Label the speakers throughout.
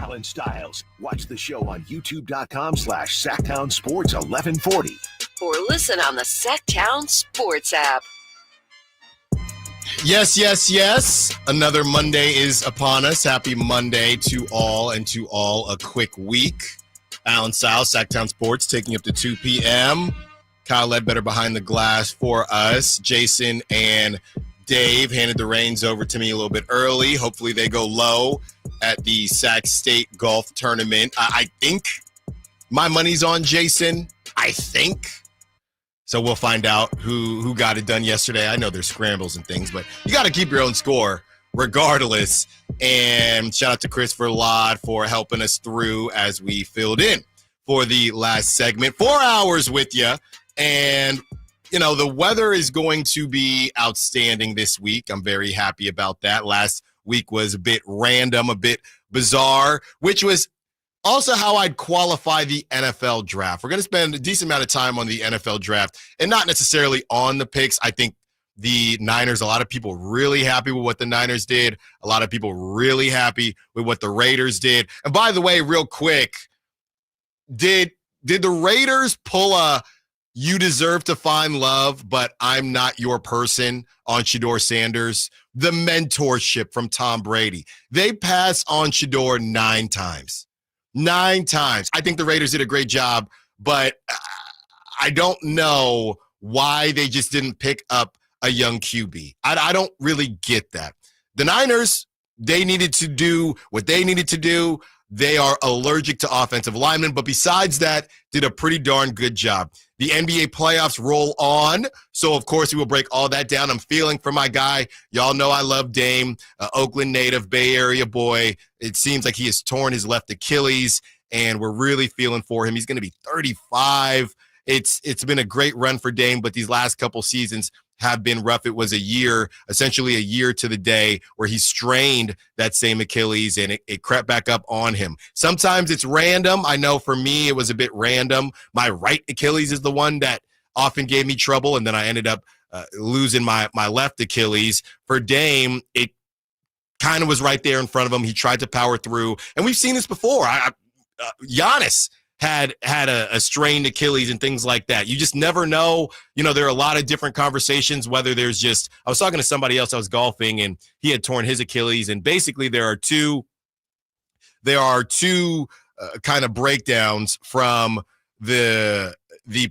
Speaker 1: Allen Stiles. Watch the show on youtube.com/SacktownSports1140.
Speaker 2: Or listen on the Sacktown Sports app.
Speaker 3: Yes, yes, yes. Another Monday is upon us. Happy Monday to all, and to all a quick week. Allen Stiles, Sacktown Sports, taking up to 2 p.m. Kyle Ledbetter behind the glass for us. Jason and Dave handed the reins over to me a little bit early. Hopefully they go low at the Sac State Golf Tournament. I think my money's on Jason. I think. So we'll find out who got it done yesterday. I know there's scrambles and things, but you got to keep your own score regardless. And shout out to Christopher Lod for helping us through as we filled in for the last segment. 4 hours with you. And, you know, the weather is going to be outstanding this week. I'm very happy about that. Last week was a bit random, a bit bizarre, which was also how I'd qualify the NFL draft. We're going to spend a decent amount of time on the NFL draft and not necessarily on the picks. I think the Niners, a lot of people really happy with what the Niners did. A lot of people really happy with what the Raiders did. And by the way, real quick, did the Raiders pull a "you deserve to find love, but I'm not your person" on Shador Sanders? The mentorship from Tom Brady. They pass on Shador 9 times. 9 times. I think the Raiders did a great job, but I don't know why they just didn't pick up a young QB. I don't really get that. The Niners, they needed to do what they needed to do. They are allergic to offensive linemen, but besides that, did a pretty darn good job. The NBA playoffs roll on, so of course we will break all that down. I'm feeling for my guy. Y'all know I love Dame, Oakland native, Bay Area boy. It seems like he has torn his left Achilles, and we're really feeling for him. He's going to be 35. It's been a great run for Dame, but these last couple seasons have been rough. It was essentially a year to the day, where he strained that same Achilles and it crept back up on him. Sometimes it's random. I know for me, it was a bit random. My right Achilles is the one that often gave me trouble, and then I ended up losing my left Achilles. For Dame, it kind of was right there in front of him. He tried to power through, and we've seen this before. Giannis had a strained Achilles and things like that. You just never know. You know, there are a lot of different conversations, whether there's just, I was talking to somebody else, I was golfing, and he had torn his Achilles, and basically there are two kind of breakdowns from the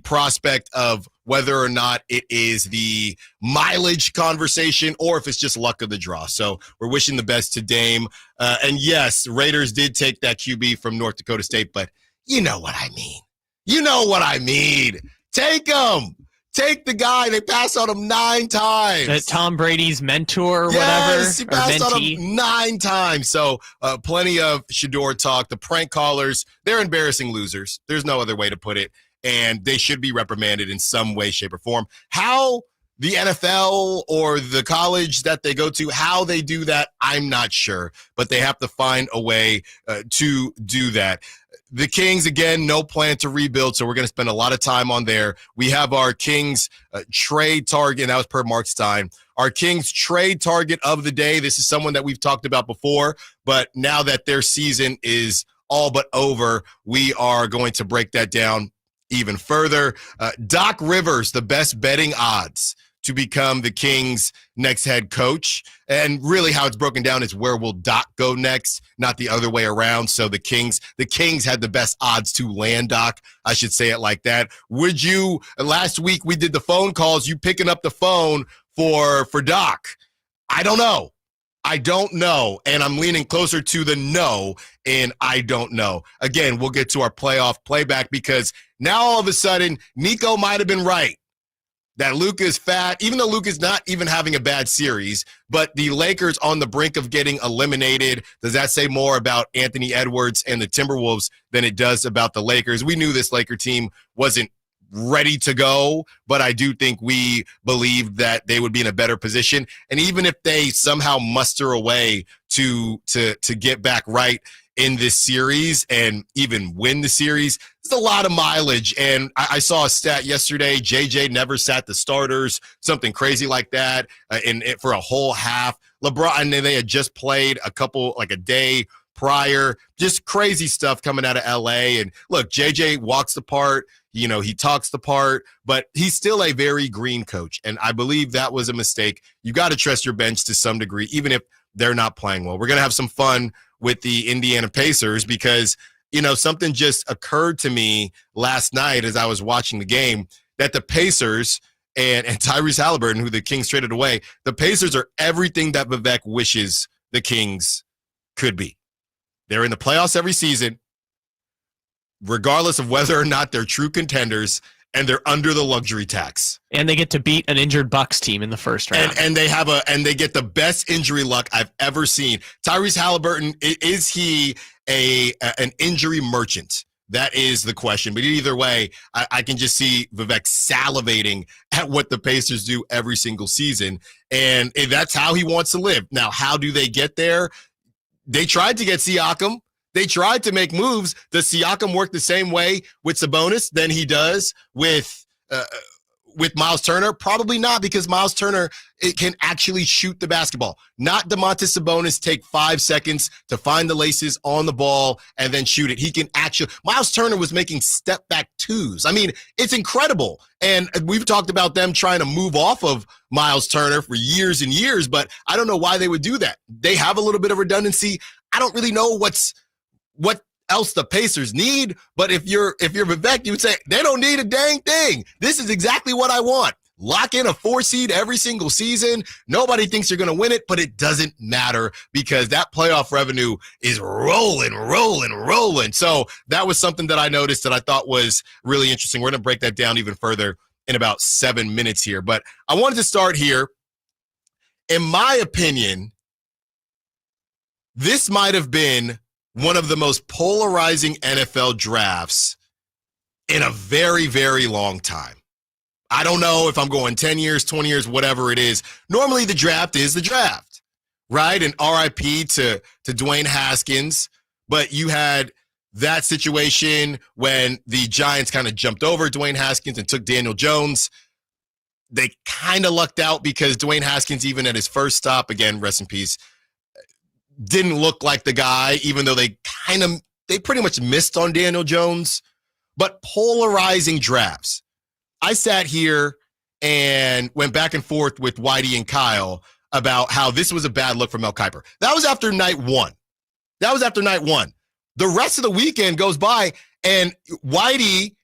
Speaker 3: prospect of whether or not it is the mileage conversation or if it's just luck of the draw. So we're wishing the best to Dame. And yes, Raiders did take that QB from North Dakota State, but you know what I mean. You know what I mean. Take him. Take the guy. They passed on him 9 times.
Speaker 4: That Tom Brady's mentor or whatever.
Speaker 3: Yes, he passed on him 9 times. So plenty of Shador talk. The prank callers, they're embarrassing losers. There's no other way to put it. And they should be reprimanded in some way, shape, or form. How the NFL or the college that they go to, how they do that, I'm not sure. But they have to find a way to do that. The Kings, again, no plan to rebuild, so we're going to spend a lot of time on there. We have our Kings trade target, and that was per Marc Stein. Our Kings trade target of the day. This is someone that we've talked about before, but now that their season is all but over, we are going to break that down even further. Doc Rivers, the best betting odds to become the Kings' next head coach. And really how it's broken down is where will Doc go next, not the other way around. So the Kings had the best odds to land Doc. I should say it like that. Would you, last week we did the phone calls, you picking up the phone for Doc? I don't know. And I'm leaning closer to the no, and I don't know. Again, we'll get to our playoff playback because now all of a sudden, Nico might have been right. That Luka is fat, even though Luka's not even having a bad series, but the Lakers on the brink of getting eliminated. Does that say more about Anthony Edwards and the Timberwolves than it does about the Lakers? We knew this Laker team wasn't ready to go, but I do think we believed that they would be in a better position. And even if they somehow muster a way to get back right in this series and even win the series, it's a lot of mileage. And I saw a stat yesterday, JJ never sat the starters, something crazy like that, for a whole half. LeBron, and they had just played a day prior. Just crazy stuff coming out of LA. And look, JJ walks the part. He talks the part, but he's still a very green coach. And I believe that was a mistake. You got to trust your bench to some degree, even if they're not playing well. We're going to have some fun with the Indiana Pacers because, something just occurred to me last night as I was watching the game that the Pacers and Tyrese Halliburton, who the Kings traded away, the Pacers are everything that Vivek wishes the Kings could be. They're in the playoffs every season, regardless of whether or not they're true contenders, and they're under the luxury tax.
Speaker 4: And they get to beat an injured Bucks team in the first round.
Speaker 3: And they get the best injury luck I've ever seen. Tyrese Halliburton, is he an injury merchant? That is the question. But either way, I can just see Vivek salivating at what the Pacers do every single season. And that's how he wants to live. Now, how do they get there? They tried to get Siakam. They tried to make moves. Does Siakam work the same way with Sabonis than he does with Miles Turner? Probably not, because Miles Turner can actually shoot the basketball. Not Domantas Sabonis take 5 seconds to find the laces on the ball and then shoot it. He can actually – Miles Turner was making step-back twos. I mean, it's incredible. And we've talked about them trying to move off of Miles Turner for years and years, but I don't know why they would do that. They have a little bit of redundancy. I don't really know what else the Pacers need, but if you're Vivek, you would say they don't need a dang thing. This is exactly what I want. Lock in a 4 seed every single season. Nobody thinks you're going to win it, but it doesn't matter because that playoff revenue is rolling. So that was something that I noticed that I thought was really interesting. We're going to break that down even further in about 7 minutes here, but I wanted to start here. In my opinion, this might have been one of the most polarizing NFL drafts in a very, very long time. I don't know if I'm going 10 years, 20 years, whatever it is. Normally the draft is the draft, right? And RIP to Dwayne Haskins. But you had that situation when the Giants kind of jumped over Dwayne Haskins and took Daniel Jones. They kind of lucked out because Dwayne Haskins, even at his first stop, again, rest in peace, didn't look like the guy, even though they pretty much missed on Daniel Jones. But polarizing drafts. I sat here and went back and forth with Whitey and Kyle about how this was a bad look for Mel Kiper. That was after night one. The rest of the weekend goes by, and Whitey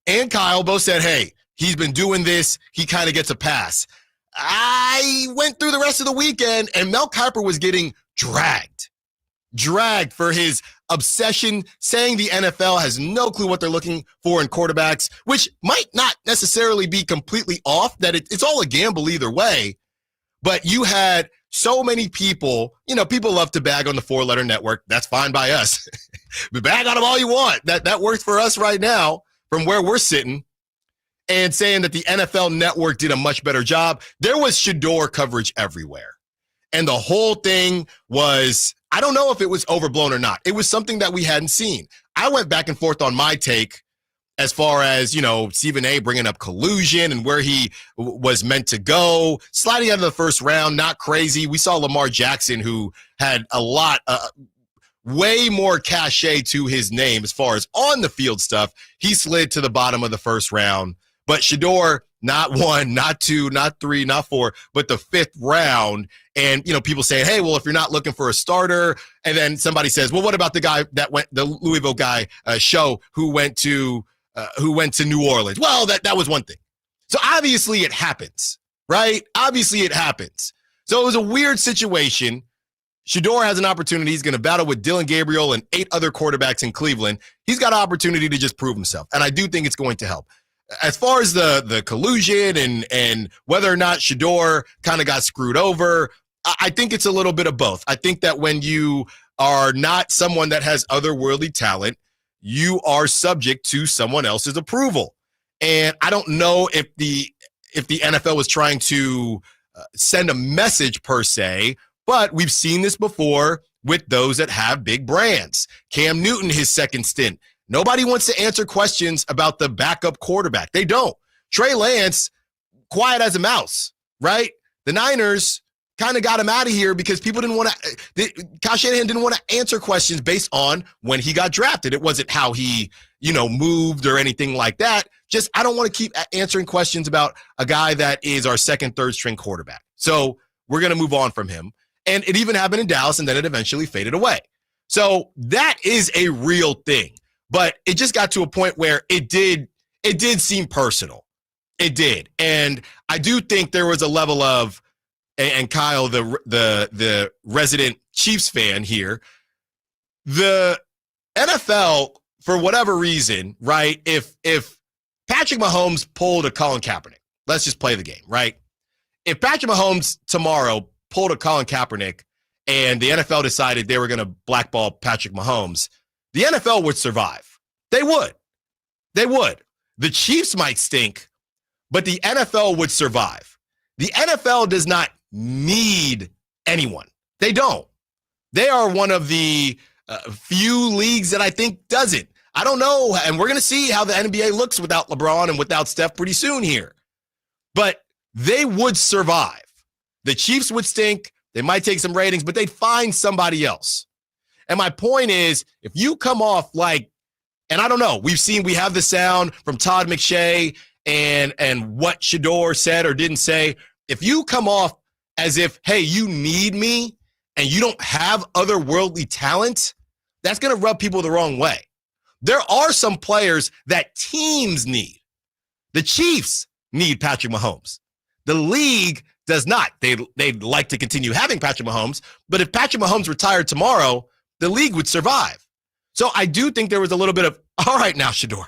Speaker 3: and Kyle both said, hey, he's been doing this. He kind of gets a pass. I went through the rest of the weekend, and Mel Kiper was getting dragged for his obsession, saying the NFL has no clue what they're looking for in quarterbacks, which might not necessarily be completely off, that it's all a gamble either way. But you had so many people, people love to bag on the 4-letter network. That's fine by us. But bag on them all you want. That works for us right now from where we're sitting. And saying that the NFL network did a much better job. There was Shador coverage everywhere. And the whole thing was, I don't know if it was overblown or not. It was something that we hadn't seen. I went back and forth on my take as far as, Stephen A. bringing up collusion and where he was meant to go. Sliding out of the first round, not crazy. We saw Lamar Jackson, who had a lot, way more cachet to his name as far as on the field stuff. He slid to the bottom of the first round. But Shador, not 1, not 2, not 3, not 4, but the 5th round. And, people saying, hey, well, if you're not looking for a starter, and then somebody says, well, what about the guy that went, the Louisville guy, Show, who went to New Orleans? Well, that was one thing. So obviously it happens, right? Obviously it happens. So it was a weird situation. Shador has an opportunity. He's going to battle with Dylan Gabriel and 8 other quarterbacks in Cleveland. He's got an opportunity to just prove himself. And I do think it's going to help. As far as the collusion and whether or not Shador kind of got screwed over, I think it's a little bit of both. I think that when you are not someone that has otherworldly talent, you are subject to someone else's approval. And I don't know if the NFL was trying to send a message per se, but we've seen this before with those that have big brands. Cam Newton, his second stint. Nobody wants to answer questions about the backup quarterback. They don't. Trey Lance, quiet as a mouse, right? The Niners, kind of got him out of here because people didn't want to, Kyle Shanahan didn't want to answer questions based on when he got drafted. It wasn't how he, moved or anything like that. Just, I don't want to keep answering questions about a guy that is our second, third string quarterback. So we're going to move on from him. And it even happened in Dallas, and then it eventually faded away. So that is a real thing. But it just got to a point where it did seem personal. It did. And I do think there was a level of, and Kyle, the resident Chiefs fan here, the NFL, for whatever reason, right, if Patrick Mahomes pulled a Colin Kaepernick, let's just play the game, right? If Patrick Mahomes tomorrow pulled a Colin Kaepernick and the NFL decided they were going to blackball Patrick Mahomes, the NFL would survive. They would. The Chiefs might stink, but the NFL would survive. The NFL does not need anyone. They don't. They are one of the few leagues that I think doesn't. I don't know, and we're going to see how the NBA looks without LeBron and without Steph pretty soon here. But they would survive. The Chiefs would stink. They might take some ratings, but they'd find somebody else. And my point is, if you come off like, and I don't know, we have the sound from Todd McShay and what Shador said or didn't say. If you come off as if, hey, you need me and you don't have otherworldly talent, that's going to rub people the wrong way. There are some players that teams need. The Chiefs need Patrick Mahomes. The league does not. They'd like to continue having Patrick Mahomes, but if Patrick Mahomes retired tomorrow, the league would survive. So I do think there was a little bit of, all right now, Shador,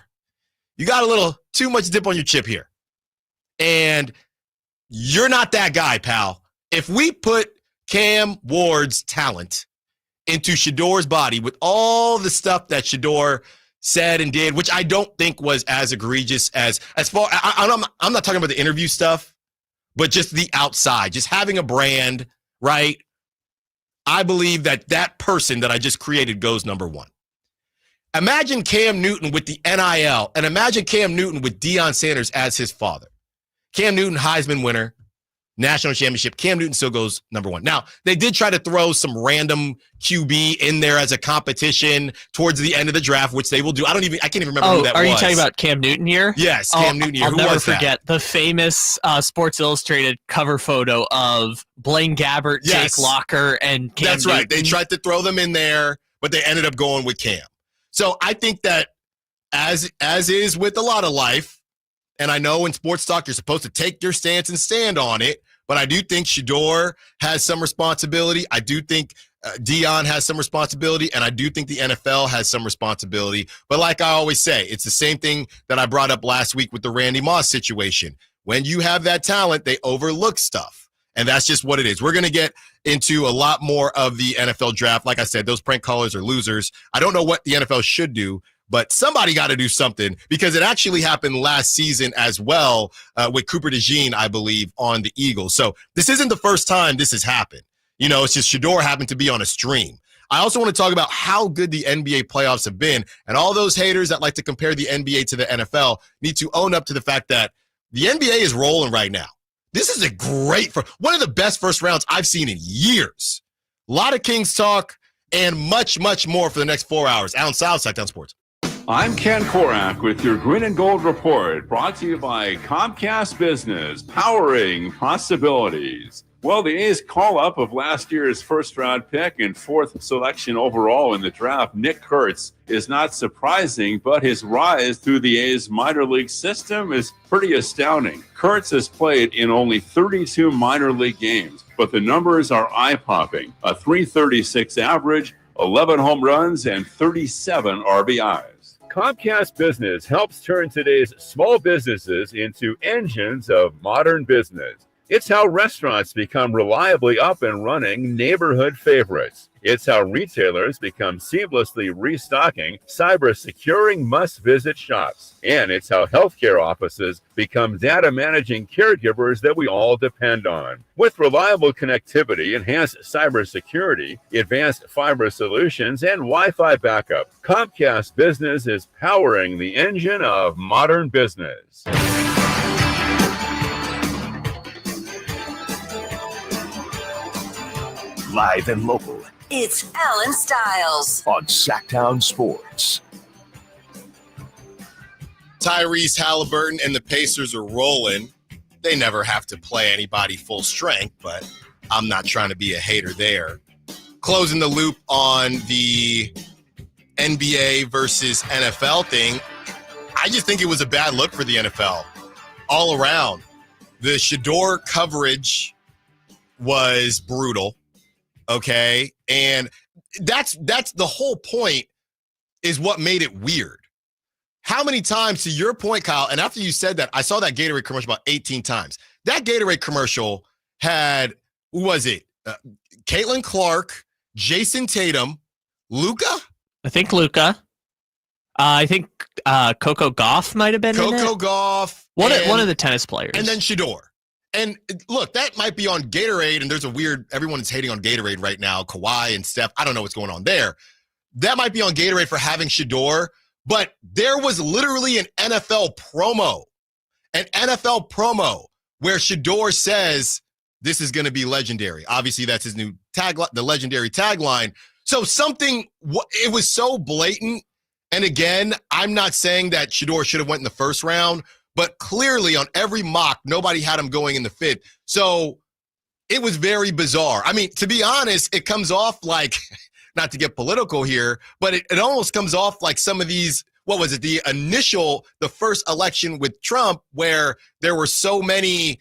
Speaker 3: you got a little too much dip on your chip here. And you're not that guy, pal. If we put Cam Ward's talent into Shador's body with all the stuff that Shador said and did, which I don't think was as egregious as far, I'm not talking about the interview stuff, but just the outside, just having a brand, right? I believe that person that I just created goes number one. Imagine Cam Newton with the NIL, and imagine Cam Newton with Deion Sanders as his father. Cam Newton, Heisman winner, national championship. Cam Newton still goes number one. Now, they did try to throw some random QB in there as a competition towards the end of the draft, which they will do. I can't even remember who that was.
Speaker 4: Are you talking about Cam Newton here?
Speaker 3: Yes, Cam Newton here.
Speaker 4: I'll never forget the famous Sports Illustrated cover photo of Blaine Gabbert,
Speaker 3: Yes.
Speaker 4: Jake Locker, and Cam
Speaker 3: That's
Speaker 4: Newton.
Speaker 3: right. They tried to throw them in there, but they ended up going with Cam. So I think that as is with a lot of life, and I know in sports talk, you're supposed to take your stance and stand on it. But I do think Shador has some responsibility. I do think Deion has some responsibility. And I do think the NFL has some responsibility. But like I always say, it's the same thing that I brought up last week with the Randy Moss situation. When you have that talent, they overlook stuff. And that's just what it is. We're going to get into a lot more of the NFL draft. Like I said, those prank callers are losers. I don't know what the NFL should do, but somebody got to do something because it actually happened last season as well with Cooper DeJean, I believe, on the Eagles. So this isn't the first time this has happened. It's just Shador happened to be on a stream. I also want to talk about how good the NBA playoffs have been. And all those haters that like to compare the NBA to the NFL need to own up to the fact that the NBA is rolling right now. This is one of the best first rounds I've seen in years. A lot of Kings talk and much, much more for the next 4 hours. Allen Stiles, Sacramento Sports.
Speaker 5: I'm Ken Korak with your Green and Gold Report, brought to you by Comcast Business, powering possibilities. Well, the A's call-up of last year's first-round pick and fourth selection overall in the draft, Nick Kurtz, is not surprising, but his rise through the A's minor league system is pretty astounding. Kurtz has played in only 32 minor league games, but the numbers are eye-popping. A .336 average, 11 home runs, and 37 RBIs. Comcast Business helps turn today's small businesses into engines of modern business. It's how restaurants become reliably up and running neighborhood favorites. It's how retailers become seamlessly restocking, cyber-securing must-visit shops. And it's how healthcare offices become data-managing caregivers that we all depend on. With reliable connectivity, enhanced cybersecurity, advanced fiber solutions, and Wi-Fi backup, Comcast Business is powering the engine of modern business.
Speaker 1: Live and local
Speaker 2: It's Allen Stiles.
Speaker 1: on Sacktown Sports.
Speaker 3: Tyrese Halliburton and the Pacers are rolling. They never have to play anybody full strength, but I'm not trying to be a hater there. Closing the loop on the NBA versus NFL thing, I just think it was a bad look for the NFL all around. The Shador coverage was brutal, okay? And that's the whole point, is what made it weird. How many times, to your point, Kyle, and after you said that, I saw that Gatorade commercial about 18 times. That Gatorade commercial had, who was it? Caitlin Clark, Jason Tatum, Luka?
Speaker 4: I think Luka. I think Coco Gauff might have been in it.
Speaker 3: Coco Gauff.
Speaker 4: One of the tennis players.
Speaker 3: And then Shador. And look, that might be on Gatorade, and there's a weird, everyone is hating on Gatorade right now, Kawhi and Steph. I don't know what's going on there. That might be on Gatorade for having Shador, but there was literally an NFL promo where Shador says, this is going to be legendary. Obviously, that's his new tagline, the legendary tagline. So it was so blatant. And again, I'm not saying that Shador should have went in the first round, but clearly on every mock, nobody had him going in the fifth. So it was very bizarre. I mean, to be honest, it comes off like, not to get political here, but it almost comes off like some of these, what was it, the first election with Trump, where there were so many,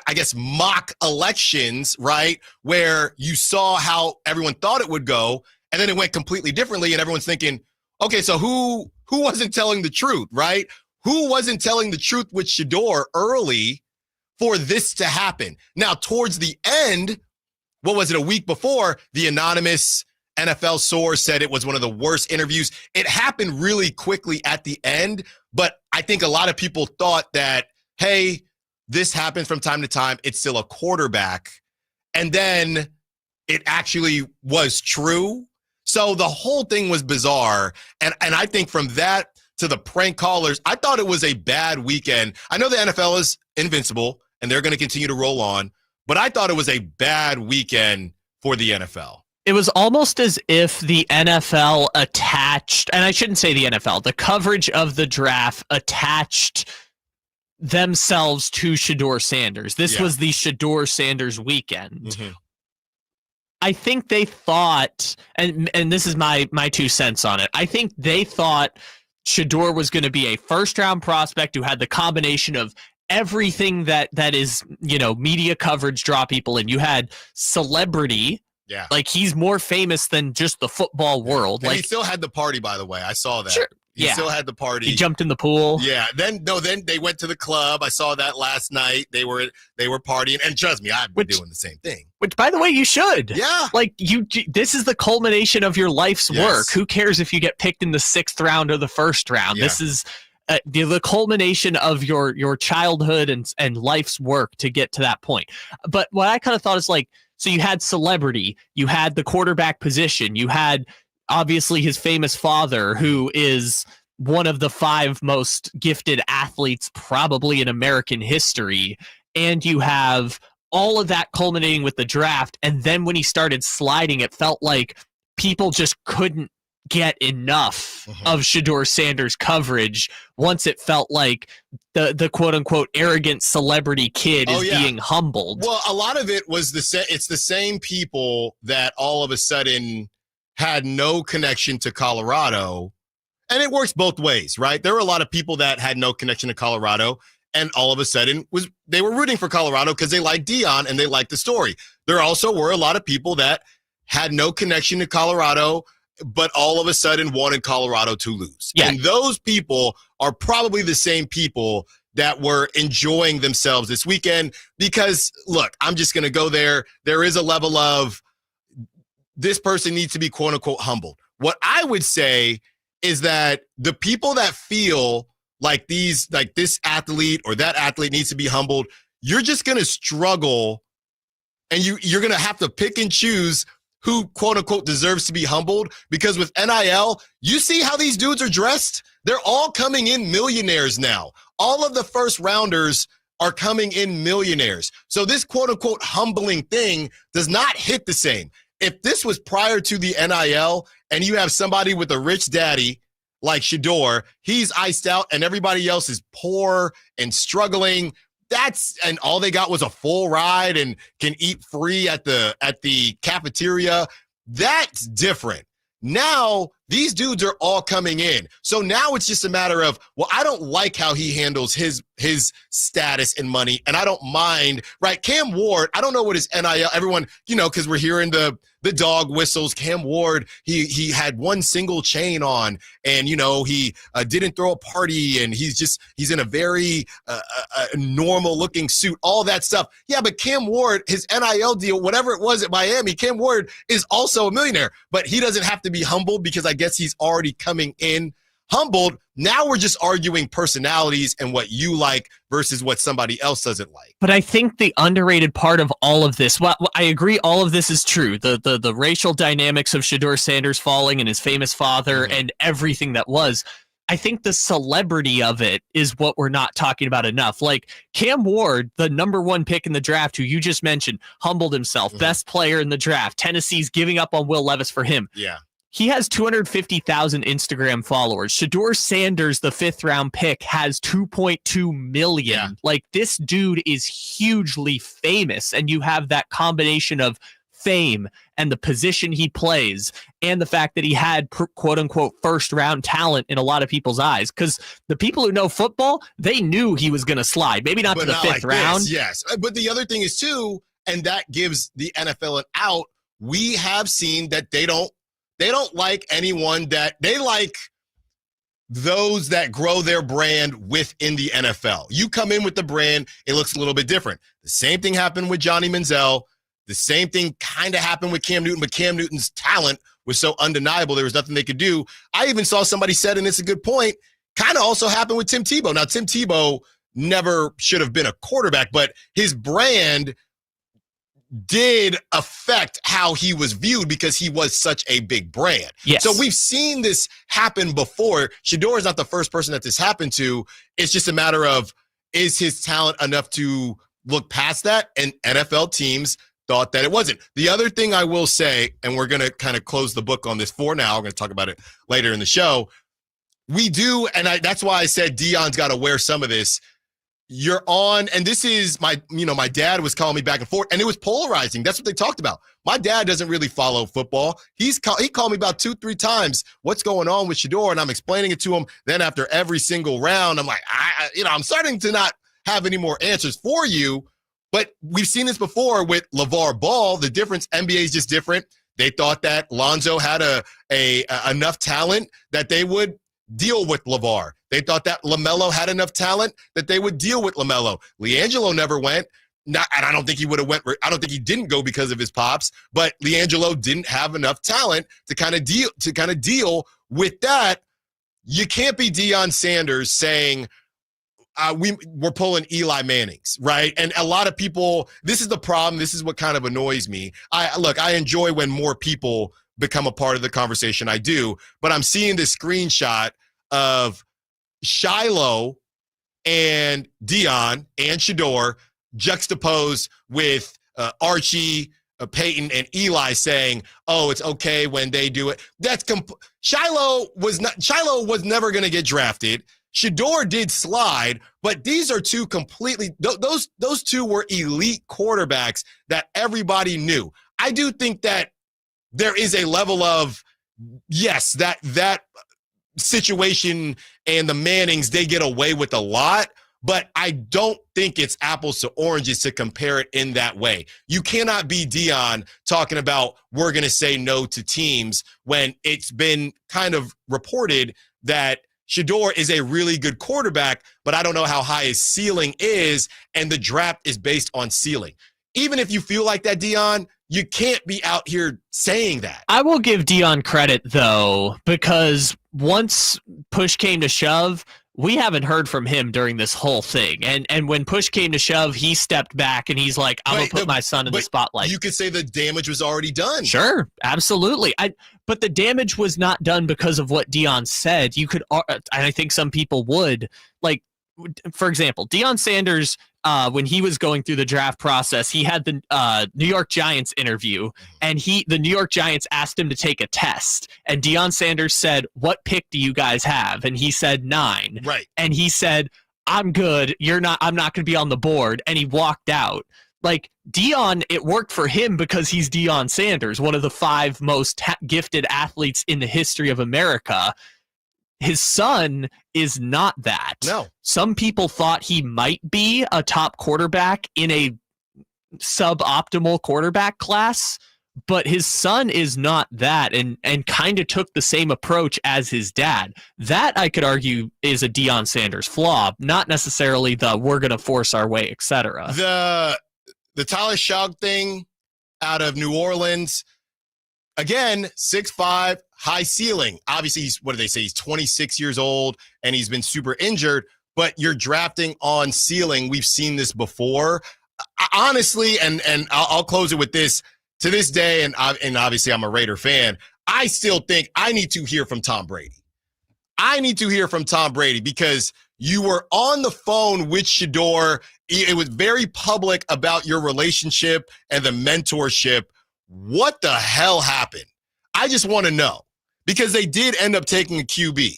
Speaker 3: I guess, mock elections, right, where you saw how everyone thought it would go, and then it went completely differently, and everyone's thinking, okay, so who wasn't telling the truth, right? Who wasn't telling the truth with Shador early for this to happen? Now, towards the end, what was it, a week before, the anonymous NFL source said it was one of the worst interviews. It happened really quickly at the end, but I think a lot of people thought that, hey, this happens from time to time. It's still a quarterback. And then it actually was true. So the whole thing was bizarre. And I think from that to the prank callers, I thought it was a bad weekend. I know the NFL is invincible and they're going to continue to roll on, but I thought it was a bad weekend for the NFL.
Speaker 4: It was almost as if the NFL attached, and I shouldn't say the NFL, the coverage of the draft attached themselves to Shador Sanders. This was the Shador Sanders weekend. Mm-hmm. I think they thought, and this is my 2 cents on it, I think they thought Shador was going to be a first-round prospect who had the combination of everything that is, media coverage draw people in. You had celebrity.
Speaker 3: Yeah. Like,
Speaker 4: he's more famous than just the football world.
Speaker 3: And
Speaker 4: like,
Speaker 3: he still had the party, by the way. I saw that.
Speaker 4: Sure.
Speaker 3: He still had the party.
Speaker 4: He jumped in the pool.
Speaker 3: Yeah. Then they went to the club. I saw that last night. They were partying. And trust me, I've been doing the same thing. Which,
Speaker 4: by the way, you should.
Speaker 3: Yeah.
Speaker 4: Like, this is the culmination of your life's work. Who cares if you get picked in the 6th round or the 1st round? Yeah. This is the culmination of your childhood and life's work to get to that point. But what I kind of thought is, like, so you had celebrity, you had the quarterback position, you had obviously his famous father, who is one of the 5 most gifted athletes probably in American history, and you have all of that culminating with the draft. And then when he started sliding, it felt like people just couldn't get enough of Shador Sanders coverage once it felt like the quote-unquote arrogant celebrity kid is being humbled.
Speaker 3: Well, a lot of it was it's the same people that all of a sudden had no connection to Colorado, and it works both ways, right? There were a lot of people that had no connection to Colorado, and all of a sudden they were rooting for Colorado because they liked Deion and they liked the story. There also were a lot of people that had no connection to Colorado, but all of a sudden wanted Colorado to lose. Yeah. And those people are probably the same people that were enjoying themselves this weekend because, look, I'm just going to go there. There is a level of this person needs to be, quote unquote, humbled. What I would say is that the people that feel like this athlete or that athlete needs to be humbled, you're just going to struggle and you're going to have to pick and choose who, quote unquote, deserves to be humbled, because with NIL, you see how these dudes are dressed? They're all coming in millionaires now. All of the first rounders are coming in millionaires. So this, quote unquote, humbling thing does not hit the same. if this was prior to the NIL and you have somebody with a rich daddy like Shador, he's iced out and everybody else is poor and struggling. And all they got was a full ride and can eat free at the cafeteria. That's different. Now, these dudes are all coming in. So now it's just a matter of, well, I don't like how he handles his status and money, and I don't mind, right? Cam Ward, I don't know what his NIL, everyone, because we're hearing the dog whistles. Cam Ward, he had one single chain on, and, he didn't throw a party, and he's in a very normal-looking suit, all that stuff. Yeah, but Cam Ward, his NIL deal, whatever it was at Miami, Cam Ward is also a millionaire, but he doesn't have to be humbled because I guess he's already coming in humbled. Now we're just arguing personalities and what you like versus what somebody else doesn't like.
Speaker 4: But I think the underrated part of all of this, well, I agree all of this is true. The racial dynamics of Shador Sanders falling and his famous father and everything that was. I think the celebrity of it is what we're not talking about enough. Like Cam Ward, the number 1 pick in the draft, who you just mentioned, humbled himself, best player in the draft. Tennessee's giving up on Will Levis for him.
Speaker 3: Yeah.
Speaker 4: He has 250,000 Instagram followers. Shador Sanders, the 5th round pick, has 2.2 million.
Speaker 3: Yeah.
Speaker 4: Like, this dude is hugely famous, and you have that combination of fame and the position he plays and the fact that he had quote unquote first round talent in a lot of people's eyes. Because the people who know football, they knew he was going to slide. Maybe not to the 5th round.
Speaker 3: Yes. But the other thing is too, and that gives the NFL an out. We have seen that they don't like anyone that they like those that grow their brand within the NFL. You come in with the brand, it looks a little bit different. The same thing happened with Johnny Manziel. The same thing kind of happened with Cam Newton, but Cam Newton's talent was so undeniable, there was nothing they could do. I even saw somebody said, and it's a good point, kind of also happened with Tim Tebow. Now, Tim Tebow never should have been a quarterback, but his brand did affect how he was viewed because he was such a big brand.
Speaker 4: Yes.
Speaker 3: So we've seen this happen before. Shador is not the first person that this happened to. It's just a matter of, is his talent enough to look past that? And NFL teams thought that it wasn't. The other thing I will say, and we're going to kind of close the book on this for now, we're going to talk about it later in the show. We do, and that's why I said Deion's got to wear some of this. You're on, and this is my dad was calling me back and forth, and it was polarizing. That's what they talked about. My dad doesn't really follow football. He called me about 2-3 times. What's going on with Shador? And I'm explaining it to him. Then after every single round, I'm like, I'm starting to not have any more answers for you. But we've seen this before with LeVar Ball. The difference, NBA is just different. They thought that Lonzo had enough talent that they would deal with LeVar. They thought that LaMelo had enough talent that they would deal with LaMelo. LiAngelo never went. And I don't think he would have went. I don't think he didn't go because of his pops. But LiAngelo didn't have enough talent to kind of deal with that. You can't be Deion Sanders saying we're pulling Eli Manning's, right? And a lot of people. This is the problem. This is what kind of annoys me. I enjoy when more people become a part of the conversation. I do, but I'm seeing this screenshot of Shiloh and Deion and Shador juxtaposed with Archie, Peyton, and Eli saying, "Oh, it's okay when they do it." That's Shiloh was never going to get drafted. Shador did slide, but these are two completely those two were elite quarterbacks that everybody knew. I do think that there is a level of, yes, that situation and the Mannings, they get away with a lot, but I don't think it's apples to oranges to compare it in that way. You cannot be Deion talking about we're going to say no to teams when it's been kind of reported that Shador is a really good quarterback, but I don't know how high his ceiling is, and the draft is based on ceiling. Even if you feel like that, Deion, you can't be out here saying that. I
Speaker 4: will give Deion credit, though, because once push came to shove, we haven't heard from him during this whole thing. And when push came to shove, he stepped back and he's like, I'm going to put my son in the spotlight.
Speaker 3: You could say the damage was already done.
Speaker 4: Sure, absolutely. But the damage was not done because of what Deion said. You could, and I think some people would, like, for example, Deion Sanders, when he was going through the draft process, he had the New York Giants interview, and the New York Giants asked him to take a test, and Deion Sanders said, "What pick do you guys have?" And he said 9.
Speaker 3: Right.
Speaker 4: And he said, "I'm good. I'm not going to be on the board." And he walked out. Like, Deion, it worked for him because he's Deion Sanders, one of the 5 most gifted athletes in the history of America. His son is not that.
Speaker 3: No.
Speaker 4: Some people thought he might be a top quarterback in a suboptimal quarterback class, but his son is not that, and kind of took the same approach as his dad. That, I could argue, is a Deion Sanders flaw, not necessarily the we're going to force our way, etc.
Speaker 3: The Tyler Schaub thing out of New Orleans, again, 6'5", high ceiling. Obviously, what do they say? He's 26 years old, and he's been super injured, but you're drafting on ceiling. We've seen this before. Honestly, and I'll close it with this. To this day, and obviously I'm a Raider fan, I still think I need to hear from Tom Brady. I need to hear from Tom Brady because you were on the phone with Shador. It was very public about your relationship and the mentorship. What the hell happened? I just want to know, because they did end up taking a QB.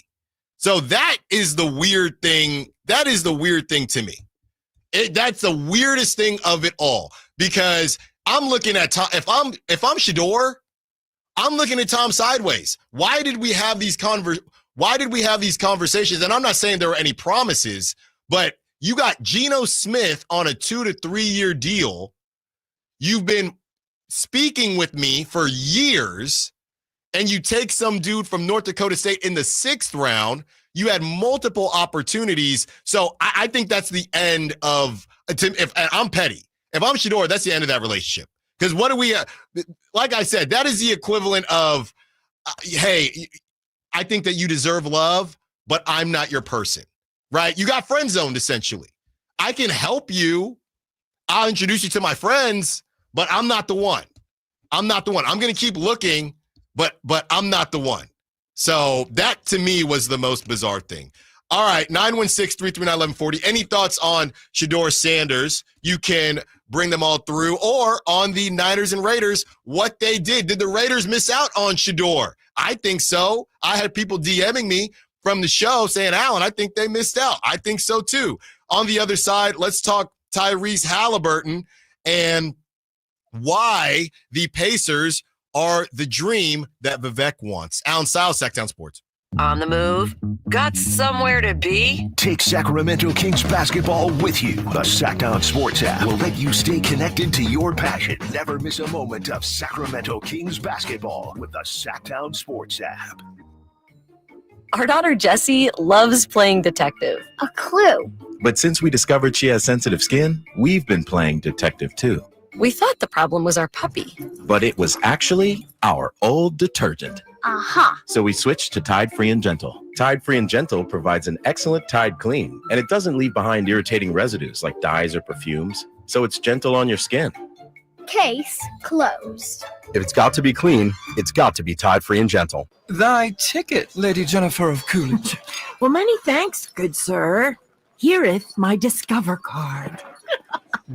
Speaker 3: So that is the weird thing. That is the weird thing to me. That's the weirdest thing of it all, because I'm looking at Tom. If I'm Shador, I'm looking at Tom sideways. Why did we have these conversations? And I'm not saying there were any promises, but you got Geno Smith on a 2 to 3 year deal. You've been speaking with me for years, and you take some dude from North Dakota State in the 6th round. You had multiple opportunities. So I think that's the end of, if I'm petty. If I'm Shador, that's the end of that relationship. Because what do we, like I said, that is the equivalent of, hey, I think that you deserve love, but I'm not your person, right? You got friend zoned, essentially. I can help you. I'll introduce you to my friends, but I'm not the one. I'm not the one. I'm going to keep looking, but I'm not the one. So that, to me, was the most bizarre thing. All right, 916-339-1140. Any thoughts on Shador Sanders? You can bring them all through. Or on the Niners and Raiders, what they did. Did the Raiders miss out on Shador? I think so. I had people DMing me from the show saying, Allen, I think they missed out. I think so, too. On the other side, let's talk Tyrese Halliburton and why the Pacers are the dream that Vivek wants. Allen Stiles, Sactown Sports.
Speaker 2: On the move? Got somewhere to be?
Speaker 1: Take Sacramento Kings basketball with you. The Sactown Sports app will let you stay connected to your passion. Never miss a moment of Sacramento Kings basketball with the Sactown Sports app.
Speaker 6: Our daughter Jessie loves playing detective.
Speaker 7: A clue.
Speaker 8: But since we discovered she has sensitive skin, we've been playing detective too.
Speaker 6: We thought the problem was our puppy.
Speaker 8: But it was actually our old detergent.
Speaker 7: Aha.
Speaker 8: So we switched to Tide Free and Gentle. Tide Free and Gentle provides an excellent Tide clean, and it doesn't leave behind irritating residues like dyes or perfumes. So it's gentle on your skin.
Speaker 7: Case closed.
Speaker 9: If it's got to be clean, it's got to be Tide Free and Gentle.
Speaker 10: Thy ticket, Lady Jennifer of Coolidge.
Speaker 11: Well, many thanks, good sir. Hereeth my Discover card.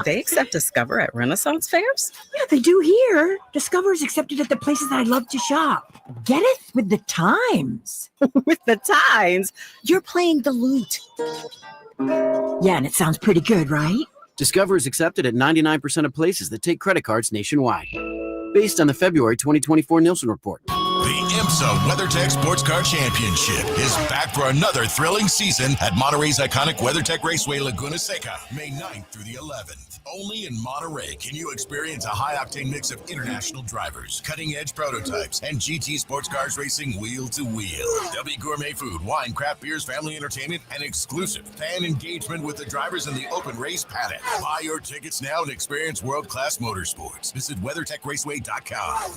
Speaker 12: They accept Discover at Renaissance fairs?
Speaker 11: Yeah, they do here. Discover is accepted at the places that I love to shop. Getteth with the times.
Speaker 12: With the times?
Speaker 11: You're playing the lute. Yeah, and it sounds pretty good, right?
Speaker 13: Discover is accepted at 99% of places that take credit cards nationwide. Based on the February 2024 Nielsen report.
Speaker 14: The IMSA WeatherTech Sports Car Championship is back for another thrilling season at Monterey's iconic WeatherTech Raceway Laguna Seca, May 9th through the 11th. Only in Monterey can you experience a high-octane mix of international drivers, cutting-edge prototypes, and GT sports cars racing wheel to wheel. There'll be gourmet food, wine, craft beers, family entertainment, and exclusive fan engagement with the drivers in the open race paddock. Buy your tickets now and experience world-class motorsports. Visit WeatherTechRaceway.com.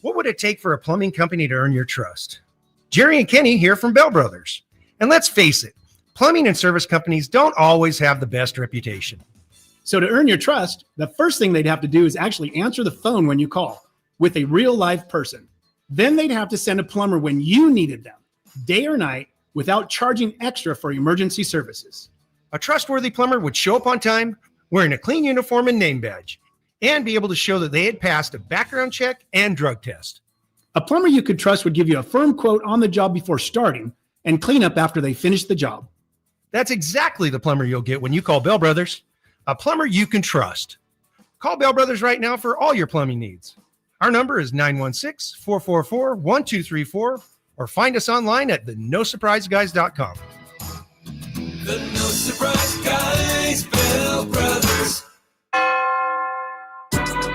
Speaker 15: What would it take for a plumbing company to earn your trust? Jerry and Kenny here from Bell Brothers. And let's face it, plumbing and service companies don't always have the best reputation.
Speaker 16: So to earn your trust, the first thing they'd have to do is actually answer the phone when you call with a real live person. Then they'd have to send a plumber when you needed them, day or night, without charging extra for emergency services.
Speaker 15: A trustworthy plumber would show up on time, wearing a clean uniform and name badge, and be able to show that they had passed a background check and drug test.
Speaker 16: A plumber you could trust would give you a firm quote on the job before starting and clean up after they finish the job.
Speaker 15: That's exactly the plumber you'll get when you call Bell Brothers, a plumber you can trust. Call Bell Brothers right now for all your plumbing needs. Our number is 916-444-1234, or find us online at thenosurpriseguys.com.
Speaker 17: The No Surprise Guys, Bell Brothers.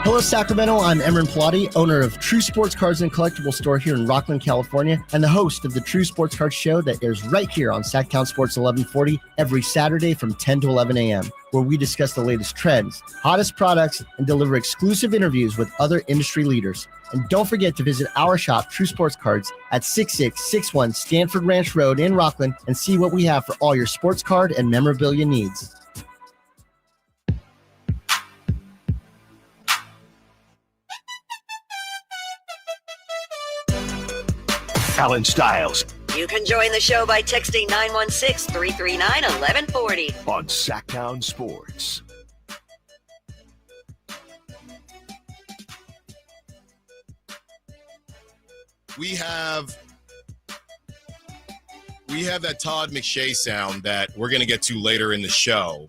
Speaker 18: Hello, Sacramento. I'm Emran Pilati, owner of True Sports Cards and Collectible Store here in Rockland, California, and the host of the True Sports Cards Show that airs right here on Sacktown Sports 1140 every Saturday from 10 to 11 a.m., where we discuss the latest trends, hottest products, and deliver exclusive interviews with other industry leaders. And don't forget to visit our shop, True Sports Cards, at 6661 Stanford Ranch Road in Rockland, and see what we have for all your sports card and memorabilia needs.
Speaker 1: Allen Stiles
Speaker 2: You can join the show by texting 916-339-1140
Speaker 1: on Sacktown Sports.
Speaker 3: We have that Todd McShay sound that we're going to get to later in the show.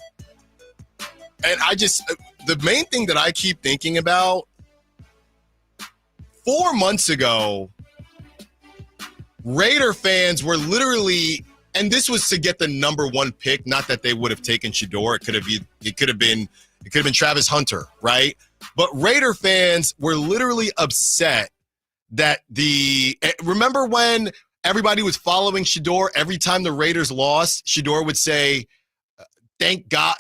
Speaker 3: And the main thing that I keep thinking about, 4 months ago, Raider fans were literally, and this was to get the number one pick, not that they would have taken Shador. It could have been Travis Hunter, right? But Raider fans were literally upset that remember when everybody was following Shador? Every time the Raiders lost, Shador would say, "Thank God,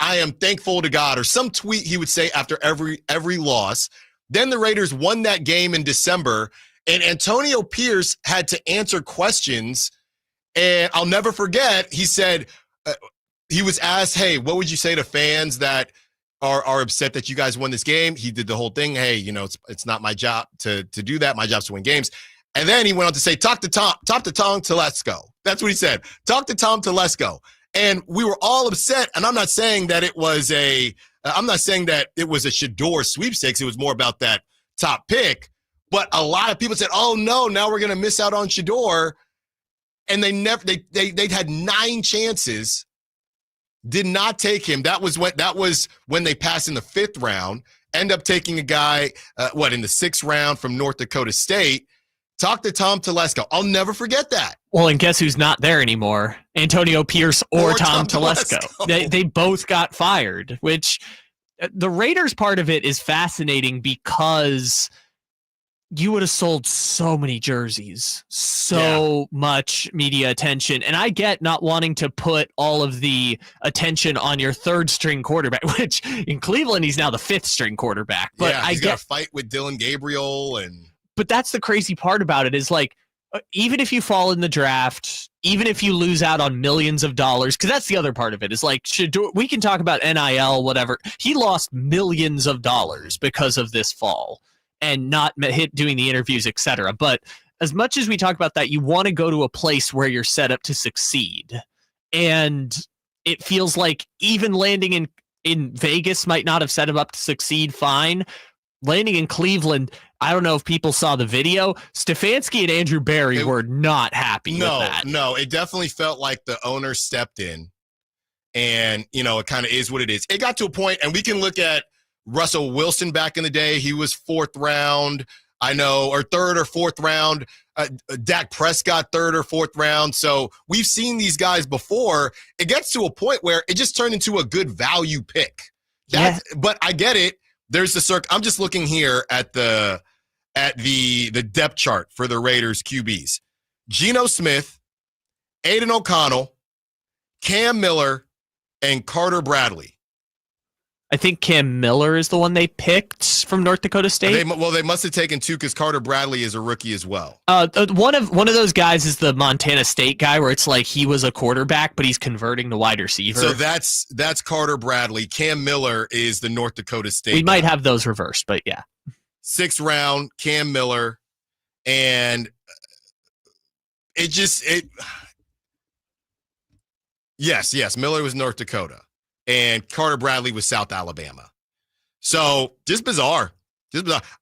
Speaker 3: I am thankful to God," or some tweet he would say after every loss. Then the Raiders won that game in December, and Antonio Pierce had to answer questions. And I'll never forget, he said, he was asked, "Hey, what would you say to fans that are upset that you guys won this game?" He did the whole thing. "Hey, it's not my job to do that. My job's to win games." And then he went on to say, talk to Tom Telesco. That's what he said. Talk to Tom Telesco. And we were all upset. And I'm not saying that it was a Shador sweepstakes. It was more about that top pick. But a lot of people said, "Oh no, now we're going to miss out on Shador." And they had 9 chances, did not take him. That was when they passed in the 5th round. End up taking a guy, in the 6th round from North Dakota State. Talk to Tom Telesco. I'll never forget that.
Speaker 4: Well, and guess who's not there anymore? Antonio Pierce or Tom Telesco. They both got fired, which the Raiders part of it is fascinating because you would have sold so many jerseys, much media attention. And I get not wanting to put all of the attention on your 3rd string quarterback, which in Cleveland, he's now the 5th string quarterback. But
Speaker 3: he's got a fight with Dylan Gabriel.
Speaker 4: But that's the crazy part about it is like, even if you fall in the draft, even if you lose out on millions of dollars, because that's the other part of it is like, we can talk about NIL, whatever. He lost millions of dollars because of this fall and not doing the interviews, etc. But as much as we talk about that, you want to go to a place where you're set up to succeed. And it feels like even landing in Vegas might not have set him up to succeed fine. Landing in Cleveland, I don't know if people saw the video. Stefanski and Andrew Berry were not happy with that.
Speaker 3: No, it definitely felt like the owner stepped in. And, it kind of is what it is. It got to a point, and we can look at Russell Wilson back in the day. He was 4th round, or 3rd or 4th round. Dak Prescott, 3rd or 4th round. So we've seen these guys before. It gets to a point where it just turned into a good value pick. But I get it. There's the I'm just looking here at the depth chart for the Raiders QBs. Geno Smith, Aiden O'Connell, Cam Miller, and Carter Bradley.
Speaker 4: I think Cam Miller is the one they picked from North Dakota State.
Speaker 3: They must have taken 2 because Carter Bradley is a rookie as well.
Speaker 4: One of those guys is the Montana State guy where it's like he was a quarterback, but he's converting to wide receiver.
Speaker 3: So that's Carter Bradley. Cam Miller is the North Dakota State
Speaker 4: We might have those reversed, but yeah.
Speaker 3: 6th round, Cam Miller. And Yes. Miller was North Dakota, and Carter Bradley was South Alabama. So just bizarre.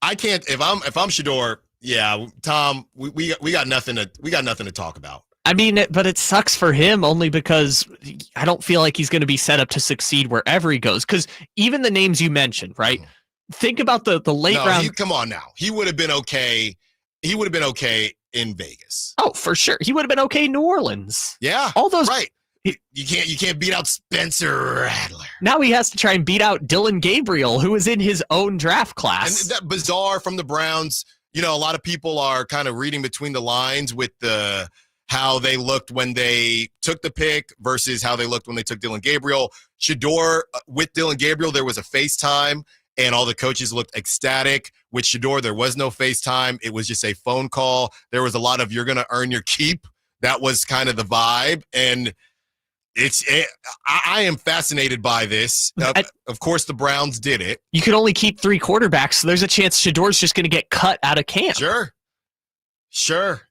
Speaker 3: I can't. If I'm Shador, yeah, Tom, we got nothing to talk about.
Speaker 4: I mean, but it sucks for him only because I don't feel like he's going to be set up to succeed wherever he goes. Because even the names you mentioned, right? Think about the late round.
Speaker 3: Come on now. He would have been okay. He would have been okay in Vegas.
Speaker 4: Oh, for sure. He would have been okay in New Orleans.
Speaker 3: Yeah.
Speaker 4: All those.
Speaker 3: Right. You can't beat out Spencer Rattler.
Speaker 4: Now he has to try and beat out Dylan Gabriel, who is in his own draft class.
Speaker 3: And that bizarre from the Browns. A lot of people are kind of reading between the lines with how they looked when they took the pick versus how they looked when they took Dylan Gabriel. Shador, with Dylan Gabriel, there was a FaceTime, and all the coaches looked ecstatic. With Shador, there was no FaceTime. It was just a phone call. There was a lot of, you're going to earn your keep. That was kind of the vibe. And I am fascinated by this. Of course, the Browns did it.
Speaker 4: You can only keep 3 quarterbacks, so there's a chance Shador's just going to get cut out of camp.
Speaker 3: Sure.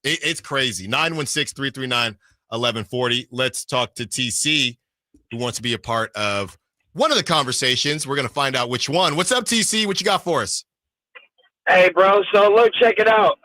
Speaker 3: It's crazy. 916-339-1140. Let's talk to TC, who wants to be a part of one of the conversations. We're going to find out which one. What's up, TC? What you got for us?
Speaker 19: Hey, bro. So, look, check it out.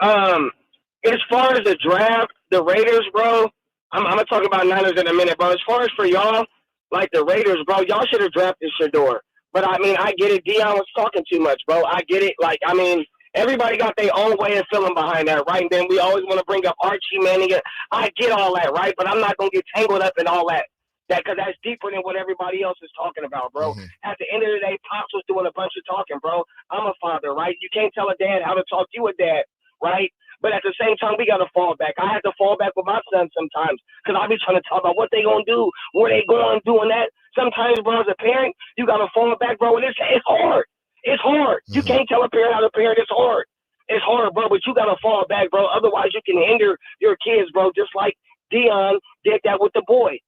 Speaker 19: As far as the draft, the Raiders, bro, I'm going to talk about Niners in a minute, bro. As far as for y'all, like the Raiders, bro, y'all should have drafted Shador. But, I mean, I get it. Dion was talking too much, bro. I get it. Like, I mean, everybody got their own way of feeling behind that, right? And then we always want to bring up Archie Manning. I get all that, right? But I'm not going to get tangled up in all that because that's deeper than what everybody else is talking about, bro. Mm-hmm. At the end of the day, Pops was doing a bunch of talking, bro. I'm a father, right? You can't tell a dad how to talk. You a dad, right? But at the same time, we got to fall back. I have to fall back with my son sometimes because I be trying to talk about what they going to do, where they going, doing that. Sometimes, bro, as a parent, you got to fall back, bro, and it's hard. It's hard. Mm-hmm. You can't tell a parent how to parent. It's hard. It's hard, bro, but you got to fall back, bro. Otherwise, you can hinder your kids, bro, just like Dion did that with the boy.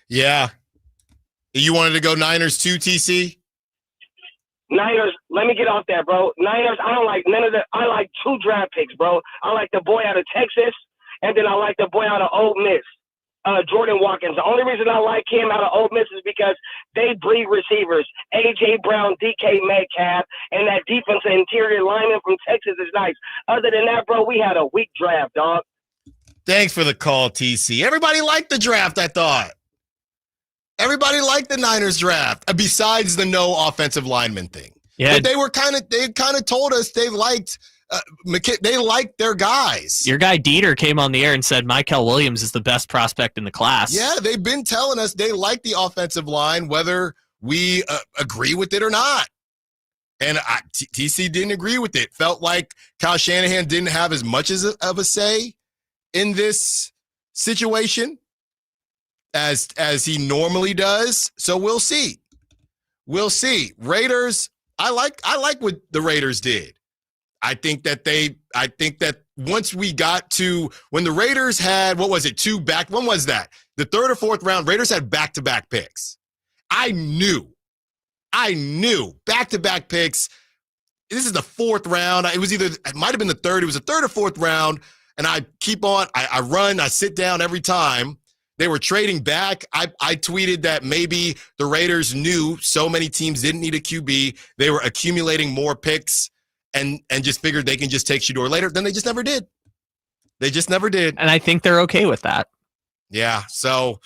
Speaker 3: Yeah. You wanted to go Niners too, TC?
Speaker 19: Niners, let me get off that, bro. Niners, I don't like none of the – I like 2 draft picks, bro. I like the boy out of Texas, and then I like the boy out of Ole Miss. Jordan Watkins. The only reason I like him out of Ole Miss is because they breed receivers. A.J. Brown, DK Metcalf, and that defensive interior lineman from Texas is nice. Other than that, bro, we had a weak draft, dog.
Speaker 3: Thanks for the call, TC. Everybody liked the draft, I thought. Everybody liked the Niners draft, besides the no offensive lineman thing. Yeah, but they kind of told us they liked their guys.
Speaker 4: Your guy Dieter came on the air and said Mykel Williams is the best prospect in the class.
Speaker 3: Yeah, they've been telling us they like the offensive line, whether we agree with it or not. And TC didn't agree with it. Felt like Kyle Shanahan didn't have as much of a say in this situation as he normally does. So we'll see. Raiders, I like what the Raiders did. I think that once we got to when the Raiders had, when was that? The 3rd or 4th round, Raiders had back-to-back picks. I knew back-to-back picks. This is the 4th round. It might have been the 3rd. It was the 3rd or 4th round. And I keep on, I sit down every time. They were trading back. I tweeted that maybe the Raiders knew so many teams didn't need a QB. They were accumulating more picks and just figured they can just take Shador later. Then they just never did.
Speaker 4: And I think they're okay with that.
Speaker 3: Yeah. So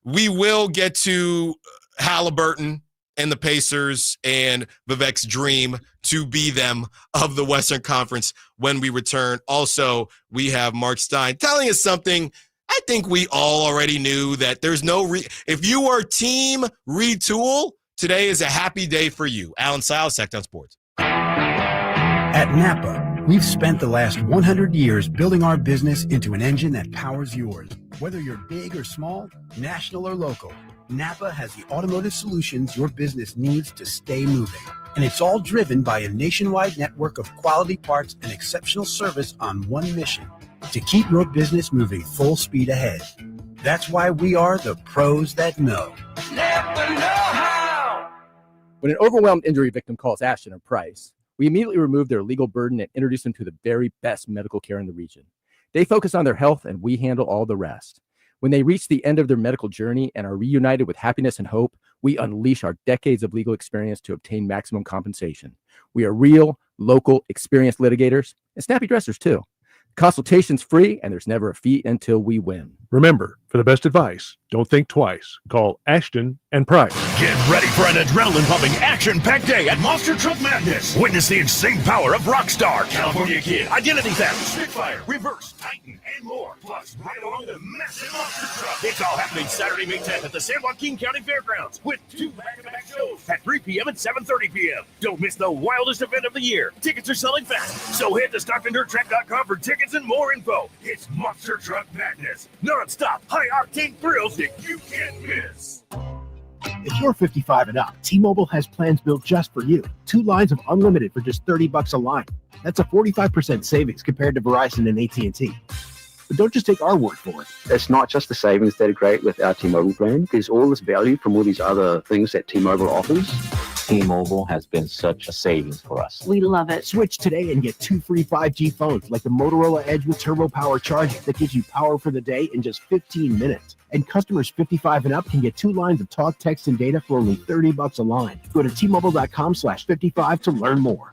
Speaker 3: we will get to Halliburton and the Pacers and Vivek's dream to be them of the Western Conference when we return. Also, we have Marc Stein telling us something I think we all already knew, that there's no if you are team retool, today is a happy day for you. Allen Stiles, Sacktown Sports.
Speaker 20: At Napa, we've spent the last 100 years building our business into an engine that powers yours. Whether you're big or small, national or local, Napa has the automotive solutions your business needs to stay moving. And it's all driven by a nationwide network of quality parts and exceptional service on one mission: to keep your business moving full speed ahead. That's why we are the pros that know.
Speaker 17: Napa know-how.
Speaker 21: When an overwhelmed injury victim calls Ashton or Price, we immediately remove their legal burden and introduce them to the very best medical care in the region. They focus on their health, and we handle all the rest. When they reach the end of their medical journey and are reunited with happiness and hope, we unleash our decades of legal experience to obtain maximum compensation. We are real, local, experienced litigators and snappy dressers too. Consultation's free, and there's never a fee until we win.
Speaker 5: Remember, for the best advice, don't think twice. Call Ashton and Price.
Speaker 1: Get ready for an adrenaline-pumping, action-packed day at Monster Truck Madness. Witness the insane power of Rockstar, California Kid, Identity Theft, Spitfire, Reverse, Titan, and more. Plus, right along the massive Monster Truck. It's all happening Saturday, May 10th at the San Joaquin County Fairgrounds with 2 back-to-back shows at 3 p.m. and 7:30 p.m. Don't miss the wildest event of the year. Tickets are selling fast, so hit the StocktonDirtTrack.com for tickets and more info. It's Monster Truck Madness. Non-stop, high-octane thrills that you can't miss.
Speaker 22: If you're 55 and up, T-Mobile has plans built just for you. 2 lines of unlimited for just $30 a line. That's a 45% savings compared to Verizon and AT&T. But don't just take our word for it.
Speaker 23: It's not just the savings that are great with our T-Mobile plan. There's all this value from all these other things that T-Mobile offers. T-Mobile has been such a savings for us.
Speaker 22: We love it. Switch today and get 2 free 5G phones like the Motorola Edge with Turbo Power charging that gives you power for the day in just 15 minutes. And customers 55 and up can get 2 lines of talk, text, and data for only $30 a line. Go to T-Mobile.com/55 to learn more.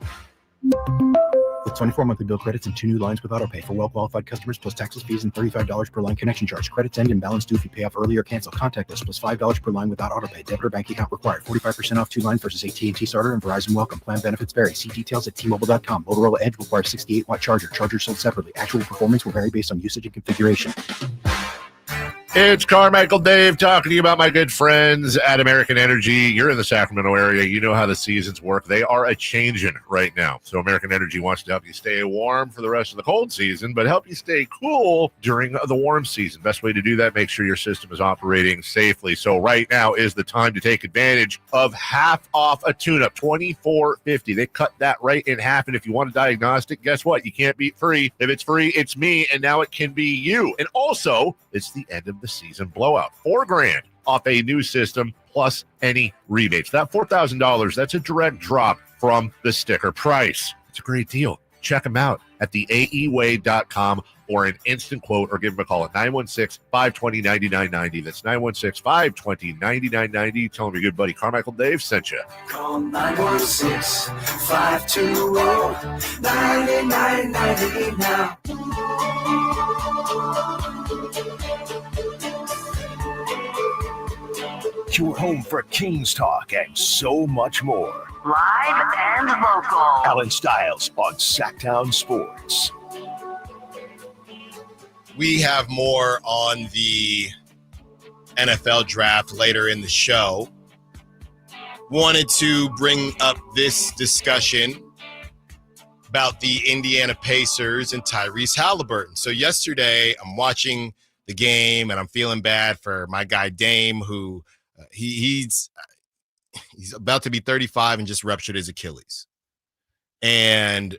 Speaker 22: With 24 monthly bill credits and 2 new lines with autopay for well-qualified customers plus taxes, fees, and $35 per line connection charge. Credits end and balance due if you pay off early or cancel. Contact us plus $5 per line without autopay. Debit or bank account required. 45% off 2 lines versus AT&T Starter and Verizon Welcome. Plan benefits vary. See details at T-Mobile.com. Motorola Edge requires 68-watt charger. Chargers sold separately. Actual performance will vary based on usage and configuration.
Speaker 5: It's Carmichael Dave talking to you about my good friends at American Energy. You're in the Sacramento area. You know how the seasons work. They are a-changing right now. So American Energy wants to help you stay warm for the rest of the cold season, but help you stay cool during the warm season. Best way to do that, make sure your system is operating safely. So right now is the time to take advantage of half off a tune-up, $24.50. They cut that right in half, and if you want a diagnostic, guess what? You can't beat free. If it's free, it's me, and now it can be you. And also, it's the end of the season blowout. $4,000 off a new system plus any rebates. That $4,000, that's a direct drop from the sticker price. It's a great deal. Check them out at theaeway.com or an instant quote, or give them a call at 916-520-9990. That's 916-520-9990. Tell them your good buddy Carmichael Dave sent you.
Speaker 17: Call 916-520-9990 now.
Speaker 1: Your home for Kings talk and so much more.
Speaker 2: Live and local.
Speaker 1: Allen Stiles on Sacktown Sports.
Speaker 3: We have more on the NFL draft later in the show. Wanted to bring up this discussion about the Indiana Pacers and Tyrese Halliburton. So yesterday, I'm watching the game, and I'm feeling bad for my guy Dame, who he's about to be 35 and just ruptured his Achilles. And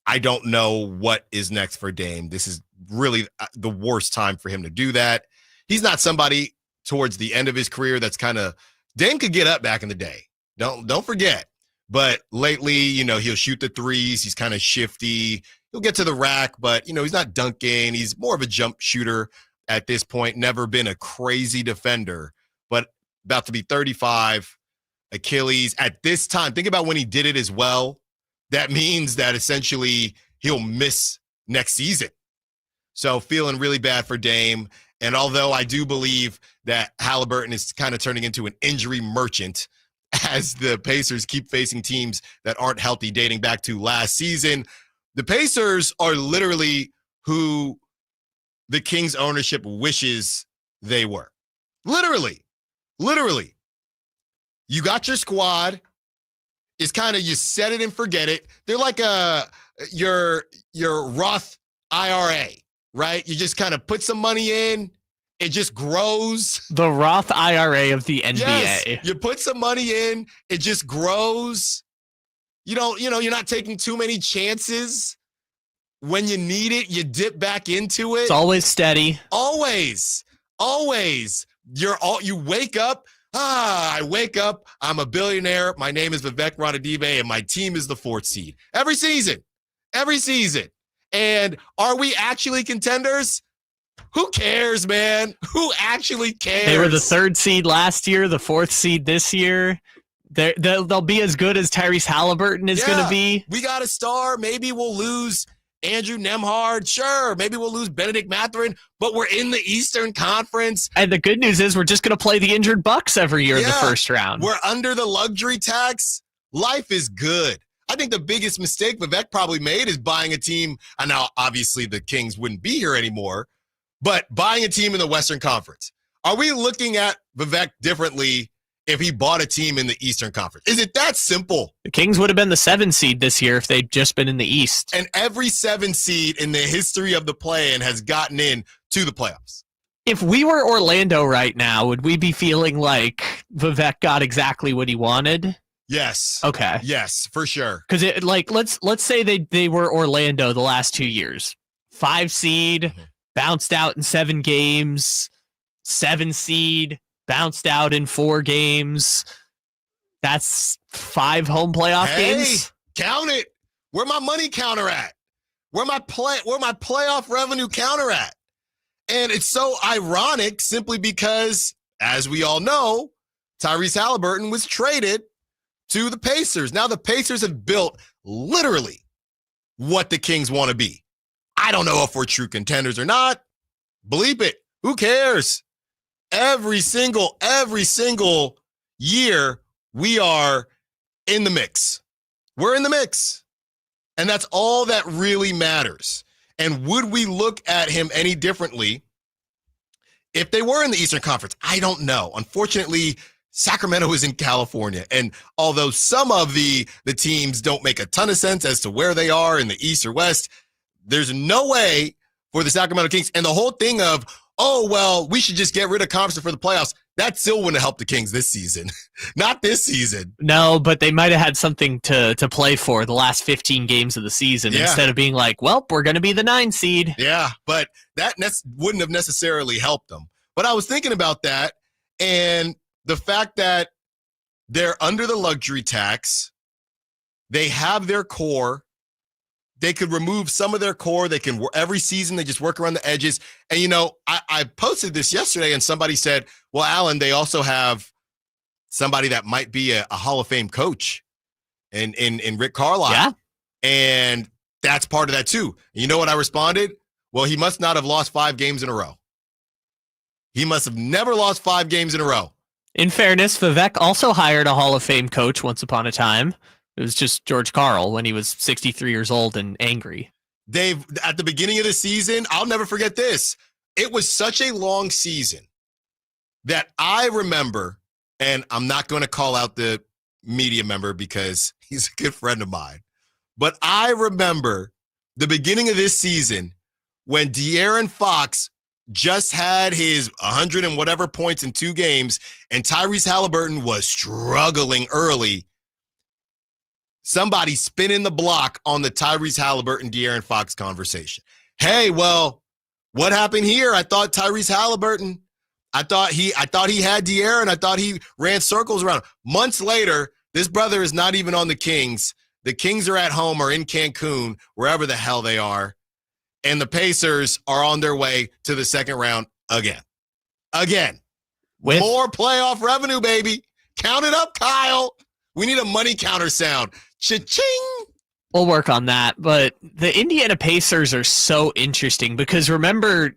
Speaker 3: I don't know what is next for Dame. This is really the worst time for him to do that. He's not somebody towards the end of his career that's kind of – Dame could get up back in the day. Don't forget. But lately, he'll shoot the threes. He's kind of shifty. He'll get to the rack, but, he's not dunking. He's more of a jump shooter at this point. Never been a crazy defender, but about to be 35, Achilles. At this time, think about when he did it as well. That means that essentially he'll miss next season. So feeling really bad for Dame. And although I do believe that Halliburton is kind of turning into an injury merchant as the Pacers keep facing teams that aren't healthy dating back to last season, the Pacers are literally who the Kings ownership wishes they were. Literally. You got your squad. It's kind of, you set it and forget it. They're like your Roth IRA, right? You just kind of put some money in. It just grows.
Speaker 4: The Roth IRA of the NBA.
Speaker 3: Yes, you put some money in. It just grows. You're not taking too many chances. When you need it, you dip back into it.
Speaker 4: It's always steady.
Speaker 3: Always. You wake up. I wake up. I'm a billionaire. My name is Vivek Ranadive, and my team is the 4th seed. Every season. And are we actually contenders? Who cares, man? Who actually cares?
Speaker 4: They were the 3rd seed last year, the 4th seed this year. They'll be as good as Tyrese Halliburton is going to be.
Speaker 3: We got a star. Maybe we'll lose Andrew Nembhard. Sure. Maybe we'll lose Benedict Mathurin, but we're in the Eastern Conference.
Speaker 4: And the good news is we're just going to play the injured Bucks every year in the first round.
Speaker 3: We're under the luxury tax. Life is good. I think the biggest mistake Vivek probably made is buying a team. And now, obviously, the Kings wouldn't be here anymore, but buying a team in the Western Conference. Are we looking at Vivek differently if he bought a team in the Eastern Conference? Is it that simple?
Speaker 4: The Kings would have been the 7 seed this year if they'd just been in the East.
Speaker 3: And every 7 seed in the history of the play-in has gotten in to the playoffs.
Speaker 4: If we were Orlando right now, would we be feeling like Vivek got exactly what he wanted?
Speaker 3: Yes.
Speaker 4: Okay.
Speaker 3: Yes, for sure.
Speaker 4: Because let's say they were Orlando the last 2 years. 5 seed, bounced out in 7 games. 7 seed, bounced out in 4 games. That's 5 home playoff games.
Speaker 3: Count it. Where my money counter at? Where my playoff revenue counter at? And it's so ironic simply because, as we all know, Tyrese Halliburton was traded to the Pacers. Now the Pacers have built literally what the Kings want to be. I don't know if we're true contenders or not. Bleep it. Who cares? Every single year, we are in the mix. We're in the mix. And that's all that really matters. And would we look at him any differently if they were in the Eastern Conference? I don't know. Unfortunately, Sacramento is in California. And although some of the teams don't make a ton of sense as to where they are in the East or West, there's no way for the Sacramento Kings. And the whole thing of, oh, well, we should just get rid of conference for the playoffs, that still wouldn't have helped the Kings this season. Not this season.
Speaker 4: No, but they might have had something to play for the last 15 games of the season instead of being like, well, we're going to be the 9 seed.
Speaker 3: Yeah, but that wouldn't have necessarily helped them. But I was thinking about that, and the fact that they're under the luxury tax, they have their core. They could remove some of their core. They can, every season, they just work around the edges. And, you know, I posted this yesterday and somebody said, well, Allen, they also have somebody that might be a Hall of Fame coach in Rick Carlisle.
Speaker 4: Yeah.
Speaker 3: And that's part of that too. And you know what I responded? Well, he must not have lost 5 games in a row. He must have never lost 5 games in a row.
Speaker 4: In fairness, Vivek also hired a Hall of Fame coach once upon a time. It was just George Karl when he was 63 years old and angry.
Speaker 3: Dave, at the beginning of the season, I'll never forget this. It was such a long season that I remember, and I'm not going to call out the media member because he's a good friend of mine, but I remember the beginning of this season when De'Aaron Fox just had his 100 and whatever points in 2 games, and Tyrese Halliburton was struggling early. Somebody spinning the block on the Tyrese Halliburton, De'Aaron Fox conversation. Hey, well, what happened here? I thought Tyrese Halliburton, I thought he had De'Aaron. I thought he ran circles around. Months later, this brother is not even on the Kings. The Kings are at home or in Cancun, wherever the hell they are. And the Pacers are on their way to the second round again. With more playoff revenue, baby. Count it up, Kyle. We need a money counter sound. Cha-ching!
Speaker 4: We'll work on that. But the Indiana Pacers are so interesting because remember,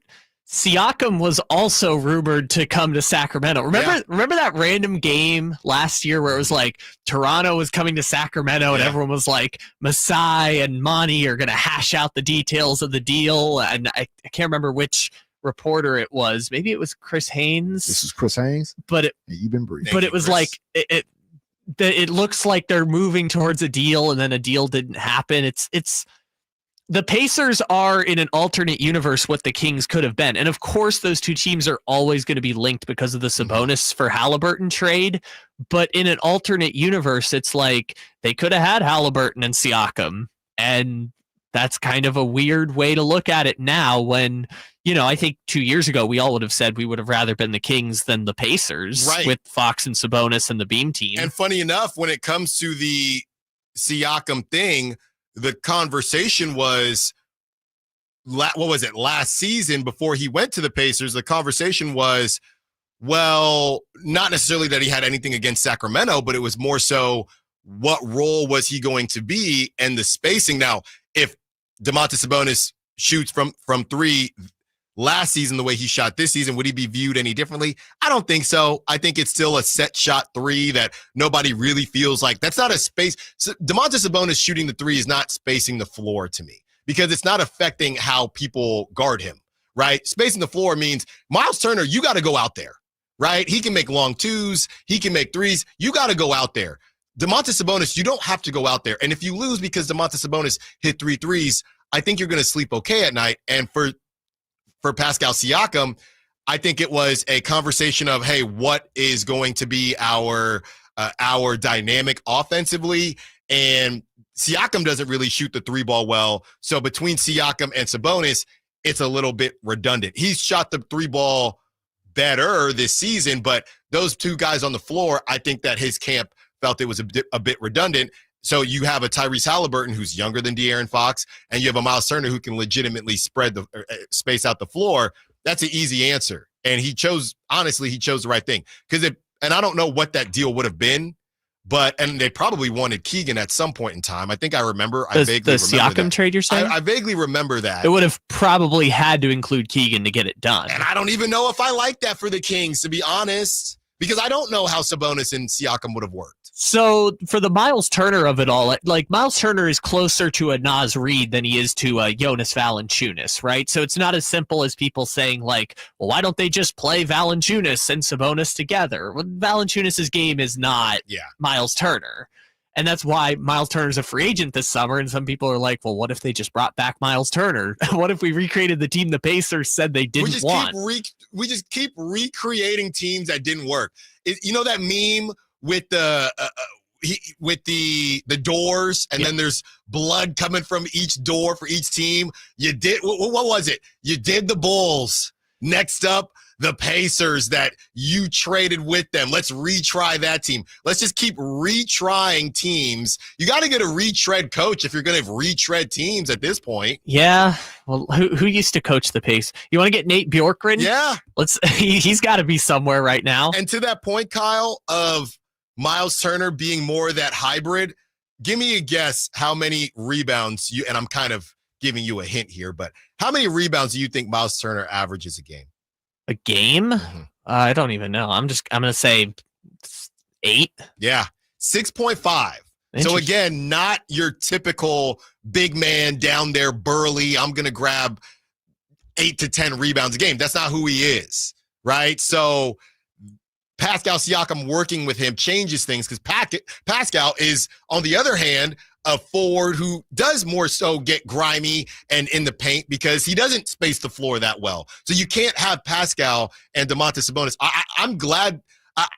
Speaker 4: Siakam was also rumored to come to Sacramento. Remember that random game last year where it was like Toronto was coming to Sacramento and everyone was like, Masai and Monty are going to hash out the details of the deal. And I can't remember which reporter it was. Maybe it was Chris Haynes.
Speaker 6: This is Chris Haynes.
Speaker 4: But
Speaker 6: you've been briefed.
Speaker 4: But it was like it looks like they're moving towards a deal and then a deal didn't happen. It's the Pacers are in an alternate universe what the Kings could have been. And of course, those two teams are always going to be linked because of the Sabonis for Halliburton trade. But in an alternate universe, it's like they could have had Halliburton and Siakam. And that's kind of a weird way to look at it now when, you know, I think 2 years ago, we all would have said we would have rather been the Kings than the Pacers with Fox and Sabonis and the Beam team.
Speaker 3: And funny enough, when it comes to the Siakam thing, the conversation was, what was it, last season before he went to the Pacers, the conversation was, well, not necessarily that he had anything against Sacramento, but it was more so what role was he going to be and the spacing. Now, if Domantas Sabonis shoots from three last season the way he shot this season, would he be viewed any differently? I don't think so. I think it's still a set shot three that nobody really feels like. That's not a space. So Domantas Sabonis shooting the three is not spacing the floor to me because it's not affecting how people guard him, right? Spacing the floor means Miles Turner, you got to go out there, right? He can make long twos. He can make threes. You got to go out there. Domantas Sabonis, you don't have to go out there. And if you lose because Domantas Sabonis hit 3 threes, I think you're going to sleep okay at night. And for Pascal Siakam, I think it was a conversation of, hey, what is going to be our dynamic offensively? And Siakam doesn't really shoot the three ball well. So between Siakam and Sabonis, it's a little bit redundant. He's shot the three ball better this season, but those two guys on the floor, I think that his camp felt it was a bit redundant. So you have a Tyrese Halliburton who's younger than De'Aaron Fox, and you have a Miles Turner who can legitimately spread the space out the floor. That's an easy answer. And he chose the right thing. And I don't know what that deal would have been, and they probably wanted Keegan at some point in time. I think I remember. The
Speaker 4: Siakam trade you're saying?
Speaker 3: I vaguely remember that.
Speaker 4: It would have probably had to include Keegan to get it done.
Speaker 3: And I don't even know if I like that for the Kings, to be honest, because I don't know how Sabonis and Siakam would have worked.
Speaker 4: So for the Miles Turner of it all, like Miles Turner is closer to a Naz Reid than he is to Jonas Valanciunas, right? So it's not as simple as people saying like, well, why don't they just play Valanciunas and Sabonis together? Well, Valanciunas' game is not Miles Turner. And that's why Miles Turner's a free agent this summer. And some people are like, well, what if they just brought back Miles Turner? What if we recreated the team the Pacers said they didn't want?
Speaker 3: We just keep recreating teams that didn't work. You know that meme with the doors, and then there's blood coming from each door for each team. You did what was it? You did the Bulls. Next up, the Pacers that you traded with them. Let's retry that team. Let's just keep retrying teams. You got to get a retread coach if you're going to retread teams at this point.
Speaker 4: Yeah. Well, who used to coach the Pace? You want to get Nate Bjorkgren?
Speaker 3: Yeah.
Speaker 4: He's got to be somewhere right now.
Speaker 3: And to that point, Kyle, of Miles Turner being more of that hybrid, give me a guess how many rebounds and I'm kind of giving you a hint here, but how many rebounds do you think Miles Turner averages a game?
Speaker 4: A game?
Speaker 3: Mm-hmm.
Speaker 4: I don't even know. I'm going to say 8.
Speaker 3: Yeah. 6.5. So again, not your typical big man down there, burly. I'm going to grab 8 to 10 rebounds a game. That's not who he is. Right. So Pascal Siakam working with him changes things because Pascal is, on the other hand, a forward who does more so get grimy and in the paint because he doesn't space the floor that well. So you can't have Pascal and Domantas Sabonis. I'm glad. I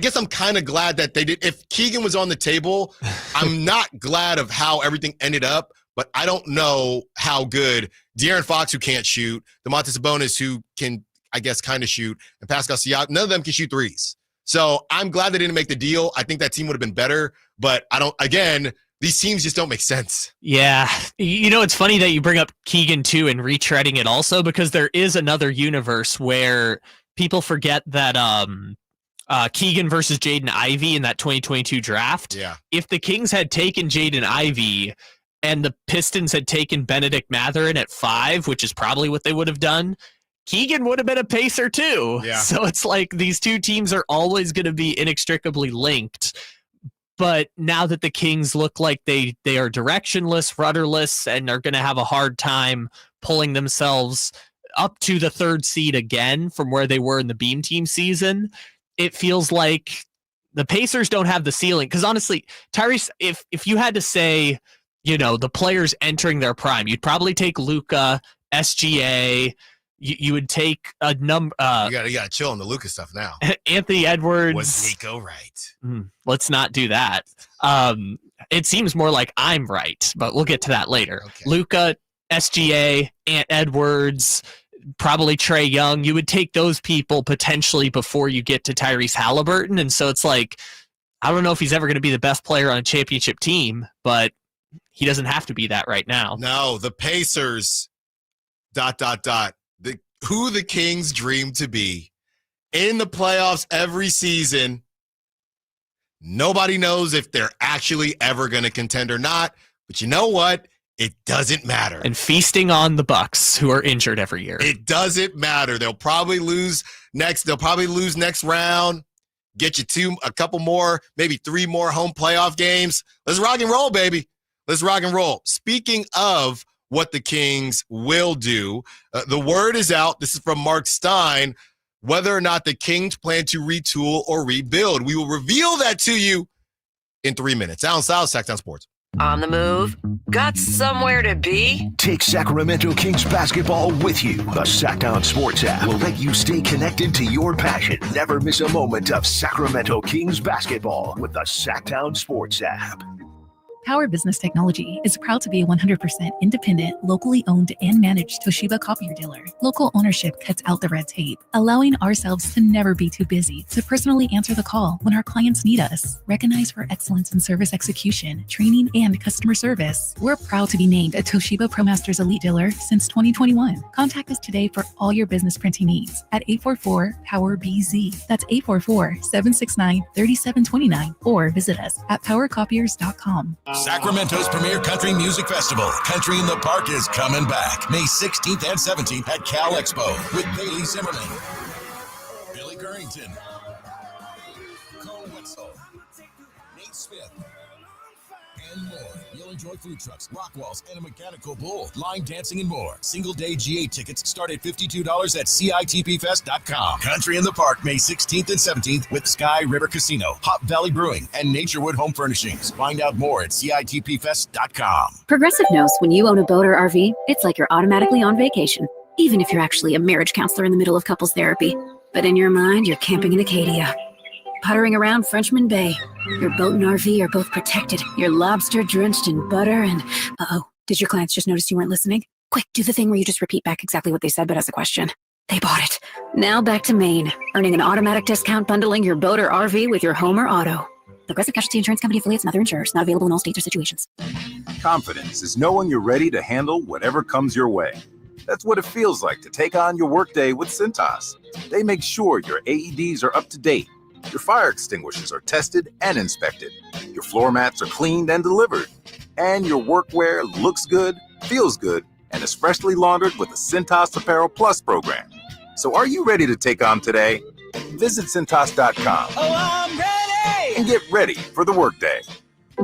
Speaker 3: guess I'm kind of glad that they did. If Keegan was on the table, I'm not glad of how everything ended up, but I don't know how good De'Aaron Fox, who can't shoot, Domantas Sabonis, who can, I guess, kind of shoot, and Pascal Siakam, none of them can shoot threes. So I'm glad they didn't make the deal. I think that team would have been better, but these teams just don't make sense.
Speaker 4: Yeah. You know, it's funny that you bring up Keegan too and retreading it also, because there is another universe where people forget that Keegan versus Jaden Ivey in that 2022 draft.
Speaker 3: Yeah.
Speaker 4: If the Kings had taken Jaden Ivey and the Pistons had taken Benedict Mathurin at 5, which is probably what they would have done, Keegan would have been a Pacer too.
Speaker 3: Yeah.
Speaker 4: So it's like these two teams are always going to be inextricably linked. But now that the Kings look like they are directionless, rudderless, and are going to have a hard time pulling themselves up to the 3rd seed again from where they were in the Beam Team season, it feels like the Pacers don't have the ceiling. Because honestly, Tyrese, if you had to say, you know, the players entering their prime, you'd probably take Luka, SGA. You would take a number.
Speaker 3: You gotta chill on the Lucas stuff now.
Speaker 4: Anthony Edwards.
Speaker 3: Was Nico right?
Speaker 4: Let's not do that. It seems more like I'm right, but we'll get to that later.
Speaker 3: Okay.
Speaker 4: Luka, SGA, Ant Edwards, probably Trae Young. You would take those people potentially before you get to Tyrese Halliburton, and so it's like, I don't know if he's ever going to be the best player on a championship team, but he doesn't have to be that right now.
Speaker 3: No, the Pacers, ... who the Kings dream to be in the playoffs every season. Nobody knows if they're actually ever going to contend or not. But you know what? It doesn't matter.
Speaker 4: And feasting on the Bucks, who are injured every year.
Speaker 3: It doesn't matter. They'll probably lose next round. Get you a couple more, maybe 3 more home playoff games. Let's rock and roll, baby. Let's rock and roll. Speaking of what the Kings will do, the word is out. This is from Marc Stein, whether or not the Kings plan to retool or rebuild. We will reveal that to you in 3 minutes. Allen Stiles, Sacktown Sports.
Speaker 2: On the move? Got somewhere to be?
Speaker 1: Take Sacramento Kings basketball with you. The Sacktown Sports app will let you stay connected to your passion. Never miss a moment of Sacramento Kings basketball with the Sacktown Sports app.
Speaker 6: Power Business Technology is proud to be a 100% independent, locally owned and managed Toshiba copier dealer. Local ownership cuts out the red tape, allowing ourselves to never be too busy to personally answer the call when our clients need us. Recognized for excellence in service execution, training, and customer service, we're proud to be named a Toshiba ProMasters Elite Dealer since 2021. Contact us today for all your business printing needs at 844-POWER-BZ. That's 844-769-3729, or visit us at powercopiers.com.
Speaker 14: Sacramento's premier country music festival, Country in the Park, is coming back May 16th and 17th at Cal Expo with Bailey Zimmerman, Billy Currington, Cole Wetzel, Nate Smith, and more. You'll enjoy food trucks, rock walls, and a mechanical bull, line dancing, and more. Single-day GA tickets start at $52 at CITPFest.com. Country in the Park, May 16th and 17th with Sky River Casino, Hop Valley Brewing, and Naturewood Home Furnishings. Find out more at CITPFest.com.
Speaker 7: Progressive knows when you own a boat or RV, it's like you're automatically on vacation, even if you're actually a marriage counselor in the middle of couples therapy. But in your mind, you're camping in Acadia, puttering around Frenchman Bay. Your boat and RV are both protected. Your lobster drenched in butter and... Uh-oh, did your clients just notice you weren't listening? Quick, do the thing where you just repeat back exactly what they said, but as a question. They bought it. Now back to Maine, earning an automatic discount bundling your boat or RV with your home or auto. Progressive Casualty Insurance Company affiliates and other insurers. Not available in all states or situations.
Speaker 8: Confidence is knowing you're ready to handle whatever comes your way. That's what it feels like to take on your workday with Cintas. They make sure your AEDs are up to date. Your fire extinguishers are tested and inspected. Your floor mats are cleaned and delivered. And your workwear looks good, feels good, and is freshly laundered with the Cintas Apparel Plus program. So are you ready to take on today? Visit Cintas.com.
Speaker 24: Oh, I'm ready!
Speaker 8: And get ready for the workday.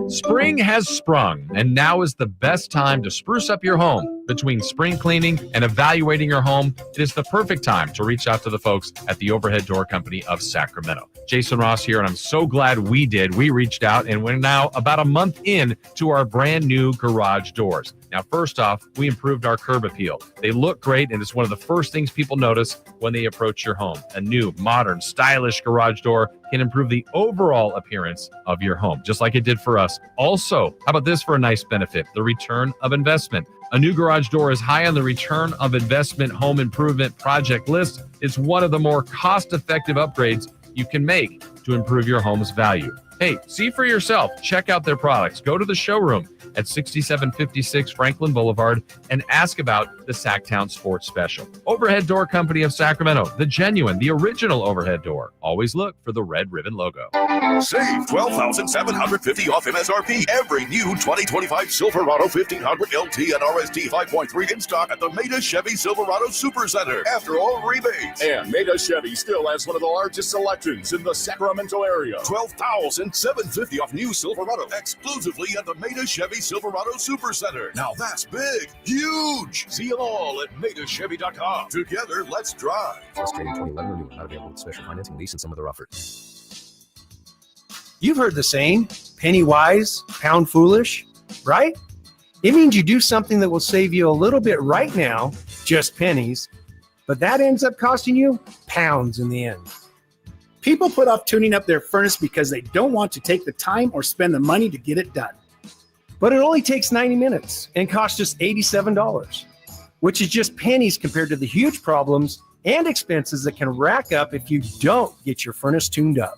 Speaker 25: Spring has sprung, and now is the best time to spruce up your home. Between spring cleaning and evaluating your home, it is the perfect time to reach out to the folks at the Overhead Door Company of Sacramento. Jason Ross here, and I'm so glad we did. We reached out, and we're now about a month in to our brand new garage doors. Now, first off, we improved our curb appeal. They look great, and it's one of the first things people notice when they approach your home. A new, modern, stylish garage door can improve the overall appearance of your home, just like it did for us. Also, how about this for a nice benefit? The return of investment. A new garage door is high on the return of investment home improvement project list. It's one of the more cost-effective upgrades you can make to improve your home's value. Hey, see for yourself. Check out their products. Go to the showroom at 6756 Franklin Boulevard and ask about the Sacktown Sports Special. Overhead Door Company of Sacramento, the genuine, the original overhead door. Always look for the red ribbon logo.
Speaker 14: Save $12,750 off MSRP. Every new 2025 Silverado 1500 LT and RST 5.3 in stock at the Maida Chevy Silverado Supercenter. After all rebates.
Speaker 26: And Maida Chevy still has one of the largest selections in the Sacramento area.
Speaker 14: $12,750 off new Silverado exclusively at the Maida Chevy Silverado Supercenter. Now that's big, huge. See them all at MaidaChevy.com. Together, let's drive.
Speaker 9: First trading 2011 renewal. Not available with special financing, lease, and some other offers.
Speaker 15: You've heard the saying, penny wise, pound foolish, right? It means you do something that will save you a little bit right now, just pennies, but that ends up costing you pounds in the end.
Speaker 16: People put off tuning up their furnace because they don't want to take the time or spend the money to get it done.
Speaker 15: But it only takes 90 minutes and costs just $87, which is just pennies compared to the huge problems and expenses that can rack up if you don't get your furnace tuned up.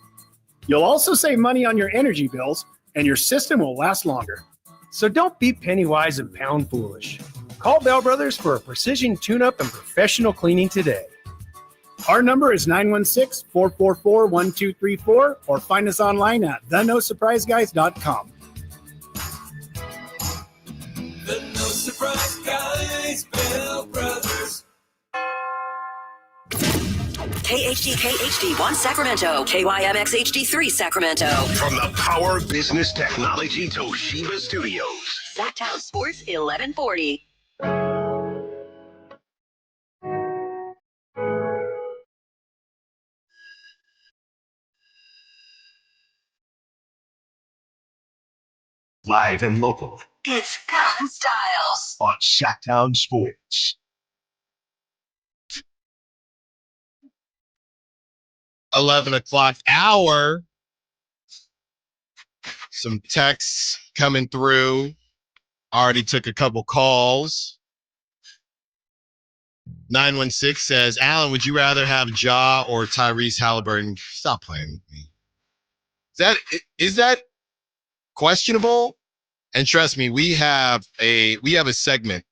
Speaker 16: You'll also save money on your energy bills, and your system will last longer.
Speaker 15: So don't be penny wise and pound foolish. Call Bell Brothers for a precision tune-up and professional cleaning today.
Speaker 16: Our number is 916-444-1234 or find us online at thenosurpriseguys.com.
Speaker 17: The No Surprise Guys, Bell Brothers.
Speaker 2: KHD1 Sacramento, KYMX HD3 Sacramento.
Speaker 1: From the Power Business Technology Toshiba Studios.
Speaker 2: Sacktown Sports 1140.
Speaker 1: Live and local
Speaker 2: It's Allen Stiles
Speaker 1: on Sactown Sports.
Speaker 3: 11 o'clock hour. Some texts coming through. Already took a couple calls. 916 says, Alan, would you rather have Ja or Tyrese Halliburton? Stop playing with me. Is that questionable? And trust me, we have a segment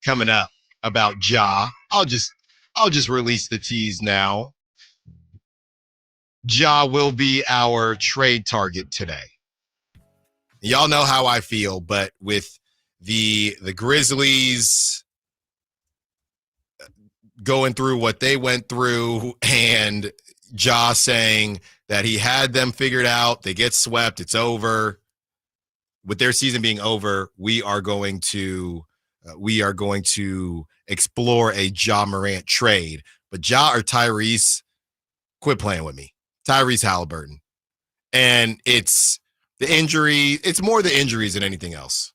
Speaker 3: coming up about Ja. I'll just release the tease now. Ja will be our trade target today. Y'all know how I feel, but with the Grizzlies going through what they went through and Ja saying that he had them figured out, they get swept, it's over. With their season being over, we are going to explore a Ja Morant trade. But Ja or Tyrese, quit playing with me. Tyrese Halliburton. And it's the injury. It's more the injuries than anything else.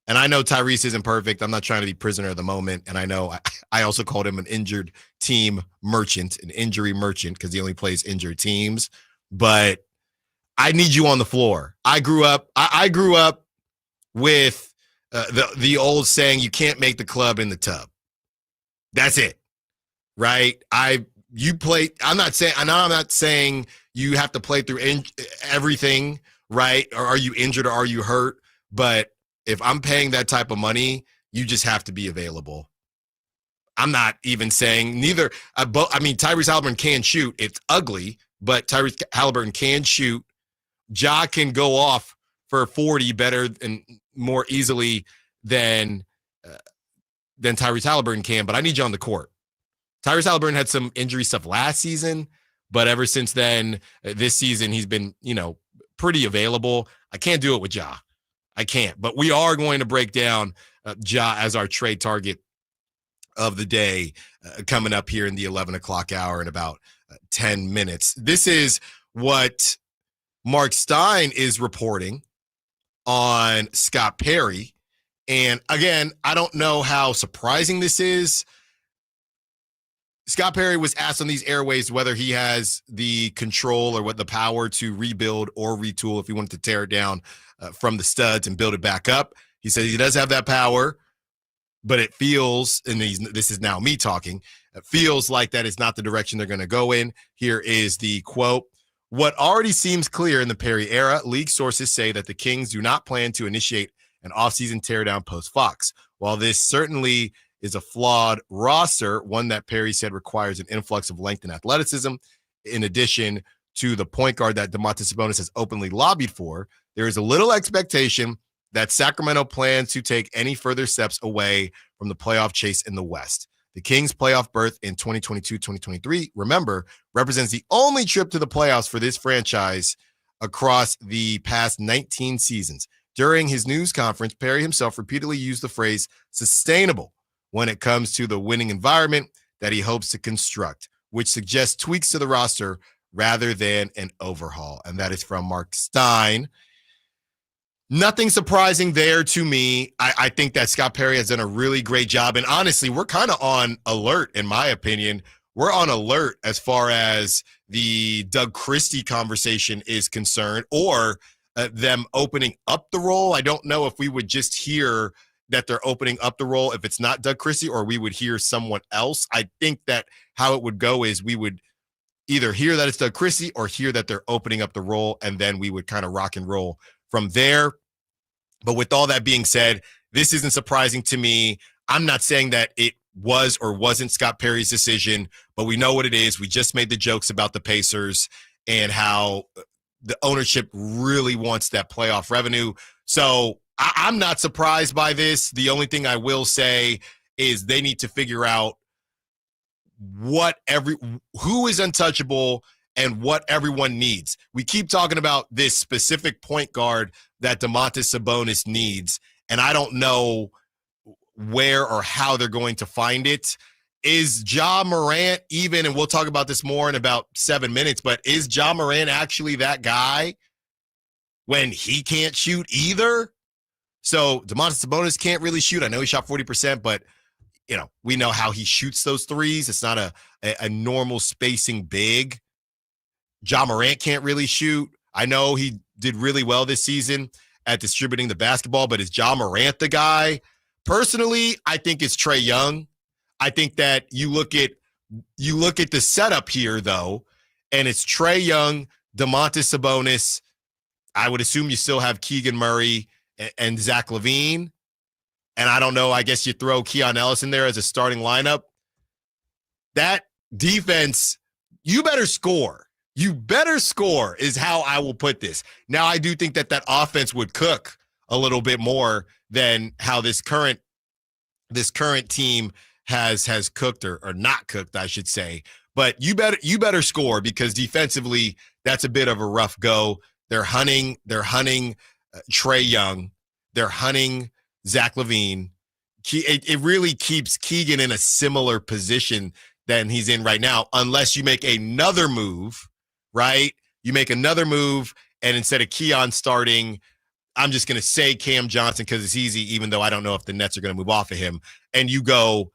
Speaker 3: And I know Tyrese isn't perfect. I'm not trying to be prisoner of the moment. And I know I also called him an injured team merchant, an injury merchant, because he only plays injured teams. But I need you on the floor. I grew up with the old saying, you can't make the club in the tub. That's it. Right? I'm not saying you have to play through everything, right? Or are you injured or are you hurt? But if I'm paying that type of money, you just have to be available. I'm not even saying neither. Tyrese Halliburton can shoot. It's ugly, but Tyrese Halliburton can shoot. Ja can go off for 40 better and more easily than Tyrese Halliburton can, but I need you on the court. Tyrese Halliburton had some injury stuff last season, but ever since then, this season, he's been, pretty available. I can't do it with Ja. I can't, but we are going to break down Ja as our trade target of the day coming up here in the 11 o'clock hour in about 10 minutes. This is what Marc Stein is reporting on Scott Perry. And again, I don't know how surprising this is. Scott Perry was asked on these airways whether he has the control or what the power to rebuild or retool if he wanted to tear it down from the studs and build it back up. He says he does have that power, but it feels, and this is now me talking, it feels like that is not the direction they're going to go in. Here is the quote. What already seems clear in the Perry era, league sources say that the Kings do not plan to initiate an offseason teardown post-Fox. While this certainly is a flawed roster, one that Perry said requires an influx of length and athleticism, in addition to the point guard that Domantas Sabonis has openly lobbied for, there is a little expectation that Sacramento plans to take any further steps away from the playoff chase in the West. The Kings' playoff berth in 2022-2023, remember, represents the only trip to the playoffs for this franchise across the past 19 seasons. During his news conference, Perry himself repeatedly used the phrase sustainable when it comes to the winning environment that he hopes to construct, which suggests tweaks to the roster rather than an overhaul. And that is from Marc Stein. Nothing surprising there to me. I think that Scott Perry has done a really great job. And honestly, we're kind of on alert, in my opinion. We're on alert as far as the Doug Christie conversation is concerned, or them opening up the role. I don't know if we would just hear that they're opening up the role if it's not Doug Christie, or we would hear someone else. I think that how it would go is we would either hear that it's Doug Christie or hear that they're opening up the role, and then we would kind of rock and roll from there. But with all that being said, this isn't surprising to me. I'm not saying that it was or wasn't Scott Perry's decision, but we know what it is. We just made the jokes about the Pacers and how the ownership really wants that playoff revenue. So I'm not surprised by this. The only thing I will say is they need to figure out who is untouchable and what everyone needs. We keep talking about this specific point guard that Domantas Sabonis needs, and I don't know where or how they're going to find it. Is Ja Morant even, and we'll talk about this more in about 7 minutes, but is Ja Morant actually that guy when he can't shoot either? So Domantas Sabonis can't really shoot. I know he shot 40%, but we know how he shoots those threes. It's not a normal spacing big. Ja Morant can't really shoot. I know he did really well this season at distributing the basketball, but is Ja Morant the guy? Personally, I think it's Trae Young. I think that you look at the setup here, though, and it's Trae Young, Domantas Sabonis. I would assume you still have Keegan Murray and Zach LaVine. And I don't know, I guess you throw Keon Ellis in there as a starting lineup. That defense, you better score. You better score is how I will put this. Now, I do think that offense would cook a little bit more than how this current team has cooked or not cooked, I should say. But you better score, because defensively, that's a bit of a rough go. They're hunting Trae Young. They're hunting Zach LaVine. It really keeps Keegan in a similar position than he's in right now, unless you make another move, right? You make another move, and instead of Keon starting, I'm just going to say Cam Johnson because it's easy, even though I don't know if the Nets are going to move off of him. And you go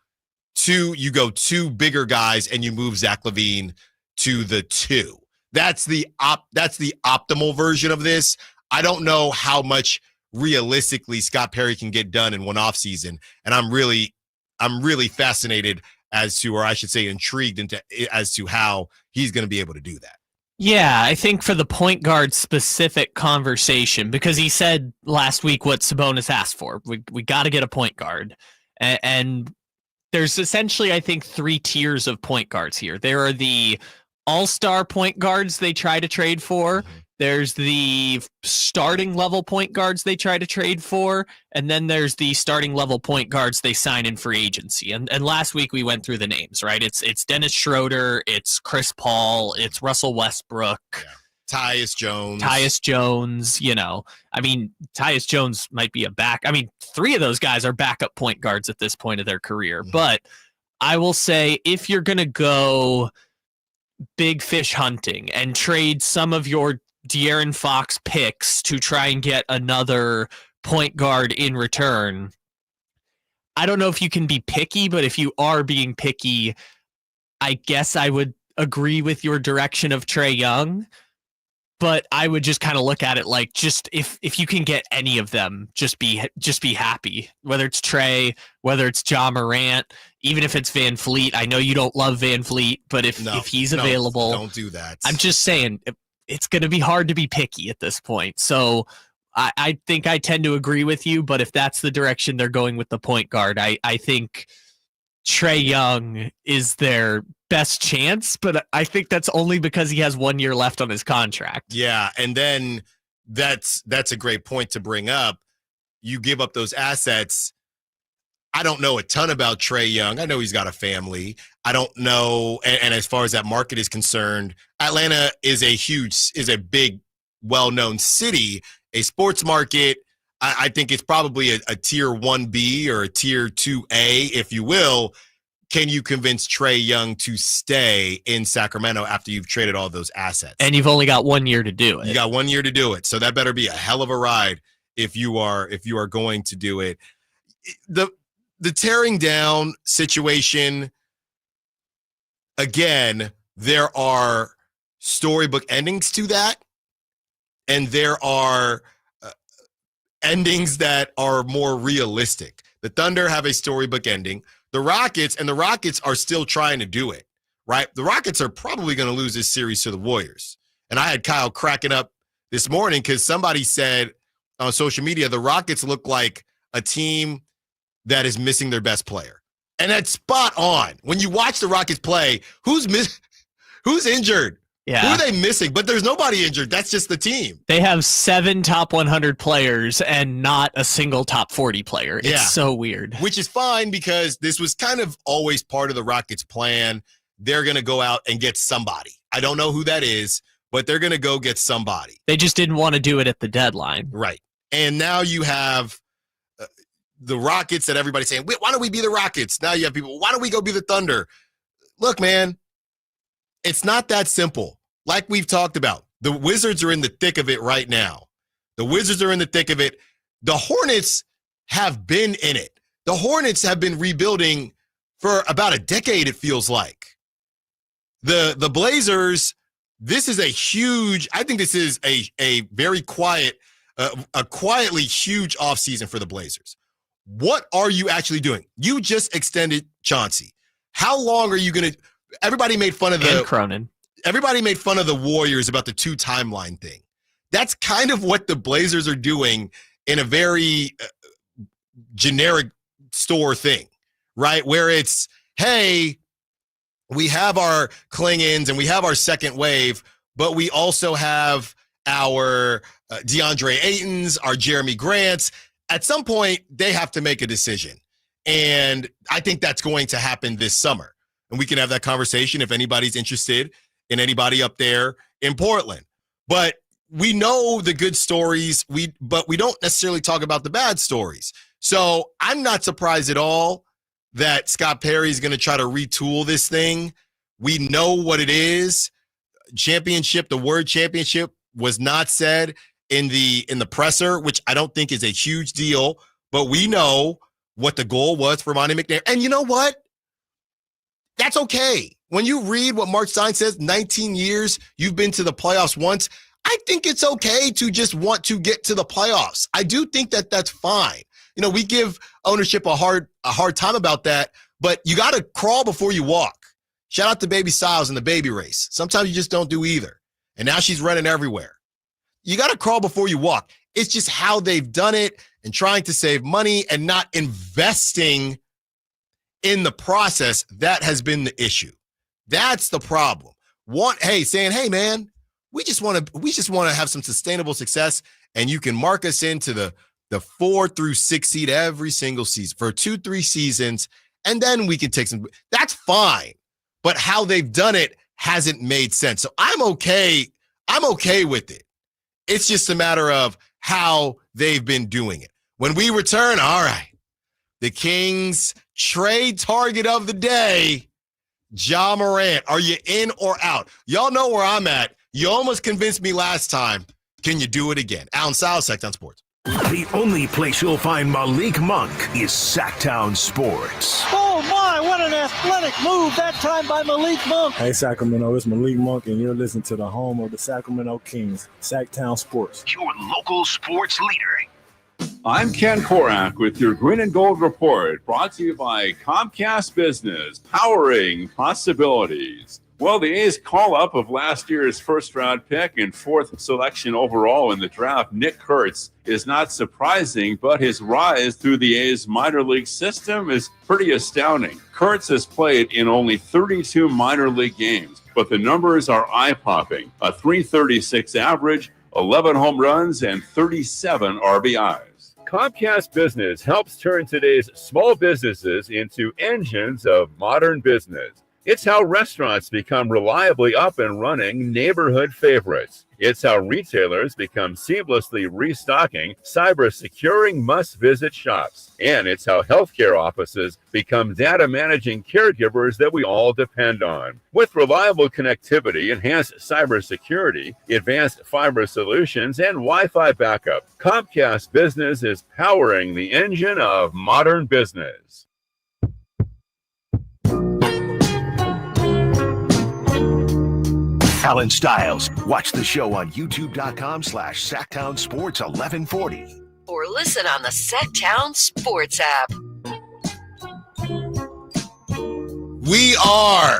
Speaker 3: two bigger guys, and you move Zach LaVine to the 2. That's the optimal version of this. I don't know how much realistically Scott Perry can get done in one offseason, and I'm really fascinated as to, or I should say intrigued as to how he's going to be able to do that.
Speaker 4: Yeah, I think for the point guard specific conversation, because he said last week what Sabonis asked for, we got to get a point guard, and there's essentially, I think, 3 tiers of point guards here. There are the all-star point guards they try to trade for. There's the starting level point guards they try to trade for, and then there's the starting level point guards they sign in free agency. And last week we went through the names, right? It's Dennis Schroeder, it's Chris Paul, it's Russell Westbrook,
Speaker 3: Tyus Jones.
Speaker 4: Tyus Jones might be a back. 3 of those guys are backup point guards at this point of their career. Mm-hmm. But I will say, if you're going to go big fish hunting and trade some of your De'Aaron Fox picks to try and get another point guard in return, I don't know if you can be picky, but if you are being picky, I guess I would agree with your direction of Trae Young, but I would just kind of look at it like, just if you can get any of them, just be happy. Whether it's Trae, whether it's Ja Morant, even if it's Van Fleet. I know you don't love Van Fleet, but if he's available,
Speaker 3: don't do that.
Speaker 4: I'm just saying, it's going to be hard to be picky at this point. So I think I tend to agree with you, but if that's the direction they're going with the point guard, I think Trae Young is their best chance, but I think that's only because he has 1 year left on his contract.
Speaker 3: Yeah, and then that's a great point to bring up. You give up those assets. I don't know a ton about Trae Young. I know he's got a family. I don't know, and as far as that market is concerned, Atlanta is a big, well-known city, a sports market. I think it's probably a tier 1B or a tier 2A, if you will. Can you convince Trae Young to stay in Sacramento after you've traded all those assets?
Speaker 4: And you've only got 1 year to do it.
Speaker 3: You got 1 year to do it. So that better be a hell of a ride if you are going to do it. The tearing down situation, again, there are storybook endings to that, and there are endings that are more realistic. The Thunder have a storybook ending. The Rockets are still trying to do it, right? The Rockets are probably going to lose this series to the Warriors. And I had Kyle cracking up this morning because somebody said on social media, the Rockets look like a team that is missing their best player. And that's spot on. When you watch the Rockets play, who's injured?
Speaker 4: Yeah.
Speaker 3: Who are they missing? But there's nobody injured. That's just the team.
Speaker 4: They have 7 top 100 players and not a single top 40 player. It's so weird.
Speaker 3: Which is fine because this was kind of always part of the Rockets' plan. They're going to go out and get somebody. I don't know who that is, but they're going to go get somebody.
Speaker 4: They just didn't want to do it at the deadline.
Speaker 3: Right. And now you have the Rockets that everybody's saying, why don't we be the Rockets? Now you have people, why don't we go be the Thunder? Look, man, it's not that simple. Like we've talked about, the Wizards are in the thick of it right now. The Wizards are in the thick of it. The Hornets have been in it. The Hornets have been rebuilding for about a decade, it feels like. The Blazers, this is a huge, I think this is a very quiet, a quietly huge offseason for the Blazers. What are you actually doing? You just extended Chauncey. How long are you going to, everybody made fun of
Speaker 4: Cronin.
Speaker 3: Everybody made fun of the Warriors about the 2 timeline thing. That's kind of what the Blazers are doing in a very generic store thing, right? Where it's, hey, we have our Klingons and we have our second wave, but we also have our DeAndre Aytons, our Jeremy Grants. At some point, they have to make a decision. And I think that's going to happen this summer. And we can have that conversation if anybody's interested in anybody up there in Portland. But we know the good stories, but we don't necessarily talk about the bad stories. So I'm not surprised at all that Scott Perry is going to try to retool this thing. We know what it is. Championship, the word championship was not said in the presser, which I don't think is a huge deal, but we know what the goal was for Monty McNair. And you know what? That's okay. When you read what Marc Stein says, 19 years, you've been to the playoffs once, I think it's okay to just want to get to the playoffs. I do think that that's fine. You know, we give ownership a hard time about that, but you got to crawl before you walk. Shout out to Baby Styles in the baby race. Sometimes you just don't do either. And now she's running everywhere. You got to crawl before you walk. It's just how they've done it and trying to save money and not investing in the process. That has been the issue. That's the problem. Saying, hey, man, we just want to have some sustainable success, and you can mark us into the 4 through 6 seed every single season for 2-3 seasons, and then we can take some. That's fine. But how they've done it hasn't made sense. So I'm okay. I'm okay with it. It's just a matter of how they've been doing it. When we return, all right, the Kings trade target of the day, Ja Morant. Are you in or out? Y'all know where I'm at. You almost convinced me last time. Can you do it again? Allen Stiles, Sacktown Sports.
Speaker 1: The only place you'll find Malik Monk is Sacktown Sports.
Speaker 10: Oh my, what an athletic move that time by Malik Monk.
Speaker 11: Hey Sacramento, it's Malik Monk and you're listening to the home of the Sacramento Kings, Sacktown Sports.
Speaker 1: Your local sports leader.
Speaker 12: I'm Ken Korak with your Green and Gold Report, brought to you by Comcast Business, powering possibilities. Well, the A's call-up of last year's first-round pick and 4th selection overall in the draft, Nick Kurtz, is not surprising, but his rise through the A's minor league system is pretty astounding. Kurtz has played in only 32 minor league games, but the numbers are eye-popping. A .336 average, 11 home runs, and 37 RBIs. Comcast Business helps turn today's small businesses into engines of modern business. It's how restaurants become reliably up and running neighborhood favorites. It's how retailers become seamlessly restocking, cyber-securing must-visit shops. And it's how healthcare offices become data-managing caregivers that we all depend on. With reliable connectivity, enhanced cybersecurity, advanced fiber solutions, and Wi-Fi backup, Comcast Business is powering the engine of modern business.
Speaker 1: Allen Stiles. Watch the show on youtube.com/Sacktown Sports 1140.
Speaker 2: Or listen on the Sacktown Sports app.
Speaker 3: We are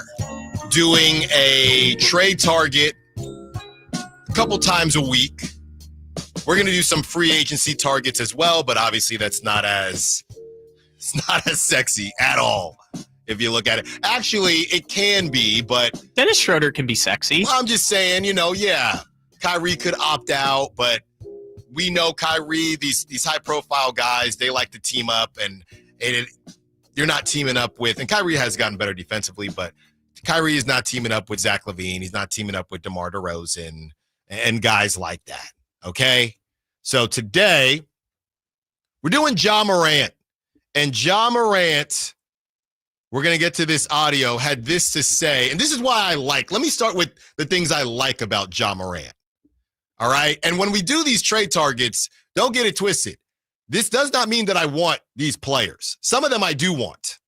Speaker 3: doing a trade target a couple times a week. We're going to do some free agency targets as well, but obviously that's not as sexy at all if you look at it. Actually, it can be, but
Speaker 4: Dennis Schroeder can be sexy.
Speaker 3: Well, I'm just saying, Kyrie could opt out, but we know Kyrie, these high-profile guys, they like to team up, and you're not teaming up with, and Kyrie has gotten better defensively, but Kyrie is not teaming up with Zach LaVine. He's not teaming up with DeMar DeRozan and guys like that, okay? So today, we're doing Ja Morant. And Ja Morant, we're going to get to this audio, had this to say, and this is why let me start with the things I like about Ja Morant, all right? And when we do these trade targets, don't get it twisted. This does not mean that I want these players. Some of them I do want,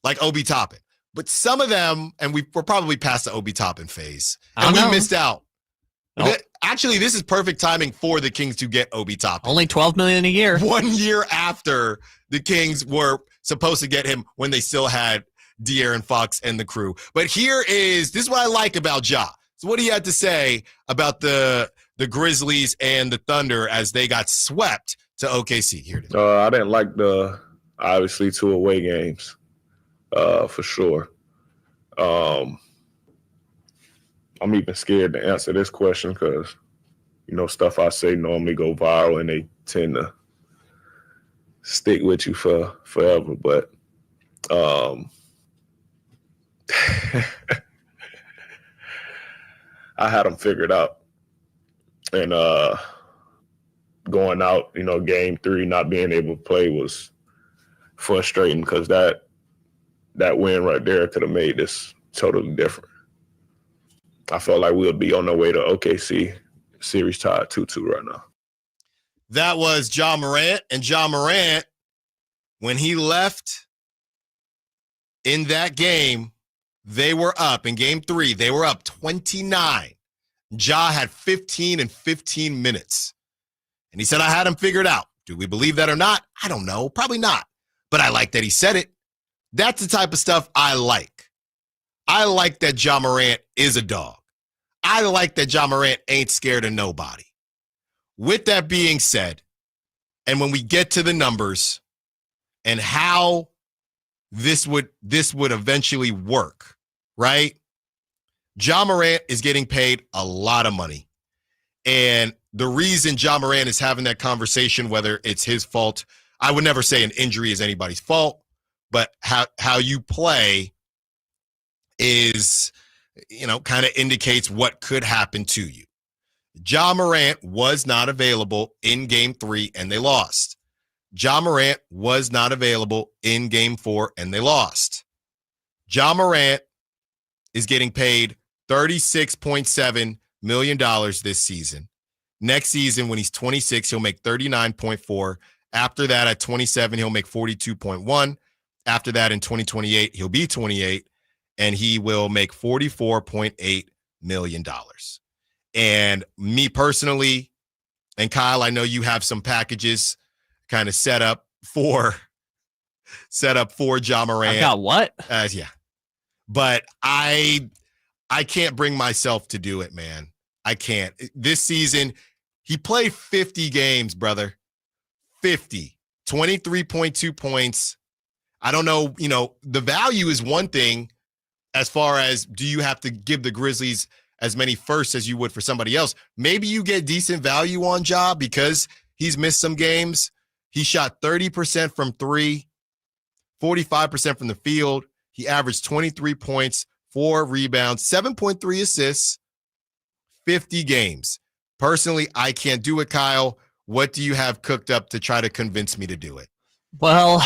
Speaker 3: like Obi Toppin. But some of them, and we're probably past the Obi Toppin phase, and we missed out. Nope. Actually, this is perfect timing for the Kings to get Obi Toppin.
Speaker 4: Only $12 million a year.
Speaker 3: 1 year after the Kings were supposed to get him when they still had De'Aaron Fox and the crew. But this is what I like about Ja. So what do you have to say about the Grizzlies and the Thunder as they got swept to OKC? Here it is.
Speaker 13: I didn't like obviously 2 away games. For sure. I'm even scared to answer this question because, stuff I say normally go viral and they tend to stick with you for forever. But I had them figured out. And going out, game 3, not being able to play was frustrating because that win right there could have made this totally different. I felt like we'll be on our way to OKC, series tied 2-2 right now.
Speaker 3: That was Ja Morant. And Ja Morant, when he left in that game, they were up. In game 3, they were up 29. Ja had 15 in 15 minutes. And he said, I had him figured out. Do we believe that or not? I don't know. Probably not. But I like that he said it. That's the type of stuff I like. I like that Ja Morant is a dog. I like that Ja Morant ain't scared of nobody. With that being said, and when we get to the numbers and how this would eventually work, right? Ja Morant is getting paid a lot of money. And the reason Ja Morant is having that conversation, whether it's his fault, I would never say an injury is anybody's fault, but how you play is, kind of indicates what could happen to you. Ja Morant was not available in game 3 and they lost. Ja Morant was not available in game 4 and they lost. Ja Morant is getting paid $36.7 million this season. Next season, when he's 26, he'll make $39.4. After that, at 27, he'll make $42.1. After that, in 2028, he'll be 28, and he will make $44.8 million. And me personally, and Kyle, I know you have some packages kind of set up for Ja Morant.
Speaker 4: I got what?
Speaker 3: Yeah. But I can't bring myself to do it, man. I can't. This season, he played 50 games, brother. 50. 23.2 points. I don't know, the value is one thing as far as do you have to give the Grizzlies as many firsts as you would for somebody else. Maybe you get decent value on Ja because he's missed some games. He shot 30% from 3, 45% from the field. He averaged 23 points, 4 rebounds, 7.3 assists, 50 games. Personally, I can't do it, Kyle. What do you have cooked up to try to convince me to do it?
Speaker 4: Well,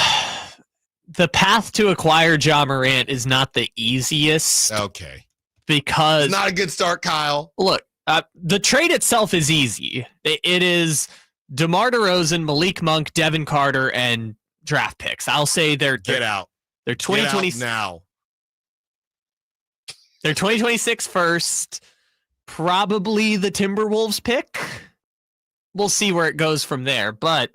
Speaker 4: the path to acquire Ja Morant is not the easiest.
Speaker 3: Okay.
Speaker 4: Because
Speaker 3: it's not a good start, Kyle.
Speaker 4: Look, the trade itself is easy. It is DeMar DeRozan, Malik Monk, Devin Carter, and draft picks. I'll say they're
Speaker 3: out.
Speaker 4: They're 2020
Speaker 3: now.
Speaker 4: They're 2026 first. Probably the Timberwolves pick. We'll see where it goes from there. But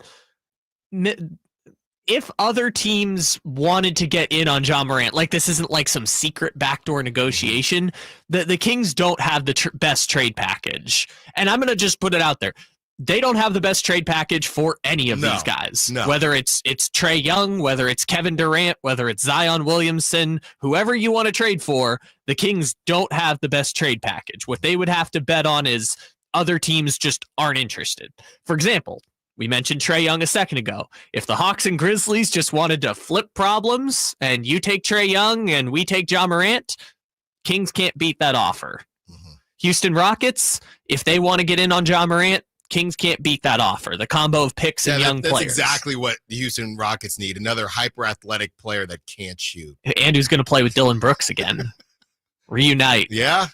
Speaker 4: if other teams wanted to get in on Ja Morant, like this isn't like some secret backdoor negotiation, the Kings don't have the best trade package. And I'm going to just put it out there. they don't have the best trade package for any of these guys.
Speaker 3: No.
Speaker 4: Whether it's Trae Young, whether it's Kevin Durant, whether it's Zion Williamson, whoever you want to trade for, the Kings don't have the best trade package. What they would have to bet on is other teams just aren't interested. For example, we mentioned Trae Young a second ago. If the Hawks and Grizzlies just wanted to flip problems and you take Trae Young and we take Ja Morant, Kings can't beat that offer. Houston Rockets, if they want to get in on Ja Morant, Kings can't beat that offer. The combo of picks and young
Speaker 3: that's
Speaker 4: players.
Speaker 3: That's exactly what the Houston Rockets need. Another hyper-athletic player that can't shoot.
Speaker 4: And who's going to play with Dylan Brooks again. Reunite.
Speaker 3: Yeah.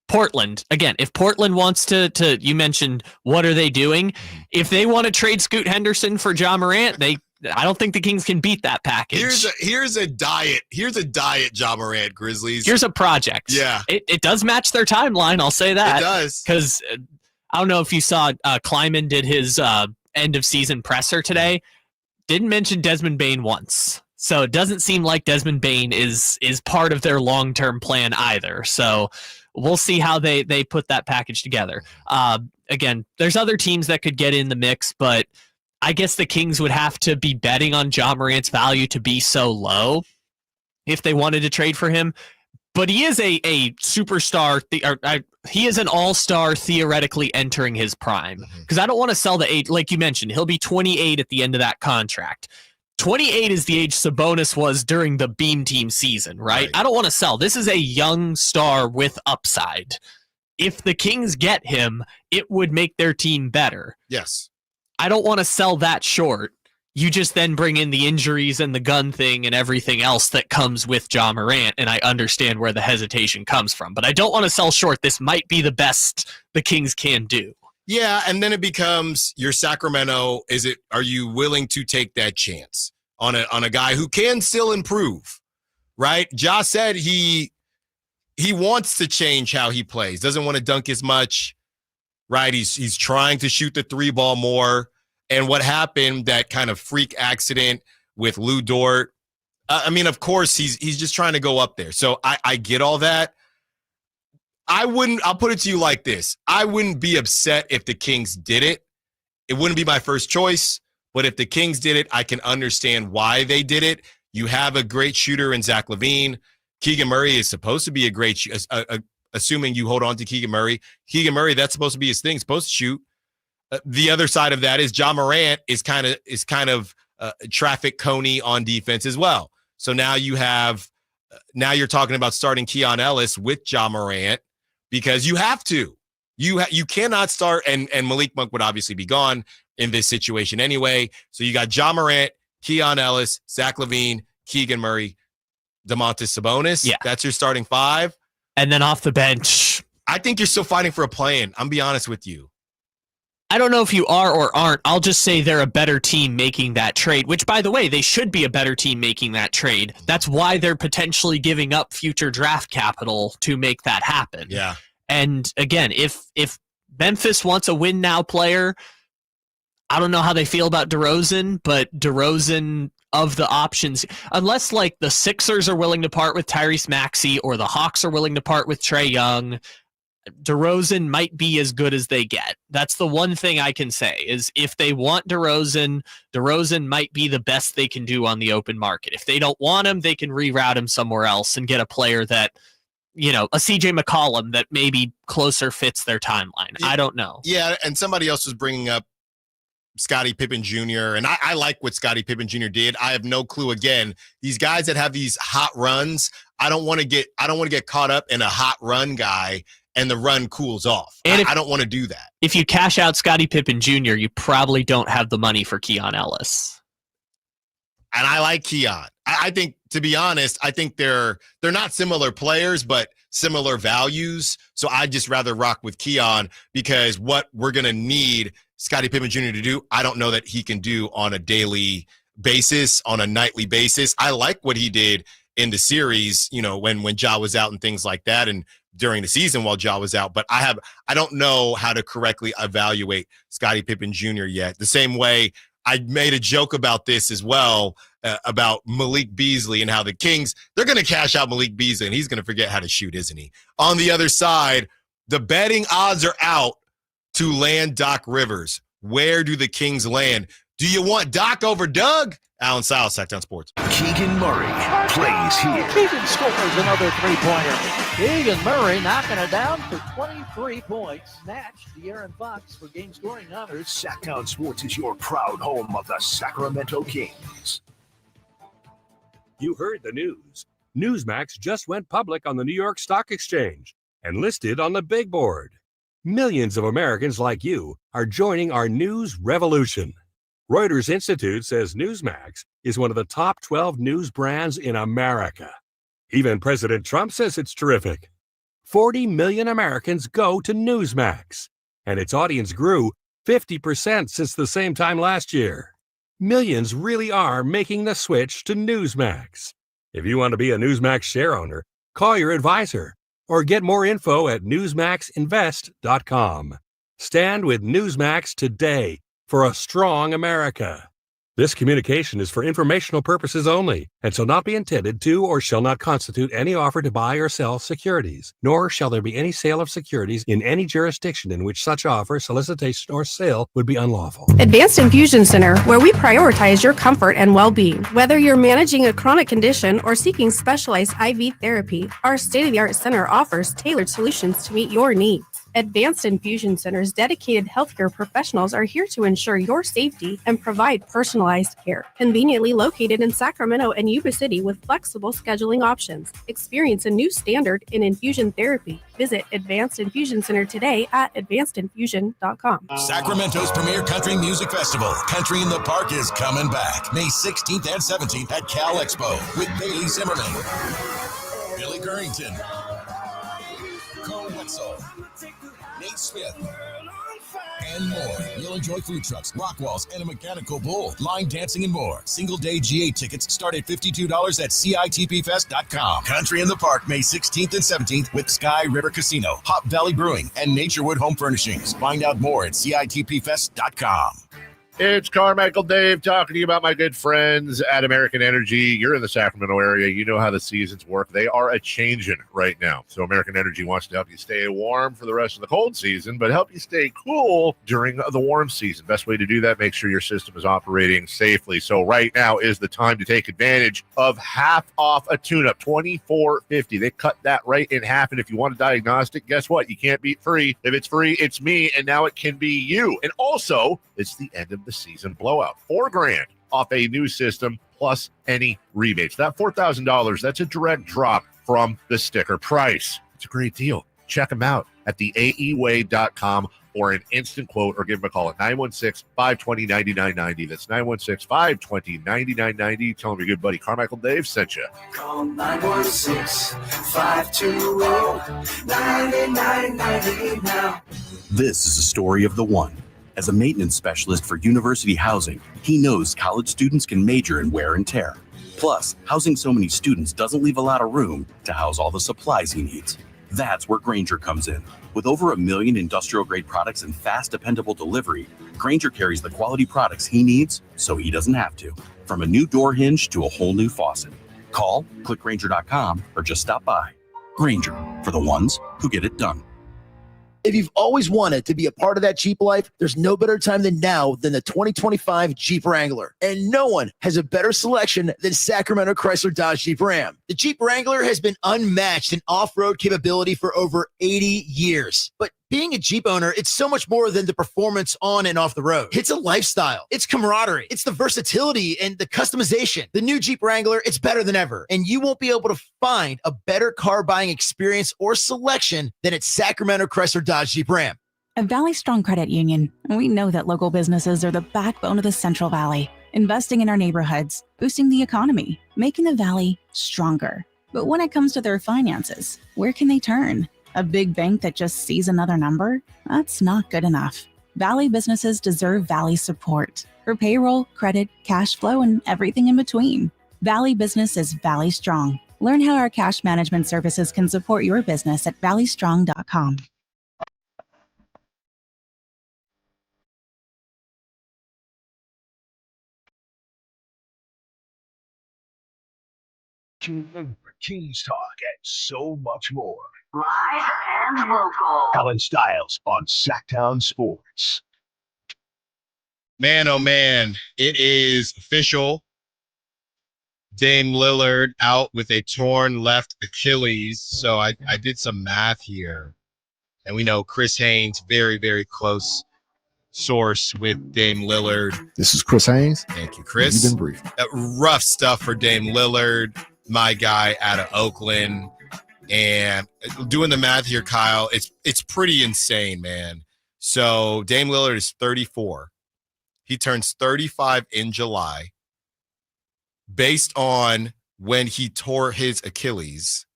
Speaker 4: Portland. Again, if Portland wants to, you mentioned, what are they doing? If they want to trade Scoot Henderson for Ja Morant, I don't think the Kings can beat that package.
Speaker 3: Here's a diet Ja Morant Grizzlies.
Speaker 4: Here's a project.
Speaker 3: Yeah.
Speaker 4: It does match their timeline, I'll say that.
Speaker 3: It does.
Speaker 4: Because I don't know if you saw Kleiman did his end of season presser today. Didn't mention Desmond Bane once. So it doesn't seem like Desmond Bane is part of their long-term plan either. So we'll see how they put that package together. Again, there's other teams that could get in the mix, but I guess the Kings would have to be betting on Ja Morant's value to be so low if they wanted to trade for him. But he is a superstar. He is an all-star theoretically entering his prime. Because I don't want to sell the age. Like you mentioned, he'll be 28 at the end of that contract. 28 is the age Sabonis was during the Beam Team season, right? I don't want to sell. This is a young star with upside. If the Kings get him, it would make their team better.
Speaker 3: Yes.
Speaker 4: I don't want to sell that short. You just then bring in the injuries and the gun thing and everything else that comes with Ja Morant, and I understand where the hesitation comes from. But I don't want to sell short. This might be the best the Kings can do.
Speaker 3: Yeah, and then it becomes your Sacramento. Are you willing to take that chance on a guy who can still improve? Right? Ja said he wants to change how he plays. Doesn't want to dunk as much. Right? He's trying to shoot the three ball more. And what happened, that kind of freak accident with Lou Dort. Of course, he's just trying to go up there. So I get all that. I'll put it to you like this. I wouldn't be upset if the Kings did it. It wouldn't be my first choice. But if the Kings did it, I can understand why they did it. You have a great shooter in Zach LaVine. Keegan Murray is supposed to be a great shooter. Assuming you hold on to Keegan Murray. Keegan Murray, that's supposed to be his thing, supposed to shoot. The other side of that is Ja Morant is kind of traffic coney on defense as well. So now you're talking about starting Keon Ellis with Ja Morant because you have to. You cannot start, and Malik Monk would obviously be gone in this situation anyway. So you got Ja Morant, Keon Ellis, Zach LaVine, Keegan Murray, Domantas Sabonis.
Speaker 4: Yeah.
Speaker 3: That's your starting five.
Speaker 4: And then off the bench.
Speaker 3: I think you're still fighting for a play-in. I'm be honest with you.
Speaker 4: I don't know if you are or aren't. I'll just say they're a better team making that trade, which, by the way, they should be a better team making that trade. That's why they're potentially giving up future draft capital to make that happen.
Speaker 3: Yeah.
Speaker 4: And again, if Memphis wants a win-now player, I don't know how they feel about DeRozan, but DeRozan, of the options, unless like the Sixers are willing to part with Tyrese Maxey or the Hawks are willing to part with Trae Young, DeRozan might be as good as they get. That's the one thing I can say is if they want DeRozan might be the best they can do on the open market. If they don't want him, they can reroute him somewhere else and get a player that, a CJ McCollum that maybe closer fits their timeline. I don't know.
Speaker 3: Yeah, and somebody else was bringing up Scottie Pippen Jr., and I like what Scottie Pippen Jr. did. I have no clue. Again, these guys that have these hot runs, I don't want to get caught up in a hot run guy and the run cools off. And I don't want to do that.
Speaker 4: If you cash out Scottie Pippen Jr., you probably don't have the money for Keon Ellis.
Speaker 3: And I like Keon. I think, to be honest, I think they're not similar players, but similar values. So I'd just rather rock with Keon because what we're going to need Scottie Pippen Jr. to do, I don't know that he can do on a daily basis, on a nightly basis. I like what he did in the series, when Ja was out and things like that, and during the season while Ja was out. But I don't know how to correctly evaluate Scottie Pippen Jr. yet. The same way I made a joke about this as well, about Malik Beasley and how the Kings, they're going to cash out Malik Beasley and he's going to forget how to shoot, isn't he? On the other side, the betting odds are out to land Doc Rivers. Where do the Kings land? Do you want Doc over Doug? Allen Stiles, Sacktown Sports.
Speaker 1: Keegan Murray plays here.
Speaker 10: Keegan scores another three-pointer. Keegan Murray knocking it down for 23 points. Snatched De'Aaron Fox for game scoring honors.
Speaker 1: Sacktown Sports is your proud home of the Sacramento Kings.
Speaker 18: You heard the news. Newsmax just went public on the New York Stock Exchange and listed on the big board. Millions of Americans like you are joining our news revolution. Reuters Institute says Newsmax is one of the top 12 news brands in America. Even President Trump says it's terrific. 40 million Americans go to Newsmax, and its audience grew 50% since the same time last year. Millions really are making the switch to Newsmax. If you want to be a Newsmax share owner, call your advisor or get more info at newsmaxinvest.com. Stand with Newsmax today for a strong America. This communication is for informational purposes only and shall not be intended to or shall not constitute any offer to buy or sell securities, nor shall there be any sale of securities in any jurisdiction in which such offer, solicitation, or sale would be unlawful.
Speaker 19: Advanced Infusion Center, where we prioritize your comfort and well-being. Whether you're managing a chronic condition or seeking specialized IV therapy, our state-of-the-art center offers tailored solutions to meet your needs. Advanced Infusion Center's dedicated healthcare professionals are here to ensure your safety and provide personalized care. Conveniently located in Sacramento and Yuba City with flexible scheduling options. Experience a new standard in infusion therapy. Visit Advanced Infusion Center today at advancedinfusion.com.
Speaker 14: Sacramento's premier country music festival, Country in the Park, is coming back May 16th and 17th at Cal Expo with Bailey Zimmerman, Billy Currington, Cole Wetzel, Nate Smith, and more. You'll enjoy food trucks, rock walls, and a mechanical bull, line dancing, and more. Single-day GA tickets start at $52 at CITPFest.com. Country in the Park, May 16th and 17th with Sky River Casino, Hop Valley Brewing, and Naturewood Home Furnishings. Find out more at CITPFest.com.
Speaker 5: It's Carmichael Dave talking to you about my good friends at American Energy. You're in the Sacramento area. You know how the seasons work. They are a-changing right now. So American Energy wants to help you stay warm for the rest of the cold season, but help you stay cool during the warm season. Best way to do that, make sure your system is operating safely. So right now is the time to take advantage of half off a tune-up, $24.50. They cut that right in half, and if you want a diagnostic, guess what? You can't beat free. If it's free, it's me, and now it can be you. And also, it's the end of the season blowout. $4,000 off a new system plus any rebates. That $4,000, that's a direct drop from the sticker price. It's a great deal. Check them out at theaeway.com or an instant quote, or give them a call at 916-520-9990. That's 916-520-9990. Tell them your good buddy Carmichael Dave sent you.
Speaker 17: Call 916-520-9990 now.
Speaker 20: This is a story of the one. As a maintenance specialist for university housing, he knows college students can major in wear and tear. Plus, housing so many students doesn't leave a lot of room to house all the supplies he needs. That's where Grainger comes in. With over 1 million industrial-grade products and fast, dependable delivery, Grainger carries the quality products he needs so he doesn't have to. From a new door hinge to a whole new faucet. Call, click Grainger.com, or just stop by. Grainger, for the ones who get it done.
Speaker 21: If you've always wanted to be a part of that Jeep life, there's no better time than now than the 2025 Jeep Wrangler. And no one has a better selection than Sacramento Chrysler Dodge Jeep Ram. The Jeep Wrangler has been unmatched in off-road capability for over 80 years. But being a Jeep owner, it's so much more than the performance on and off the road. It's a lifestyle. It's camaraderie. It's the versatility and the customization. The new Jeep Wrangler, it's better than ever. And you won't be able to find a better car buying experience or selection than at Sacramento Chrysler Dodge Jeep Ram.
Speaker 22: At Valley Strong Credit Union, we know that local businesses are the backbone of the Central Valley, investing in our neighborhoods, boosting the economy, making the Valley stronger. But when it comes to their finances, where can they turn? A big bank that just sees another number? That's not good enough. Valley businesses deserve Valley support for payroll, credit, cash flow, and everything in between. Valley Business is Valley Strong. Learn how our cash management services can support your business at valleystrong.com.
Speaker 1: Tune in for Kings Talk and so much more.
Speaker 2: Live and local.
Speaker 1: Allen Stiles on Sacktown Sports.
Speaker 3: Man, oh man, it is official. Dame Lillard out with a torn left Achilles. So I did some math here. And we know Chris Haynes, very, very close source with Dame Lillard.
Speaker 6: This is Chris Haynes.
Speaker 3: Thank you, Chris.
Speaker 6: You've been briefed.
Speaker 3: Rough stuff for Dame Lillard, my guy out of Oakland. And doing the math here, Kyle, it's pretty insane, man. So Dame Lillard is 34. He turns 35 in July. Based on when he tore his Achilles,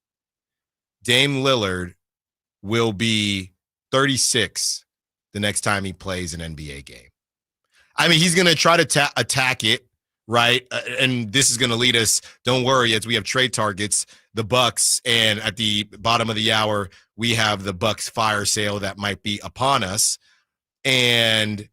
Speaker 3: Dame Lillard will be 36 the next time he plays an NBA game. I mean, he's going to try to attack it, right? And this is going to lead us, don't worry, as we have trade targets, the Bucks, and at the bottom of the hour, we have the Bucks fire sale that might be upon us. And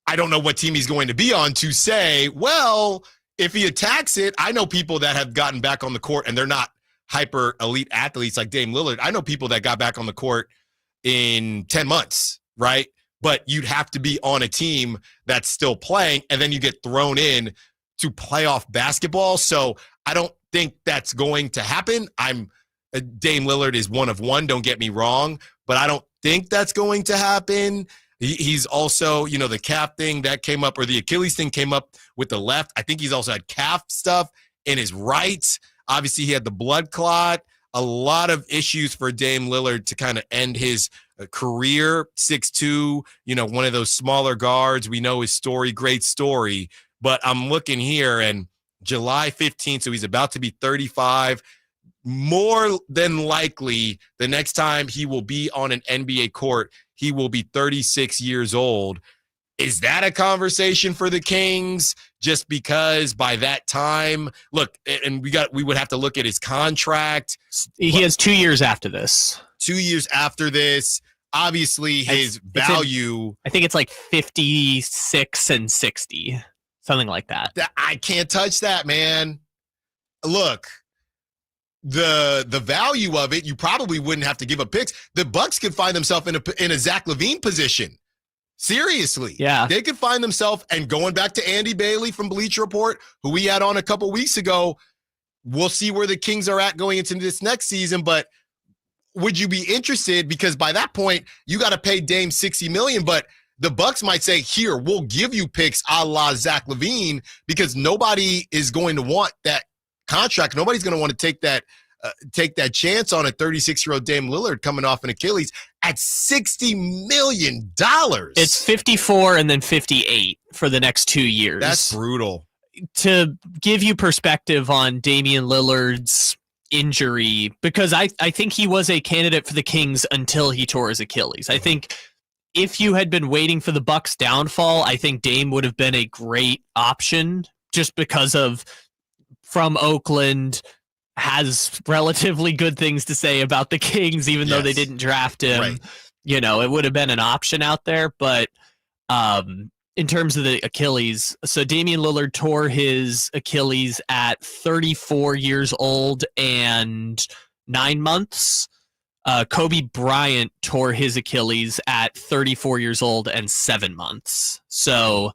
Speaker 3: I don't know what team he's going to be on to say, well, if he attacks it, I know people that have gotten back on the court and they're not hyper elite athletes like Dame Lillard. I know people that got back on the court in 10 months, right? But you'd have to be on a team that's still playing, and then you get thrown in to playoff basketball. So I don't think that's going to happen. Dame Lillard is one of one, don't get me wrong, but I don't think that's going to happen. He's also, the calf thing that came up, or the Achilles thing came up with the left. I think he's also had calf stuff in his right. Obviously, he had the blood clot. A lot of issues for Dame Lillard to kind of end his career. 6'2", one of those smaller guards. We know his story, great story. But I'm looking here, and July 15th, so he's about to be 35. More than likely, the next time he will be on an NBA court, he will be 36 years old. Is that a conversation for the Kings? Just because by that time, look, and we would have to look at his contract.
Speaker 4: He has 2 years after this.
Speaker 3: 2 years after this, obviously his value.
Speaker 4: I think it's like 56 and 60, something like that.
Speaker 3: I can't touch that, man. Look. The value of it, you probably wouldn't have to give up picks. The Bucks could find themselves in a Zach LaVine position. Seriously.
Speaker 4: Yeah.
Speaker 3: They could find themselves, and going back to Andy Bailey from Bleacher Report, who we had on a couple weeks ago, we'll see where the Kings are at going into this next season. But would you be interested? Because by that point, you got to pay Dame $60 million, but the Bucks might say, here, we'll give you picks a la Zach LaVine, because nobody is going to want that contract. Nobody's going to want to take that chance on a 36-year-old Dame Lillard coming off an Achilles at $60 million.
Speaker 4: It's 54 and then 58 for the next 2 years.
Speaker 3: That's brutal.
Speaker 4: To give you perspective on Damian Lillard's injury, because I think he was a candidate for the Kings until he tore his Achilles. I think if you had been waiting for the Bucks' downfall, I think Dame would have been a great option, just because of from Oakland, has relatively good things to say about the Kings, even though they didn't draft him.
Speaker 3: Right.
Speaker 4: It would have been an option out there. But in terms of the Achilles, so Damian Lillard tore his Achilles at 34 years old and 9 months. Kobe Bryant tore his Achilles at 34 years old and 7 months. So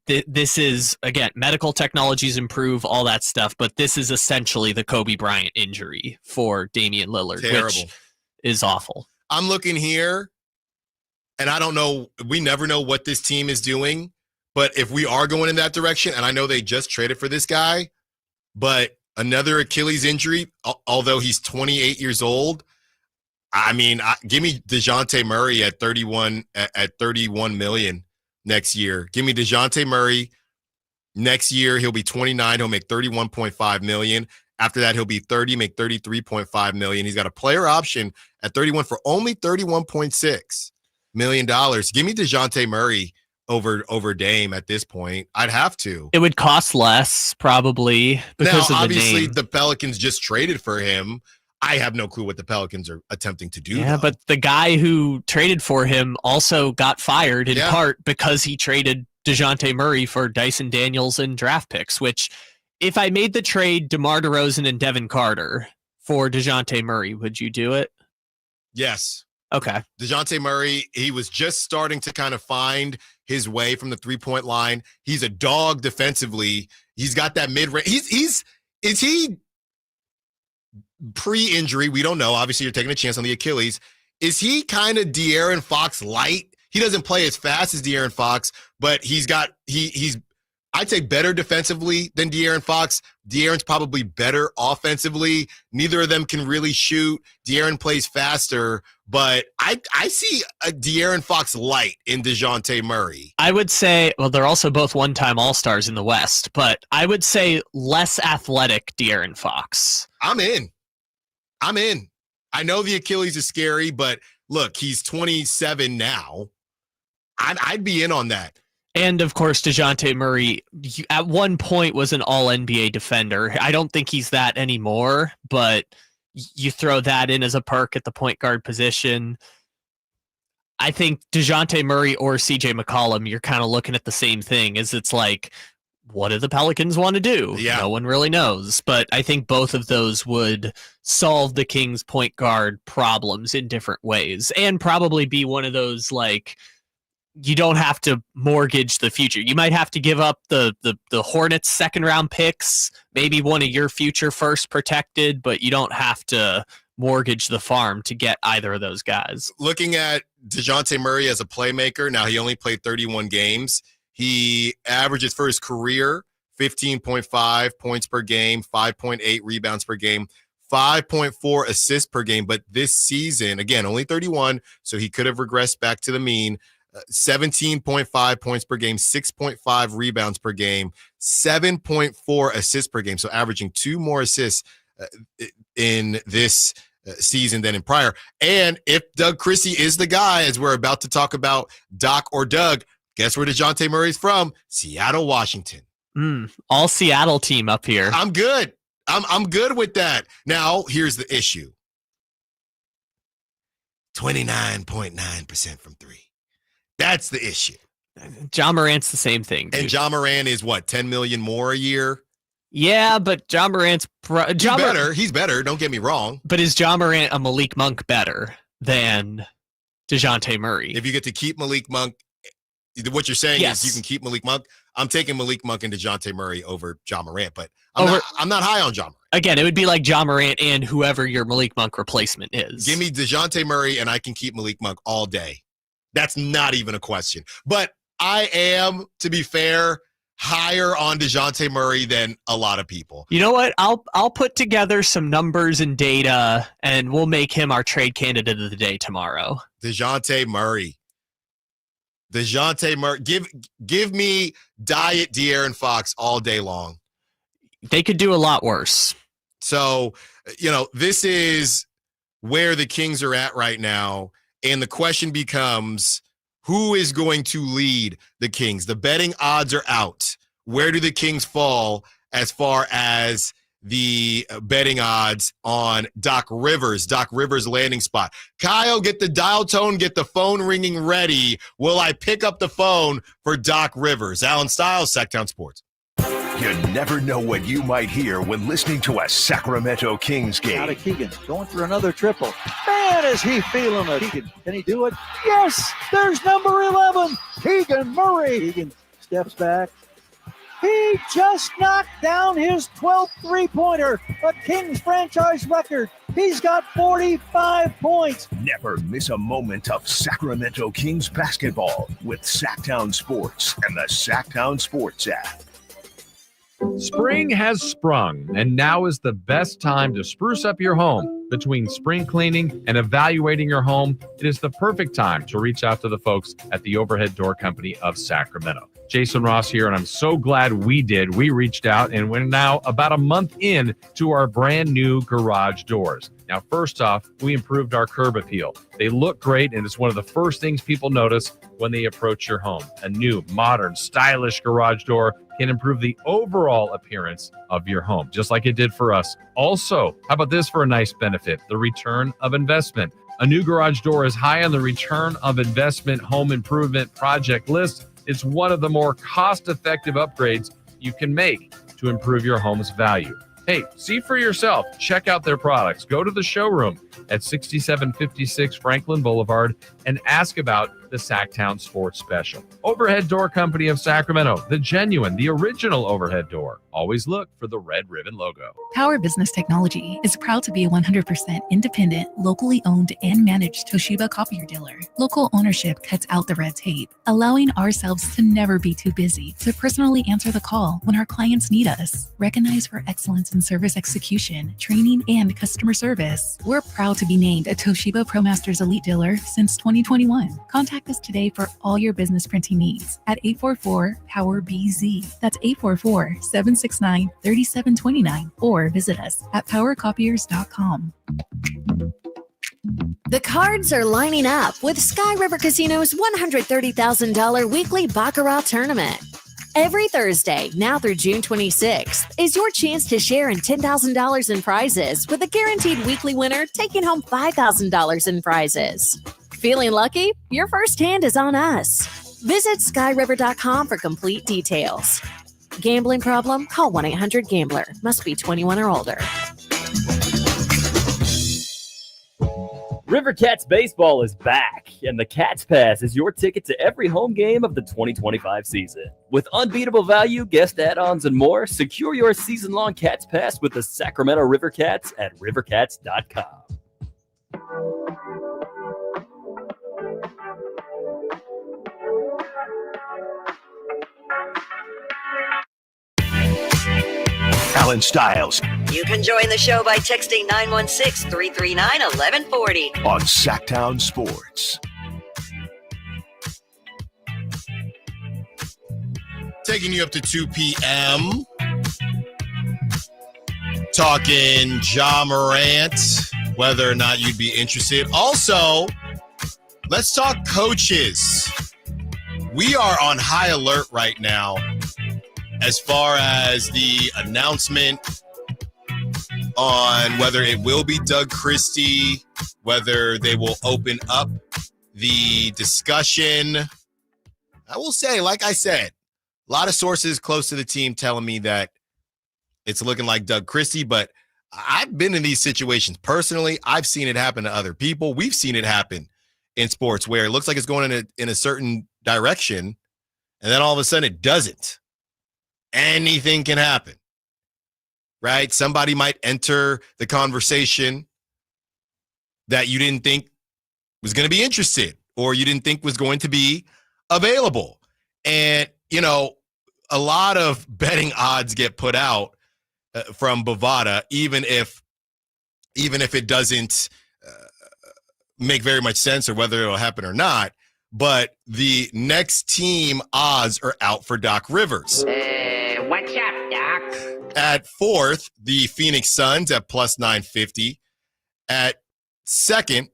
Speaker 4: this is, again, medical technologies improve, all that stuff, but this is essentially the Kobe Bryant injury for Damian Lillard, which is awful.
Speaker 3: I'm looking here, and I don't know, we never know what this team is doing, but if we are going in that direction, and I know they just traded for this guy, but another Achilles injury, although he's 28 years old, I mean, give me DeJounte Murray at 31 million. Next year. Give me DeJounte Murray. Next year, he'll be 29. He'll make $31.5 million. After that, he'll be 30, make $33.5 million. He's got a player option at 31 for only $31.6 million. Give me DeJounte Murray over Dame at this point. I'd have to.
Speaker 4: It would cost less, probably, because
Speaker 3: now,
Speaker 4: of
Speaker 3: obviously,
Speaker 4: the name.
Speaker 3: The Pelicans just traded for him. I have no clue what the Pelicans are attempting to do.
Speaker 4: Yeah,
Speaker 3: though.
Speaker 4: but the guy who traded for him also got fired in part because he traded DeJounte Murray for Dyson Daniels and draft picks, which If I made the trade DeMar DeRozan and Devin Carter for DeJounte Murray, would you do it?
Speaker 3: Yes.
Speaker 4: Okay.
Speaker 3: DeJounte Murray, he was just starting to kind of find his way from the three-point line. He's a dog defensively. He's got that mid-range. Is he pre-injury? We don't know. Obviously, you're taking a chance on the Achilles. Is he kind of De'Aaron Fox light? He doesn't play as fast as De'Aaron Fox, but he's I'd say better defensively than De'Aaron Fox. De'Aaron's probably better offensively. Neither of them can really shoot. De'Aaron plays faster, but I see a De'Aaron Fox light in DeJounte Murray.
Speaker 4: I would say, well, they're also both one-time All-Stars in the West, but I would say less athletic De'Aaron Fox.
Speaker 3: I'm in. I know the Achilles is scary, but look, he's 27 now. I'd be in on that.
Speaker 4: And, of course, DeJounte Murray at one point was an all-NBA defender. I don't think he's that anymore, but you throw that in as a perk at the point guard position. I think DeJounte Murray or CJ McCollum, you're kind of looking at the same thing. It's like, what do the Pelicans want to do?
Speaker 3: Yeah.
Speaker 4: No one really knows. But I think both of those would solve the Kings' point guard problems in different ways and probably be one of those, like, you don't have to mortgage the future. You might have to give up the Hornets second round picks, maybe one of your future first protected, but you don't have to mortgage the farm to get either of those guys.
Speaker 3: Looking at DeJounte Murray as a playmaker, now he only played 31 games. He averages for his career 15.5 points per game, 5.8 rebounds per game, 5.4 assists per game. But this season, again, only 31, so he could have regressed back to the mean. 17.5 points per game, 6.5 rebounds per game, 7.4 assists per game. So averaging 2 more assists in this season than in prior. And if Doug Christie is the guy, as we're about to talk about Doc or Doug, guess where DeJounte Murray's from? Seattle, Washington.
Speaker 4: All Seattle team up here.
Speaker 3: I'm good. I'm good with that. Now, here's the issue. 29.9% from three. That's the issue.
Speaker 4: Ja Morant's the same thing, dude.
Speaker 3: And Ja Morant is what, 10 million more a year?
Speaker 4: Yeah, but Ja Morant's
Speaker 3: He's better. Don't get me wrong.
Speaker 4: But is Ja Morant a Malik Monk better than DeJounte Murray?
Speaker 3: If you get to keep Malik Monk, what you're saying is you can keep Malik Monk. I'm taking Malik Monk and DeJounte Murray over Ja Morant, but I'm not high on Ja Morant.
Speaker 4: Again, it would be like Ja Morant and whoever your Malik Monk replacement is.
Speaker 3: Give me DeJounte Murray and I can keep Malik Monk all day. That's not even a question. But I am, to be fair, higher on DeJounte Murray than a lot of people.
Speaker 4: You know what? I'll put together some numbers and data, and we'll make him our trade candidate of the day tomorrow.
Speaker 3: DeJounte Murray. Give me diet De'Aaron Fox all day long.
Speaker 4: They could do a lot worse.
Speaker 3: So, this is where the Kings are at right now. And the question becomes, who is going to lead the Kings? The betting odds are out. Where do the Kings fall as far as the betting odds on Doc Rivers' landing spot? Kyle, get the dial tone, get the phone ringing ready. Will I pick up the phone for Doc Rivers? Allen Stiles, Sacktown Sports.
Speaker 1: You never know what you might hear when listening to a Sacramento Kings game.
Speaker 10: Out of Keegan, going for another triple. Man, is he feeling it. Keegan, can he do it? Yes, there's number 11, Keegan Murray. Keegan steps back. He just knocked down his 12th three-pointer, a Kings franchise record. He's got 45 points.
Speaker 1: Never miss a moment of Sacramento Kings basketball with Sacktown Sports and the Sacktown Sports app.
Speaker 6: Spring has sprung, and now is the best time to spruce up your home. Between spring cleaning and evaluating your home, it is the perfect time to reach out to the folks at the Overhead Door Company of Sacramento. Jason Ross here, and I'm so glad we did. We reached out, and we're now about a month in to our brand new garage doors. Now, first off, we improved our curb appeal. They look great, and it's one of the first things people notice when they approach your home. A new, modern, stylish garage door can improve the overall appearance of your home, just like it did for us. Also, how about this for a nice benefit? The return of investment. A new garage door is high on the return of investment home improvement project list. It's one of the more cost-effective upgrades you can make. to improve your home's value. Hey, see for yourself. Check out their products. Go to the showroom at 6756 Franklin Boulevard and ask about the Sacktown Sports Special. Overhead Door Company of Sacramento, the genuine, the original overhead door. Always look for the red ribbon logo.
Speaker 7: Power Business Technology is proud to be a 100% independent, locally owned and managed Toshiba copier dealer. Local ownership cuts out the red tape, allowing ourselves to never be too busy to personally answer the call when our clients need us. Recognized for excellence in service execution, training, and customer service, we're proud to be named a Toshiba ProMasters Elite Dealer since 2021. Contact us today for all your business printing needs at 844-POWER-BZ. That's 844-769-3729, or visit us at powercopiers.com.
Speaker 8: The cards are lining up with Sky River Casino's $130,000 weekly Baccarat tournament. Every Thursday, now through June 26th, is your chance to share in $10,000 in prizes, with a guaranteed weekly winner taking home $5,000 in prizes. Feeling lucky? Your first hand is on us. Visit skyriver.com for complete details. Gambling problem? Call 1-800-GAMBLER. Must be 21 or older.
Speaker 23: River Cats baseball is back, and the Cats Pass is your ticket to every home game of the 2025 season. With unbeatable value, guest add-ons, and more, secure your season-long Cats Pass with the Sacramento River Cats at rivercats.com.
Speaker 1: Allen Stiles
Speaker 2: You can join the show by texting 916-339-1140
Speaker 1: on Sacktown Sports.
Speaker 3: Taking you up to 2 p.m. Talking Ja Morant, whether or not you'd be interested. Also, let's talk coaches. We are on high alert right now as far as the announcement on whether it will be Doug Christie, whether they will open up the discussion. I will say, like I said, a lot of sources close to the team telling me that it's looking like Doug Christie, but I've been in these situations personally. I've seen it happen to other people. We've seen it happen in sports where it looks like it's going in a certain direction, and then all of a sudden it doesn't. Anything can happen, right? Somebody might enter the conversation that you didn't think was going to be interested or you didn't think was going to be available. And, you know, a lot of betting odds get put out from Bovada, even if it doesn't make very much sense or whether it'll happen or not. But the next team odds are out for Doc Rivers.
Speaker 24: What's up, Doc?
Speaker 3: At fourth, the Phoenix Suns at plus 950. At second,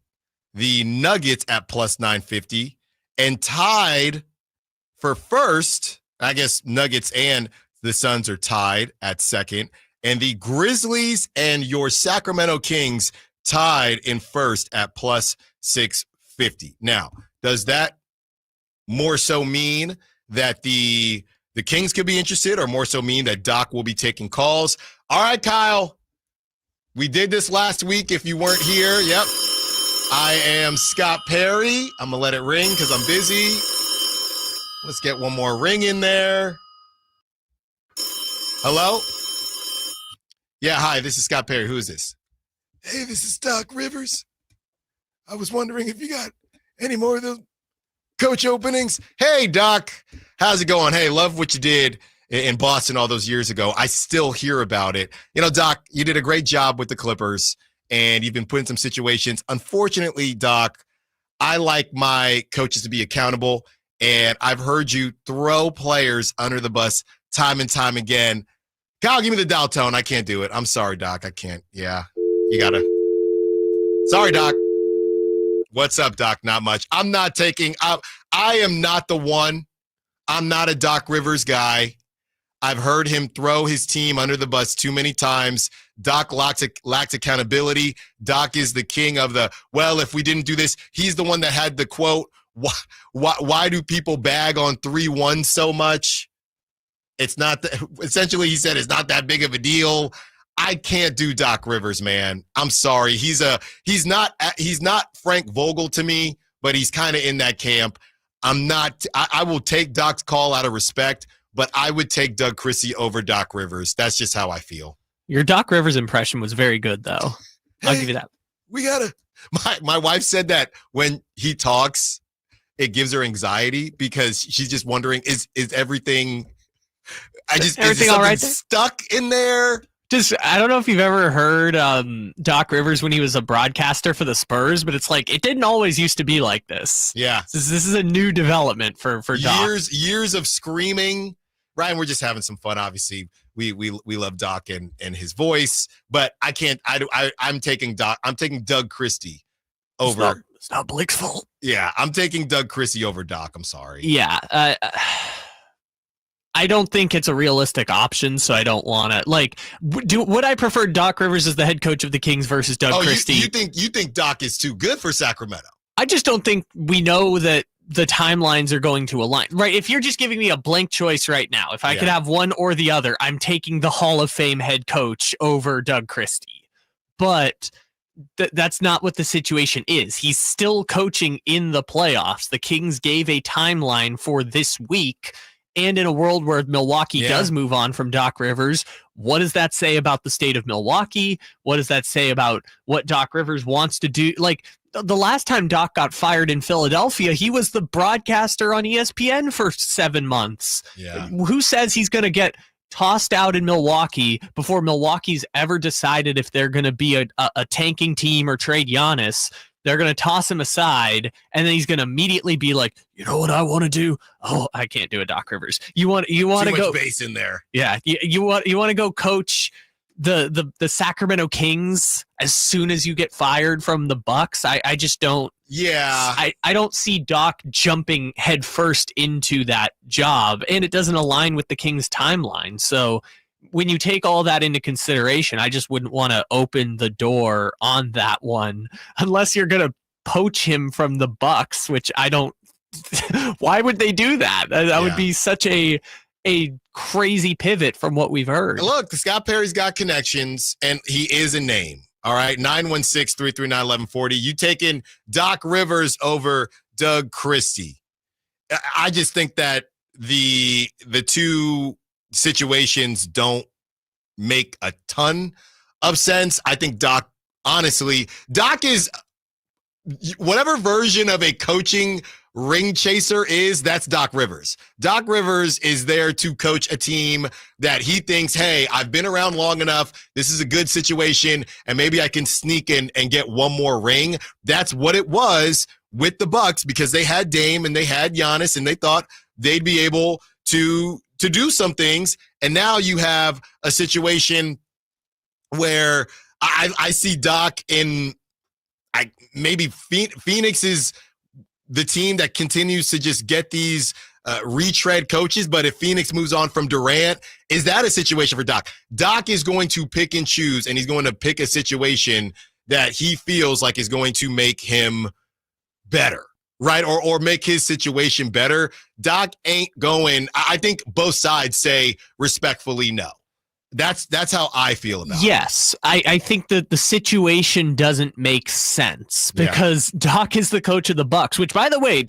Speaker 3: the Nuggets at plus 950. And tied for first, I guess Nuggets and the Suns are tied at second. And the Grizzlies and your Sacramento Kings tied in first at plus 650. Now, does that more so mean that the Kings could be interested, or more so mean that Doc will be taking calls? All right, Kyle, we did this last week if you weren't here. Yep. I am Scott Perry. I'm going to let it ring because I'm busy. Let's get one more ring in there. Hello? Yeah, hi, this is Scott Perry. Who is this? Hey, this is Doc Rivers. I was wondering if you got any more of those coach openings. Hey, Doc, how's it going? Hey, love what you did in Boston all those years ago. I still hear about it. You know, Doc, you did a great job with the Clippers, and you've been put in some situations. Unfortunately, Doc, I like my coaches to be accountable, and I've heard you throw players under the bus time and time again. Kyle, give me the dial tone. I can't do it. I'm sorry, Doc. I can't. Yeah, you got to. Sorry, Doc. What's up, Doc? Not much. I'm not taking I am not the one. I'm not a Doc Rivers guy. I've heard him throw his team under the bus too many times. Doc lacks accountability. Doc is the king of the, well, if we didn't do this, he's the one that had the quote, why do people bag on 3-1 so much? It's not essentially he said it's not that big of a deal. I can't do Doc Rivers, man. I'm sorry. He's not Frank Vogel to me, but he's kind of in that camp. I will take Doc's call out of respect, but I would take Doug Christie over Doc Rivers. That's just how I feel.
Speaker 4: Your Doc Rivers impression was very good, though. I'll give you that.
Speaker 3: My wife said that when he talks, it gives her anxiety because she's just wondering, is everything
Speaker 4: everything all right?
Speaker 3: Stuck in there?
Speaker 4: I don't know if you've ever heard Doc Rivers when he was a broadcaster for the Spurs, but it's like it didn't always used to be like this.
Speaker 3: Yeah,
Speaker 4: this is a new development for Doc.
Speaker 3: Years of screaming. Ryan, we're just having some fun. Obviously, we love Doc and his voice, but I can't. I'm taking Doc. I'm taking Doug Christie over.
Speaker 4: It's not Blake's fault.
Speaker 3: Yeah, I'm taking Doug Christie over Doc. I'm sorry.
Speaker 4: Yeah. I don't think it's a realistic option, so I don't want to would I prefer Doc Rivers as the head coach of the Kings versus Doug Christie?
Speaker 3: You think Doc is too good for Sacramento?
Speaker 4: I just don't think we know that the timelines are going to align. Right? If you're just giving me a blank choice right now, if I could have one or the other, I'm taking the Hall of Fame head coach over Doug Christie. But that's not what the situation is. He's still coaching in the playoffs. The Kings gave a timeline for this week. And in a world where Milwaukee does move on from Doc Rivers, what does that say about the state of Milwaukee? What does that say about what Doc Rivers wants to do? Like the last time Doc got fired in Philadelphia, he was the broadcaster on ESPN for 7 months.
Speaker 3: Yeah.
Speaker 4: Who says he's going to get tossed out in Milwaukee before Milwaukee's ever decided if they're going to be a tanking team or trade Giannis? They're going to toss him aside, and then he's going to immediately be like, you know what I want to do? Oh, I can't do a Doc Rivers. You want to go
Speaker 3: base in there.
Speaker 4: Yeah. You want to go coach the Sacramento Kings as soon as you get fired from the Bucks. I just don't.
Speaker 3: Yeah.
Speaker 4: I don't see Doc jumping headfirst into that job, and it doesn't align with the Kings timeline. So when you take all that into consideration, I just wouldn't want to open the door on that one unless you're going to poach him from the Bucks, which I don't. Why would they do that? That would be such a crazy pivot from what we've heard.
Speaker 3: Look, Scott Perry's got connections, and he is a name. All right, 916-339-1140. You taking Doc Rivers over Doug Christie? I just think that the two situations don't make a ton of sense. I think Doc is whatever version of a coaching ring chaser is, that's Doc Rivers. Doc Rivers is there to coach a team that he thinks, hey, I've been around long enough. This is a good situation, and maybe I can sneak in and get one more ring. That's what it was with the Bucks because they had Dame and they had Giannis, and they thought they'd be able to do some things. And now you have a situation where I see Doc in maybe Phoenix is the team that continues to just get these retread coaches. But if Phoenix moves on from Durant, is that a situation for Doc? Doc is going to pick and choose, and he's going to pick a situation that he feels like is going to make him better. Right, or make his situation better. Doc ain't going. I think both sides say respectfully no. That's how I feel about it.
Speaker 4: Yes, I think that the situation doesn't make sense because Doc is the coach of the Bucks. Which, by the way,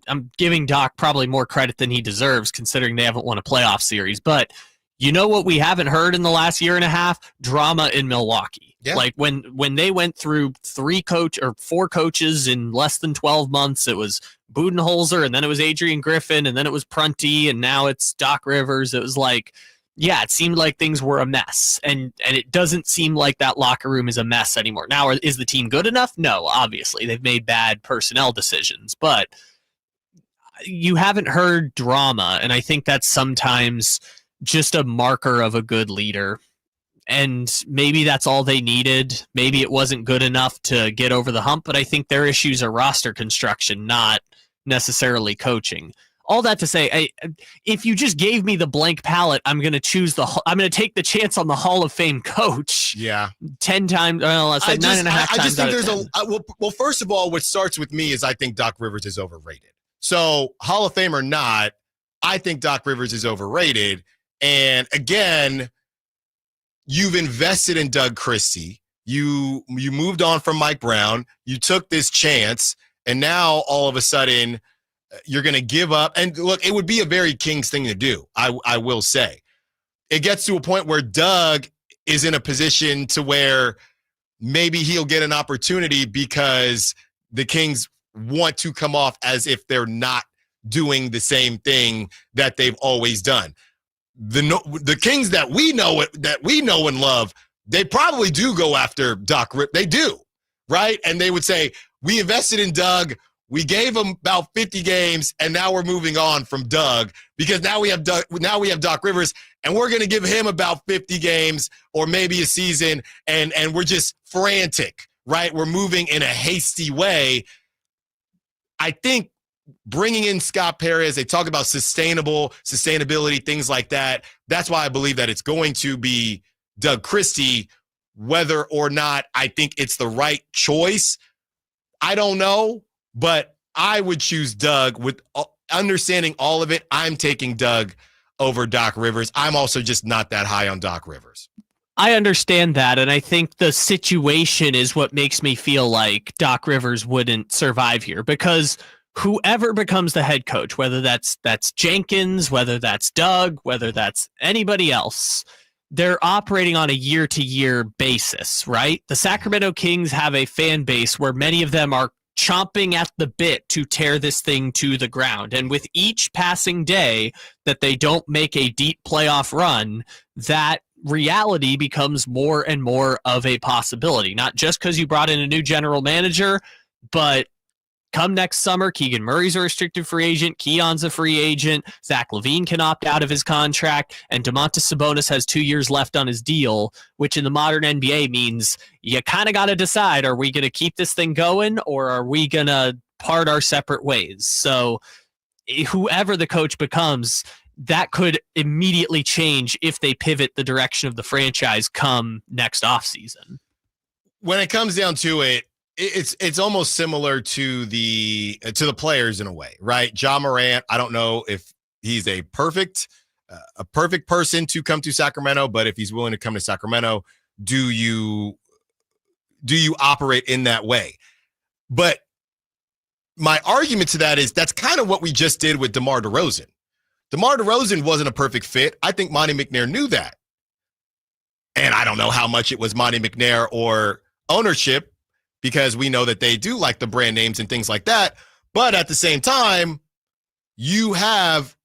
Speaker 4: I'm giving Doc probably more credit than he deserves, considering they haven't won a playoff series. But you know what we haven't heard in the last year and a half? Drama in Milwaukee. Yeah. Like when they went through 4 coaches in less than 12 months, it was Budenholzer, and then it was Adrian Griffin, and then it was Prunty, and now it's Doc Rivers. It was like, it seemed like things were a mess, and it doesn't seem like that locker room is a mess anymore. Now, is the team good enough? No, obviously. They've made bad personnel decisions, but you haven't heard drama, and I think that's sometimes just a marker of a good leader. And maybe that's all they needed. Maybe it wasn't good enough to get over the hump, but I think their issues are roster construction, not necessarily coaching. All that to say, if you just gave me the blank palette, I'm going to take the chance on the Hall of Fame coach.
Speaker 3: Yeah.
Speaker 4: 10 times. Well, I said 9.5 times.
Speaker 3: I just think there's well, first of all, what starts with me is I think Doc Rivers is overrated. So Hall of Fame or not, I think Doc Rivers is overrated. And again, you've invested in Doug Christie. You moved on from Mike Brown. You took this chance, and now all of a sudden you're going to give up. And look, it would be a very Kings thing to do, I will say. It gets to a point where Doug is in a position to where maybe he'll get an opportunity because the Kings want to come off as if they're not doing the same thing that they've always done. The Kings that we know and love, they probably do go after Doc Rivers. They do, right? And they would say, we invested in Doug. We gave him about 50 games, and now we're moving on from Doug because now we have Doc Rivers, and we're going to give him about 50 games or maybe a season, and we're just frantic, right? We're moving in a hasty way. I think bringing in Scott Perez, they talk about sustainability, things like that. That's why I believe that it's going to be Doug Christie, whether or not I think it's the right choice. I don't know, but I would choose Doug. With understanding all of it, I'm taking Doug over Doc Rivers. I'm also just not that high on Doc Rivers.
Speaker 4: I understand that, and I think the situation is what makes me feel like Doc Rivers wouldn't survive here, because whoever becomes the head coach, whether that's Jenkins, whether that's Doug, whether that's anybody else, they're operating on a year-to-year basis, right? The Sacramento Kings have a fan base where many of them are chomping at the bit to tear this thing to the ground. And with each passing day that they don't make a deep playoff run, that reality becomes more and more of a possibility. Not just because you brought in a new general manager, but come next summer, Keegan Murray's a restricted free agent, Keon's a free agent, Zach LaVine can opt out of his contract, and Domantas Sabonis has 2 years left on his deal, which in the modern NBA means you kind of got to decide, are we going to keep this thing going or are we going to part our separate ways? So whoever the coach becomes, that could immediately change if they pivot the direction of the franchise come next offseason.
Speaker 3: When it comes down to it, it's almost similar to the players in a way, right? Ja Morant, I don't know if he's a perfect person to come to Sacramento, but if he's willing to come to Sacramento, do you operate in that way? But my argument to that is that's kind of what we just did with DeMar DeRozan. DeMar DeRozan wasn't a perfect fit. I think Monty McNair knew that. And I don't know how much it was Monty McNair or ownership, because we know that they do like the brand names and things like that. But at the same time, you have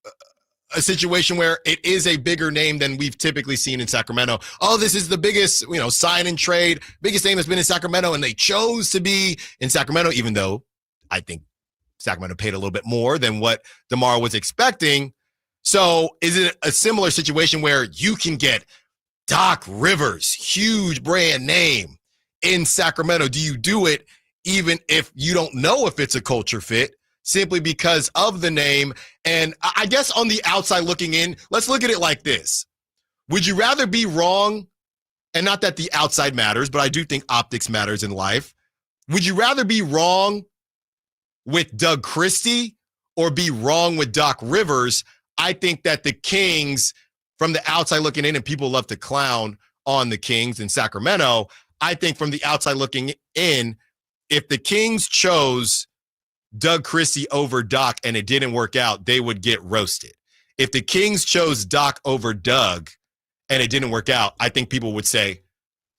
Speaker 3: a situation where it is a bigger name than we've typically seen in Sacramento. Oh, this is the biggest, sign and trade, biggest name that's been in Sacramento, and they chose to be in Sacramento, even though I think Sacramento paid a little bit more than what DeMar was expecting. So is it a similar situation where you can get Doc Rivers, huge brand name, in Sacramento? Do you do it even if you don't know if it's a culture fit, simply because of the name? And I guess on the outside looking in, let's look at it like this. Would you rather be wrong, and not that the outside matters, but I do think optics matters in life. Would you rather be wrong with Doug Christie or be wrong with Doc Rivers? I think that the Kings, from the outside looking in, and people love to clown on the Kings in Sacramento, I think from the outside looking in, if the Kings chose Doug Christie over Doc and it didn't work out, they would get roasted. If the Kings chose Doc over Doug and it didn't work out, I think people would say,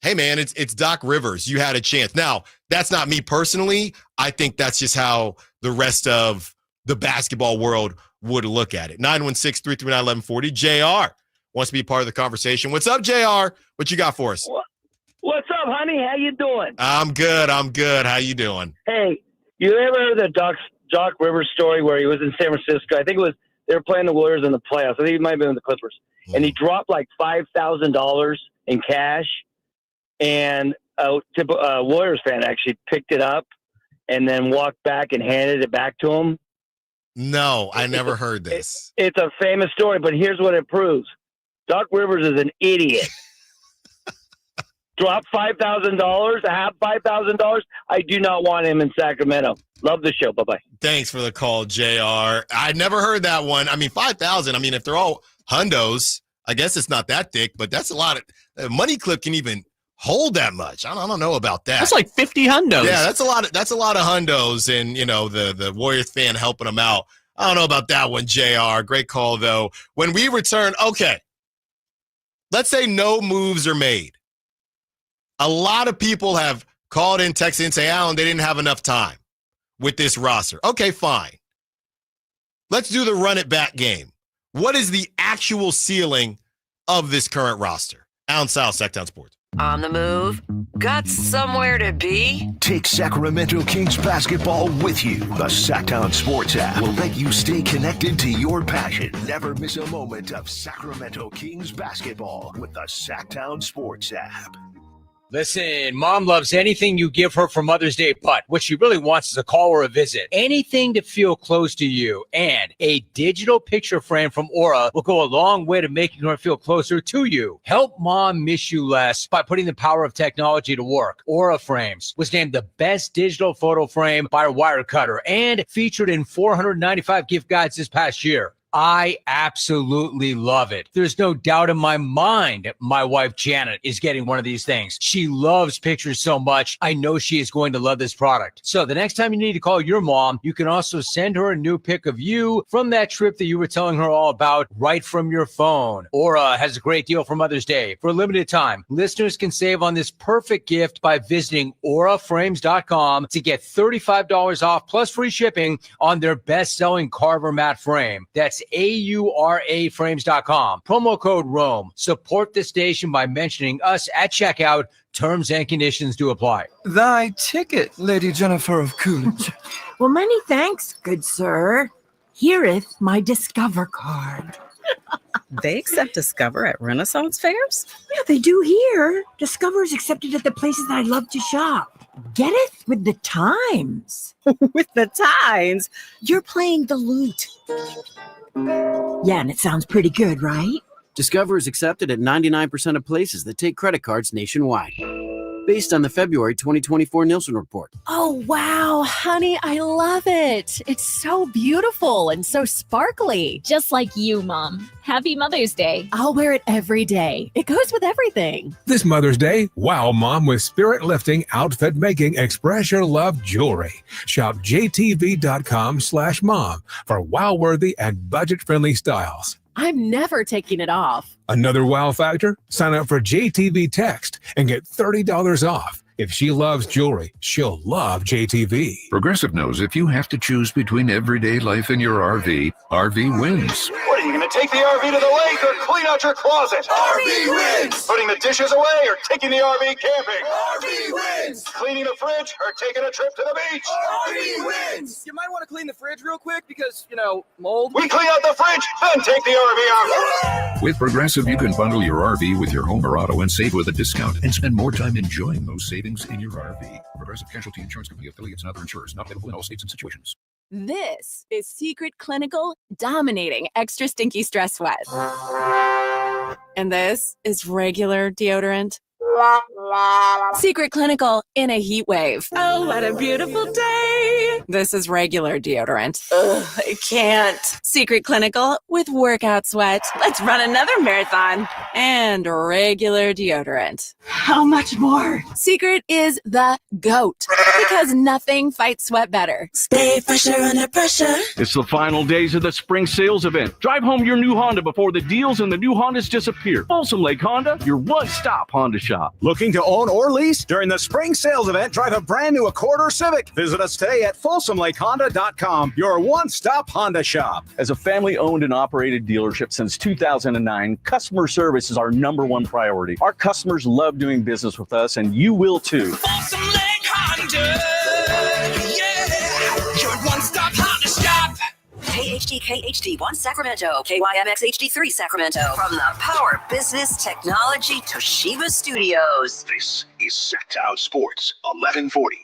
Speaker 3: hey, man, it's Doc Rivers. You had a chance. Now, that's not me personally. I think that's just how the rest of the basketball world would look at it. 916-339-1140. JR wants to be part of the conversation. What's up, JR? What you got for us?
Speaker 9: What's up, honey? How you doing?
Speaker 3: I'm good. How you doing?
Speaker 9: Hey, you ever heard the Doc Rivers story where he was in San Francisco? I think it was they were playing the Warriors in the playoffs. I think he might have been with the Clippers. And he dropped like $5,000 in cash, and a Warriors fan actually picked it up and then walked back and handed it back to him.
Speaker 3: No, I never heard this.
Speaker 9: It's a famous story, but here's what it proves. Doc Rivers is an idiot. drop $5,000, have $5,000. I do not want him in Sacramento. Love the show. Bye-bye.
Speaker 3: Thanks for the call, JR. I never heard that one. I mean, 5,000. I mean, if they're all hundos, I guess it's not that thick, but that's a lot of Money Clip can even hold that much. I don't know about that.
Speaker 4: That's like 50 hundos.
Speaker 3: Yeah, that's a lot of hundos, and the Warriors fan helping them out. I don't know about that one, JR. Great call though. When we return, okay. Let's say no moves are made. A lot of people have called in, texted and say, Allen, they didn't have enough time with this roster. Okay, fine. Let's do the run it back game. What is the actual ceiling of this current roster? Allen Stiles, Sacktown Sports.
Speaker 2: On the move? Got somewhere to be?
Speaker 1: Take Sacramento Kings basketball with you. The Sacktown Sports app will let you stay connected to your passion. Never miss a moment of Sacramento Kings basketball with the Sacktown Sports app.
Speaker 11: Listen, Mom loves anything you give her for Mother's Day, but what she really wants is a call or a visit. Anything to feel close to you. And a digital picture frame from Aura will go a long way to making her feel closer to you. Help Mom miss you less by putting the power of technology to work. Aura Frames was named the best digital photo frame by Wirecutter and featured in 495 gift guides this past year. I absolutely love it. There's no doubt in my mind my wife Janet is getting one of these things. She loves pictures so much. I know she is going to love this product. So the next time you need to call your mom, you can also send her a new pic of you from that trip that you were telling her all about right from your phone. Aura has a great deal for Mother's Day. For a limited time, listeners can save on this perfect gift by visiting auraframes.com to get $35 off plus free shipping on their best-selling Carver matte frame. That's AURAFrames.com. Promo code ROAM. Support the station by mentioning us at checkout. Terms and conditions do apply.
Speaker 12: Thy ticket, Lady Jennifer of Coolidge.
Speaker 15: Well, many thanks, good sir. Hereeth my Discover card.
Speaker 16: They accept Discover at Renaissance fairs?
Speaker 15: Yeah, they do here. Discover is accepted at the places that I love to shop. Getteth with the times.
Speaker 16: With the times? You're playing the lute.
Speaker 15: Yeah, and it sounds pretty good, right?
Speaker 25: Discover is accepted at 99% of places that take credit cards nationwide. Based on the February 2024 Nielsen report.
Speaker 8: Oh, wow, honey, I love it. It's so beautiful and so sparkly.
Speaker 26: Just like you, Mom. Happy Mother's Day.
Speaker 8: I'll wear it every day. It goes with everything.
Speaker 27: This Mother's Day, wow Mom with spirit-lifting, outfit-making, express your love jewelry. Shop jtv.com/mom for wow-worthy and budget-friendly styles.
Speaker 8: I'm never taking it off.
Speaker 27: Another wow factor? Sign up for JTV Text and get $30 off. If she loves jewelry, she'll love JTV.
Speaker 28: Progressive knows if you have to choose between everyday life and your RV, RV wins.
Speaker 29: What, are you going to take the RV to the lake or clean out your closet? RV wins! Putting the dishes away or taking the RV camping? RV wins! Cleaning the fridge or taking a trip to the beach? RV wins!
Speaker 25: You might want to clean the fridge real quick because, mold.
Speaker 29: We clean out the fridge, then take the RV out.
Speaker 28: With Progressive, you can bundle your RV with your home or auto and save with a discount and spend more time enjoying those savings in your RV. Progressive Casualty Insurance Company, affiliates, and other insurers not available in all states and situations.
Speaker 30: This is Secret Clinical dominating extra stinky stress sweat. And this is regular deodorant. Secret Clinical in a heat wave. Oh, what a beautiful day. This is regular deodorant. Ugh, I can't. Secret Clinical with workout sweat. Let's run another marathon. And regular deodorant. How much more? Secret is the GOAT because nothing fights sweat better. Stay fresher under pressure.
Speaker 31: It's the final days of the spring sales event. Drive home your new Honda before the deals and the new Hondas disappear. Folsom Lake Honda, your one-stop Honda shop.
Speaker 32: Looking to own or lease? During the spring sales event, drive a brand new Accord or Civic. Visit us today at FolsomLakeHonda.com, your one-stop Honda shop.
Speaker 31: As a family-owned and operated dealership since 2009, customer service is our #1 priority. Our customers love doing business with us, and you will too.
Speaker 33: Folsom Lake Honda, yeah, your one-stop Honda shop.
Speaker 2: KHD1 Sacramento, KYMX HD3 Sacramento. From the Power Business Technology Toshiba Studios.
Speaker 1: This is Sacktown Sports 1140.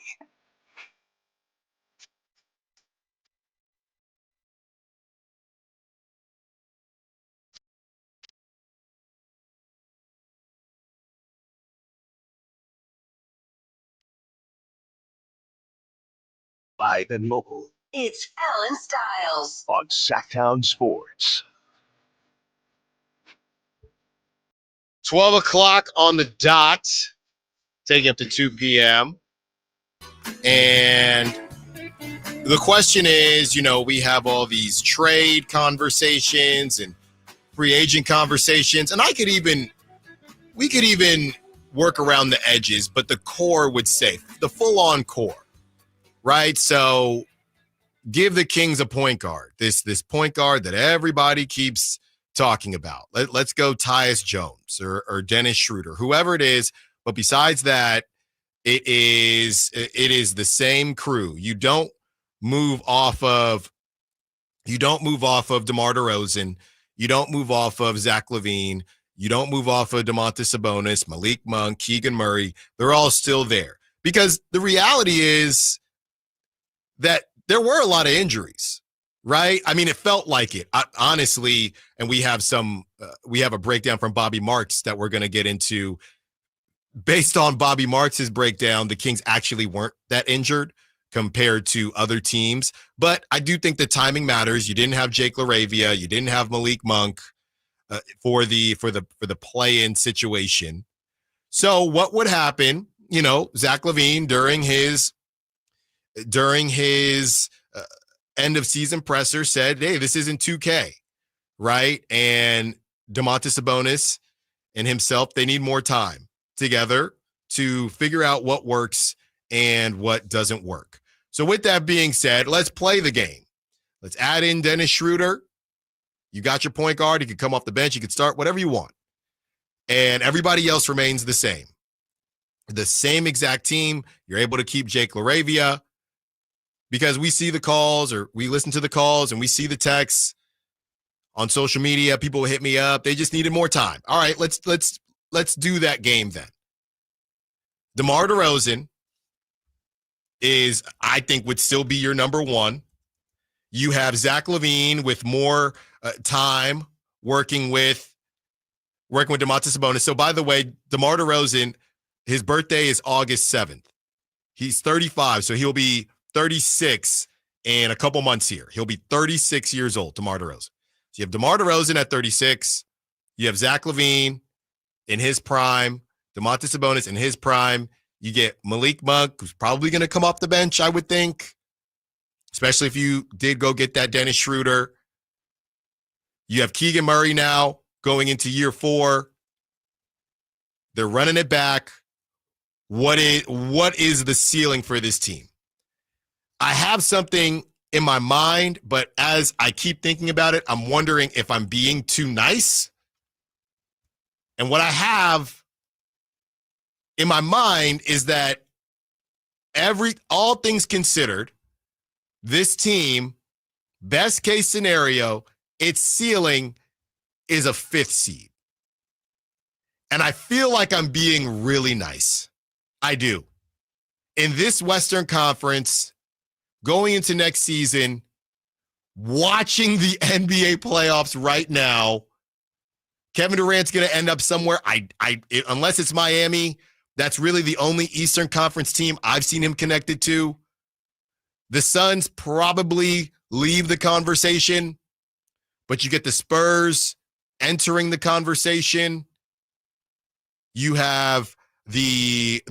Speaker 1: Live and local.
Speaker 2: It's Allen Stiles
Speaker 1: on Sacktown Sports.
Speaker 3: 12 o'clock on the dot, taking up to 2 p.m. And the question is, we have all these trade conversations and free agent conversations, and we could even work around the edges, but the core would say, the full-on core, right? So give the Kings a point guard, this point guard that everybody keeps talking about. Let's go Tyus Jones or Dennis Schroeder, whoever it is. But besides that, it is the same crew. You don't move off of DeMar DeRozan. You don't move off of Zach LaVine. You don't move off of Domantas Sabonis, Malik Monk, Keegan Murray. They're all still there because the reality is that there were a lot of injuries, right? I mean, it felt like it, honestly. And we have a breakdown from Bobby Marks that we're going to get into. Based on Bobby Marks' breakdown, the Kings actually weren't that injured compared to other teams. But I do think the timing matters. You didn't have Jake LaRavia. You didn't have Malik Monk for the play-in situation. So what would happen? Zach LaVine during his end of season presser said, "Hey, this isn't 2K, right?" And Domantas Sabonis and himself, they need more time together to figure out what works and what doesn't work. So with that being said, let's play the game. Let's add in Dennis Schroeder. You got your point guard. You can come off the bench. You can start whatever you want. And everybody else remains the same. The same exact team. You're able to keep Jake LaRavia because we see the calls or we listen to the calls and we see the texts on social media. People hit me up. They just needed more time. All right, let's do that game then. DeMar DeRozan I think, would still be your number one. You have Zach LaVine with more time working with Domantas Sabonis. So, by the way, DeMar DeRozan, his birthday is August 7th. He's 35, so he'll be 36 in a couple months here. He'll be 36 years old, DeMar DeRozan. So you have DeMar DeRozan at 36. You have Zach LaVine in his prime, Domantas Sabonis in his prime. You get Malik Monk, who's probably going to come off the bench, I would think, especially if you did go get that Dennis Schroeder. You have Keegan Murray now going into year 4. They're running it back. What is the ceiling for this team? I have something in my mind, but as I keep thinking about it, I'm wondering if I'm being too nice. And what I have in my mind is that all things considered, this team, best case scenario, its ceiling is a 5th seed. And I feel like I'm being really nice. I do. In this Western Conference, going into next season, watching the NBA playoffs right now, Kevin Durant's going to end up somewhere. Unless it's Miami, that's really the only Eastern Conference team I've seen him connected to. The Suns probably leave the conversation, but you get the Spurs entering the conversation. You have the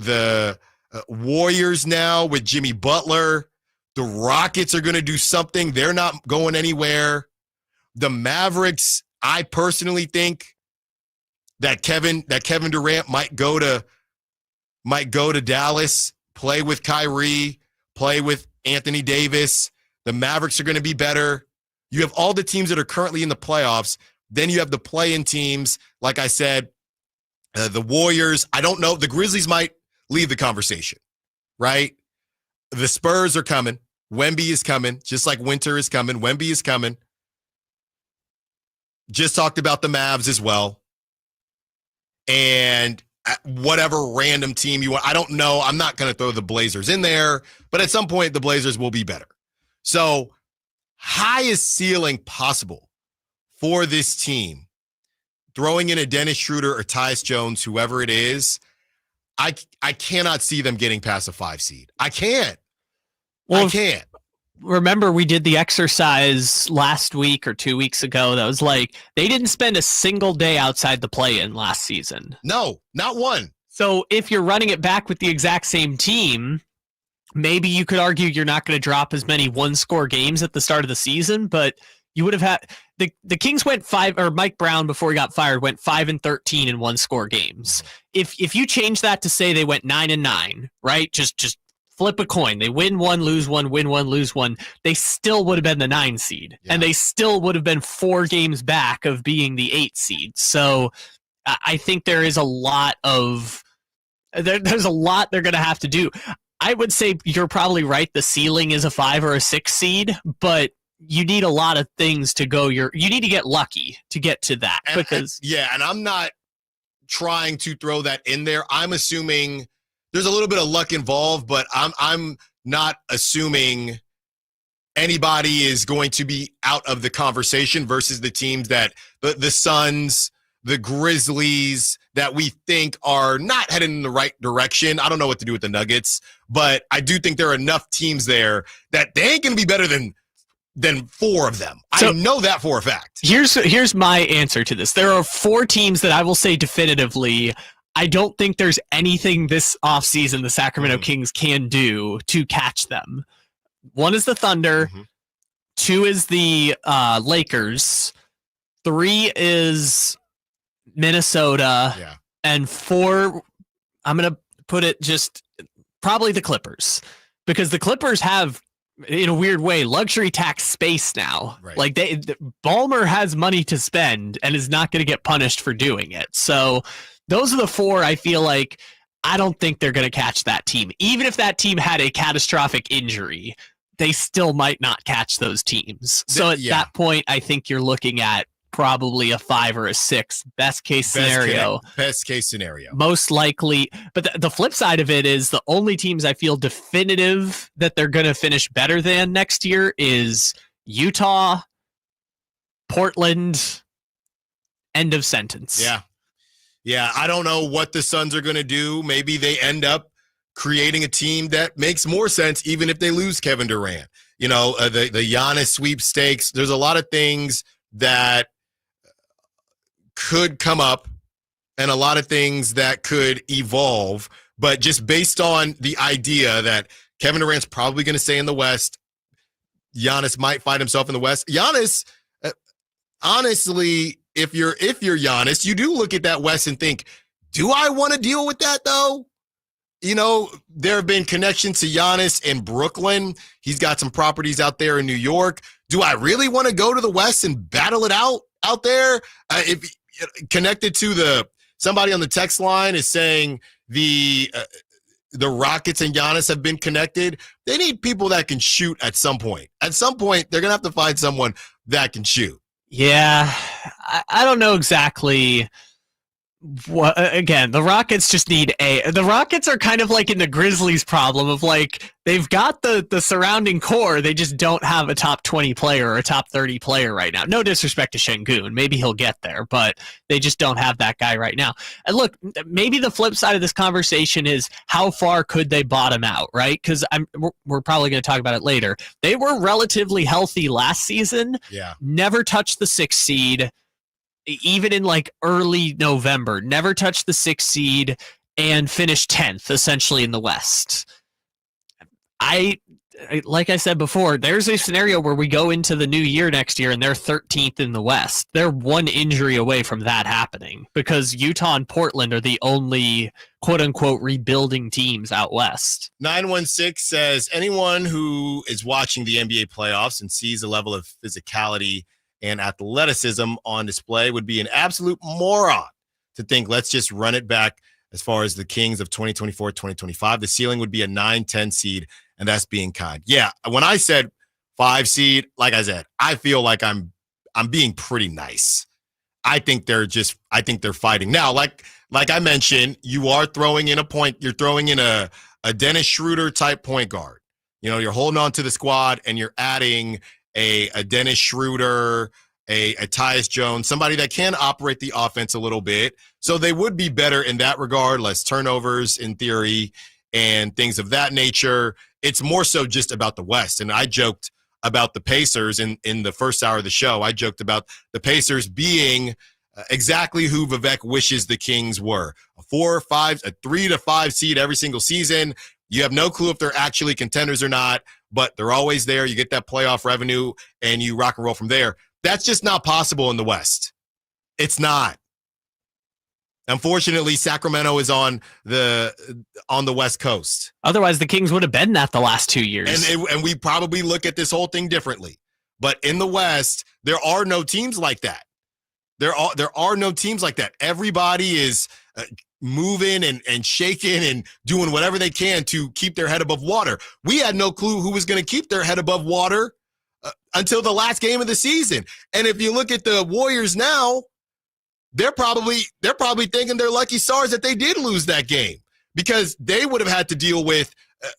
Speaker 3: Warriors now with Jimmy Butler. The Rockets are going to do something. They're not going anywhere. The Mavericks, I personally think that Kevin Durant might go to Dallas, play with Kyrie, play with Anthony Davis. The Mavericks are going to be better. You have all the teams that are currently in the playoffs. Then you have the play-in teams. Like I said, the Warriors, I don't know. The Grizzlies might leave the conversation, right? The Spurs are coming. Wemby is coming, just like Winter is coming. Wemby is coming. Just talked about the Mavs as well. And whatever random team you want. I don't know. I'm not going to throw the Blazers in there, but at some point the Blazers will be better. So highest ceiling possible for this team, throwing in a Dennis Schroeder or Tyus Jones, whoever it is, I cannot see them getting past a 5 seed. I can't.
Speaker 4: Well,
Speaker 3: I can't.
Speaker 4: Remember, we did the exercise last week or 2 weeks ago that was like they didn't spend a single day outside the play-in last season.
Speaker 3: No, not one.
Speaker 4: So if you're running it back with the exact same team, maybe you could argue you're not going to drop as many one-score games at the start of the season, but you would have had the Kings went 5, or Mike Brown before he got fired went 5-13 in one-score games. If you change that to say they went 9-9, right? Just flip a coin. They win one, lose one, win one, lose one. They still would have been the 9 seed, and they still would have been 4 games back of being the 8 seed. So I think there is a lot of there's a lot they're going to have to do. I would say you're probably right. The ceiling is a 5 or a 6 seed, but you need a lot of things to go. You need to get lucky to get to that.
Speaker 3: And I'm not trying to throw that in there. I'm assuming there's a little bit of luck involved, but I'm not assuming anybody is going to be out of the conversation versus the teams that the Suns, the Grizzlies, that we think are not heading in the right direction. I don't know what to do with the Nuggets, but I do think there are enough teams there that they ain't going to be better than 4 of them. So, I know that for a fact.
Speaker 4: Here's my answer to this. There are 4 teams that I will say definitively, I don't think there's anything this offseason the Sacramento Kings can do to catch them. 1 is the Thunder. 2 is the Lakers. 3 is Minnesota. And 4, I'm going to put it just probably the Clippers, because the Clippers have, in a weird way, luxury tax space now. Right. Like Ballmer has money to spend and is not going to get punished for doing it. So those are the 4 I feel like I don't think they're going to catch that team. Even if that team had a catastrophic injury, they still might not catch those teams. So at that point, I think you're looking at probably a 5 or a 6 best case scenario.
Speaker 3: Best case scenario.
Speaker 4: Most likely. But the flip side of it is the only teams I feel definitive that they're going to finish better than next year is Utah, Portland, end of sentence.
Speaker 3: Yeah, I don't know what the Suns are going to do. Maybe they end up creating a team that makes more sense even if they lose Kevin Durant. You know, the Giannis sweepstakes. There's a lot of things that could come up and a lot of things that could evolve, but just based on the idea that Kevin Durant's probably going to stay in the West, Giannis might find himself in the West. Giannis, honestly, if you're Giannis, you do look at that West and think, do I want to deal with that though? You know, there have been connections to Giannis in Brooklyn. He's got some properties out there in New York. Do I really want to go to the West and battle it out there? If connected to somebody on the text line is saying the Rockets and Giannis have been connected. They need people that can shoot at some point. At some point, they're going to have to find someone that can shoot.
Speaker 4: Yeah, I don't know exactly. Again, the Rockets just need the Rockets are kind of like in the Grizzlies problem of like, they've got the surrounding core. They just don't have a top 20 player or a top 30 player right now. No disrespect to Şengün. Maybe he'll get there, but they just don't have that guy right now. And look, maybe the flip side of this conversation is how far could they bottom out, right? Because we're probably going to talk about it later. They were relatively healthy last season.
Speaker 3: Yeah.
Speaker 4: Never touched the 6th seed. Even in like early November, never touched the 6th seed and finished 10th essentially in the West. Like I said before, there's a scenario where we go into the new year next year and they're 13th in the West. They're 1 injury away from that happening because Utah and Portland are the only quote unquote rebuilding teams out West.
Speaker 3: 916 says anyone who is watching the NBA playoffs and sees a level of physicality and athleticism on display would be an absolute moron to think, let's just run it back as far as the Kings of 2024, 2025. The ceiling would be a 9-10 seed, and that's being kind. Yeah, when I said 5 seed, like I said, I feel like I'm being pretty nice. I think they're fighting. Now, like I mentioned, you are throwing in you're throwing in a Dennis Schroeder type point guard. You know, you're holding on to the squad and you're adding a Dennis Schroeder, a Tyus Jones, somebody that can operate the offense a little bit. So they would be better in that regard, less turnovers in theory and things of that nature. It's more so just about the West. And I joked about the Pacers in the first hour of the show. I joked about the Pacers being exactly who Vivek wishes the Kings were. A 3 to 5 seed every single season. You have no clue if they're actually contenders or not, but they're always there. You get that playoff revenue and you rock and roll from there. That's just not possible in the West. It's not. Unfortunately, Sacramento is on the West Coast.
Speaker 4: Otherwise, the Kings would have been that the last 2 years.
Speaker 3: And we probably look at this whole thing differently. But in the West, there are no teams like that. There are no teams like that. Everybody is moving and shaking and doing whatever they can to keep their head above water. We had no clue who was going to keep their head above water until the last game of the season. And if you look at the Warriors now, they're probably thinking they're lucky stars that they did lose that game, because they would have had to deal with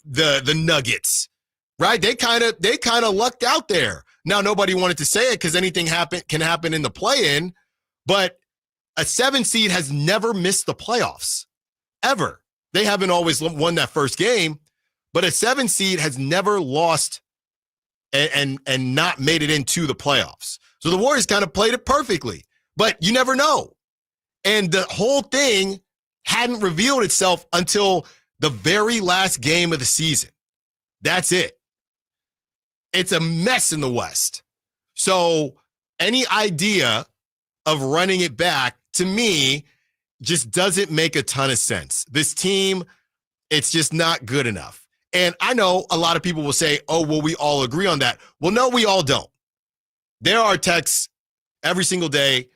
Speaker 3: the Nuggets, right? They kind of lucked out there. Now, nobody wanted to say it because anything can happen in the play-in, but a 7 seed has never missed the playoffs, ever. They haven't always won that first game, but a 7 seed has never lost and not made it into the playoffs. So the Warriors kind of played it perfectly. But you never know. And the whole thing hadn't revealed itself until the very last game of the season. That's it. It's a mess in the West. So any idea of running it back, to me, just doesn't make a ton of sense. This team, it's just not good enough. And I know a lot of people will say, oh, well, we all agree on that. Well, no, we all don't. There are texts every single day.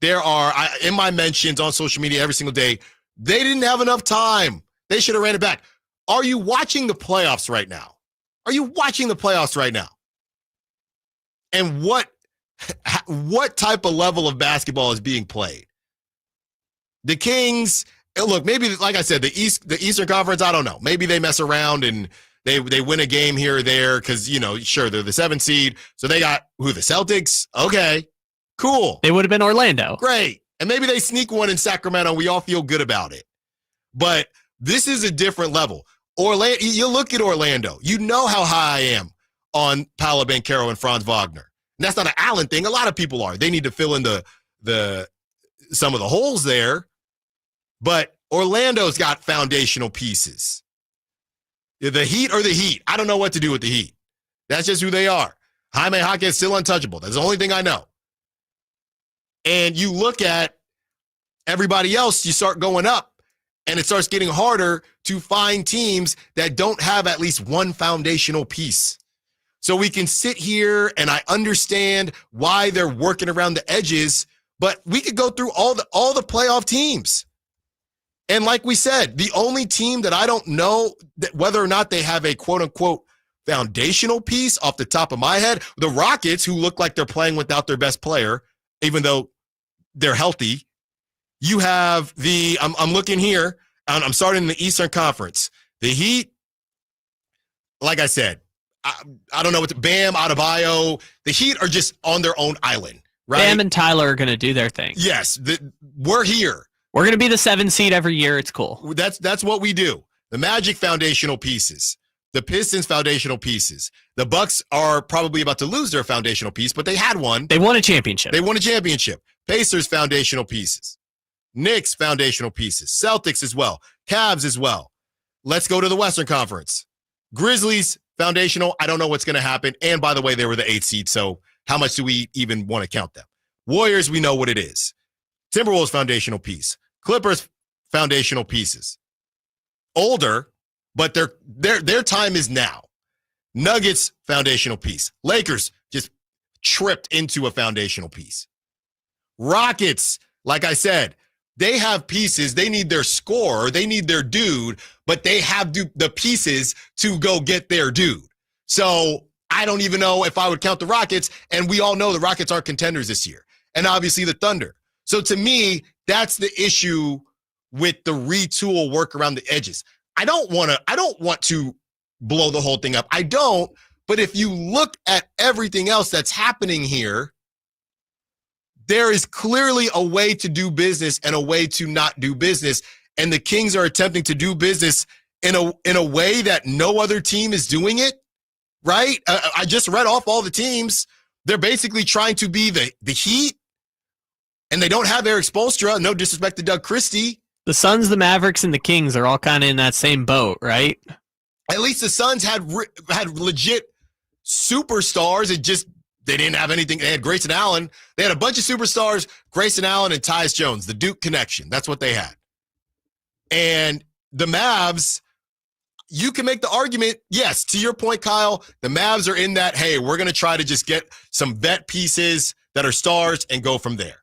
Speaker 3: There are, in my mentions on social media every single day, they didn't have enough time. They should have ran it back. Are you watching the playoffs right now? Are you watching the playoffs right now? And what type of level of basketball is being played? The Kings, look, maybe, like I said, the Eastern Conference, I don't know. Maybe they mess around and they win a game here or there because, sure, they're the 7th seed. So they got, the Celtics? Okay. Cool.
Speaker 4: They would have been Orlando.
Speaker 3: Great. And maybe they sneak one in Sacramento. We all feel good about it. But this is a different level. Orlando, you look at Orlando. You know how high I am on Paolo Banchero and Franz Wagner. And that's not an Allen thing. A lot of people are. They need to fill in some of the holes there. But Orlando's got foundational pieces. The Heat are the Heat. I don't know what to do with the Heat. That's just who they are. Jaime Jaquez is still untouchable. That's the only thing I know. And you look at everybody else, you start going up, and it starts getting harder to find teams that don't have at least one foundational piece. So we can sit here, and I understand why they're working around the edges, but we could go through all the playoff teams. And like we said, the only team that I don't know whether or not they have a quote-unquote foundational piece off the top of my head, the Rockets, who look like they're playing without their best player, even though they're healthy. You have I'm looking here, I'm starting in the Eastern Conference. The Heat, like I said, I don't know what Bam, Adebayo. The Heat are just on their own island, right?
Speaker 4: Bam and Tyler are going to do their thing.
Speaker 3: Yes, we're here.
Speaker 4: We're going to be the 7 seed every year. It's cool.
Speaker 3: That's what we do. The Magic foundational pieces. The Pistons foundational pieces. The Bucks are probably about to lose their foundational piece, but they had one.
Speaker 4: They won a championship.
Speaker 3: Pacers foundational pieces. Knicks foundational pieces. Celtics as well. Cavs as well. Let's go to the Western Conference. Grizzlies foundational. I don't know what's going to happen. And by the way, they were the 8th seed, so how much do we even want to count them? Warriors, we know what it is. Timberwolves foundational piece. Clippers foundational pieces. Older, but their time is now. Nuggets foundational piece. Lakers just tripped into a foundational piece. Rockets, like I said, they have pieces. They need their scorer. They need their dude, but they have the pieces to go get their dude. So I don't even know if I would count the Rockets, and we all know the Rockets aren't contenders this year, and obviously the Thunder. So to me, that's the issue with the retool work around the edges. I don't want to blow the whole thing up. I don't, but if you look at everything else that's happening here, there is clearly a way to do business and a way to not do business. And the Kings are attempting to do business in a way that no other team is doing it, right? I just read off all the teams. They're basically trying to be the Heat, and they don't have Eric Spoelstra. No disrespect to Doug Christie.
Speaker 4: The Suns, the Mavericks, and the Kings are all kind of in that same boat, right?
Speaker 3: At least the Suns had legit superstars. They didn't have anything. They had Grayson Allen. They had a bunch of superstars, Grayson Allen and Tyus Jones, the Duke connection. That's what they had. And the Mavs, you can make the argument, yes, to your point, Kyle, the Mavs are in that, hey, we're going to try to just get some vet pieces that are stars and go from there.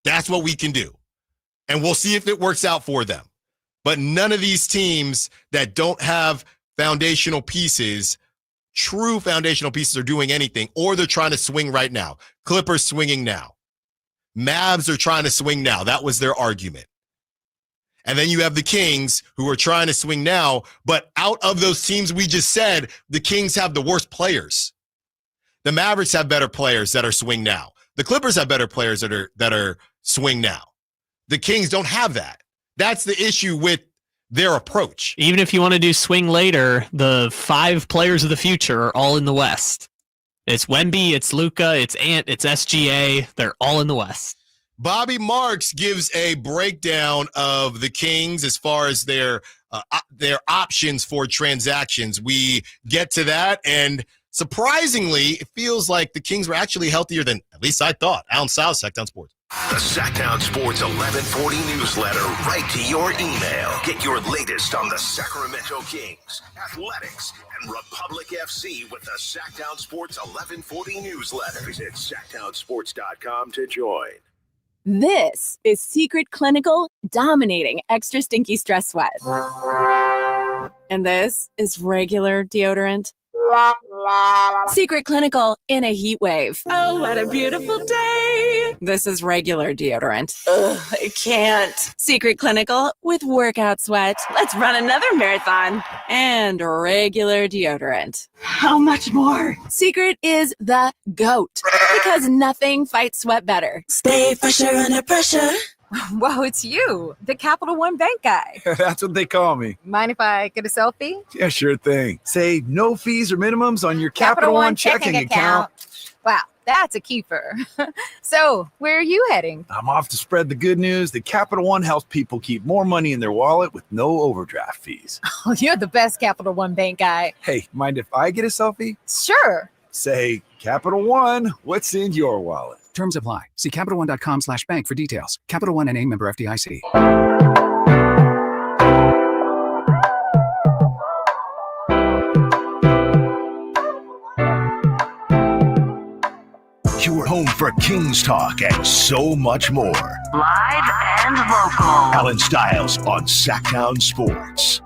Speaker 3: That's what we can do. And we'll see if it works out for them. But none of these teams that don't have foundational pieces, true foundational pieces, are doing anything, or they're trying to swing right now. Clippers swinging now. Mavs are trying to swing now. That was their argument. And then you have the Kings who are trying to swing now, but out of those teams we just said, the Kings have the worst players. The Mavericks have better players that are swing now. The Clippers have better players that are swing now. The Kings don't have that. That's the issue with their approach.
Speaker 4: Even if you want to do swing later, the 5 players of the future are all in the West. It's Wemby, it's Luka, it's Ant, it's SGA. They're all in the West.
Speaker 3: Bobby Marks gives a breakdown of the Kings as far as their options for transactions. We get to that, and surprisingly, it feels like the Kings were actually healthier than at least I thought. Allen Stiles, Sacktown Sports.
Speaker 1: The Sacktown Sports 1140 newsletter right to your email. Get your latest on the Sacramento Kings, athletics, and Republic FC with the Sacktown Sports 1140 newsletter. Visit sacktownsports.com to join.
Speaker 30: This is Secret Clinical Dominating Extra Stinky Stress Sweat. And this is regular deodorant. Secret Clinical in a heat wave.
Speaker 15: Oh, what a beautiful day.
Speaker 30: This is regular deodorant. Ugh, I can't. Secret Clinical with workout sweat. Let's run another marathon. And regular deodorant.
Speaker 15: How much more?
Speaker 30: Secret is the GOAT because nothing fights sweat better.
Speaker 15: Stay fresher under pressure.
Speaker 5: Whoa, it's you, the Capital One Bank guy.
Speaker 6: That's what they call me.
Speaker 5: Mind if I get a selfie?
Speaker 6: Yeah, sure thing. Say no fees or minimums on your Capital One checking account.
Speaker 5: Wow, that's a keeper. So, where are you heading?
Speaker 6: I'm off to spread the good news that Capital One helps people keep more money in their wallet with no overdraft fees.
Speaker 5: Oh, you're the best Capital One Bank guy.
Speaker 6: Hey, mind if I get a selfie?
Speaker 5: Sure.
Speaker 6: Say, Capital One, what's in your wallet?
Speaker 7: Terms apply. See CapitalOne.com/bank for details. Capital One NA, member FDIC.
Speaker 1: Your home for Kings talk and so much more.
Speaker 2: Live and local.
Speaker 1: Allen Stiles on Sacktown Sports.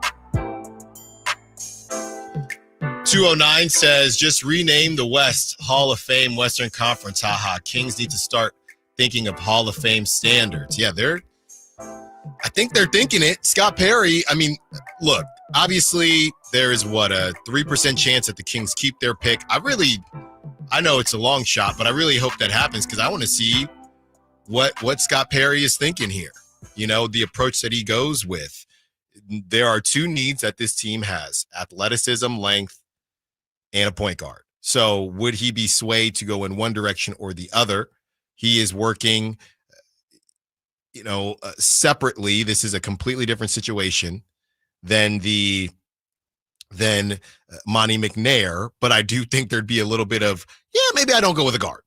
Speaker 3: 209 says, just rename the West Hall of Fame Western Conference. Haha. Kings need to start thinking of Hall of Fame standards. Yeah, I think they're thinking it. Scott Perry, I mean, look, obviously there is a 3% chance that the Kings keep their pick. I know it's a long shot, but I really hope that happens because I want to see what Scott Perry is thinking here. You know, the approach that he goes with. There are 2 needs that this team has: athleticism, length, and a point guard. So would he be swayed to go in one direction or the other? He is working, separately. This is a completely different situation than Monty McNair, but I do think there'd be a little bit of, maybe I don't go with a guard.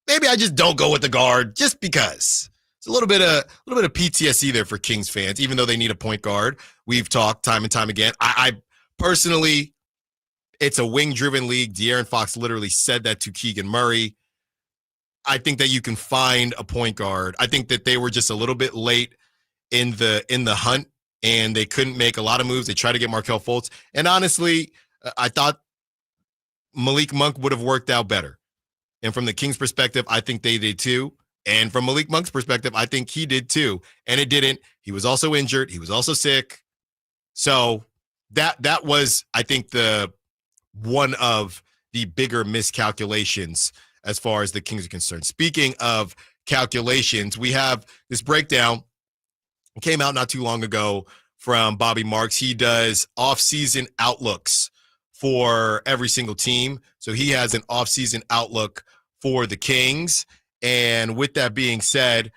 Speaker 3: Maybe I just don't go with the guard just because. It's a little bit of PTSD there for Kings fans, even though they need a point guard. We've talked time and time again. I personally, it's a wing-driven league. De'Aaron Fox literally said that to Keegan Murray. I think that you can find a point guard. I think that they were just a little bit late in the hunt, and they couldn't make a lot of moves. They tried to get Markelle Fultz. And honestly, I thought Malik Monk would have worked out better. And from the Kings' perspective, I think they did too. And from Malik Monk's perspective, I think he did too. And it didn't. He was also injured. He was also sick. So that was, I think, one of the bigger miscalculations as far as the Kings are concerned. Speaking of calculations, we have this breakdown. It came out not too long ago from Bobby Marks. He does off-season outlooks for every single team. So he has an off-season outlook for the Kings. And with that being said,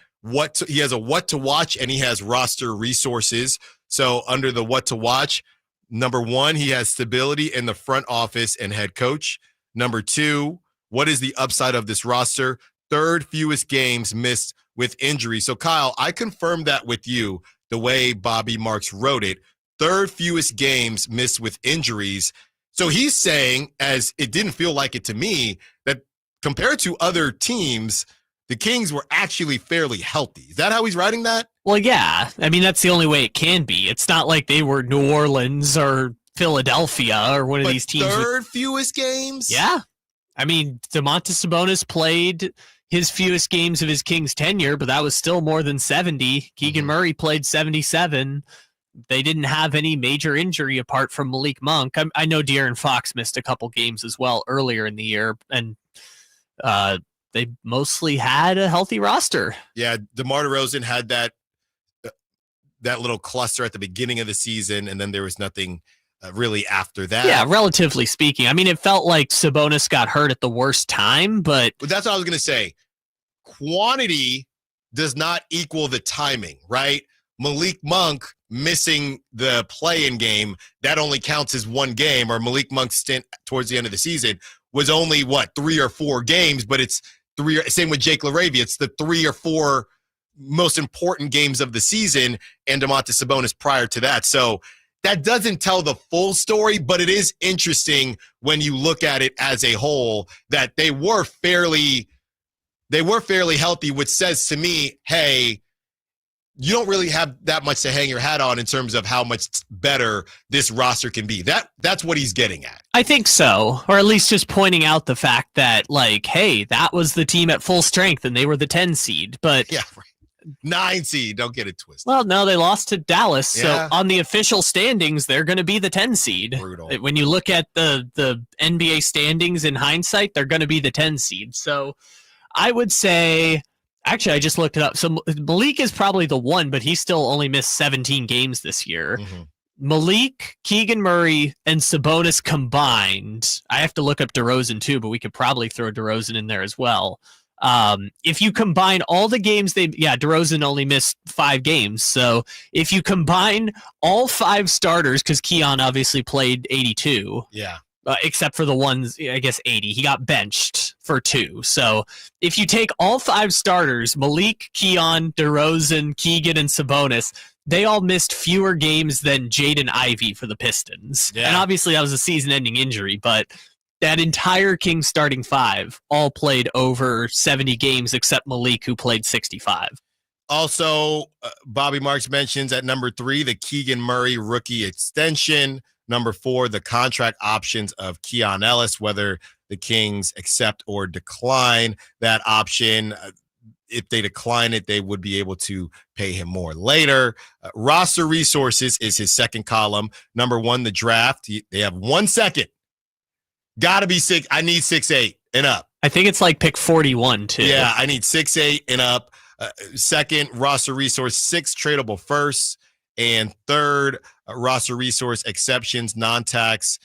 Speaker 3: he has a what to watch and he has roster resources. So under the what to watch, number 1, he has stability in the front office and head coach. Number 2, what is the upside of this roster? 3rd fewest games missed with injury. So Kyle, I confirmed that with you the way Bobby Marks wrote it. 3rd fewest games missed with injuries. So he's saying, as it didn't feel like it to me, that compared to other teams, the Kings were actually fairly healthy. Is that how he's writing that?
Speaker 4: Well, yeah. I mean, that's the only way it can be. It's not like they were New Orleans or Philadelphia or one of these teams.
Speaker 3: 3rd fewest games?
Speaker 4: Yeah. I mean, Domantas Sabonis played his fewest games of his Kings tenure, but that was still more than 70. Keegan Murray played 77. They didn't have any major injury apart from Malik Monk. I know De'Aaron Fox missed a couple games as well earlier in the year, and they mostly had a healthy roster.
Speaker 3: Yeah, DeMar DeRozan had that little cluster at the beginning of the season, and then there was nothing really after that.
Speaker 4: Yeah, relatively speaking. I mean, it felt like Sabonis got hurt at the worst time, but
Speaker 3: that's what I was going to say. Quantity does not equal the timing, right? Malik Monk missing the play-in game, that only counts as 1 game, or Malik Monk's stint towards the end of the season was only, 3 or 4 games, but it's 3, same with Jake LaRavia. It's the 3 or 4 most important games of the season, and Domantas Sabonis prior to that. So that doesn't tell the full story, but it is interesting when you look at it as a whole that they were fairly healthy, which says to me, hey, you don't really have that much to hang your hat on in terms of how much better this roster can be. That's what he's getting at.
Speaker 4: I think so, or at least just pointing out the fact that, like, hey, that was the team at full strength and they were the 10 seed. But
Speaker 3: yeah, right. 9 seed, don't get it twisted.
Speaker 4: Well, no, they lost to Dallas.
Speaker 3: Yeah.
Speaker 4: So on the official standings, they're going to be the 10 seed.
Speaker 3: Brutal.
Speaker 4: When you look at the NBA standings in hindsight, they're going to be the 10 seed. So I would say, actually, I just looked it up. So Malik is probably the 1, but he still only missed 17 games this year.
Speaker 3: Mm-hmm.
Speaker 4: Malik, Keegan Murray, and Sabonis combined. I have to look up DeRozan too, but we could probably throw DeRozan in there as well. If you combine all the games DeRozan only missed 5 games. So if you combine all 5 starters, because Keon obviously played 82.
Speaker 3: Yeah.
Speaker 4: Except for the ones, I guess 80. He got benched for 2. So if you take all 5 starters, Malik, Keon, DeRozan, Keegan, and Sabonis, they all missed fewer games than Jaden Ivey for the Pistons.
Speaker 3: Yeah.
Speaker 4: And obviously that was a season-ending injury, but that entire Kings starting 5 all played over 70 games except Malik, who played 65.
Speaker 3: Also, Bobby Marks mentions at number 3, the Keegan Murray rookie extension. Number 4, the contract options of Keon Ellis, whether the Kings accept or decline that option. If they decline it, they would be able to pay him more later. Roster resources is his second column. Number 1, the draft. They have 1 second. Got to be 6. I need 6'8" and up.
Speaker 4: I think it's like pick 41 too.
Speaker 3: Yeah, I need 6'8" and up. Second, roster resource, 6 tradable firsts. And third, roster resource exceptions, non-tax.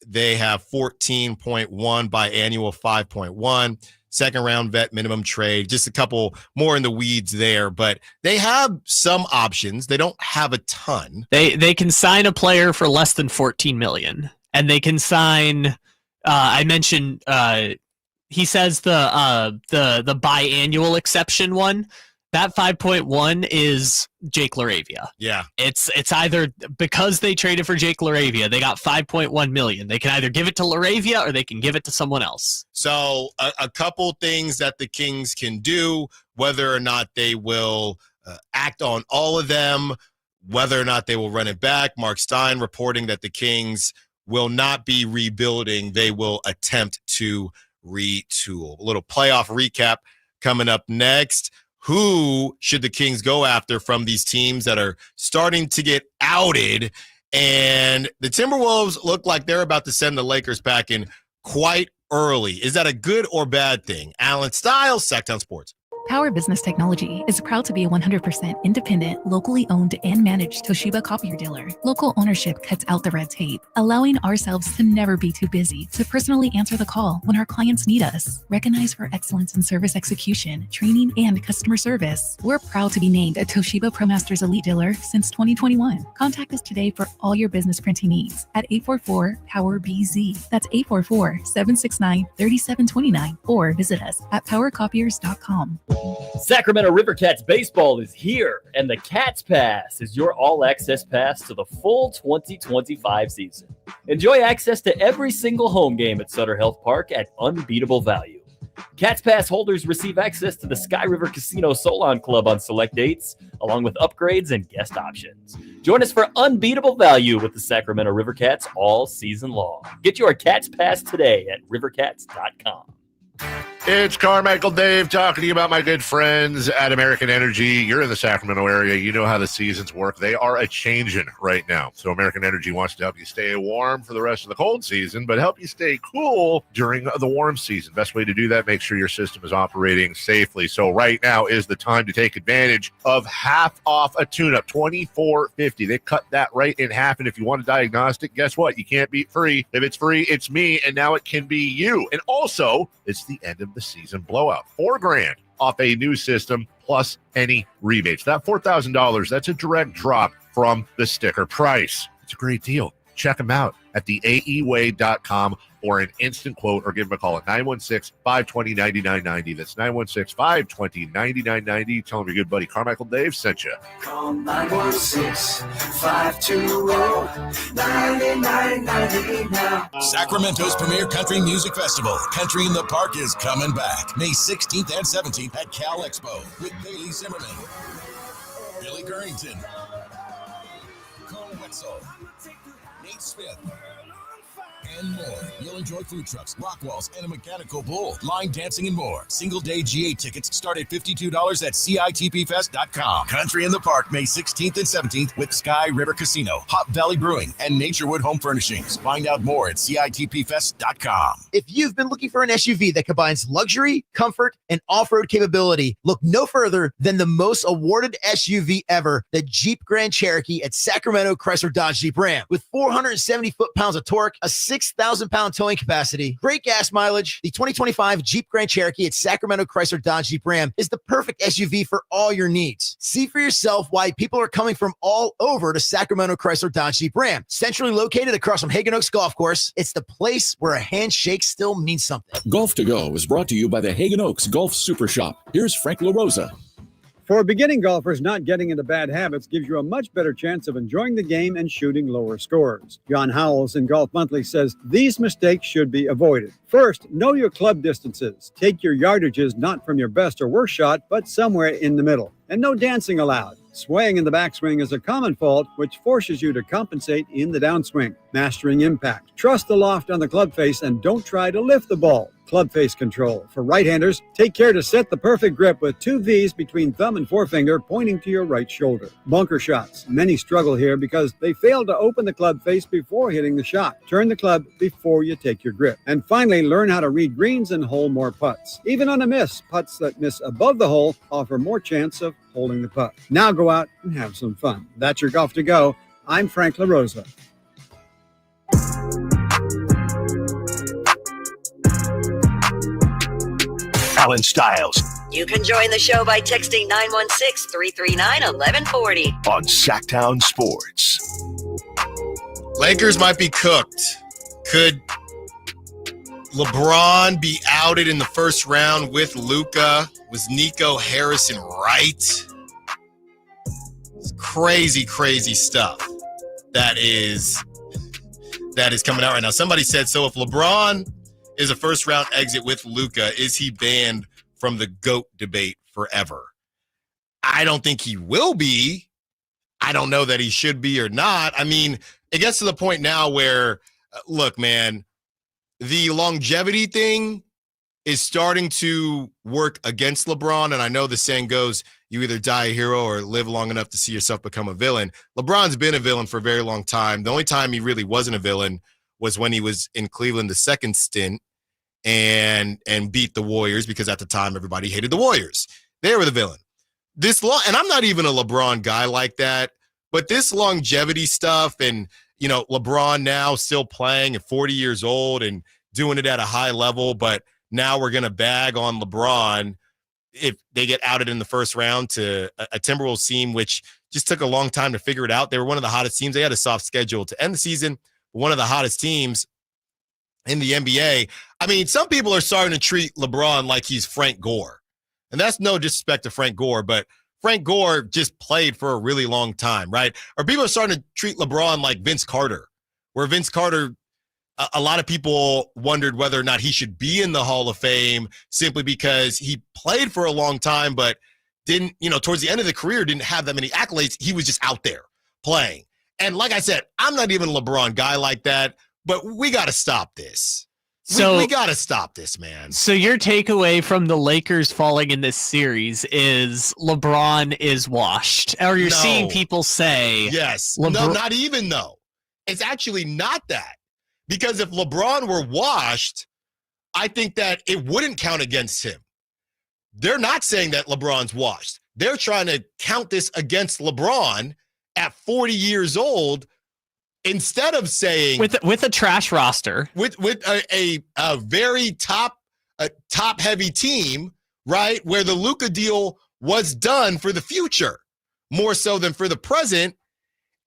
Speaker 3: They have 14.1, biannual 5.1. Second round vet minimum trade, just a couple more in the weeds there, but they have some options. They don't have a ton.
Speaker 4: They can sign a player for less than $14 million, and they can sign. I mentioned he says the biannual exception one. That 5.1 is Jake LaRavia.
Speaker 3: Yeah.
Speaker 4: It's either because they traded for Jake LaRavia, they got 5.1 million. They can either give it to LaRavia or they can give it to someone else.
Speaker 3: So a couple things that the Kings can do, whether or not they will act on all of them, whether or not they will run it back. Marc Stein reporting that the Kings will not be rebuilding. They will attempt to retool. A little playoff recap coming up next. Who should the Kings go after from these teams that are starting to get outed? And the Timberwolves look like they're about to send the Lakers packing quite early. Is that a good or bad thing? Allen Stiles, Sactown Sports.
Speaker 9: Power Business Technology is proud to be a 100% independent, locally owned and managed Toshiba copier dealer. Local ownership cuts out the red tape, allowing ourselves to never be too busy to personally answer the call when our clients need us. Recognized for excellence in service execution, training, and customer service, we're proud to be named a Toshiba ProMasters Elite Dealer since 2021. Contact us today for all your business printing needs at 844-POWER-BZ. That's 844-769-3729, or visit us at powercopiers.com.
Speaker 10: Sacramento River Cats baseball is here, and the Cats Pass is your all-access pass to the full 2025 season. Enjoy access to every single home game at Sutter Health Park at unbeatable value. Cats Pass holders receive access to the Sky River Casino Solon Club on select dates, along with upgrades and guest options. Join us for unbeatable value with the Sacramento River Cats all season long. Get your Cats Pass today at rivercats.com.
Speaker 11: It's Carmichael Dave talking to you about my good friends at American Energy. You're in the Sacramento area. You know how the seasons work. They are a-changing right now. So American Energy wants to help you stay warm for the rest of the cold season, but help you stay cool during the warm season. Best way to do that, make sure your system is operating safely. So right now is the time to take advantage of half off a tune-up, $24.50. They cut that right in half, and if you want a diagnostic, guess what? You can't beat free. If it's free, it's me, and now it can be you. And also, it's the end of the season blowout. $4,000 off a new system plus any rebates. That $4,000, that's a direct drop from the sticker price. It's a great deal. Check them out at theaeway.com or an instant quote, or give them a call at 916-520-9990. That's 916-520-9990. Tell them your good buddy Carmichael Dave sent you.
Speaker 33: Call 916-520-9990 now.
Speaker 13: Sacramento's premier country music festival, Country in the Park, is coming back May 16th and 17th at Cal Expo with Bailey Zimmerman, Billy Currington, Cole Wetzel, Nate Smith, and more. You'll enjoy food trucks, rock walls, and a mechanical bull, line dancing, and more. Single-day GA tickets start at $52 at CITPFest.com. Country in the Park, May 16th and 17th with Sky River Casino, Hop Valley Brewing, and Naturewood Home Furnishings. Find out more at CITPFest.com.
Speaker 14: If you've been looking for an SUV that combines luxury, comfort, and off-road capability, look no further than the most awarded SUV ever, the Jeep Grand Cherokee at Sacramento Chrysler Dodge Jeep Ram. With 470 foot-pounds of torque, a 6,000-pound towing capacity, great gas mileage, the 2025 Jeep Grand Cherokee at Sacramento Chrysler Dodge Jeep Ram is the perfect SUV for all your needs. See for yourself why people are coming from all over to Sacramento Chrysler Dodge Jeep Ram. Centrally located across from Hagan Oaks Golf Course, it's the place where a handshake still means something.
Speaker 28: Golf to Go is brought to you by the Hagan Oaks Golf Super Shop. Here's Frank LaRosa.
Speaker 17: For beginning golfers, not getting into bad habits gives you a much better chance of enjoying the game and shooting lower scores. John Howells in Golf Monthly says these mistakes should be avoided. First, know your club distances. Take your yardages not from your best or worst shot, but somewhere in the middle. And no dancing allowed. Swaying in the backswing is a common fault, which forces you to compensate in the downswing. Mastering impact. Trust the loft on the club face and don't try to lift the ball. Club face control. For right-handers, take care to set the perfect grip with 2 V's between thumb and forefinger pointing to your right shoulder. Bunker shots. Many struggle here because they fail to open the club face before hitting the shot. Turn the club before you take your grip. And finally, learn how to read greens and hole more putts. Even on a miss, putts that miss above the hole offer more chance of holding the putt. Now go out and have some fun. That's your Golf to Go. I'm Frank LaRosa.
Speaker 1: Allen Stiles
Speaker 2: You can join the show by texting 916-339-1140
Speaker 1: on Sacktown Sports.
Speaker 3: Lakers might be cooked. Could LeBron be outed in the first round with Luka? Was Nico Harrison right? It's crazy, crazy stuff that is coming out right now. Somebody said, so if LeBron is a first-round exit with Luka, is he banned from the GOAT debate forever? I don't think he will be. I don't know that he should be or not. I mean, it gets to the point now where, look, man, the longevity thing is starting to work against LeBron, and I know the saying goes, you either die a hero or live long enough to see yourself become a villain. LeBron's been a villain for a very long time. The only time he really wasn't a villain was when he was in Cleveland the second stint and beat the Warriors, because at the time everybody hated the Warriors. They were the villain. And I'm not even a LeBron guy like that, but this longevity stuff and, LeBron now still playing at 40 years old and doing it at a high level, but now we're going to bag on LeBron if they get outed in the first round to a Timberwolves team, which just took a long time to figure it out. They were one of the hottest teams. They had a soft schedule to end the season, one of the hottest teams in the NBA. I mean, some people are starting to treat LeBron like he's Frank Gore. And that's no disrespect to Frank Gore, but Frank Gore just played for a really long time, right? Or people are starting to treat LeBron like Vince Carter, where Vince Carter, a lot of people wondered whether or not he should be in the Hall of Fame simply because he played for a long time, but didn't, towards the end of the career, didn't have that many accolades. He was just out there playing. And like I said, I'm not even a LeBron guy like that, but we got to stop this. We got to stop this, man.
Speaker 4: So your takeaway from the Lakers falling in this series is LeBron is washed. Or you're seeing people say.
Speaker 3: Yes. No, not even though. It's actually not that. Because if LeBron were washed, I think that it wouldn't count against him. They're not saying that LeBron's washed. They're trying to count this against LeBron at 40 years old instead of saying
Speaker 4: with a trash roster,
Speaker 3: with a very top heavy team, right? Where the Luka deal was done for the future more so than for the present.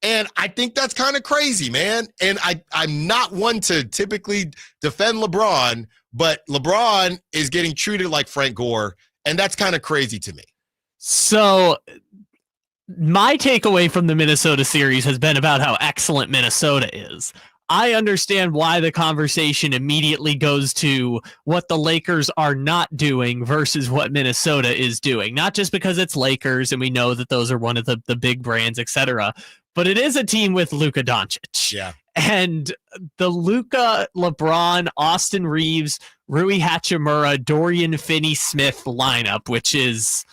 Speaker 3: And I think that's kind of crazy, man. And I'm not one to typically defend LeBron, but LeBron is getting treated like Frank Gore, and that's kind of crazy to me.
Speaker 4: So my takeaway from the Minnesota series has been about how excellent Minnesota is. I understand why the conversation immediately goes to what the Lakers are not doing versus what Minnesota is doing. Not just because it's Lakers and we know that those are one of the big brands, etc., but it is a team with Luka Doncic.
Speaker 3: Yeah.
Speaker 4: And the Luka, LeBron, Austin Reeves, Rui Hachimura, Dorian Finney-Smith lineup, which is,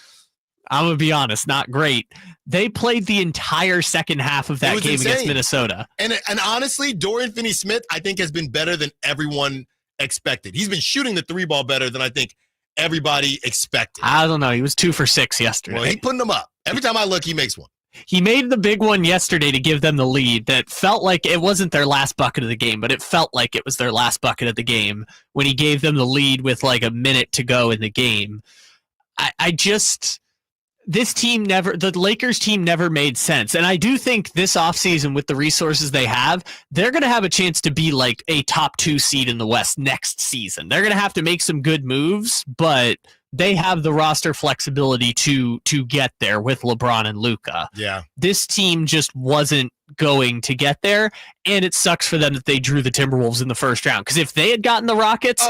Speaker 4: I'm going to be honest, not great. They played the entire second half of that game against Minnesota.
Speaker 3: And honestly, Dorian Finney-Smith, I think, has been better than everyone expected. He's been shooting the three ball better than I think everybody expected.
Speaker 4: I don't know. He was 2 for 6 yesterday.
Speaker 3: Well, he's putting them up. Every time I look, he makes one.
Speaker 4: He made the big one yesterday to give them the lead that felt like it wasn't their last bucket of the game, but it felt like it was their last bucket of the game when he gave them the lead with like a minute to go in the game. The Lakers team never made sense. And I do think this offseason with the resources they have, they're going to have a chance to be like a top 2 seed in the West next season. They're going to have to make some good moves, but they have the roster flexibility to get there with LeBron and Luka.
Speaker 3: Yeah.
Speaker 4: This team just wasn't going to get there, and it sucks for them that they drew the Timberwolves in the first round. Because if they had gotten the Rockets,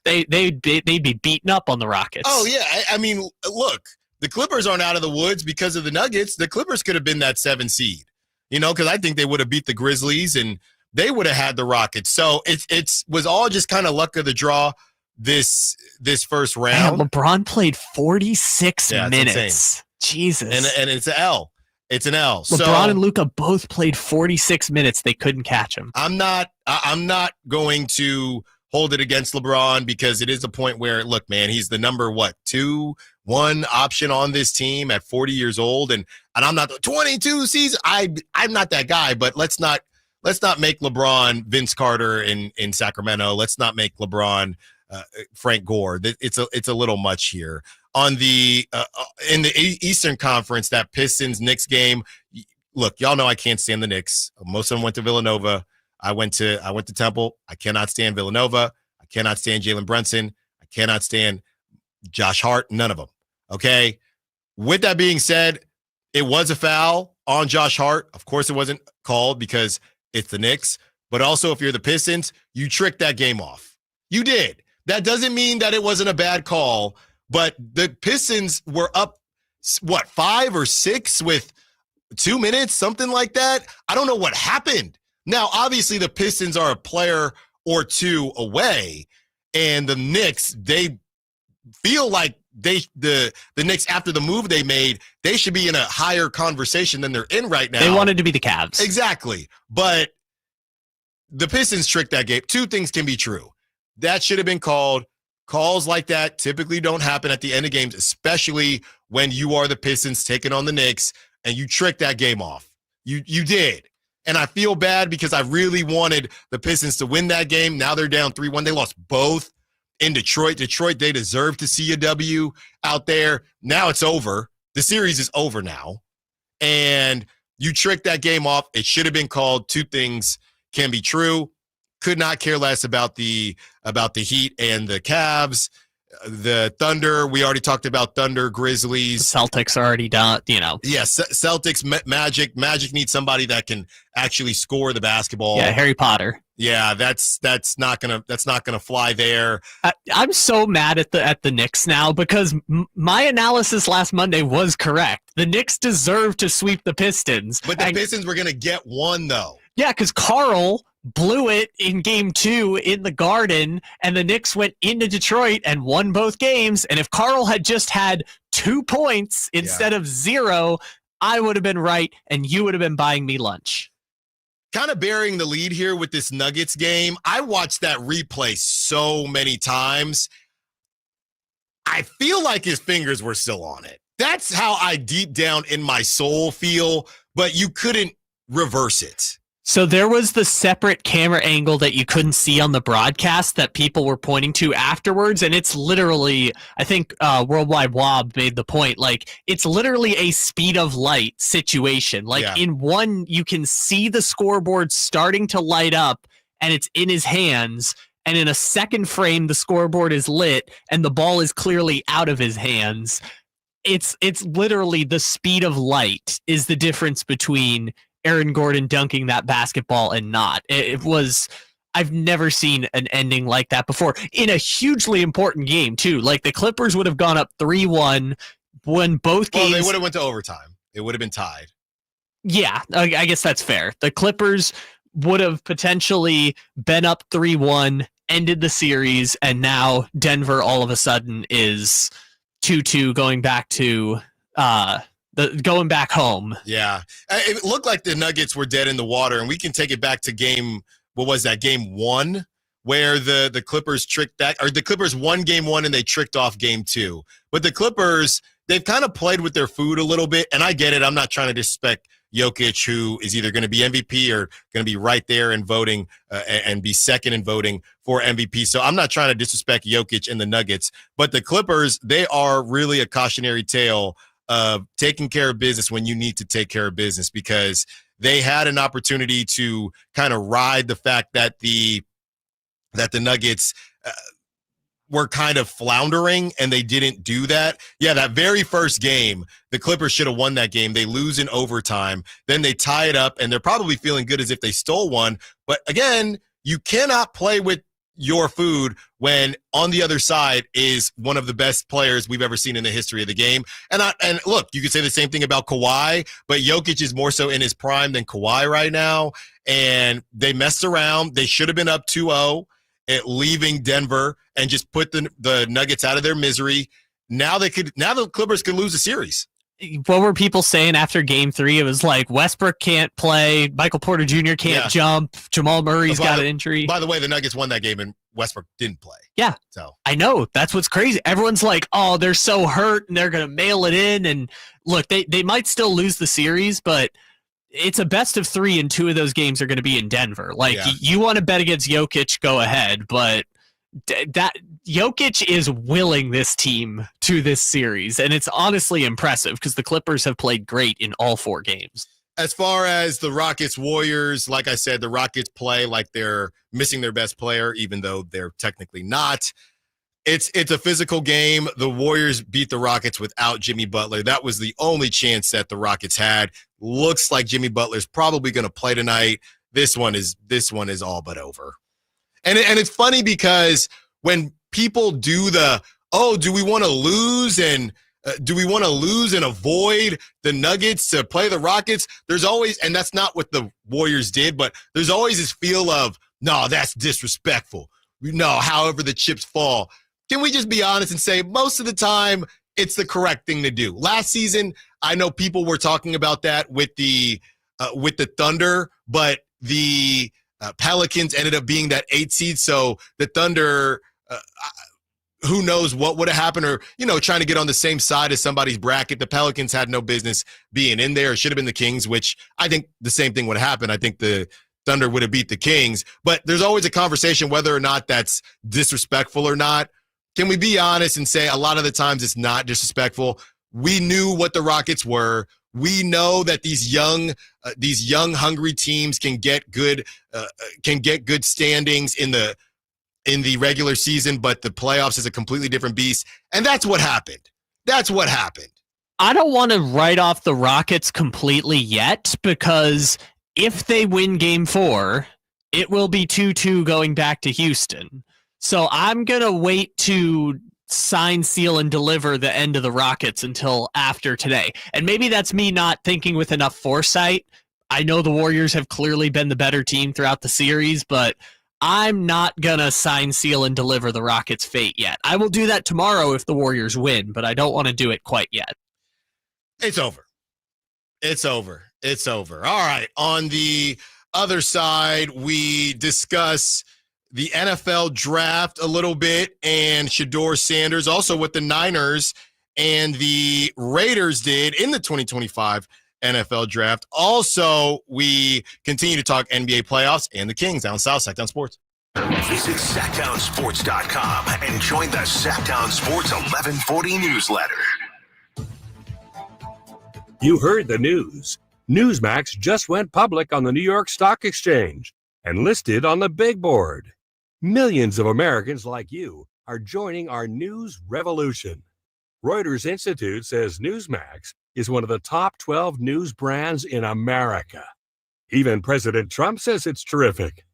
Speaker 4: they'd be beaten up on the Rockets.
Speaker 3: Oh, yeah. I mean, look, the Clippers aren't out of the woods because of the Nuggets. The Clippers could have been that 7 seed, because I think they would have beat the Grizzlies, and they would have had the Rockets. So it was all just kind of luck of the draw this first round.
Speaker 4: Man, LeBron played 46 minutes. Jesus.
Speaker 3: And it's an L. It's an L.
Speaker 4: LeBron and Luka both played 46 minutes. They couldn't catch him.
Speaker 3: I'm not going to hold it against LeBron because it is a point where, look, man, he's the number 2-1 option on this team at 40 years old, and I'm not 22 seasons. I'm not that guy, but let's not make LeBron Vince Carter in Sacramento. Let's not make LeBron Frank Gore. It's a little much here. On the in the Eastern Conference, that Pistons-Knicks game, look, y'all know I can't stand the Knicks. Most of them went to Villanova. I went to Temple. I cannot stand Villanova. I cannot stand Jalen Brunson. I cannot stand Josh Hart. None of them. Okay? With that being said, it was a foul on Josh Hart. Of course, it wasn't called because it's the Knicks. But also, if you're the Pistons, you tricked that game off. You did. That doesn't mean that it wasn't a bad call, but the Pistons were up, 5 or 6 with 2 minutes, something like that. I don't know what happened. Now, obviously, the Pistons are a player or two away, and the Knicks, they feel like the Knicks, after the move they made, they should be in a higher conversation than they're in right now.
Speaker 4: They wanted to be the Cavs.
Speaker 3: Exactly. But the Pistons tricked that game. 2 things can be true. That should have been called. Calls like that typically don't happen at the end of games, especially when you are the Pistons taking on the Knicks and you tricked that game off. You did. And I feel bad because I really wanted the Pistons to win that game. Now they're down 3-1. They lost both in Detroit. Detroit, they deserve to see a W out there. Now it's over. The series is over now. And you tricked that game off. It should have been called. Two things can be true. Could not care less about the Heat and the Cavs. The Thunder, we already talked about Thunder, Grizzlies.
Speaker 4: The Celtics are already done,
Speaker 3: Yes, Celtics, Magic. Magic needs somebody that can actually score the basketball.
Speaker 4: Yeah, Harry Potter.
Speaker 3: Yeah, that's not gonna fly there.
Speaker 4: I'm so mad at the Knicks now because my analysis last Monday was correct. The Knicks deserve to sweep the Pistons.
Speaker 3: But the Pistons were gonna get one though.
Speaker 4: Yeah, because Karl blew it in game 2 in the Garden, and the Knicks went into Detroit and won both games. And if Karl had just had 2 points instead of 0, I would have been right, and you would have been buying me lunch.
Speaker 3: Kind of bearing the lead here with this Nuggets game. I watched that replay so many times. I feel like his fingers were still on it. That's how I deep down in my soul feel, but you couldn't reverse it.
Speaker 4: So there was the separate camera angle that you couldn't see on the broadcast that people were pointing to afterwards. And it's literally, I think Worldwide Wob made the point, like it's literally a speed of light situation. Like in one, you can see the scoreboard starting to light up and it's in his hands. And in a second frame, the scoreboard is lit and the ball is clearly out of his hands. It's literally the speed of light is the difference between Aaron Gordon dunking that basketball and not. It was, I've never seen an ending like that before in a hugely important game too. Like the Clippers would have gone up 3-1 when both games.
Speaker 3: Well, they would have went to overtime. It would have been tied.
Speaker 4: Yeah, I guess that's fair. The Clippers would have potentially been up 3-1, ended the series, and now Denver all of a sudden is 2-2 going back to, going back home.
Speaker 3: Yeah. It looked like the Nuggets were dead in the water, and we can take it back to game 1, where the Clippers tricked that, or the Clippers won game 1 and they tricked off game 2. But the Clippers, they've kind of played with their food a little bit, and I get it. I'm not trying to disrespect Jokic, who is either going to be MVP or going to be right there in voting and be second in voting for MVP. So I'm not trying to disrespect Jokic and the Nuggets, but the Clippers, they are really a cautionary tale of taking care of business when you need to take care of business, because they had an opportunity to kind of ride the fact that the Nuggets were kind of floundering, and they didn't do that. Yeah, that very first game, the Clippers should have won that game. They lose in overtime. Then they tie it up, and they're probably feeling good as if they stole one. But again, you cannot play with your food when on the other side is one of the best players we've ever seen in the history of the game. And look, you could say the same thing about Kawhi, but Jokic is more so in his prime than Kawhi right now. And they messed around. They should have been up 2-0 at leaving Denver and just put the Nuggets out of their misery. Now the Clippers could lose the series.
Speaker 4: What were people saying after game 3? It was like Westbrook can't play, Michael Porter Jr. can't jump, Jamal Murray's got an injury.
Speaker 3: By the way, the Nuggets won that game and Westbrook didn't play.
Speaker 4: Yeah.
Speaker 3: So
Speaker 4: I know. That's what's crazy. Everyone's like, oh, they're so hurt and they're going to mail it in. And look, they might still lose the series, but it's a best of 3 and 2 of those games are going to be in Denver. Like you want to bet against Jokic, go ahead, but that Jokic is willing this team to this series, and it's honestly impressive because the Clippers have played great in all 4 games.
Speaker 3: As far as the Rockets Warriors, like I said, the Rockets play like they're missing their best player, even though they're technically not. It's a physical game. The Warriors beat the Rockets without Jimmy Butler. That was the only chance that the Rockets had. Looks like Jimmy Butler's probably going to play tonight. This one is all but over. And it's funny because when people do do we want to lose and avoid the Nuggets to play the Rockets? There's always, and that's not what the Warriors did, but there's always this feel of, no, that's disrespectful. No, however the chips fall. Can we just be honest and say most of the time it's the correct thing to do? Last season, I know people were talking about that with the Thunder, but the Pelicans ended up being that 8 seed. So the Thunder, who knows what would have happened, or, trying to get on the same side as somebody's bracket. The Pelicans had no business being in there. It should have been the Kings, which I think the same thing would have happened. I think the Thunder would have beat the Kings. But there's always a conversation whether or not that's disrespectful or not. Can we be honest and say a lot of the times it's not disrespectful? We knew what the Rockets were. We know that these young, hungry teams can get good standings in the regular season, but the playoffs is a completely different beast. And that's what happened. I don't want to write off the Rockets completely yet, because if they win Game 4, it will be 2-2 going back to Houston. So I'm going to wait to sign, seal, and deliver the end of the Rockets until after today. And maybe that's me not thinking with enough foresight. I know the Warriors have clearly been the better team throughout the series, but I'm not going to sign, seal, and deliver the Rockets' fate yet. I will do that tomorrow if the Warriors win, but I don't want to do it quite yet. It's over. All right. On the other side, we discuss the NFL draft a little bit and Shador Sanders, also what the Niners and the Raiders did in the 2025 NFL draft. Also, we continue to talk NBA playoffs and the Kings down south, Sacktown Sports.
Speaker 1: Visit SacktownSports.com and join the Sacktown Sports 1140 newsletter.
Speaker 8: You heard the news. Newsmax just went public on the New York Stock Exchange and listed on the big board. Millions of Americans like you are joining our news revolution. Reuters Institute says Newsmax is one of the top 12 news brands in America. Even President Trump says it's terrific.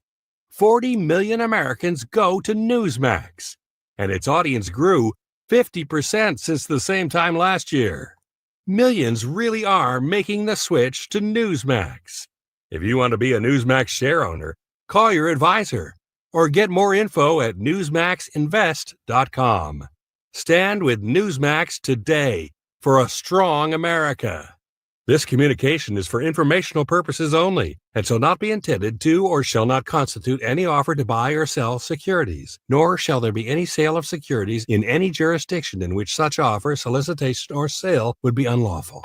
Speaker 8: 40 million Americans go to Newsmax, and its audience grew 50% since the same time last year. Millions really are making the switch to Newsmax. If you want to be a Newsmax share owner, call your advisor or get more info at newsmaxinvest.com. Stand with Newsmax today for a strong America. This communication is for informational purposes only and shall not be intended to or shall not constitute any offer to buy or sell securities, nor shall there be any sale of securities in any jurisdiction in which such offer, solicitation, or sale would be unlawful.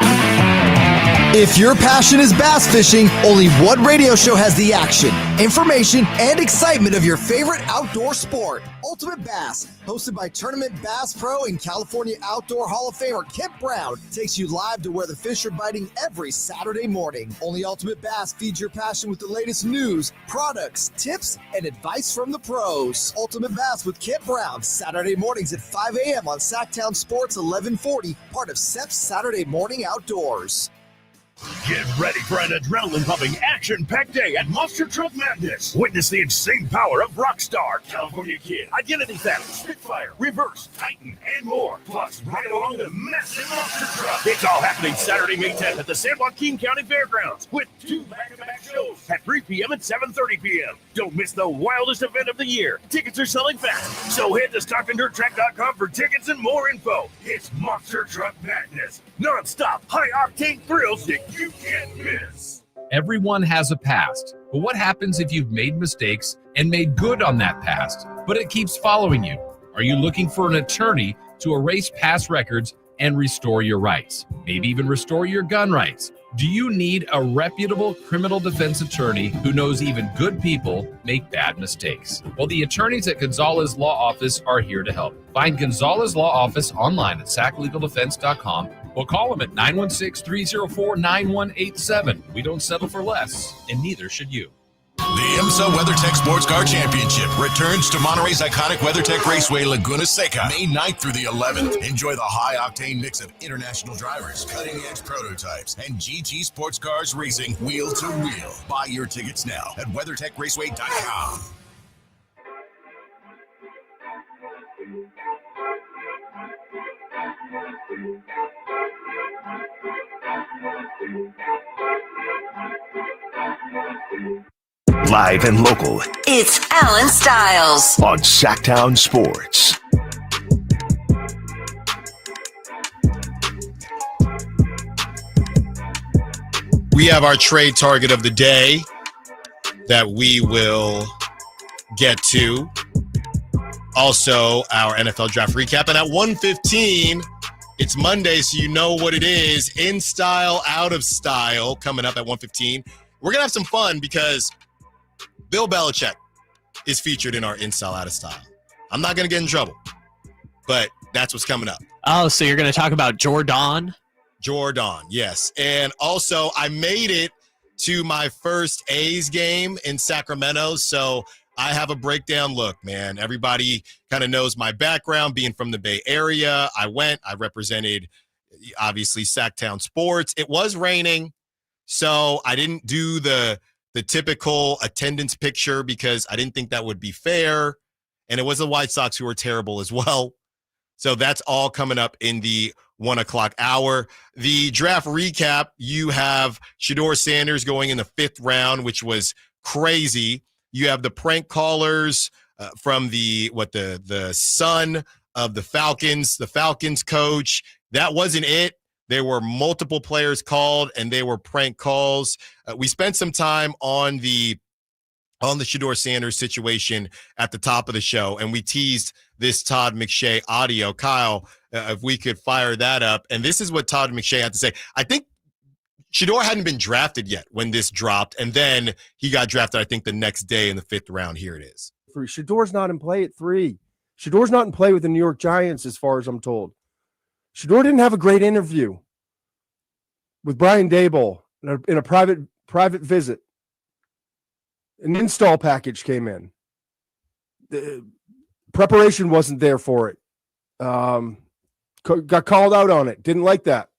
Speaker 14: If your passion is bass fishing, only one radio show has the action, information, and excitement of your favorite outdoor sport. Ultimate Bass, hosted by Tournament Bass Pro and California Outdoor Hall of Famer Kip Brown, takes you live to where the fish are biting every Saturday morning. Only Ultimate Bass feeds your passion with the latest news, products, tips, and advice from the pros. Ultimate Bass with Kip Brown, Saturday mornings at 5 a.m. on Sacktown Sports 1140, part of SEP's Saturday Morning Outdoors.
Speaker 29: Get ready for an adrenaline-pumping, action-packed day at Monster Truck Madness. Witness the insane power of Rockstar, California Kid, Identity Theft, Spitfire, Reverse, Titan, and more. Plus, ride along the massive monster truck. It's all happening Saturday, May 10th at the San Joaquin County Fairgrounds with 2 back-to-back shows at 3 p.m. and 7:30 p.m. Don't miss the wildest event of the year. Tickets are selling fast, so head to StocktonDirtTrack.com for tickets and more info. It's Monster Truck Madness. Non-stop, high-octane thrills that you can't miss.
Speaker 12: Everyone has a past, but what happens if you've made mistakes and made good on that past, but it keeps following you? Are you looking for an attorney to erase past records and restore your rights? Maybe even restore your gun rights? Do you need a reputable criminal defense attorney who knows even good people make bad mistakes? Well, the attorneys at Gonzalez Law Office are here to help. Find Gonzalez Law Office online at SACLegalDefense.com or call them at 916-304-9187. We don't settle for less, and neither should you.
Speaker 13: The IMSA WeatherTech Sports Car Championship returns to Monterey's iconic WeatherTech Raceway, Laguna Seca, May 9th through the 11th. Enjoy the high-octane mix of international drivers, cutting-edge prototypes, and GT sports cars racing wheel to wheel. Buy your tickets now at WeatherTechRaceway.com.
Speaker 1: Live and local.
Speaker 2: It's Allen Stiles
Speaker 1: on Sacktown Sports.
Speaker 3: We have our trade target of the day that we will get to. Also, our NFL draft recap. And at 1:15, it's Monday, so you know what it is. In style, out of style, coming up at 1:15. We're going to have some fun because Bill Belichick is featured in our in style, out of style. I'm not going to get in trouble, but that's what's coming up.
Speaker 4: Oh, so you're going to talk about Jordan?
Speaker 3: Jordan, yes. And also, I made it to my first A's game in Sacramento, so I have a breakdown. Look, man, everybody kind of knows my background, being from the Bay Area. I represented, obviously, Sacktown Sports. It was raining, so I didn't do the typical attendance picture because I didn't think that would be fair, and it was the White Sox who were terrible as well. So that's all coming up in the 1 o'clock hour. The draft recap, you have Shador Sanders going in the 5th round, which was crazy. You have the prank callers from the son of the Falcons coach. That wasn't it. There were multiple players called, and they were prank calls. We spent some time on the Shador Sanders situation at the top of the show, and we teased this Todd McShay audio. Kyle, if we could fire that up. And this is what Todd McShay had to say. I think Shador hadn't been drafted yet when this dropped, and then he got drafted, I think, the next day in the 5th round. Here it is.
Speaker 16: Shador's not in play at 3. Shador's not in play with the New York Giants, as far as I'm told. Shador didn't have a great interview with Brian Daboll in a private visit. An install package came in. The preparation wasn't there for it. Got called out on it. Didn't like that.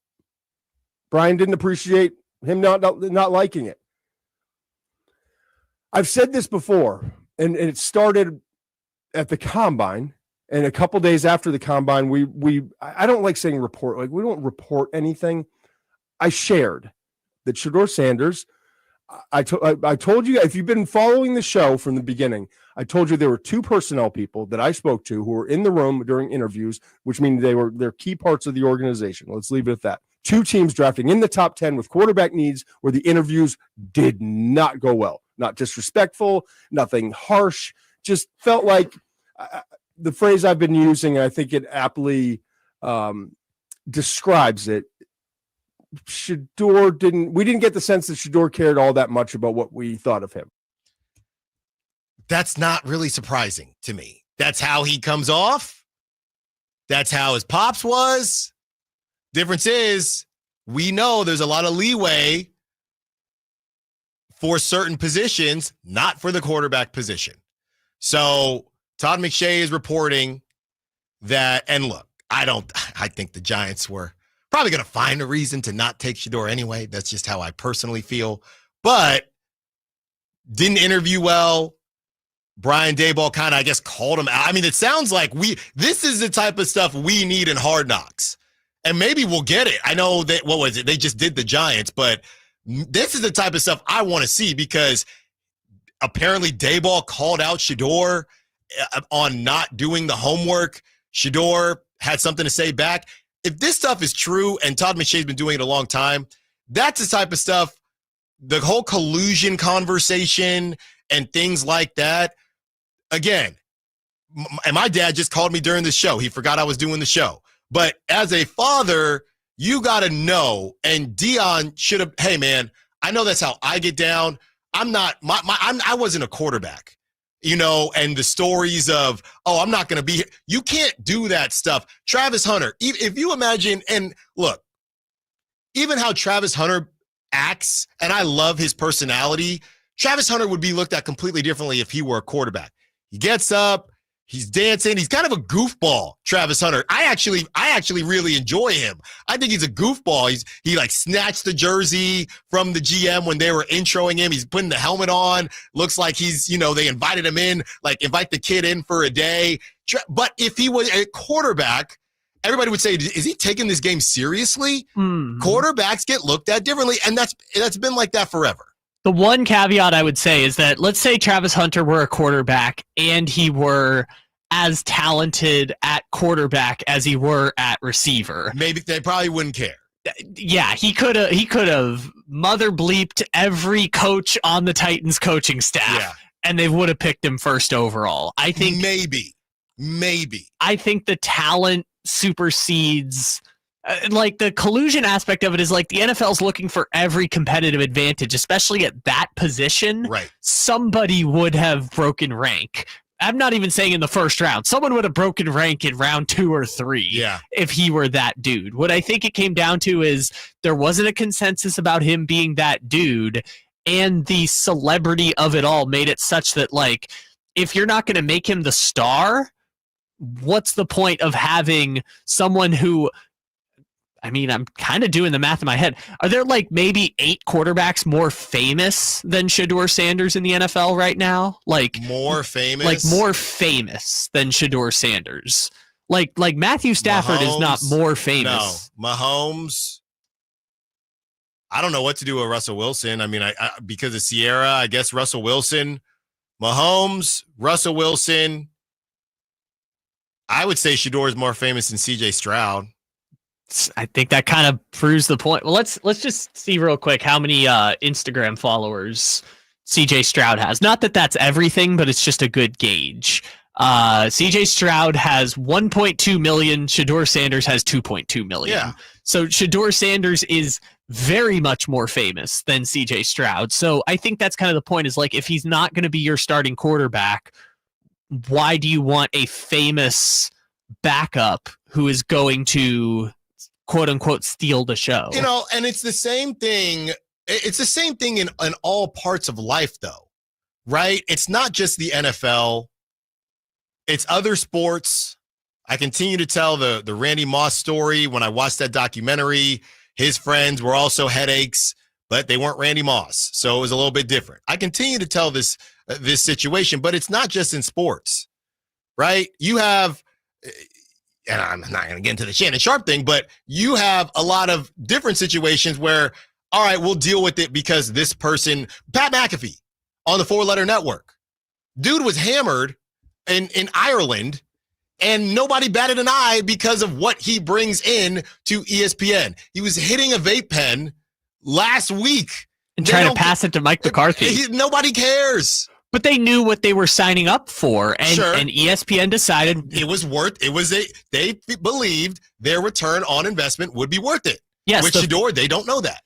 Speaker 16: Brian didn't appreciate him not liking it. I've said this before, and it started at the combine, and a couple days after the combine, I don't like saying report. Like, we don't report anything. I shared that Shador Sanders. I told you, if you've been following the show from the beginning, I told you there were 2 personnel people that I spoke to who were in the room during interviews, which means they're key parts of the organization. Let's leave it at that. 2 teams drafting in the top 10 with quarterback needs where the interviews did not go well. Not disrespectful, nothing harsh, just felt like the phrase I've been using, and I think it aptly describes it. We didn't get the sense that Shador cared all that much about what we thought of him.
Speaker 3: That's not really surprising to me. That's how he comes off. That's how his pops was. Difference is, we know there's a lot of leeway for certain positions, not for the quarterback position. So Todd McShay is reporting that, and look, I think the Giants were probably going to find a reason to not take Shador anyway. That's just how I personally feel. But didn't interview well. Brian Daboll kind of, I guess, called him out. I mean, it sounds like this is the type of stuff we need in Hard Knocks. And maybe we'll get it. I know that, what was it? They just did the Giants, but this is the type of stuff I want to see because apparently Daboll called out Shador on not doing the homework. Shador had something to say back. If this stuff is true, and Todd McShay's been doing it a long time, that's the type of stuff, the whole collusion conversation and things like that. Again, and my dad just called me during the show. He forgot I was doing the show. But as a father, you got to know, and Dion should have, hey, man, I know that's how I get down. I wasn't a quarterback, and the stories of, I'm not going to be here. You can't do that stuff. Travis Hunter, if you imagine, and look, even how Travis Hunter acts, and I love his personality, Travis Hunter would be looked at completely differently if he were a quarterback. He gets up, he's dancing. He's kind of a goofball, Travis Hunter. I actually really enjoy him. I think he's a goofball. He like snatched the jersey from the GM when they were introing him. He's putting the helmet on. Looks like he's, they invited him in, like invite the kid in for a day. But if he was a quarterback, everybody would say, is he taking this game seriously? Quarterbacks get looked at differently, and that's been like that forever.
Speaker 4: The one caveat I would say is that let's say Travis Hunter were a quarterback and he were as talented at quarterback as he were at receiver.
Speaker 3: Maybe they probably wouldn't care.
Speaker 4: Yeah, he could have mother bleeped every coach on the Titans coaching staff, and they would have picked him first overall. I think
Speaker 3: maybe. Maybe.
Speaker 4: I think the talent supersedes. Like the collusion aspect of it is like the NFL's looking for every competitive advantage, especially at that position.
Speaker 3: Right.
Speaker 4: Somebody would have broken rank. I'm not even saying in the first round. Someone would have broken rank in round 2 or 3 if he were that dude. What I think it came down to is there wasn't a consensus about him being that dude, and the celebrity of it all made it such that, like, if you're not going to make him the star, what's the point of having someone who... I mean, I'm kind of doing the math in my head. Are there like maybe 8 quarterbacks more famous than Shador Sanders in the NFL right now? Like
Speaker 3: more famous?
Speaker 4: Like more famous than Shador Sanders. Like Matthew Stafford is not more famous.
Speaker 3: No, Mahomes. I don't know what to do with Russell Wilson. I mean, I because of Sierra, I guess Russell Wilson, Mahomes, Russell Wilson. I would say Shador is more famous than CJ Stroud.
Speaker 4: I think that kind of proves the point. Well, let's just see real quick how many Instagram followers CJ Stroud has. Not that that's everything, but it's just a good gauge. CJ Stroud has 1.2 million. Shador Sanders has 2.2 million.
Speaker 3: Yeah.
Speaker 4: So Shador Sanders is very much more famous than CJ Stroud. So I think that's kind of the point, is like, if he's not going to be your starting quarterback, why do you want a famous backup who is going to, quote unquote, steal the show?
Speaker 3: You know, and it's the same thing. It's the same thing in all parts of life, though, right? It's not just the NFL. It's other sports. I continue to tell the Randy Moss story. When I watched that documentary, his friends were also headaches, but they weren't Randy Moss. So it was a little bit different. I continue to tell this situation, but it's not just in sports, right? You have, and I'm not going to get into the Shannon Sharp thing, but you have a lot of different situations where, all right, we'll deal with it because this person, Pat McAfee on the 4-Letter Network, dude was hammered in Ireland, and nobody batted an eye because of what he brings in to ESPN. He was hitting a vape pen last week.
Speaker 4: And trying to pass it to Mike McCarthy.
Speaker 3: Nobody cares.
Speaker 4: But they knew what they were signing up for, and,
Speaker 3: Sure.
Speaker 4: and ESPN decided
Speaker 3: It was worth. They believed their return on investment would be worth it.
Speaker 4: Yes,
Speaker 3: With Shador, they don't know that.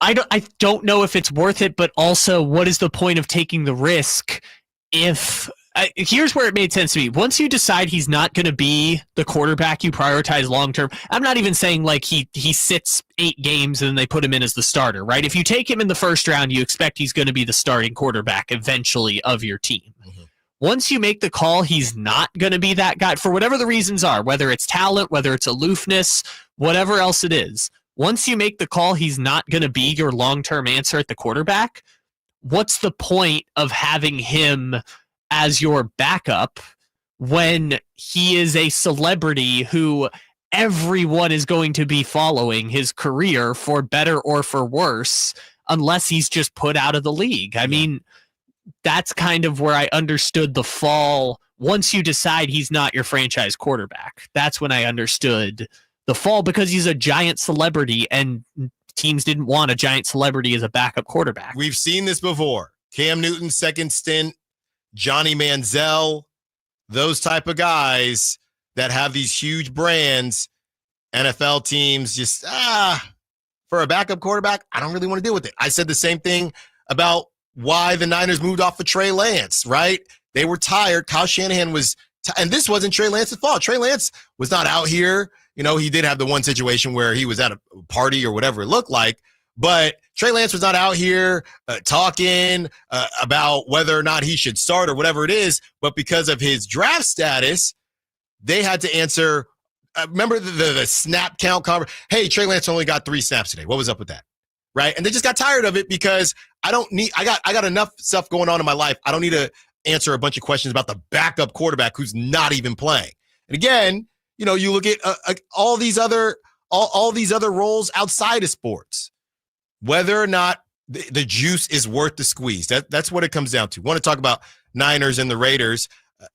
Speaker 4: I don't know if it's worth it, but also, what is the point of taking the risk if here's where it made sense to me. Once you decide he's not going to be the quarterback you prioritize long term, I'm not even saying like he sits 8 games and then they put him in as the starter, right? If you take him in the first round, you expect he's going to be the starting quarterback eventually of your team. Mm-hmm. Once you make the call, he's not going to be that guy for whatever the reasons are, whether it's talent, whether it's aloofness, whatever else it is. Once you make the call, he's not going to be your long-term answer at the quarterback. What's the point of having him as your backup when he is a celebrity who everyone is going to be following his career for better or for worse, unless he's just put out of the league? I mean, that's kind of where I understood the fall. Once you decide he's not your franchise quarterback, that's when I understood the fall, because he's a giant celebrity and teams didn't want a giant celebrity as a backup quarterback.
Speaker 3: We've seen this before. Cam Newton's second stint, Johnny Manziel, those type of guys that have these huge brands. NFL teams just, for a backup quarterback, I don't really want to deal with it. I said the same thing about why the Niners moved off of Trey Lance, right? They were tired. Kyle Shanahan was, and this wasn't Trey Lance's fault. Trey Lance was not out here. You know, he did have the one situation where he was at a party or whatever it looked like, but Trey Lance was not out here talking about whether or not he should start or whatever it is. But because of his draft status, they had to answer. Remember the snap count conversation? Hey, Trey Lance only got 3 snaps today. What was up with that? Right? And they just got tired of it because I got enough stuff going on in my life. I don't need to answer a bunch of questions about the backup quarterback who's not even playing. And again, you know, you look at all these other roles outside of sports, whether or not the juice is worth the squeeze. That's what it comes down to. Want to talk about Niners and the Raiders?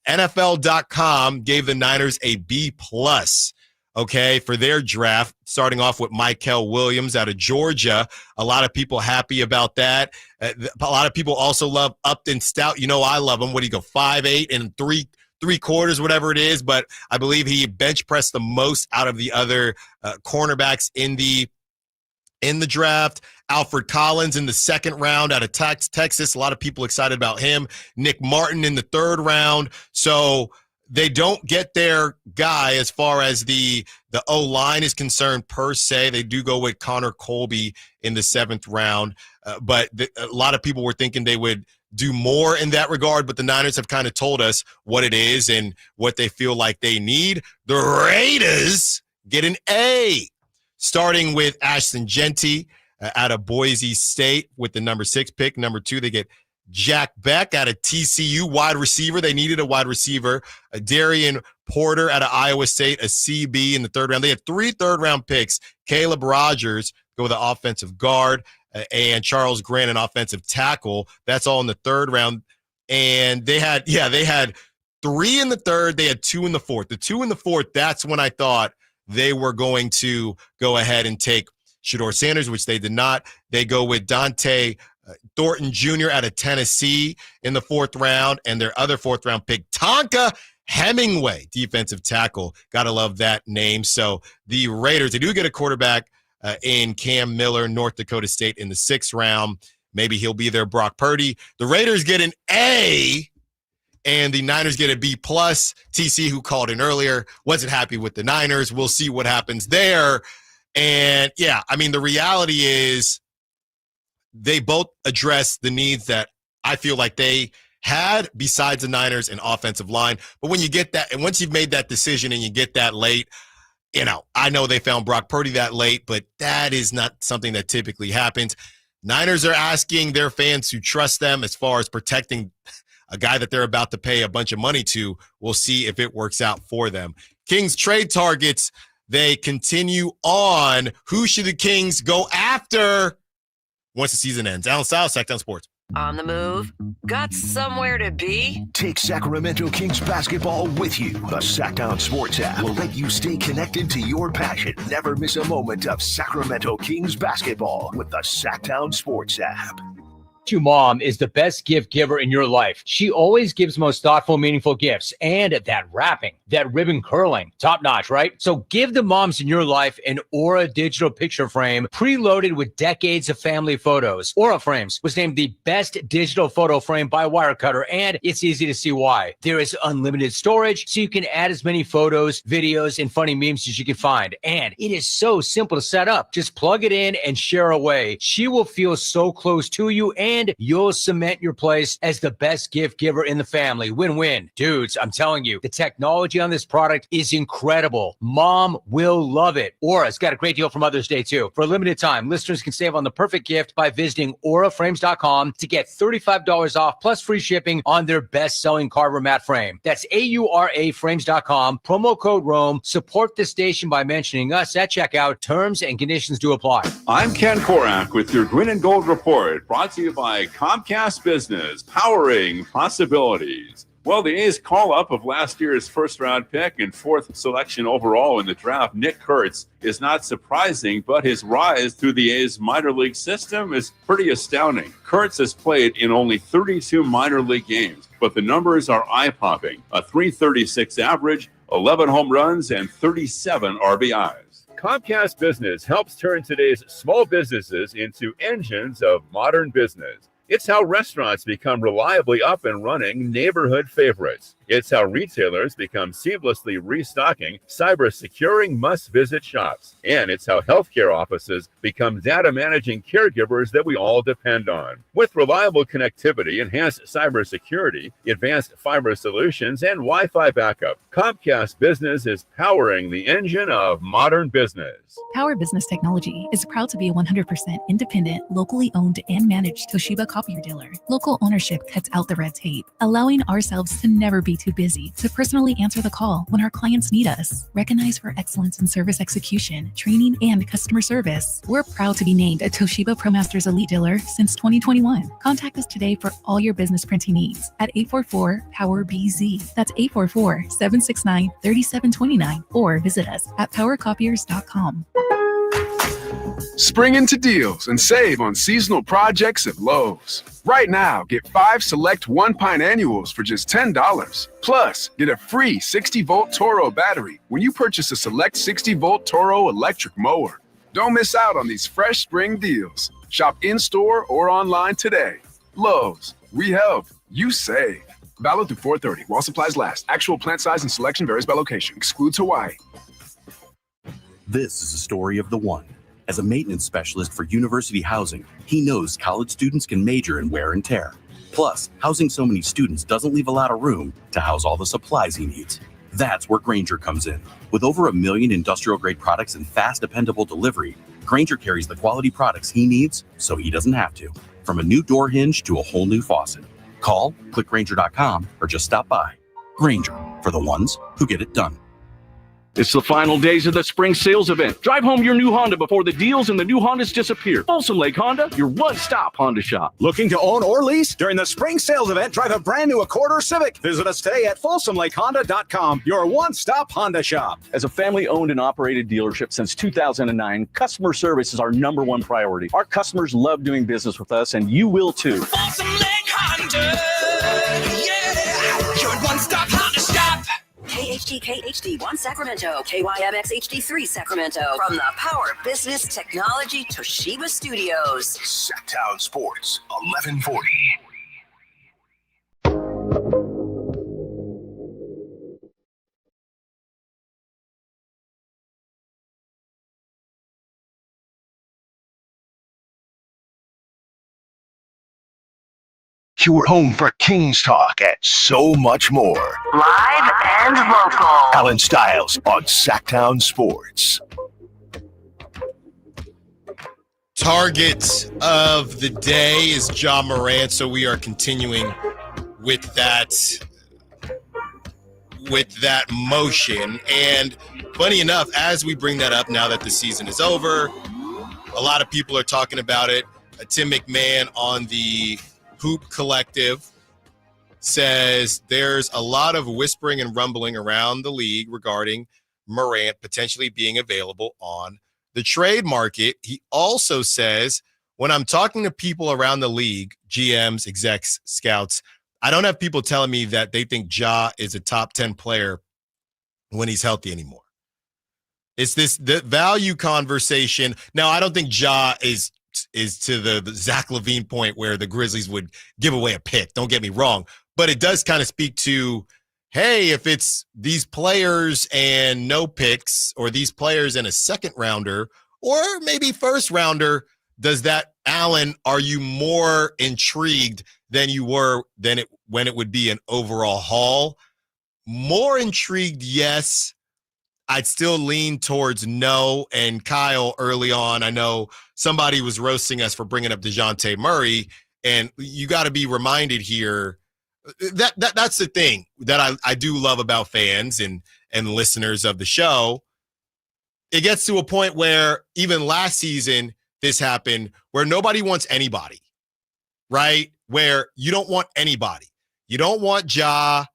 Speaker 3: NFL.com gave the Niners a B+, okay, for their draft, starting off with Mykel Williams out of Georgia. A lot of people happy about that. A lot of people also love Upton Stout. You know I love him. What do you go, 5'8" and 3/4, whatever it is, but I believe he bench pressed the most out of the other cornerbacks in the draft. Alfred Collins in the second round out of Texas. A lot of people excited about him. Nick Martin in the third round. So they don't get their guy as far as the O-line is concerned per se. They do go with Connor Colby in the 7th round. But a lot of people were thinking they would do more in that regard, but the Niners have kind of told us what it is and what they feel like they need. The Raiders get an A, starting with Ashton Genty out of Boise State with the number 6 pick. Number 2, they get Jack Beck out of TCU, wide receiver. They needed a wide receiver. Darian Porter out of Iowa State, a CB in the 3rd round. They had 3 third-round picks. Caleb Rogers, go with the offensive guard, and Charles Grant, an offensive tackle. That's all in the 3rd round. And they had 3 in the 3rd. They had 2 in the 4th. The 2 in the 4th, that's when I thought they were going to go ahead and take Shador Sanders, which they did not. They go with Dante Thornton Jr. out of Tennessee in the 4th round, and their other 4th-round pick, Tonka Hemingway, defensive tackle. Gotta love that name. So the Raiders, they do get a quarterback in Cam Miller, North Dakota State in the 6th round. Maybe he'll be there, Brock Purdy. The Raiders get an A, and the Niners get a B+. TC, who called in earlier, wasn't happy with the Niners. We'll see what happens there. And, yeah, I mean, the reality is they both address the needs that I feel like they had besides the Niners and offensive line. But when you get that, and once you've made that decision and you get that late, I know they found Brock Purdy that late, but that is not something that typically happens. Niners are asking their fans to trust them as far as protecting a guy that they're about to pay a bunch of money to. We'll see if it works out for them. Kings trade targets, they continue on. Who should the Kings go after once the season ends? Allen Stiles, Sacktown Sports.
Speaker 2: On the move? Got somewhere to be?
Speaker 1: Take Sacramento Kings basketball with you. The Sacktown Sports app will let you stay connected to your passion. Never miss a moment of Sacramento Kings basketball with the Sacktown Sports app.
Speaker 18: Your mom is the best gift giver in your life. She always gives most thoughtful, meaningful gifts. And that wrapping, that ribbon curling, top notch, right? So give the moms in your life an Aura digital picture frame preloaded with decades of family photos. Aura Frames was named the best digital photo frame by Wirecutter, and it's easy to see why. There is unlimited storage, so you can add as many photos, videos, and funny memes as you can find. And it is so simple to set up. Just plug it in and share away. She will feel so close to you, and you'll cement your place as the best gift giver in the family. Win-win. Dudes, I'm telling you, the technology on this product is incredible. Mom will love it. Aura's got a great deal for Mother's Day, too. For a limited time, listeners can save on the perfect gift by visiting auraframes.com to get $35 off plus free shipping on their best-selling Carver mat frame. That's auraframes.com. Promo code ROAM. Support the station by mentioning us at checkout. Terms and conditions do apply.
Speaker 19: I'm Ken Korak with your Green and Gold Report, brought to you by Comcast Business, powering possibilities. Well, the A's call-up of last year's first-round pick and 4th selection overall in the draft, Nick Kurtz, is not surprising, but his rise through the A's minor league system is pretty astounding. Kurtz has played in only 32 minor league games, but the numbers are eye-popping. A .336 average, 11 home runs, and 37 RBIs. Comcast Business helps turn today's small businesses into engines of modern business. It's how restaurants become reliably up and running neighborhood favorites. It's how retailers become seamlessly restocking, cyber-securing must-visit shops. And it's how healthcare offices become data-managing caregivers that we all depend on. With reliable connectivity, enhanced cybersecurity, advanced fiber solutions, and Wi-Fi backup, Comcast Business is powering the engine of modern business.
Speaker 9: Power Business Technology is proud to be a 100% independent, locally owned and managed Toshiba copier dealer. Local ownership cuts out the red tape, allowing ourselves to never be too busy to personally answer the call when our clients need us. Recognized for excellence in service execution, training, and customer service, we're proud to be named a Toshiba ProMasters Elite Dealer since 2021. Contact us today for all your business printing needs at 844-POWER-BZ. That's 844-769-3729, or visit us at powercopiers.com.
Speaker 5: Spring into deals and save on seasonal projects at Lowe's. Right now, get 5 select 1-pint annuals for just $10. Plus, get a free 60-volt Toro battery when you purchase a select 60-volt Toro electric mower. Don't miss out on these fresh spring deals. Shop in-store or online today. Lowe's, we help, you save. Valid through 4/30 while supplies last. Actual plant size and selection varies by location. Excludes Hawaii.
Speaker 15: This is the story of the one. As a maintenance specialist for university housing, he knows college students can major in wear and tear. Plus, housing so many students doesn't leave a lot of room to house all the supplies he needs. That's where Grainger comes in. With over 1 million industrial-grade products and fast, dependable delivery, Grainger carries the quality products he needs so he doesn't have to. From a new door hinge to a whole new faucet. Call, click Grainger.com, or just stop by. Grainger, for the ones who get it done.
Speaker 20: It's the final days of the spring sales event. Drive home your new Honda before the deals and the new Hondas disappear. Folsom Lake Honda, your one-stop Honda shop.
Speaker 21: Looking to own or lease? During the spring sales event, drive a brand new Accord or Civic. Visit us today at FolsomLakeHonda.com, your one-stop Honda shop.
Speaker 20: As a family-owned and operated dealership since 2009, customer service is our #1 priority. Our customers love doing business with us, and you will too.
Speaker 22: Folsom Lake Honda, yeah, your one-stop Honda shop.
Speaker 2: KHD1 Sacramento, KYMX HD3 Sacramento. From the Power Business Technology Toshiba Studios.
Speaker 1: Sacktown Sports, 1140. Your home for Kings talk and so much more.
Speaker 2: Live and local.
Speaker 1: Allen Stiles on Sacktown Sports.
Speaker 3: Target of the day is Ja Morant, so we are continuing with that motion. And funny enough, as we bring that up now that the season is over, a lot of people are talking about it. Tim McMahon on the Hoop Collective says there's a lot of whispering and rumbling around the league regarding Morant potentially being available on the trade market. He also says, when I'm talking to people around the league, GMs, execs, scouts, I don't have people telling me that they think Ja is a top 10 player when he's healthy anymore. It's the value conversation. Now, I don't think Ja is to the Zach LaVine point where the Grizzlies would give away a pick. Don't get me wrong. But it does kind of speak to, hey, if it's these players and no picks, or these players and a second rounder, or maybe first rounder, does that, Allen, are you more intrigued than you were when it would be an overall haul? More intrigued, yes. I'd still lean towards no. And Kyle, early on, I know somebody was roasting us for bringing up DeJounte Murray, and you got to be reminded here that's the thing that I do love about fans and listeners of the show. It gets to a point where even last season this happened, where nobody wants anybody, right? Where you don't want anybody. You don't want Ja.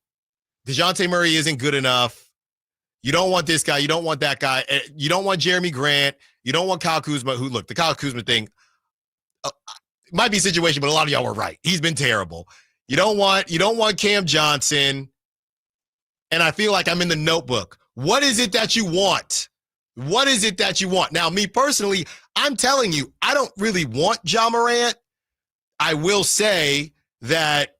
Speaker 3: DeJounte Murray isn't good enough. You don't want this guy. You don't want that guy. You don't want Jeremy Grant. You don't want Kyle Kuzma, who, look, the Kyle Kuzma thing might be a situation, but a lot of y'all were right. He's been terrible. You don't want Cam Johnson. And I feel like I'm in the Notebook. What is it that you want? What is it that you want? Now, me personally, I'm telling you, I don't really want Ja Morant. I will say that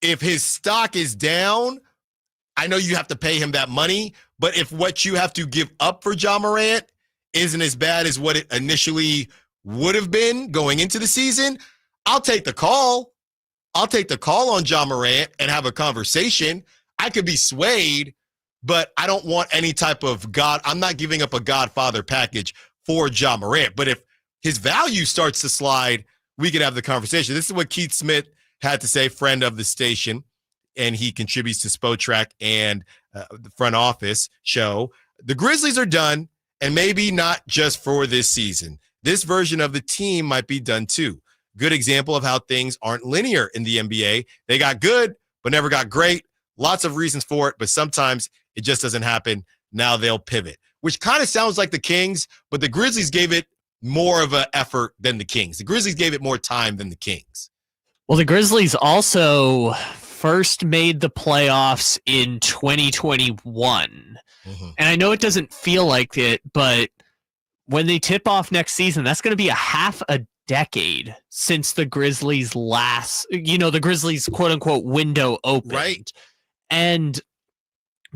Speaker 3: if his stock is down, I know you have to pay him that money, but if what you have to give up for Ja Morant isn't as bad as what it initially would have been going into the season, I'll take the call. I'll take the call on Ja Morant and have a conversation. I could be swayed, but I don't want any type of I'm not giving up a Godfather package for Ja Morant. But if his value starts to slide, we could have the conversation. This is what Keith Smith had to say, friend of the station, and he contributes to Spotrac and the front office show. The Grizzlies are done, and maybe not just for this season. This version of the team might be done too. Good example of how things aren't linear in the NBA. They got good, but never got great. Lots of reasons for it, but sometimes it just doesn't happen. Now they'll pivot, which kind of sounds like the Kings, but the Grizzlies gave it more of an effort than the Kings. The Grizzlies gave it more time than the Kings.
Speaker 4: Well, the Grizzlies also first made the playoffs in 2021. And I know it doesn't feel like it, but when they tip off next season, that's going to be a half a decade since the Grizzlies last, the Grizzlies quote unquote window opened.
Speaker 3: Right.
Speaker 4: And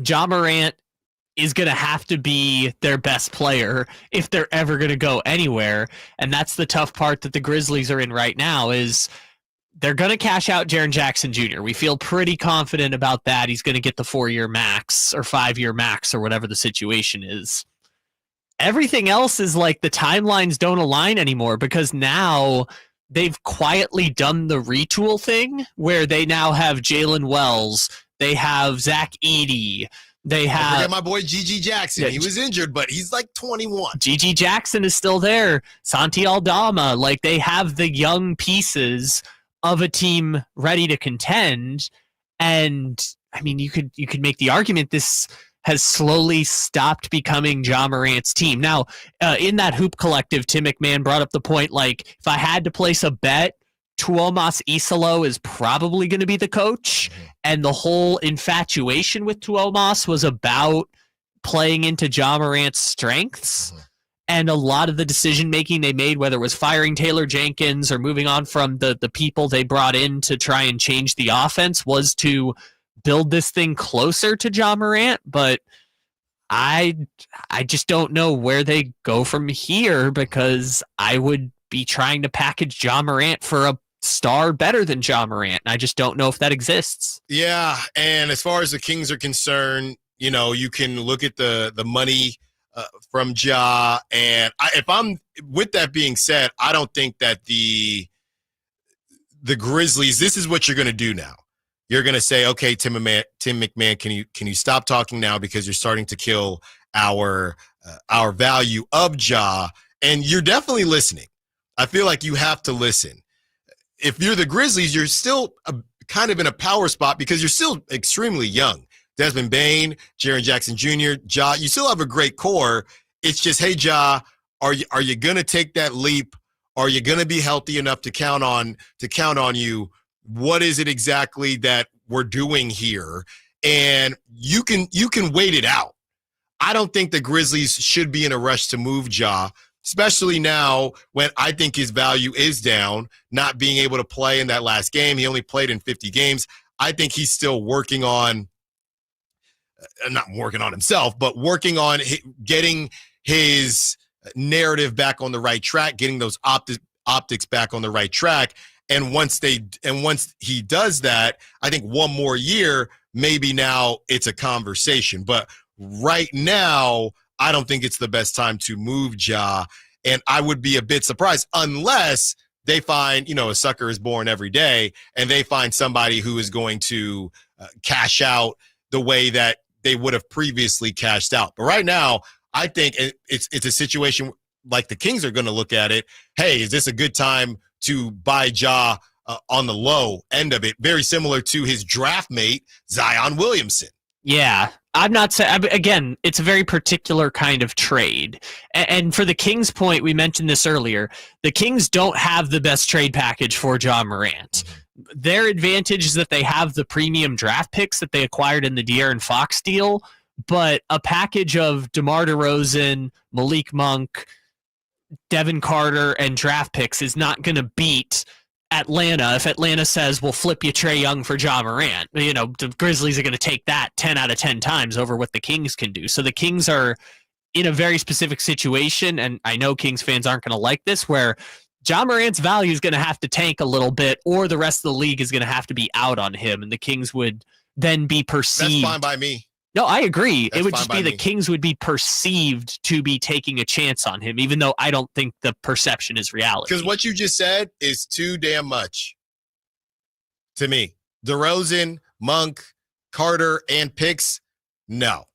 Speaker 4: Ja Morant is going to have to be their best player if they're ever going to go anywhere. And that's the tough part that the Grizzlies are in right now is they're going to cash out Jaren Jackson Jr. We feel pretty confident about that. He's going to get the 4-year max or 5-year max or whatever the situation is. Everything else is like the timelines don't align anymore because now they've quietly done the retool thing where they now have Jalen Wells. They have Zach Edey. They have...
Speaker 3: Don't forget my boy Gigi Jackson. Yeah, he was injured, but he's like 21.
Speaker 4: Gigi Jackson is still there. Santi Aldama. Like, they have the young pieces of a team ready to contend. And, I mean, you could make the argument this has slowly stopped becoming Ja Morant's team. Now, in that Hoop Collective, Tim McMahon brought up the point, like, if I had to place a bet, Tuomas Isalo is probably going to be the coach, and the whole infatuation with Tuomas was about playing into Ja Morant's strengths, and a lot of the decision-making they made, whether it was firing Taylor Jenkins or moving on from the people they brought in to try and change the offense, was to build this thing closer to Ja Morant, but I just don't know where they go from here because I would be trying to package Ja Morant for a star better than Ja Morant. And I just don't know if that exists.
Speaker 3: Yeah, and as far as the Kings are concerned, you can look at the money from Ja, and with that being said, I don't think that the Grizzlies, this is what you're going to do now. You're going to say, okay, Tim McMahon, can you stop talking now because you're starting to kill our value of Ja, and you're definitely listening. I feel like you have to listen. If you're the Grizzlies, you're still kind of in a power spot because you're still extremely young. Desmond Bane, Jaren Jackson Jr., Ja, you still have a great core. It's just, hey, Ja, are you going to take that leap? Are you going to be healthy enough to count on you? What is it exactly that we're doing here? And you can wait it out. I don't think the Grizzlies should be in a rush to move Ja, especially now when I think his value is down, not being able to play in that last game. He only played in 50 games. I think he's still working on, not working on himself, but working on getting his narrative back on the right track, getting those optics back on the right track. And once he does that, I think one more year, maybe now it's a conversation. But right now, I don't think it's the best time to move Ja. And I would be a bit surprised unless they find, a sucker is born every day, and they find somebody who is going to cash out the way that they would have previously cashed out. But right now, I think it's a situation like the Kings are going to look at it. Hey, is this a good time to buy Ja on the low end of it? Very similar to his draft mate, Zion Williamson.
Speaker 4: Yeah, I'm not saying, again, it's a very particular kind of trade. And for the Kings' point, we mentioned this earlier, the Kings don't have the best trade package for Ja Morant. Their advantage is that they have the premium draft picks that they acquired in the De'Aaron Fox deal, but a package of DeMar DeRozan, Malik Monk, Devin Carter, and draft picks is not going to beat Atlanta. If Atlanta says, we'll flip you Trae Young for Ja Morant, the Grizzlies are going to take that 10 out of 10 times over what the Kings can do. So the Kings are in a very specific situation, and I know Kings fans aren't going to like this, where Ja Morant's value is going to have to tank a little bit, or the rest of the league is going to have to be out on him, and the Kings would then be perceived.
Speaker 3: That's fine by me.
Speaker 4: No, I agree.
Speaker 3: That's
Speaker 4: it would just be the Kings would be perceived to be taking a chance on him, even though I don't think the perception is reality.
Speaker 3: Because what you just said is too damn much to me. DeRozan, Monk, Carter, and picks, no.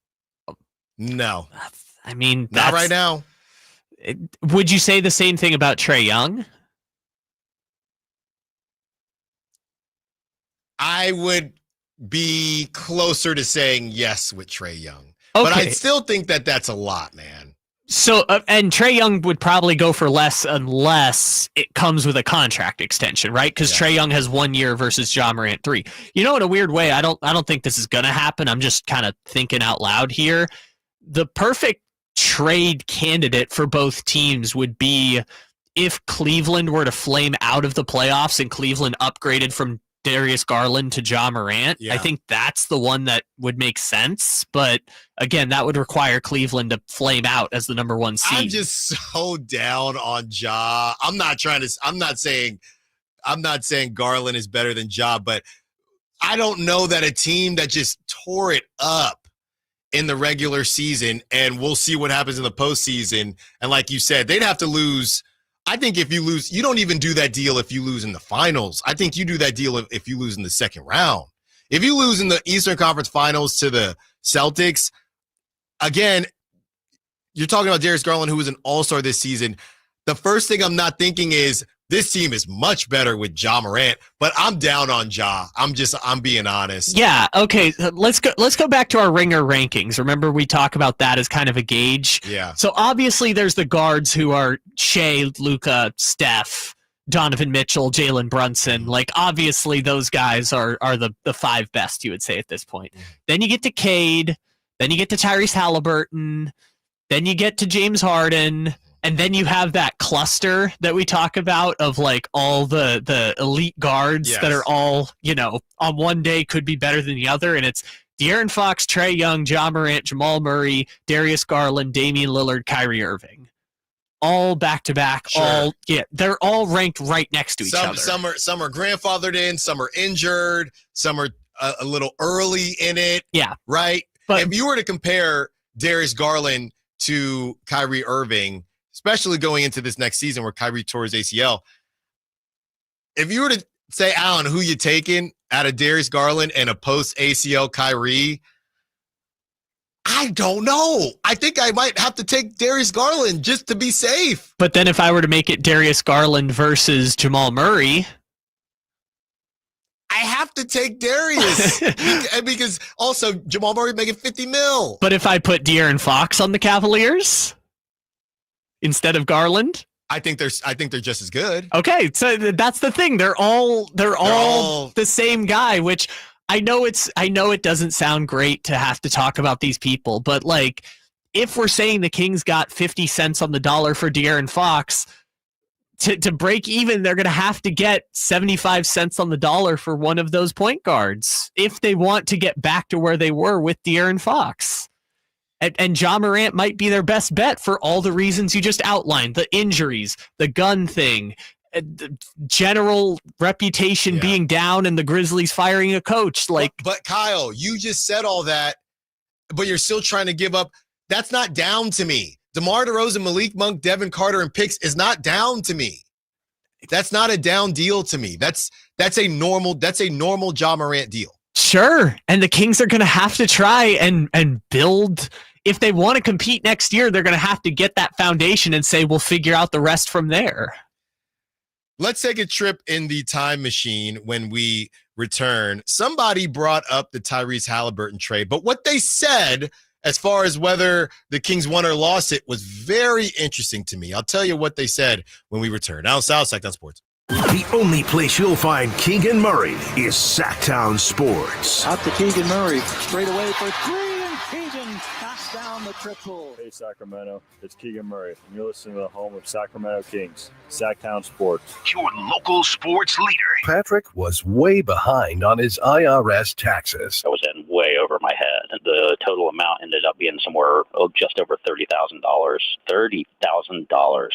Speaker 4: I mean,
Speaker 3: not right now.
Speaker 4: Would you say the same thing about Trae Young?
Speaker 3: I would be closer to saying yes with Trae Young.
Speaker 4: Okay.
Speaker 3: But I still think that that's a lot, man.
Speaker 4: So, and Trae Young would probably go for less unless it comes with a contract extension, right? Because Trae Young has 1 year versus Ja Morant 3. You know, in a weird way, I don't think this is going to happen. I'm just kind of thinking out loud here. The perfect trade candidate for both teams would be if Cleveland were to flame out of the playoffs and Cleveland upgraded from Darius Garland to Ja Morant. I think that's the one that would make sense. But again, that would require Cleveland to flame out as the number 1 seed.
Speaker 3: I'm just so down on Ja. I'm not saying Garland is better than Ja, but I don't know that a team that just tore it up in the regular season, and we'll see what happens in the postseason. And like you said, they'd have to lose. I think if you lose, you don't even do that deal if you lose in the finals. I think you do that deal if you lose in the second round. If you lose in the Eastern Conference Finals to the Celtics, again, you're talking about Darius Garland, who was an all-star this season. The first thing I'm not thinking is this team is much better with Ja Morant, but I'm down on Ja. I'm being honest.
Speaker 4: Yeah. Okay. Let's go back to our Ringer rankings. Remember, we talk about that as kind of a gauge.
Speaker 3: Yeah.
Speaker 4: So obviously there's the guards who are Shea, Luka, Steph, Donovan Mitchell, Jalen Brunson. Like, obviously those guys are the 5 best, you would say, at this point. Then you get to Cade, then you get to Tyrese Halliburton, then you get to James Harden. And then you have that cluster that we talk about of like all the elite guards that are all, you know, on one day could be better than the other. And it's De'Aaron Fox, Trae Young, Ja Morant, Jamal Murray, Darius Garland, Damian Lillard, Kyrie Irving. All back to back. Sure. They're all ranked right next to each other.
Speaker 3: Some are grandfathered in, some are injured, some are a little early in it.
Speaker 4: Yeah.
Speaker 3: Right? But if you were to compare Darius Garland to Kyrie Irving, especially going into this next season where Kyrie tore his ACL. If you were to say, Allen, who you taking out of Darius Garland and a post-ACL Kyrie, I don't know. I think I might have to take Darius Garland just to be safe.
Speaker 4: But then if I were to make it Darius Garland versus Jamal Murray,
Speaker 3: I have to take Darius because also Jamal Murray making $50 million.
Speaker 4: But if I put De'Aaron Fox on the Cavaliers instead of Garland,
Speaker 3: I think they're just as good.
Speaker 4: Okay, so that's the thing. They're all the same guy, which I know it doesn't sound great to have to talk about these people, but like if we're saying the Kings got 50 cents on the dollar for De'Aaron Fox, to break even, they're going to have to get 75 cents on the dollar for one of those point guards if they want to get back to where they were with De'Aaron Fox. And Ja Morant might be their best bet for all the reasons you just outlined, the injuries, the gun thing, the general reputation being down and the Grizzlies firing a coach.
Speaker 3: But Kyle, you just said all that, but you're still trying to give up. That's not down to me. DeMar DeRozan, Malik Monk, Devin Carter, and picks is not down to me. That's not a down deal to me. That's a normal Ja Morant deal.
Speaker 4: Sure. And the Kings are going to have to try and build. If they want to compete next year, they're going to have to get that foundation and say, we'll figure out the rest from there.
Speaker 3: Let's take a trip in the time machine when we return. Somebody brought up the Tyrese Halliburton trade, but what they said as far as whether the Kings won or lost it was very interesting to me. I'll tell you what they said when we return. Allen Stiles, Sacktown Sports.
Speaker 1: The only place you'll find Keegan Murray is Sacktown Sports.
Speaker 6: Out to Keegan Murray, straight away for three, and Keegan knocks down the triple.
Speaker 7: Hey Sacramento, it's Keegan Murray, and you're listening to the home of Sacramento Kings, Sacktown Sports.
Speaker 1: Your local sports leader.
Speaker 10: Patrick was way behind on his IRS taxes.
Speaker 11: I was in way over my head. The total amount ended up being somewhere just over $30,000. $30,000.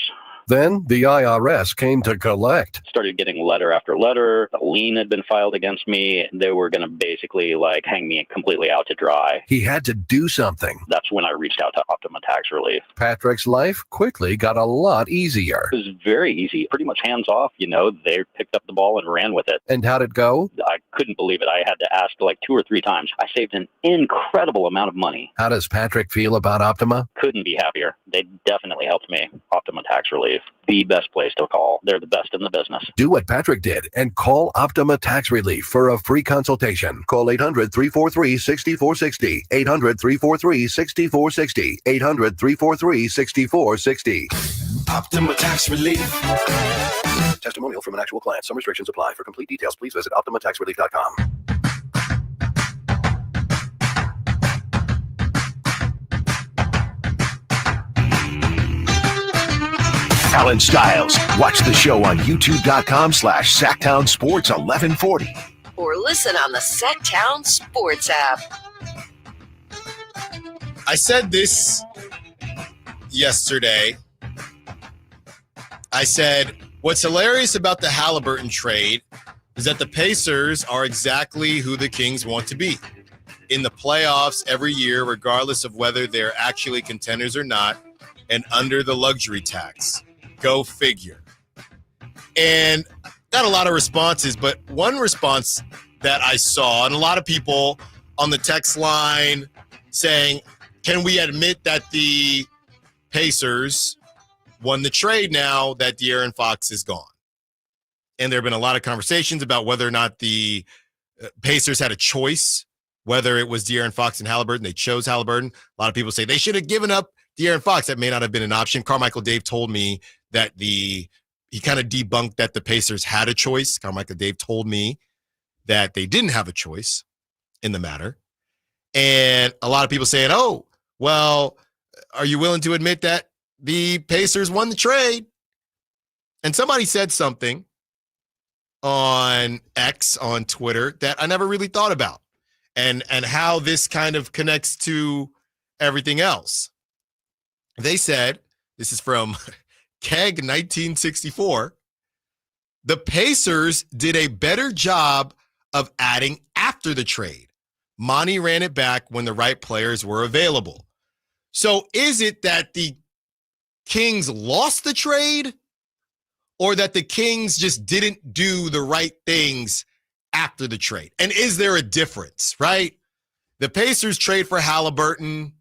Speaker 10: Then the IRS came to collect.
Speaker 11: Started getting letter after letter. A lien had been filed against me. They were going to basically hang me completely out to dry.
Speaker 10: He had to do something.
Speaker 11: That's when I reached out to Optima Tax Relief.
Speaker 10: Patrick's life quickly got a lot easier.
Speaker 11: It was very easy, pretty much hands off. They picked up the ball and ran with it.
Speaker 10: And how'd it go?
Speaker 11: I couldn't believe it. I had to ask like 2 or 3 times. I saved an incredible amount of money.
Speaker 10: How does Patrick feel about Optima?
Speaker 11: Couldn't be happier. They definitely helped me. Optima Tax Relief, the best place to call. They're the best in the business.
Speaker 10: Do what Patrick did and call Optima Tax Relief for a free consultation. Call 800-343-6460. 800-343-6460. 800-343-6460.
Speaker 13: Optima Tax Relief.
Speaker 10: Testimonial from an actual client. Some restrictions apply. For complete details, please visit OptimaTaxRelief.com.
Speaker 1: Allen Stiles. Watch the show on youtube.com/SacktownSports1140.
Speaker 2: Or listen on the Sacktown Sports app.
Speaker 3: I said this yesterday. I said, what's hilarious about the Halliburton trade is that the Pacers are exactly who the Kings want to be in the playoffs every year, regardless of whether they're actually contenders or not, and under the luxury tax. Go figure. And got a lot of responses, but one response that I saw, and a lot of people on the text line saying, can we admit that the Pacers won the trade now that De'Aaron Fox is gone? And there have been a lot of conversations about whether or not the Pacers had a choice, whether it was De'Aaron Fox and Halliburton. They chose Halliburton. A lot of people say they should have given up De'Aaron Fox. That may not have been an option. Carmichael Dave told me that he kind of debunked that the Pacers had a choice. Carmichael Dave told me that they didn't have a choice in the matter. And a lot of people saying, oh, well, are you willing to admit that the Pacers won the trade? And somebody said something on X, on Twitter, that I never really thought about, and how this kind of connects to everything else. They said, this is from Keg 1964, the Pacers did a better job of adding after the trade. Monty ran it back when the right players were available. So is it that the Kings lost the trade, or that the Kings just didn't do the right things after the trade? And is there a difference, right? The Pacers trade for Halliburton.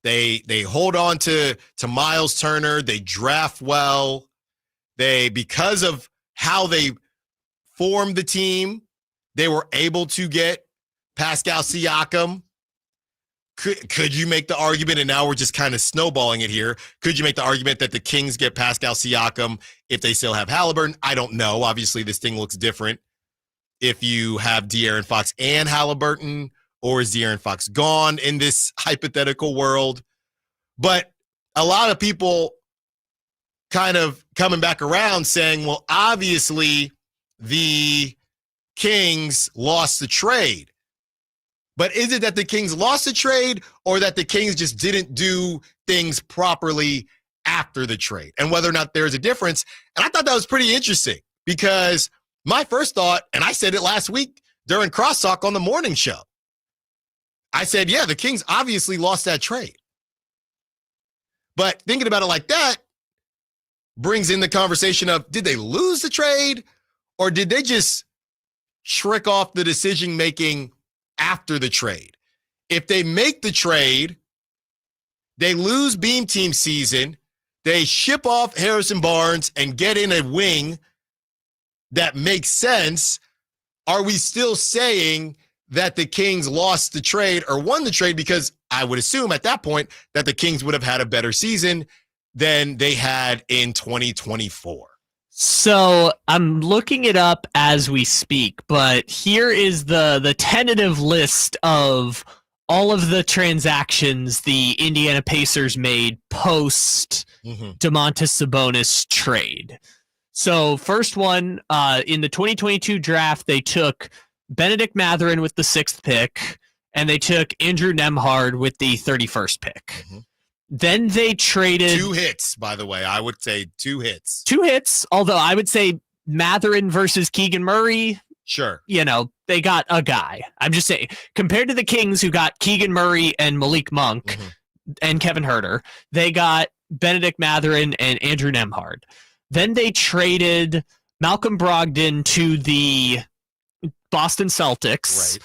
Speaker 3: They hold on to Miles Turner. They draft well. Because of how they formed the team, they were able to get Pascal Siakam. Could you make the argument, and now we're just kind of snowballing it here, could you make the argument that the Kings get Pascal Siakam if they still have Halliburton? I don't know. Obviously, this thing looks different if you have De'Aaron Fox and Halliburton, or is De'Aaron Fox gone in this hypothetical world? But a lot of people kind of coming back around saying, well, obviously the Kings lost the trade. But is it that the Kings lost the trade, or that the Kings just didn't do things properly after the trade? And whether or not there's a difference. And I thought that was pretty interesting, because my first thought, and I said it last week during Crosstalk on the morning show, I said, yeah, the Kings obviously lost that trade. But thinking about it like that brings in the conversation of, did they lose the trade, or did they just trick off the decision-making after the trade? If they make the trade, they lose Beam Team season, they ship off Harrison Barnes and get in a wing that makes sense, are we still saying that the Kings lost the trade or won the trade? Because I would assume at that point that the Kings would have had a better season than they had in 2024.
Speaker 4: So I'm looking it up as we speak, but here is the tentative list of all of the transactions the Indiana Pacers made post Domantas Sabonis trade. So first one, in the 2022 draft, they took Benedict Mathurin with the 6th pick, and they took Andrew Nembhard with the 31st pick. Then they traded
Speaker 3: 2 hits, by the way. I would say 2 hits.
Speaker 4: 2 hits, although I would say Mathurin versus Keegan Murray.
Speaker 3: Sure.
Speaker 4: You know, they got a guy. I'm just saying, compared to the Kings, who got Keegan Murray and Malik Monk and Kevin Huerter, they got Benedict Mathurin and Andrew Nembhard. Then they traded Malcolm Brogdon to the Boston Celtics.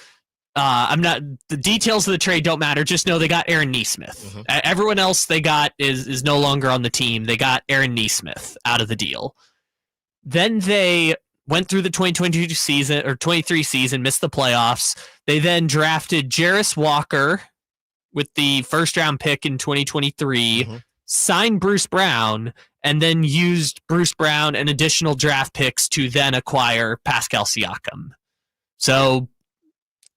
Speaker 3: Right.
Speaker 4: The details of the trade don't matter. Just know they got Aaron Nesmith.
Speaker 3: Mm-hmm.
Speaker 4: Everyone else they got is no longer on the team. They got Aaron Nesmith out of the deal. Then they went through the 2022 season or 23 season, missed the playoffs. They then drafted Jarris Walker with the first round pick in 2023, signed Bruce Brown, and then used Bruce Brown and additional draft picks to then acquire Pascal Siakam. So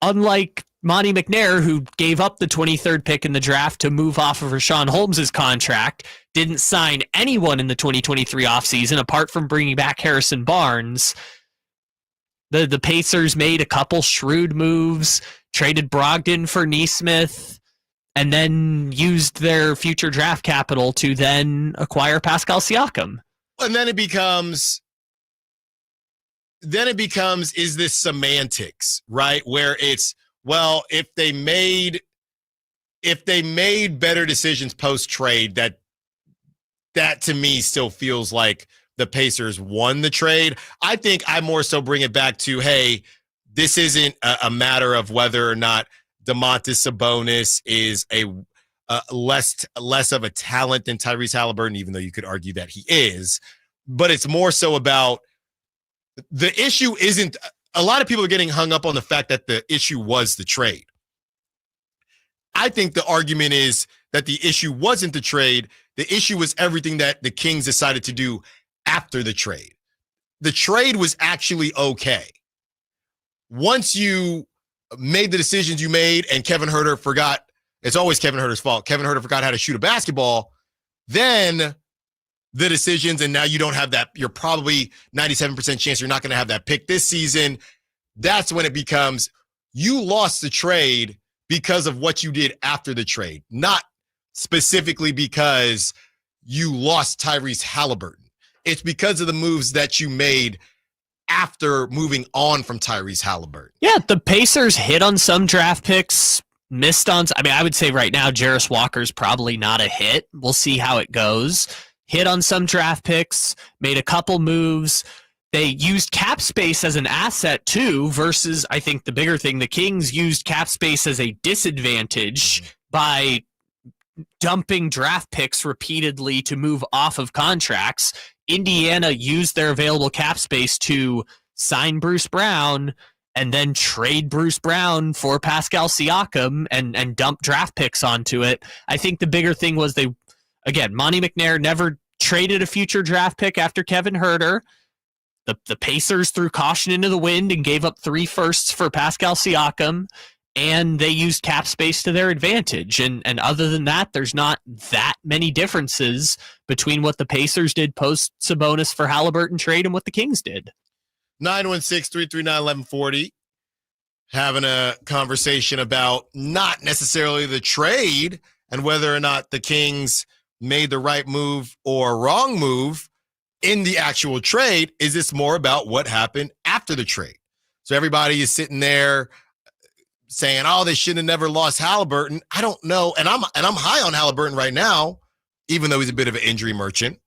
Speaker 4: unlike Monty McNair, who gave up the 23rd pick in the draft to move off of Rashawn Holmes' contract, didn't sign anyone in the 2023 offseason apart from bringing back Harrison Barnes. The Pacers made a couple shrewd moves, traded Brogdon for Nesmith, and then used their future draft capital to then acquire Pascal Siakam.
Speaker 3: And then it becomes, is this semantics, right? Where it's, well, if they made better decisions post-trade, that to me still feels like the Pacers won the trade. I think I more so bring it back to, hey, this isn't a matter of whether or not Domantas Sabonis is a less of a talent than Tyrese Haliburton, even though you could argue that he is. But it's more so about the issue isn't – a lot of people are getting hung up on the fact that the issue was the trade. I think the argument is that the issue wasn't the trade. The issue was everything that the Kings decided to do after the trade. The trade was actually okay. Once you made the decisions you made and Kevin Huerter forgot, it's always Kevin Huerter's fault. Kevin Huerter forgot how to shoot a basketball. Then the decisions, and now you don't have that. You're probably 97% chance you're not going to have that pick this season. That's when it becomes you lost the trade because of what you did after the trade, not specifically because you lost Tyrese Haliburton. It's because of the moves that you made after moving on from Tyrese Haliburton.
Speaker 4: Yeah, the Pacers hit on some draft picks, missed on. I mean, I would say right now, Jarris Walker's probably not a hit. We'll see how it goes. Hit on some draft picks, made a couple moves. They used cap space as an asset too, versus I think the bigger thing, the Kings used cap space as a disadvantage by dumping draft picks repeatedly to move off of contracts. Indiana used their available cap space to sign Bruce Brown and then trade Bruce Brown for Pascal Siakam and dump draft picks onto it. I think the bigger thing was Monty McNair never traded a future draft pick after Kevin Huerter. The Pacers threw caution into the wind and gave up 3 firsts for Pascal Siakam, and they used cap space to their advantage. And other than that, there's not that many differences between what the Pacers did post Sabonis for Haliburton trade and what the Kings did.
Speaker 3: 916-339-1140. Having a conversation about not necessarily the trade and whether or not the Kings made the right move or wrong move in the actual trade. Is this more about what happened after the trade? So everybody is sitting there saying, oh, they should have never lost Haliburton. I don't know. And I'm high on Haliburton right now, even though he's a bit of an injury merchant,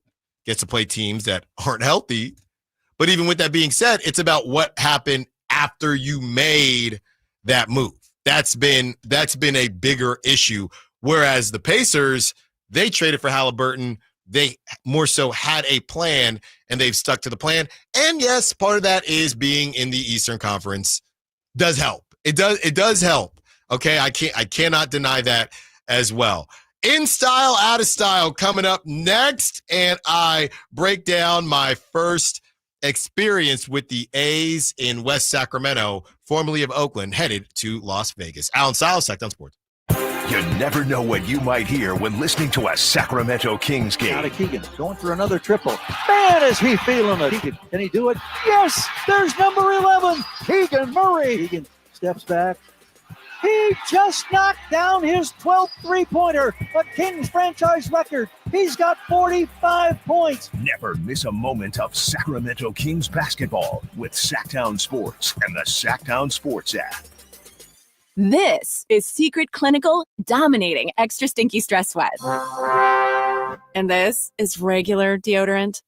Speaker 3: gets to play teams that aren't healthy. But even with that being said, it's about what happened after you made that move. That's been a bigger issue. Whereas the Pacers, they traded for Haliburton. They more so had a plan, and they've stuck to the plan. And yes, part of that is being in the Eastern Conference does help. It does help. Okay, I cannot deny that as well. In style, out of style, coming up next, and I break down my first experience with the A's in West Sacramento, formerly of Oakland, headed to Las Vegas. Allen Stiles, Sactown Sports.
Speaker 1: You never know what you might hear when listening to a Sacramento Kings game.
Speaker 6: Out of Keegan, going for another triple. Man, is he feeling it. Can he do it? Yes, there's number 11, Keegan Murray. Keegan steps back. He just knocked down his 12th three-pointer, a Kings franchise record. He's got 45 points.
Speaker 1: Never miss a moment of Sacramento Kings basketball with Sactown Sports and the Sactown Sports app.
Speaker 8: This is Secret Clinical dominating extra stinky stress sweat. And this is regular deodorant.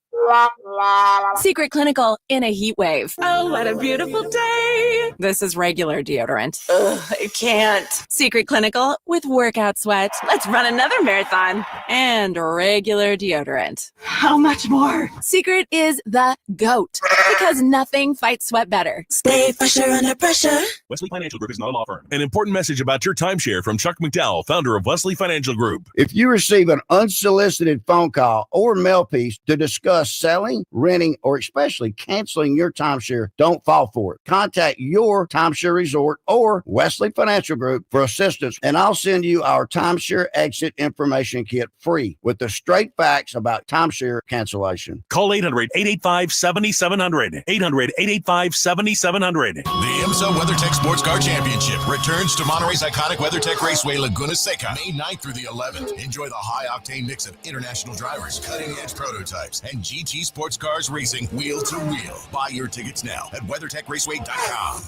Speaker 8: Secret Clinical in a heat wave.
Speaker 14: Oh, what a beautiful day.
Speaker 8: This is regular deodorant.
Speaker 14: Ugh, I can't.
Speaker 8: Secret Clinical with workout sweat.
Speaker 14: Let's run another marathon.
Speaker 8: And regular deodorant.
Speaker 14: How much more?
Speaker 8: Secret is the GOAT because nothing fights sweat better.
Speaker 14: Stay fresher under pressure.
Speaker 17: Wesley Financial Group is not a law firm. An important message about your timeshare from Chuck McDowell, founder of Wesley Financial Group.
Speaker 23: If you receive an unsolicited phone call or mail piece to discuss selling, renting, or especially canceling your timeshare, don't fall for it. Contact your timeshare resort or Wesley Financial Group for assistance, and I'll send you our timeshare exit information kit free with the straight facts about timeshare cancellation.
Speaker 17: Call 800-885-7700. 800-885-7700.
Speaker 13: The IMSA WeatherTech Sports Car Championship returns to Monterey's iconic WeatherTech Raceway, Laguna Seca, May 9th through the 11th. Enjoy the high-octane mix of international drivers, cutting-edge prototypes, and GT sports cars racing wheel to wheel. Buy your tickets now at WeatherTechRaceway.com.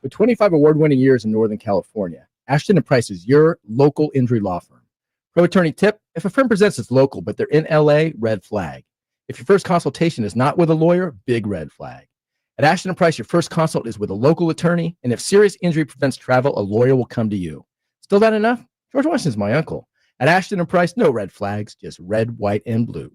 Speaker 24: With 25 award-winning years in Northern California, Ashton & Price is your local injury law firm. Pro attorney tip: if a firm presents as local but they're in LA, red flag. If your first consultation is not with a lawyer, big red flag. At Ashton & Price, your first consult is with a local attorney, and if serious injury prevents travel, a lawyer will come to you. Still not enough? George Washington's my uncle. At Ashton & Price, no red flags, just red, white, and blue.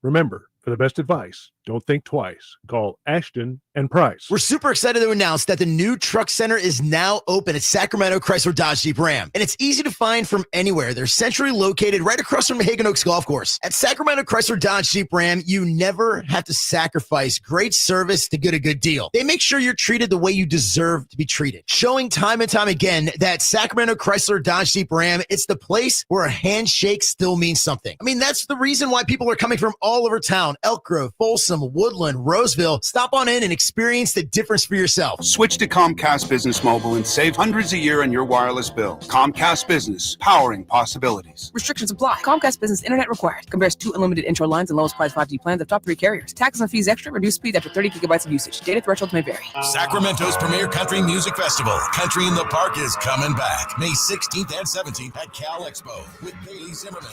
Speaker 25: Remember, for the best advice, don't think twice. Call Ashton and Price.
Speaker 26: We're super excited to announce that the new truck center is now open at Sacramento Chrysler Dodge Jeep Ram. And it's easy to find from anywhere. They're centrally located right across from Hagen Oaks Golf Course. At Sacramento Chrysler Dodge Jeep Ram, you never have to sacrifice great service to get a good deal. They make sure you're treated the way you deserve to be treated. Showing time and time again that Sacramento Chrysler Dodge Jeep Ram, it's the place where a handshake still means something. I mean, that's the reason why people are coming from all over town. Elk Grove, Folsom, Woodland, Roseville. Stop on in and experience the difference for yourself.
Speaker 27: Switch to Comcast Business Mobile and save hundreds a year on your wireless bill. Comcast Business, powering possibilities.
Speaker 28: Restrictions apply. Comcast Business Internet required. Compares 2 unlimited intro lines and lowest price 5G plans of top 3 carriers. Taxes and fees extra. Reduced speed after 30 gigabytes of usage. Data thresholds may vary.
Speaker 13: Sacramento's premier country music festival, Country in the Park, is coming back May 16th and 17th at Cal Expo with Bailey Zimmerman,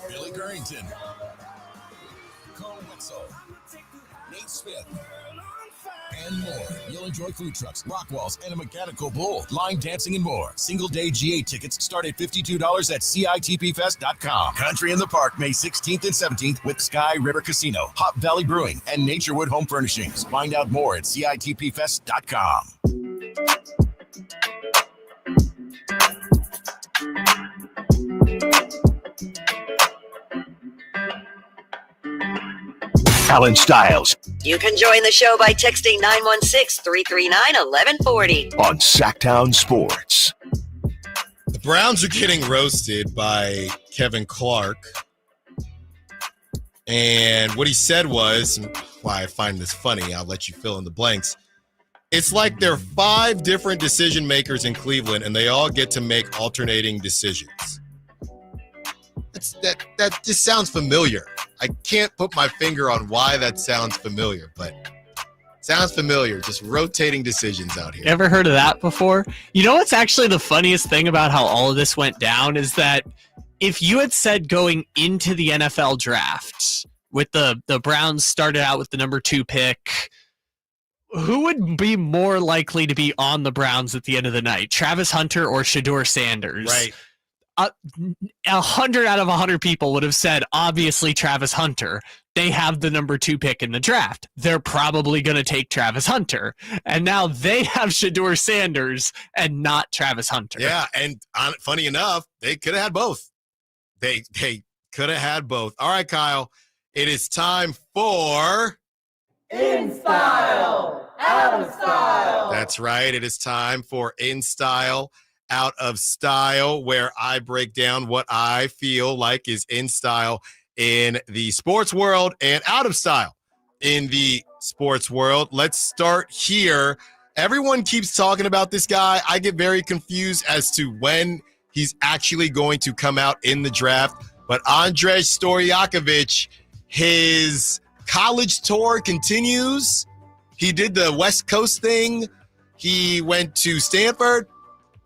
Speaker 13: Billy Currington, Cole Wetzel, Nate Smith, and more. You'll enjoy food trucks, rock walls, and a mechanical bull, line dancing, and more. Single-day GA tickets start at $52 at CITPFest.com. Country in the Park, May 16th and 17th with Sky River Casino, Hop Valley Brewing, and Naturewood Home Furnishings. Find out more at CITPFest.com.
Speaker 1: Allen Stiles
Speaker 2: You can join the show by texting 916-339-1140
Speaker 1: on Sacktown Sports.
Speaker 3: The Browns are getting roasted by Kevin Clark. And what he said was, and why I find this funny, I'll let you fill in the blanks. It's like there are 5 different decision makers in Cleveland, and they all get to make alternating decisions. That just sounds familiar. I can't put my finger on why that sounds familiar, but it sounds familiar. Just rotating decisions out here.
Speaker 4: You ever heard of that before? You know what's actually the funniest thing about how all of this went down is that if you had said going into the NFL draft with the Browns started out with the number 2 pick, who would be more likely to be on the Browns at the end of the night? Travis Hunter or Shador Sanders?
Speaker 3: Right.
Speaker 4: 100 out of 100 people would have said, obviously, Travis Hunter. They have the number 2 pick in the draft. They're probably going to take Travis Hunter. And now they have Shador Sanders and not Travis Hunter.
Speaker 3: Yeah, and funny enough, they could have had both. They could have had both. All right, Kyle, it is time for...
Speaker 22: In Style, Out of Style.
Speaker 3: That's right. It is time for In Style, Out of Style, where I break down what I feel like is in style in the sports world and out of style in the sports world. Let's start here. Everyone keeps talking about this guy. I get very confused as to when he's actually going to come out in the draft. But Andrej Stojakovic, his college tour continues. He did the West Coast thing. He went to Stanford.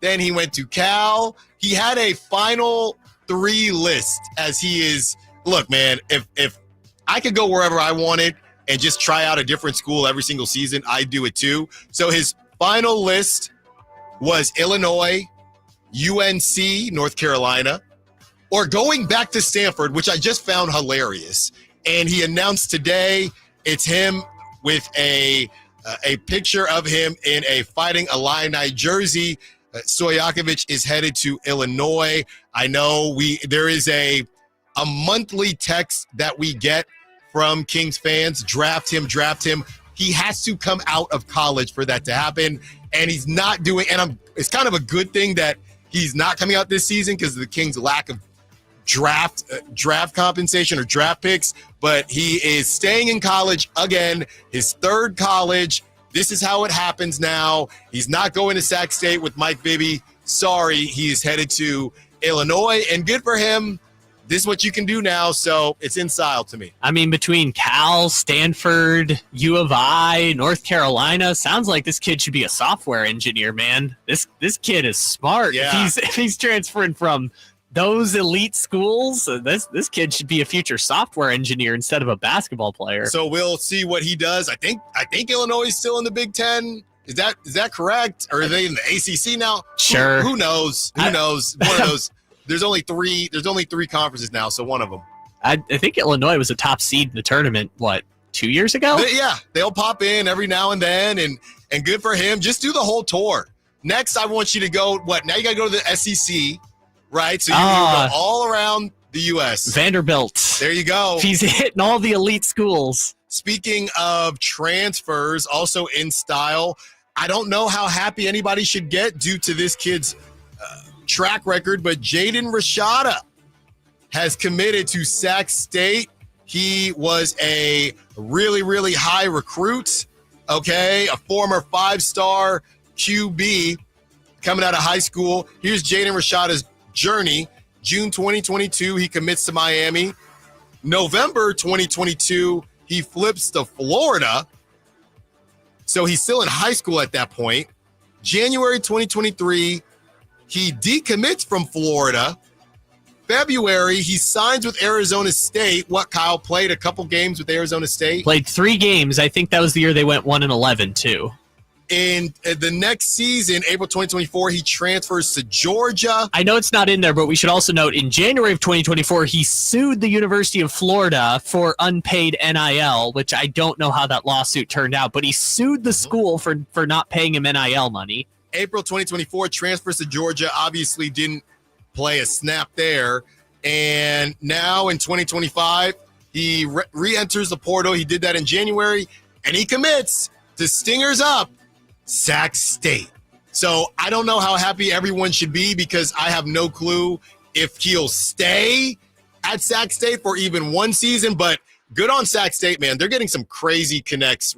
Speaker 3: Then he went to Cal. He had a final 3 list as he is. Look, man, if I could go wherever I wanted and just try out a different school every single season, I'd do it too. So his final list was Illinois, UNC, North Carolina, or going back to Stanford, which I just found hilarious. And he announced today it's him with a picture of him in a Fighting Illini jersey. Stojakovic is headed to Illinois. I know there is a monthly text that we get from Kings fans. Draft him. He has to come out of college for that to happen. And he's not doing, and it's kind of a good thing that he's not coming out this season because of the Kings' lack of draft compensation or draft picks, but he is staying in college again, his third college. This is how it happens now. He's not going to Sac State with Mike Bibby. Sorry, he's headed to Illinois, and good for him. This is what you can do now, so it's in style to me.
Speaker 4: I mean, between Cal, Stanford, U of I, North Carolina, sounds like this kid should be a software engineer, man. This kid is smart.
Speaker 3: Yeah.
Speaker 4: If he's transferring from those elite schools, this kid should be a future software engineer instead of a basketball player.
Speaker 3: So we'll see what he does. I think Illinois is still in the Big Ten. Is that correct? Or are they in the ACC now?
Speaker 4: Sure.
Speaker 3: Who knows? One of those. There's only three conferences now, so one of them.
Speaker 4: I think Illinois was a top seed in the tournament, 2 years ago?
Speaker 3: They'll pop in every now and then, and good for him. Just do the whole tour. Next, I want you to go, now you got to go to the SEC, right? So you can go all around the U.S.
Speaker 4: Vanderbilt.
Speaker 3: There you go.
Speaker 4: He's hitting all the elite schools.
Speaker 3: Speaking of transfers, also in style, I don't know how happy anybody should get due to this kid's track record, but Jaden Rashada has committed to Sac State. He was a really, really high recruit, okay? A former 5-star QB coming out of high school. Here's Jaden Rashada's journey. June 2022, he commits to Miami. November 2022, he flips to Florida. So he's still in high school at that point. January 2023, he decommits from Florida. February, he signs with Arizona State. Kyle played a couple games with Arizona State?
Speaker 4: Played 3 games. I think that was the year they went 1-11 too.
Speaker 3: In the next season, April 2024, he transfers to Georgia.
Speaker 4: I know it's not in there, but we should also note in January of 2024, he sued the University of Florida for unpaid NIL, which I don't know how that lawsuit turned out, but he sued the school for not paying him NIL money.
Speaker 3: April 2024, transfers to Georgia, obviously didn't play a snap there. And now in 2025, he re-enters the portal. He did that in January, and he commits to Stingers Up, Sac State. So I don't know how happy everyone should be because I have no clue if he'll stay at Sac State for even one season, but good on Sac State, man. They're getting some crazy commits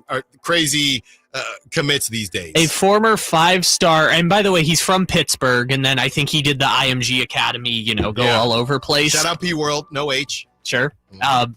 Speaker 3: these days.
Speaker 4: A former 5-star, and by the way, he's from Pittsburgh, and then I think he did the IMG Academy, all over the place.
Speaker 3: Shout out P World, no H.
Speaker 4: Sure.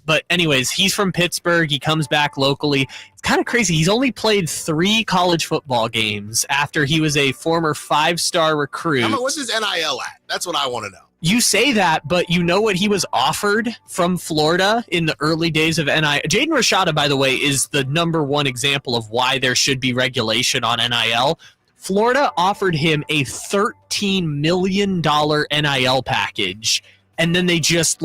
Speaker 4: But anyways, he's from Pittsburgh. He comes back locally. It's kind of crazy. He's only played 3 college football games after he was a former 5-star recruit.
Speaker 3: What's his NIL at? That's what I want to know.
Speaker 4: You say that, but you know what he was offered from Florida in the early days of NIL? Jaden Rashada, by the way, is the number one example of why there should be regulation on NIL. Florida offered him a $13 million NIL package, and then they just,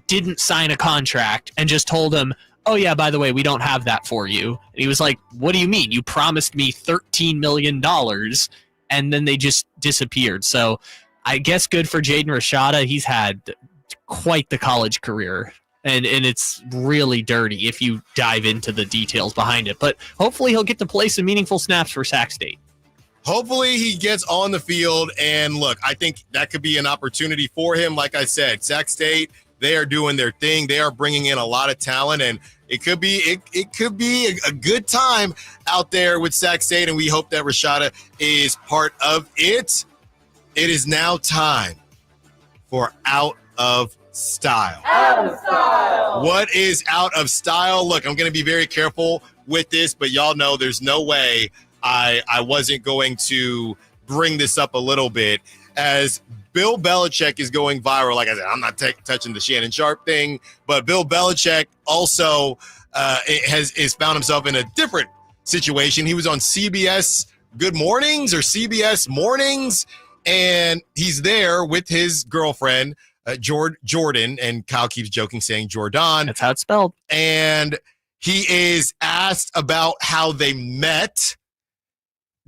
Speaker 4: didn't sign a contract and just told him, oh, yeah, by the way, we don't have that for you. And he was like, what do you mean? You promised me $13 million, and then they just disappeared. So I guess good for Jaden Rashada. He's had quite the college career, and it's really dirty if you dive into the details behind it. But hopefully he'll get to play some meaningful snaps for Sac State.
Speaker 3: Hopefully he gets on the field, and look, I think that could be an opportunity for him. Like I said, Sac State, they are doing their thing. They are bringing in a lot of talent, and it could be a good time out there with Sac State, and we hope that Rashada is part of it. It is now time for Out of Style.
Speaker 22: Out of Style.
Speaker 3: What is Out of Style? Look, I'm going to be very careful with this, but y'all know there's no way I wasn't going to bring this up a little bit. As Bill Belichick is going viral. Like I said, I'm not touching the Shannon Sharp thing, but Bill Belichick also has found himself in a different situation. He was on CBS Good Mornings or CBS Mornings, and he's there with his girlfriend, Jordan, and Kyle keeps joking saying Jordan.
Speaker 4: That's how it's spelled.
Speaker 3: And he is asked about how they met.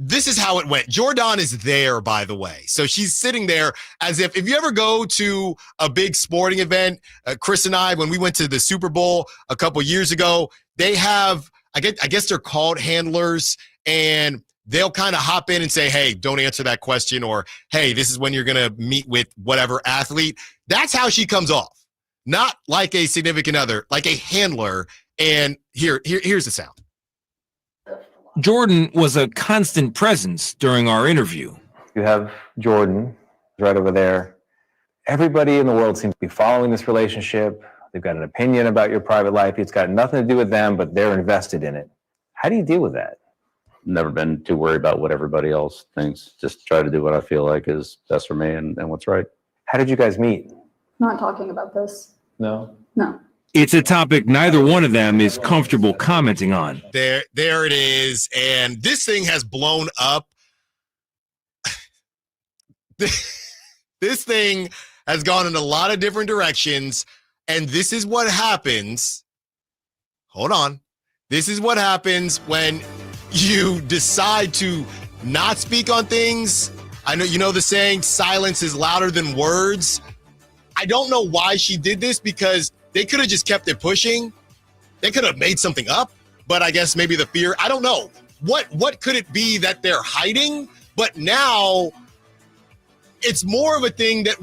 Speaker 3: This is how it went. Jordan is there, by the way. So she's sitting there as if you ever go to a big sporting event, Chris and I, when we went to the Super Bowl a couple years ago, they have, I guess they're called handlers, and they'll kind of hop in and say, hey, don't answer that question, or hey, this is when you're going to meet with whatever athlete. That's how she comes off. Not like a significant other, like a handler. And here's the sound.
Speaker 5: Jordan was a constant presence during our interview.
Speaker 9: You have Jordan right over there. Everybody in the world seems to be following this relationship. They've got an opinion about your private life. It's got nothing to do with them, but they're invested in it. How do you deal with that?
Speaker 12: Never been too worried about what everybody else thinks. Just try to do what I feel like is best for me and what's right.
Speaker 9: How did you guys meet?
Speaker 15: Not talking about this.
Speaker 9: No?
Speaker 15: No.
Speaker 5: It's a topic neither one of them is comfortable commenting on.
Speaker 3: There it is. And this thing has blown up. This thing has gone in a lot of different directions. And this is what happens. Hold on. This is what happens when you decide to not speak on things. I know you know the saying, silence is louder than words. I don't know why she did this, because they could have just kept it pushing. They could have made something up, but I guess maybe the fear, I don't know. What could it be that they're hiding? But now it's more of a thing that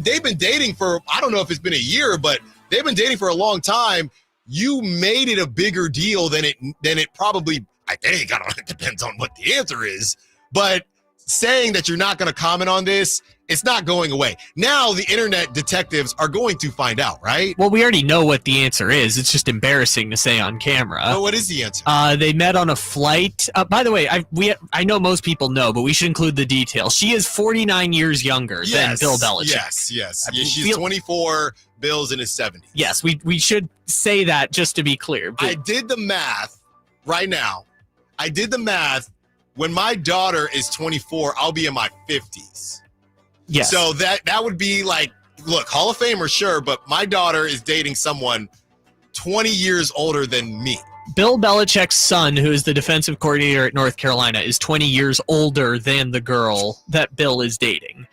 Speaker 3: they've been dating for, I don't know if it's been a year, but they've been dating for a long time. You made it a bigger deal than it probably, I think, I don't know, it depends on what the answer is, but saying that you're not going to comment on this, it's not going away. Now the internet detectives are going to find out, right?
Speaker 4: Well, we already know what the answer is. It's just embarrassing to say on camera.
Speaker 3: Well, what is the answer?
Speaker 4: They met on a flight. By the way, I know most people know, but we should include the details. She is 49 years younger than Bill Belichick.
Speaker 3: Yes. She's 24. Bill's in his 70s.
Speaker 4: Yes, we should say that just to be clear.
Speaker 3: I did the math right now. I did the math. When my daughter is 24, I'll be in my 50s.
Speaker 4: Yes.
Speaker 3: So that would be like, look, Hall of Famer, sure, but my daughter is dating someone 20 years older than me.
Speaker 4: Bill Belichick's son, who is the defensive coordinator at North Carolina, is 20 years older than the girl that Bill is dating.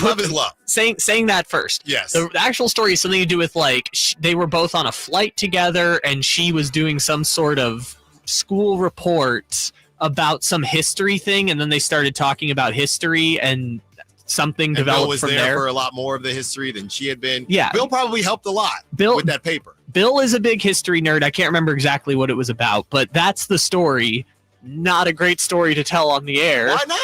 Speaker 3: Love is love.
Speaker 4: Saying that first.
Speaker 3: Yes.
Speaker 4: The actual story is something to do with, like, they were both on a flight together, and she was doing some sort of school report about some history thing, and then they started talking about history, and something developed
Speaker 3: Bill was
Speaker 4: from
Speaker 3: there for a lot more of the history than she had been.
Speaker 4: Yeah.
Speaker 3: Bill probably helped a lot with that paper.
Speaker 4: Bill is a big history nerd. I can't remember exactly what it was about, but that's the story. Not a great story to tell on the air.
Speaker 3: Why not?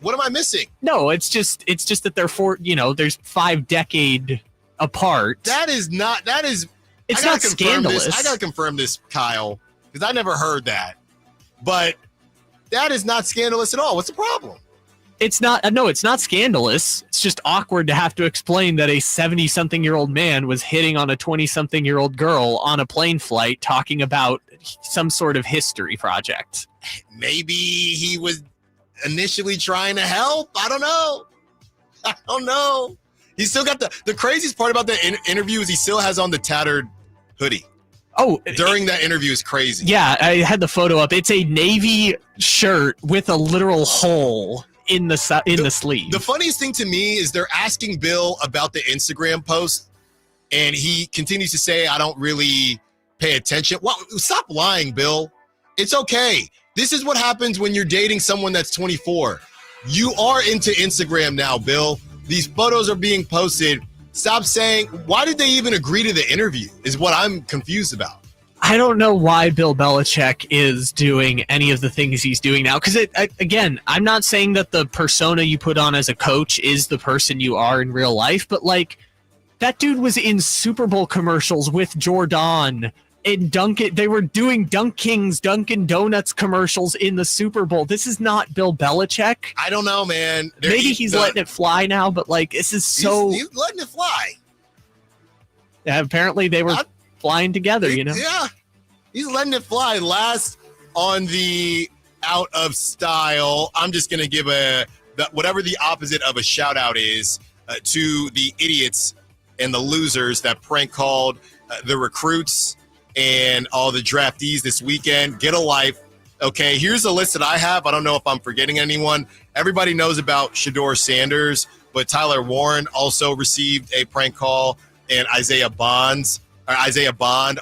Speaker 3: What am I missing?
Speaker 4: No, it's just that they're there's 5 decades apart.
Speaker 3: It's not
Speaker 4: scandalous.
Speaker 3: I got to confirm this, Kyle, because I never heard that. But that is not scandalous at all. What's the problem?
Speaker 4: It's not. No, it's not scandalous. It's just awkward to have to explain that a 70-something-year-old man was hitting on a 20-something-year-old girl on a plane flight talking about some sort of history project.
Speaker 3: Maybe he was initially trying to help. I don't know. He still got the craziest part about the interview is he still has on the tattered hoodie.
Speaker 4: Oh,
Speaker 3: during that interview is crazy.
Speaker 4: Yeah, I had the photo up. It's a navy shirt with a literal hole in the sleeve.
Speaker 3: The funniest thing to me is they're asking Bill about the Instagram post, and he continues to say, I don't really pay attention. Well, stop lying, Bill. It's okay. This is what happens when you're dating someone that's 24. You are into Instagram now, Bill. These photos are being posted. Stop saying, why did they even agree to the interview is what I'm confused about.
Speaker 4: I don't know why Bill Belichick is doing any of the things he's doing now. Because, again, I'm not saying that the persona you put on as a coach is the person you are in real life. But, like, that dude was in Super Bowl commercials with Jordan in Dunkin'. They were doing Dunkin' Donuts commercials in the Super Bowl. This is not Bill Belichick.
Speaker 3: I don't know, man.
Speaker 4: Maybe he's letting it fly now, but like this is so.
Speaker 3: He's letting it fly.
Speaker 4: Apparently, they were flying together.
Speaker 3: Yeah, he's letting it fly. Last on the out of style, I'm just gonna give whatever the opposite of a shout out is to the idiots and the losers that prank called the recruits and all the draftees this weekend. Get a life. Okay, here's a list that I have. I don't know if I'm forgetting anyone. Everybody knows about Shador Sanders, but Tyler Warren also received a prank call, and Isaiah Bond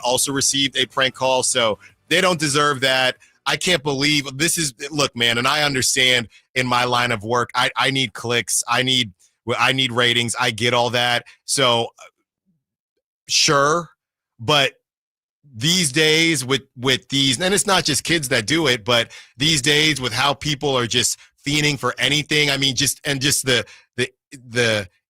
Speaker 3: also received a prank call. So they don't deserve that. I can't believe this is, look, man, and I understand in my line of work, I need clicks. I need ratings. I get all that. So sure. But these days with these, and it's not just kids that do it, but these days with how people are just fiending for anything. I mean, just the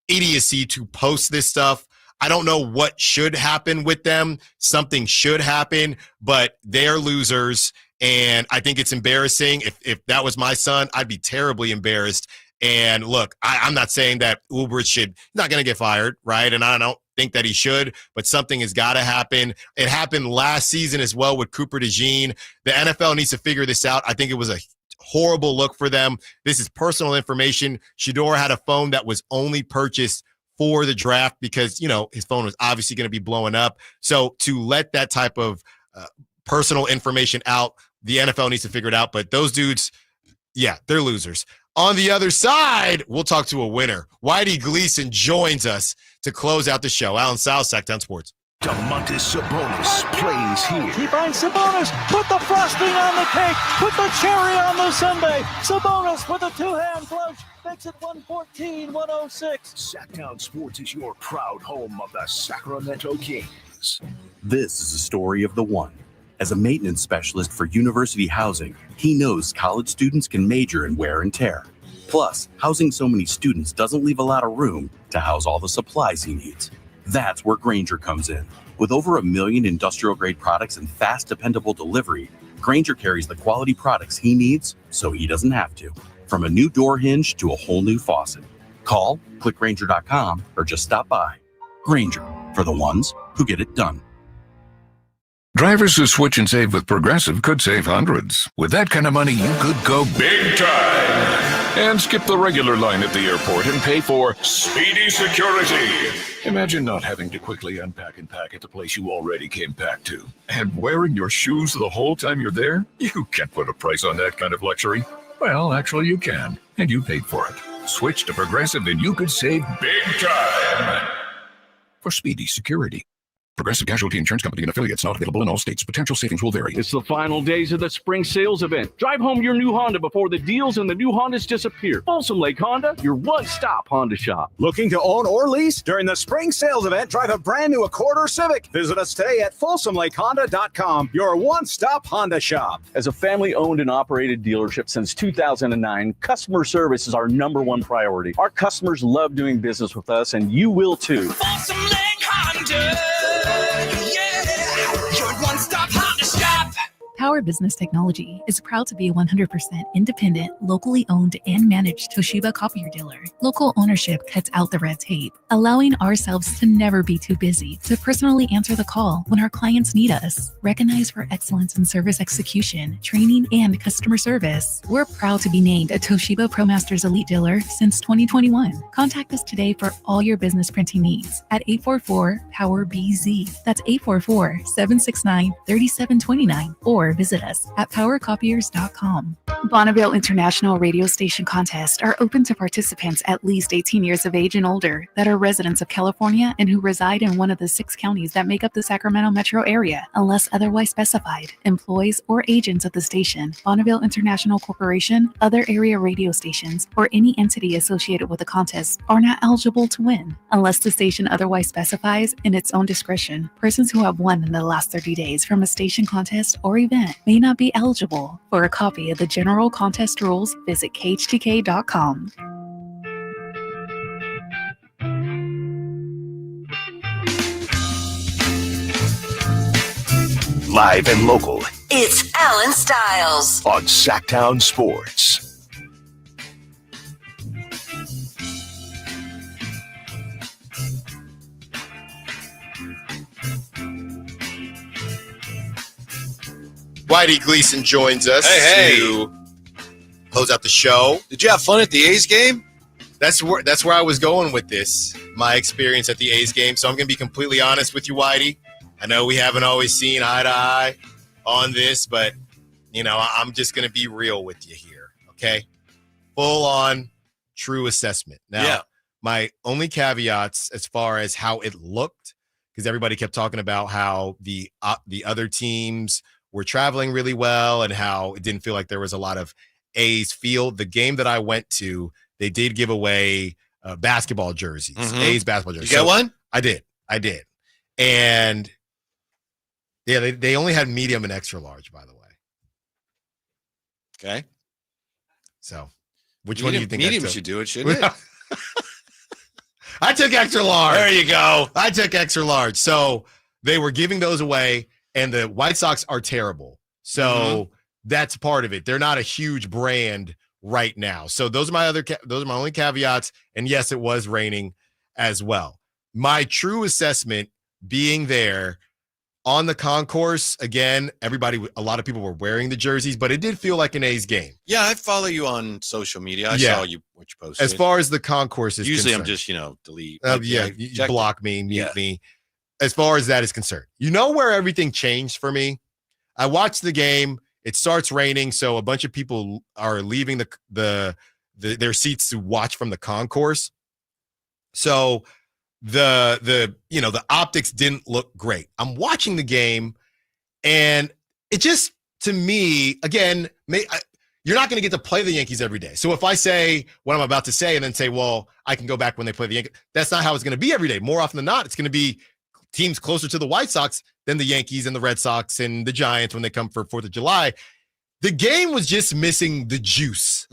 Speaker 3: idiocy to post this stuff. I don't know what should happen with them. Something should happen, but they're losers. And I think it's embarrassing. If that was my son, I'd be terribly embarrassed. And look, I'm not saying that Ulbrich not going to get fired, right? And I don't think that he should, but something has got to happen. It happened last season as well with Cooper DeJean. The NFL needs to figure this out. I think it was a horrible look for them. This is personal information. Shador had a phone that was only purchased for the draft because, his phone was obviously going to be blowing up. So to let that type of personal information out, the NFL needs to figure it out. But those dudes, yeah, they're losers. On the other side, we'll talk to a winner. Whitey Gleason joins us to close out the show. Allen Stiles, Sacktown Sports.
Speaker 1: Domantas Sabonis plays here.
Speaker 6: He finds Sabonis. Put the frosting on the cake. Put the cherry on the sundae. Sabonis with a two-hand flush. Makes it 114-106.
Speaker 1: Sacktown Sports is your proud home of the Sacramento Kings.
Speaker 7: This is a story of the one. As a maintenance specialist for university housing, he knows college students can major in wear and tear. Plus, housing so many students doesn't leave a lot of room to house all the supplies he needs. That's where Grainger comes in. With over 1 million industrial-grade products and fast, dependable delivery, Grainger carries the quality products he needs so he doesn't have to. From a new door hinge to a whole new faucet. Call, click Grainger.com, or just stop by. Grainger, for the ones who get it done.
Speaker 10: Drivers who switch and save with Progressive could save hundreds. With that kind of money, you could go big time and skip the regular line at the airport and pay for speedy security. Imagine not having to quickly unpack and pack at the place you already came packed to. And wearing your shoes the whole time you're there? You can't put a price on that kind of luxury. Well, actually you can, and you paid for it. Switch to Progressive and you could save big time for speedy security. Progressive Casualty Insurance Company and affiliates, not available in all states. Potential savings will vary.
Speaker 11: It's the final days of the spring sales event. Drive home your new Honda before the deals and the new Hondas disappear. Folsom Lake Honda, your one-stop Honda shop.
Speaker 16: Looking to own or lease? During the spring sales event, drive a brand new Accord or Civic. Visit us today at FolsomLakeHonda.com, your one-stop Honda shop.
Speaker 11: As a family-owned and operated dealership since 2009, customer service is our #1 priority. Our customers love doing business with us, and you will too.
Speaker 22: Folsom Lake Honda.
Speaker 18: Power Business Technology is proud to be a 100% independent, locally owned and managed Toshiba copier dealer. Local ownership cuts out the red tape, allowing ourselves to never be too busy to personally answer the call when our clients need us. Recognized for excellence in service execution, training, and customer service, we're proud to be named a Toshiba ProMasters Elite Dealer since 2021. Contact us today for all your business printing needs at 844-POWER-BZ. That's 844-769-3729 or visit us at powercopiers.com. Bonneville International Radio Station contests are open to participants at least 18 years of age and older that are residents of California and who reside in one of the 6 counties that make up the Sacramento metro area, unless otherwise specified. Employees or agents of the station, Bonneville International Corporation, other area radio stations, or any entity associated with the contest are not eligible to win, unless the station otherwise specifies in its own discretion. Persons who have won in the last 30 days from a station contest or event may not be eligible. For a copy of the general contest rules, visit khtk.com.
Speaker 1: Live and local.
Speaker 2: It's Allen Stiles
Speaker 1: on Sacktown Sports.
Speaker 3: Whitey Gleason joins us to close out the show.
Speaker 8: Did you have fun at the A's game?
Speaker 3: That's where I was going with this, my experience at the A's game. So I'm going to be completely honest with you, Whitey. I know we haven't always seen eye to eye on this, but, I'm just going to be real with you here, okay? Full on true assessment. Now, my only caveats as far as how it looked, because everybody kept talking about how the other teams were traveling really well and how it didn't feel like there was a lot of A's field. The game that I went to, they did give away basketball jerseys, A's basketball jerseys.
Speaker 8: You got one?
Speaker 3: I did. And yeah, they only had medium and extra large, by the way.
Speaker 8: Okay.
Speaker 3: So which one do you think?
Speaker 8: Medium should do it, shouldn't it?
Speaker 3: I took extra large.
Speaker 8: There you go.
Speaker 3: I took extra large. So they were giving those away, and the White Sox are terrible. So that's part of it. They're not a huge brand right now. So those are my only caveats. And yes, it was raining as well. My true assessment being there on the concourse, again, a lot of people were wearing the jerseys, but it did feel like an A's game.
Speaker 8: Yeah, I follow you on social media. I saw what you posted.
Speaker 3: As far as the concourse is
Speaker 8: usually
Speaker 3: concerned.
Speaker 8: I'm just, delete.
Speaker 3: You block me, mute me. As far as that is concerned. You know where everything changed for me? I watched the game. It starts raining, so a bunch of people are leaving their seats to watch from the concourse. So the optics didn't look great. I'm watching the game, and it just, to me, again, you're not going to get to play the Yankees every day. So if I say what I'm about to say and then say, well, I can go back when they play the Yankees, that's not how it's going to be every day. More often than not, it's going to be teams closer to the White Sox than the Yankees and the Red Sox and the Giants when they come for 4th of July. The game was just missing the juice.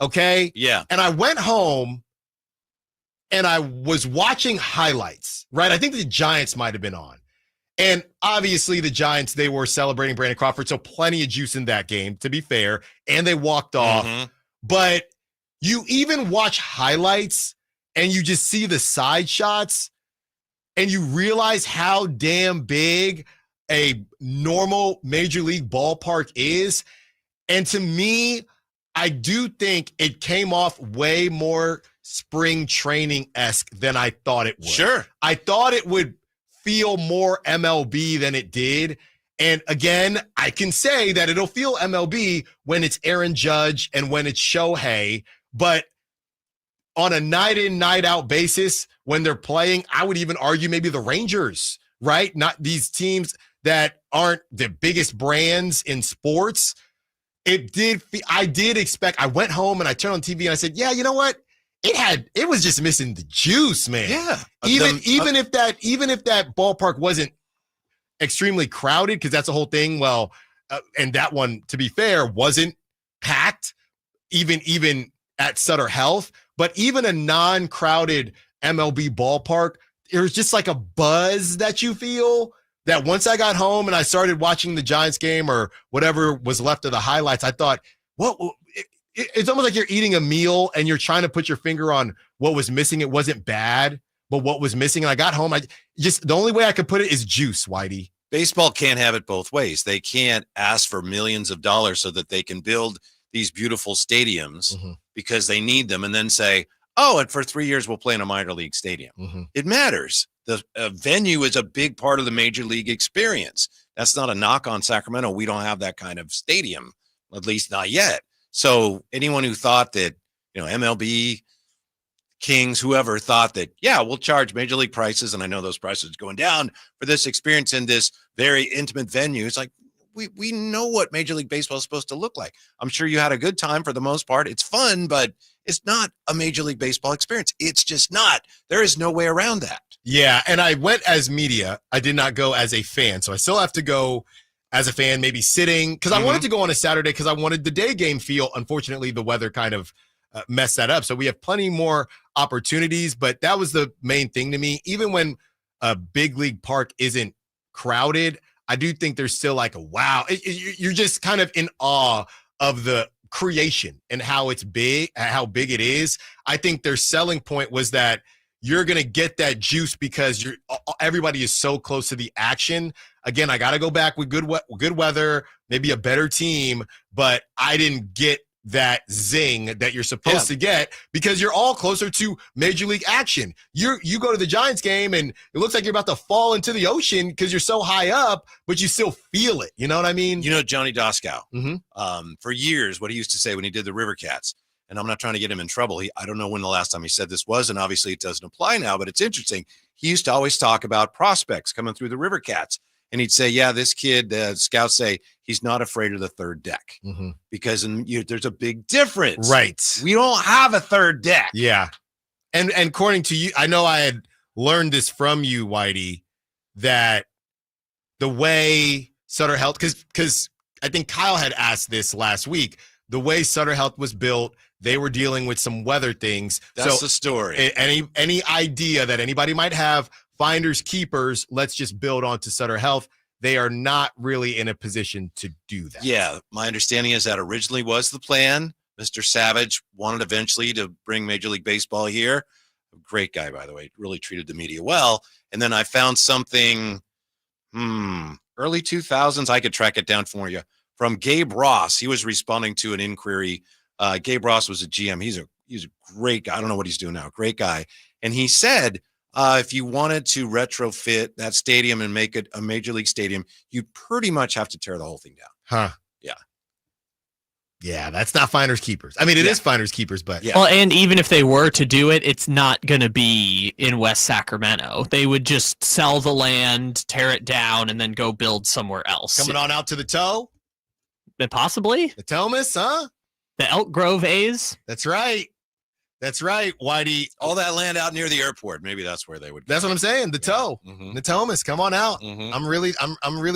Speaker 3: Okay?
Speaker 8: Yeah.
Speaker 3: And I went home and I was watching highlights, right? I think the Giants might have been on. And obviously the Giants, they were celebrating Brandon Crawford, so plenty of juice in that game, to be fair. And they walked off. But you even watch highlights and you just see the side shots and you realize how damn big a normal major league ballpark is. And to me, I do think it came off way more spring training-esque than I thought it would.
Speaker 8: Sure.
Speaker 3: I thought it would feel more MLB than it did. And again, I can say that it'll feel MLB when it's Aaron Judge and when it's Shohei, but on a night-in, night-out basis, when they're playing, I would even argue maybe the Rangers, right? Not these teams that aren't the biggest brands in sports. I did expect, I went home and I turned on TV and I said, yeah, you know what? It was just missing the juice, man.
Speaker 8: Yeah.
Speaker 3: Even if that ballpark wasn't extremely crowded, because that's the whole thing. Well, and that one, to be fair, wasn't packed, even at Sutter Health. But even a non-crowded MLB ballpark, there's just like a buzz that you feel that once I got home and I started watching the Giants game or whatever was left of the highlights, I thought, it's almost like you're eating a meal and you're trying to put your finger on what was missing. It wasn't bad, but what was missing. And I got home, the only way I could put it is juice, Whitey.
Speaker 8: Baseball can't have it both ways. They can't ask for millions of dollars so that they can build these beautiful stadiums because they need them and then say, oh, and for 3 years we'll play in a minor league stadium. It matters. The venue is a big part of the major league experience. That's not a knock on Sacramento. We don't have that kind of stadium, at least not yet. So anyone who thought that, MLB, Kings, whoever thought that, yeah, we'll charge major league prices, and I know those prices are going down for this experience in this very intimate venue. It's like, we know what Major League Baseball is supposed to look like. I'm sure you had a good time for the most part. It's fun, but it's not a Major League Baseball experience. It's just not. There is no way around that.
Speaker 3: Yeah, and I went as media. I did not go as a fan. So I still have to go as a fan, maybe sitting, because I wanted to go on a Saturday because I wanted the day game feel. Unfortunately, the weather kind of messed that up. So we have plenty more opportunities, but that was the main thing to me. Even when a big league park isn't crowded, I do think there's still like a wow. You're just kind of in awe of the creation and how it's big, how big it is. I think their selling point was that you're going to get that juice because everybody is so close to the action. Again, I got to go back with good weather, maybe a better team, but I didn't get that zing that you're supposed to get because you're all closer to major league action. You go to the Giants game and it looks like you're about to fall into the ocean because you're so high up, but you still feel it. You know what I mean?
Speaker 8: You know, Johnny Doskow, for years, what he used to say when he did the River Cats, and I'm not trying to get him in trouble. I don't know when the last time he said this was, and obviously it doesn't apply now, but it's interesting. He used to always talk about prospects coming through the River Cats. And he'd say, yeah, this kid, scouts say he's not afraid of the third deck because there's a big difference.
Speaker 3: Right.
Speaker 8: We don't have a third deck.
Speaker 3: Yeah. And according to you, I know I had learned this from you, Whitey, that the way Sutter Health, because I think Kyle had asked this last week, the way Sutter Health was built, they were dealing with some weather things.
Speaker 8: That's the story.
Speaker 3: Any idea that anybody might have, finders, keepers, let's just build onto Sutter Health. They are not really in a position to do that.
Speaker 8: Yeah, my understanding is that originally was the plan. Mr. Savage wanted eventually to bring Major League Baseball here. A great guy, by the way, really treated the media well. And then I found something, early 2000s, I could track it down for you, from Gabe Ross. He was responding to an inquiry. Gabe Ross was a GM. He's a great guy. I don't know what he's doing now. Great guy. And he said, if you wanted to retrofit that stadium and make it a major league stadium, you pretty much have to tear the whole thing down.
Speaker 3: Huh.
Speaker 8: Yeah.
Speaker 3: Yeah, that's not finders keepers. I mean, it is finders keepers, but
Speaker 4: Well, and even if they were to do it, it's not going to be in West Sacramento. They would just sell the land, tear it down, and then go build somewhere else.
Speaker 3: Coming on out to the toe?
Speaker 4: Possibly.
Speaker 3: The Thomas, huh?
Speaker 4: The Elk Grove A's?
Speaker 3: That's right. That's right, Whitey.
Speaker 8: All that land out near the airport. Maybe that's where they would go.
Speaker 3: That's what I'm saying. The toe. The Thomas, come on out. I'm really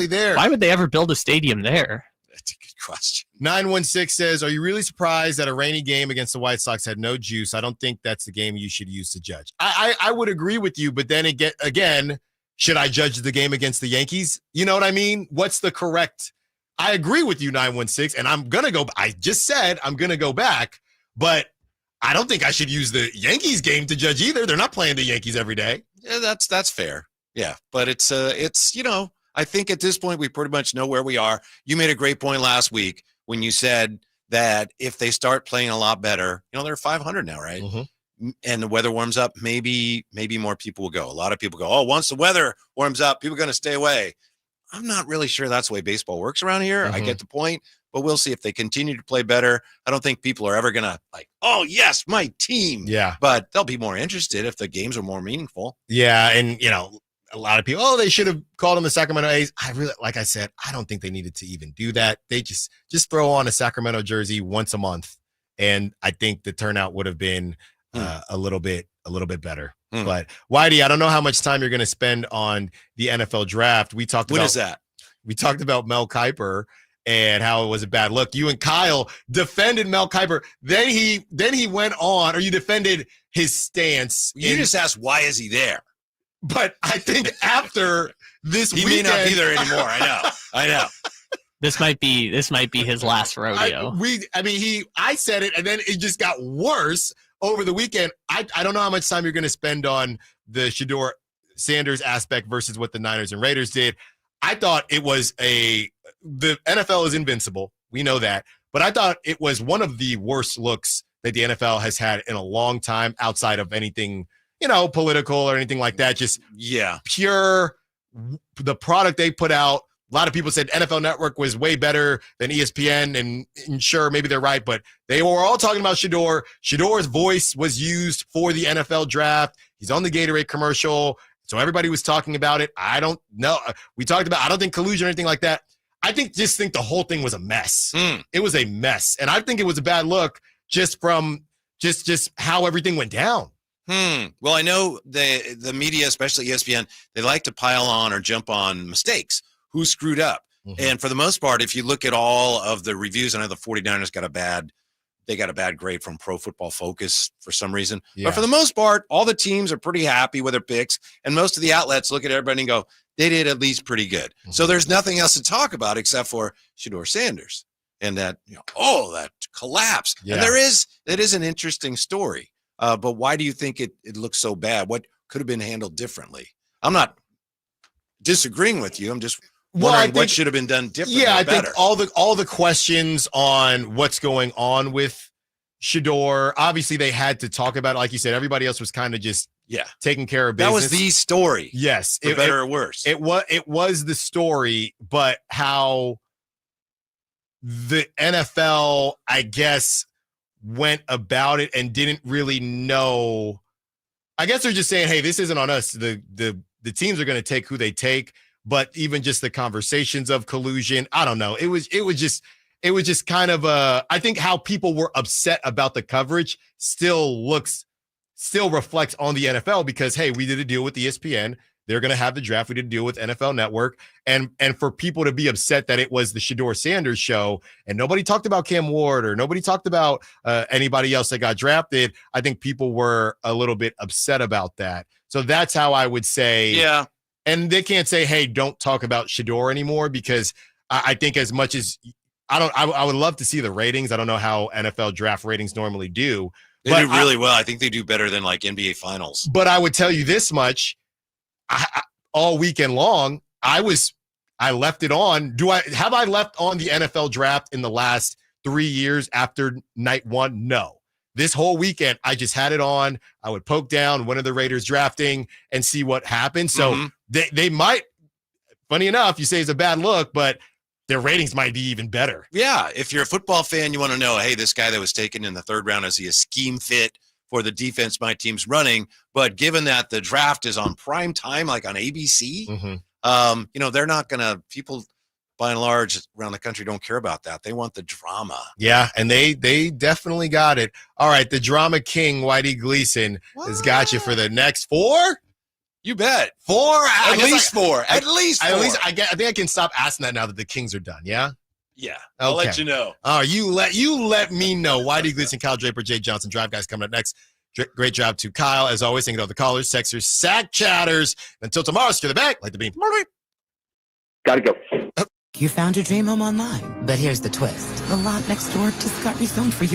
Speaker 3: there.
Speaker 4: Why would they ever build a stadium there?
Speaker 8: That's a good question.
Speaker 3: 916 says, are you really surprised that a rainy game against the White Sox had no juice? I don't think that's the game you should use to judge. I would agree with you, but then again, should I judge the game against the Yankees? You know what I mean? What's the correct? I agree with you, 916, and I just said I'm going to go back, but I don't think I should use the Yankees game to judge either. They're not playing the Yankees every day.
Speaker 8: Yeah, that's fair. Yeah, but it's I think at this point we pretty much know where we are. You made a great point last week when you said that if they start playing a lot better, they're 500 now, right? And the weather warms up, maybe more people will go. A lot of people go, oh, once the weather warms up, people are going to stay away. I'm not really sure that's the way baseball works around here. I get the point, but we'll see if they continue to play better. I don't think people are ever going to oh, yes, my team.
Speaker 3: Yeah.
Speaker 8: But they'll be more interested if the games are more meaningful.
Speaker 3: Yeah. And, a lot of people, they should have called them the Sacramento A's. Like I said, I don't think they needed to even do that. They just throw on a Sacramento jersey once a month. And I think the turnout would have been a little bit better. But Whitey, I don't know how much time you're going to spend on the NFL draft.
Speaker 8: When is that?
Speaker 3: We talked about Mel Kiper and how it was a bad look. You and Kyle defended Mel Kiper. Then he went on, or you defended his stance.
Speaker 8: You just asked, why is he there?
Speaker 3: But I think after this
Speaker 8: he
Speaker 3: weekend,
Speaker 8: may not be there anymore. I know.
Speaker 4: This might be his last rodeo.
Speaker 3: I said it, and then it just got worse over the weekend. I don't know how much time you're going to spend on the Shador Sanders aspect versus what the Niners and Raiders did. I thought it was the NFL is invincible. We know that. But I thought it was one of the worst looks that the NFL has had in a long time outside of anything, political or anything like that. Just pure, the product they put out. A lot of people said NFL Network was way better than ESPN, and sure, maybe they're right, but they were all talking about Shador. Shador's voice was used for the NFL draft. He's on the Gatorade commercial, so everybody was talking about it. I don't know. We talked about, I don't think collusion or anything like that. I think the whole thing was a mess. It was a mess, and I think it was a bad look just from just how everything went down.
Speaker 8: Well, I know the media, especially ESPN, they like to pile on or jump on mistakes. Who screwed up? And for the most part, if you look at all of the reviews, I know the 49ers got a bad grade from Pro Football Focus for some reason.
Speaker 3: Yeah.
Speaker 8: But for the most part, all the teams are pretty happy with their picks. And most of the outlets look at everybody and go, they did at least pretty good. So there's nothing else to talk about except for Shador Sanders and that, that collapse.
Speaker 3: Yeah.
Speaker 8: And it is an interesting story. But why do you think it looks so bad? What could have been handled differently? I'm not disagreeing with you. I'm just wondering what should have been done differently.
Speaker 3: Yeah, I
Speaker 8: better.
Speaker 3: think all the questions on what's going on with Shador, obviously they had to talk about it. Like you said, everybody else was kind of just taking care of business.
Speaker 8: That was the story.
Speaker 3: Yes.
Speaker 8: For better or worse.
Speaker 3: It was the story, but how the NFL, I guess, went about it and didn't really know. I guess they're just saying, hey, this isn't on us. The teams are going to take who they take, but even just the conversations of collusion, I don't know. It was just kind of I think how people were upset about the coverage still reflects on the NFL because, hey, we did a deal with ESPN. They're going to have the draft. We did a deal with NFL Network. And for people to be upset that it was the Shador Sanders show and nobody talked about Cam Ward or nobody talked about anybody else that got drafted, I think people were a little bit upset about that. So that's how I would say.
Speaker 8: Yeah.
Speaker 3: And they can't say, hey, don't talk about Shador anymore because I think as much as I would love to see the ratings. I don't know how NFL draft ratings normally do.
Speaker 8: They do really well. I think they do better than like NBA finals.
Speaker 3: But I would tell you this much. All weekend long, I left it on. Have I left on the NFL draft in the last 3 years after night one? No. This whole weekend, I just had it on. I would poke down when are the Raiders drafting and see what happened. So they might, funny enough, you say it's a bad look, but their ratings might be even better.
Speaker 8: Yeah. If you're a football fan, you want to know, hey, this guy that was taken in the third round, is he a scheme fit for the defense my team's running? But given that the draft is on prime time, like on ABC, they're not going to, people by and large around the country don't care about that. They want the drama.
Speaker 3: Yeah, and they definitely got it. All right, the drama king, Whitey Gleason, has got you for the next 4?
Speaker 8: You bet.
Speaker 3: 4?
Speaker 8: At least 4. At least 4.
Speaker 3: I think I can stop asking that now that the Kings are done, yeah?
Speaker 8: Yeah, I'll let you know.
Speaker 3: Oh, you let me know. Whitey Gleason, Kyle Draper, Jay Johnson, Drive Guys coming up next. Great job to Kyle. As always, thank you to all the callers, texters, sack chatters. Until tomorrow, secure the bag. Like the beam.
Speaker 14: Gotta go.
Speaker 17: You found your dream home online, but here's the twist. The lot next door just got rezoned for your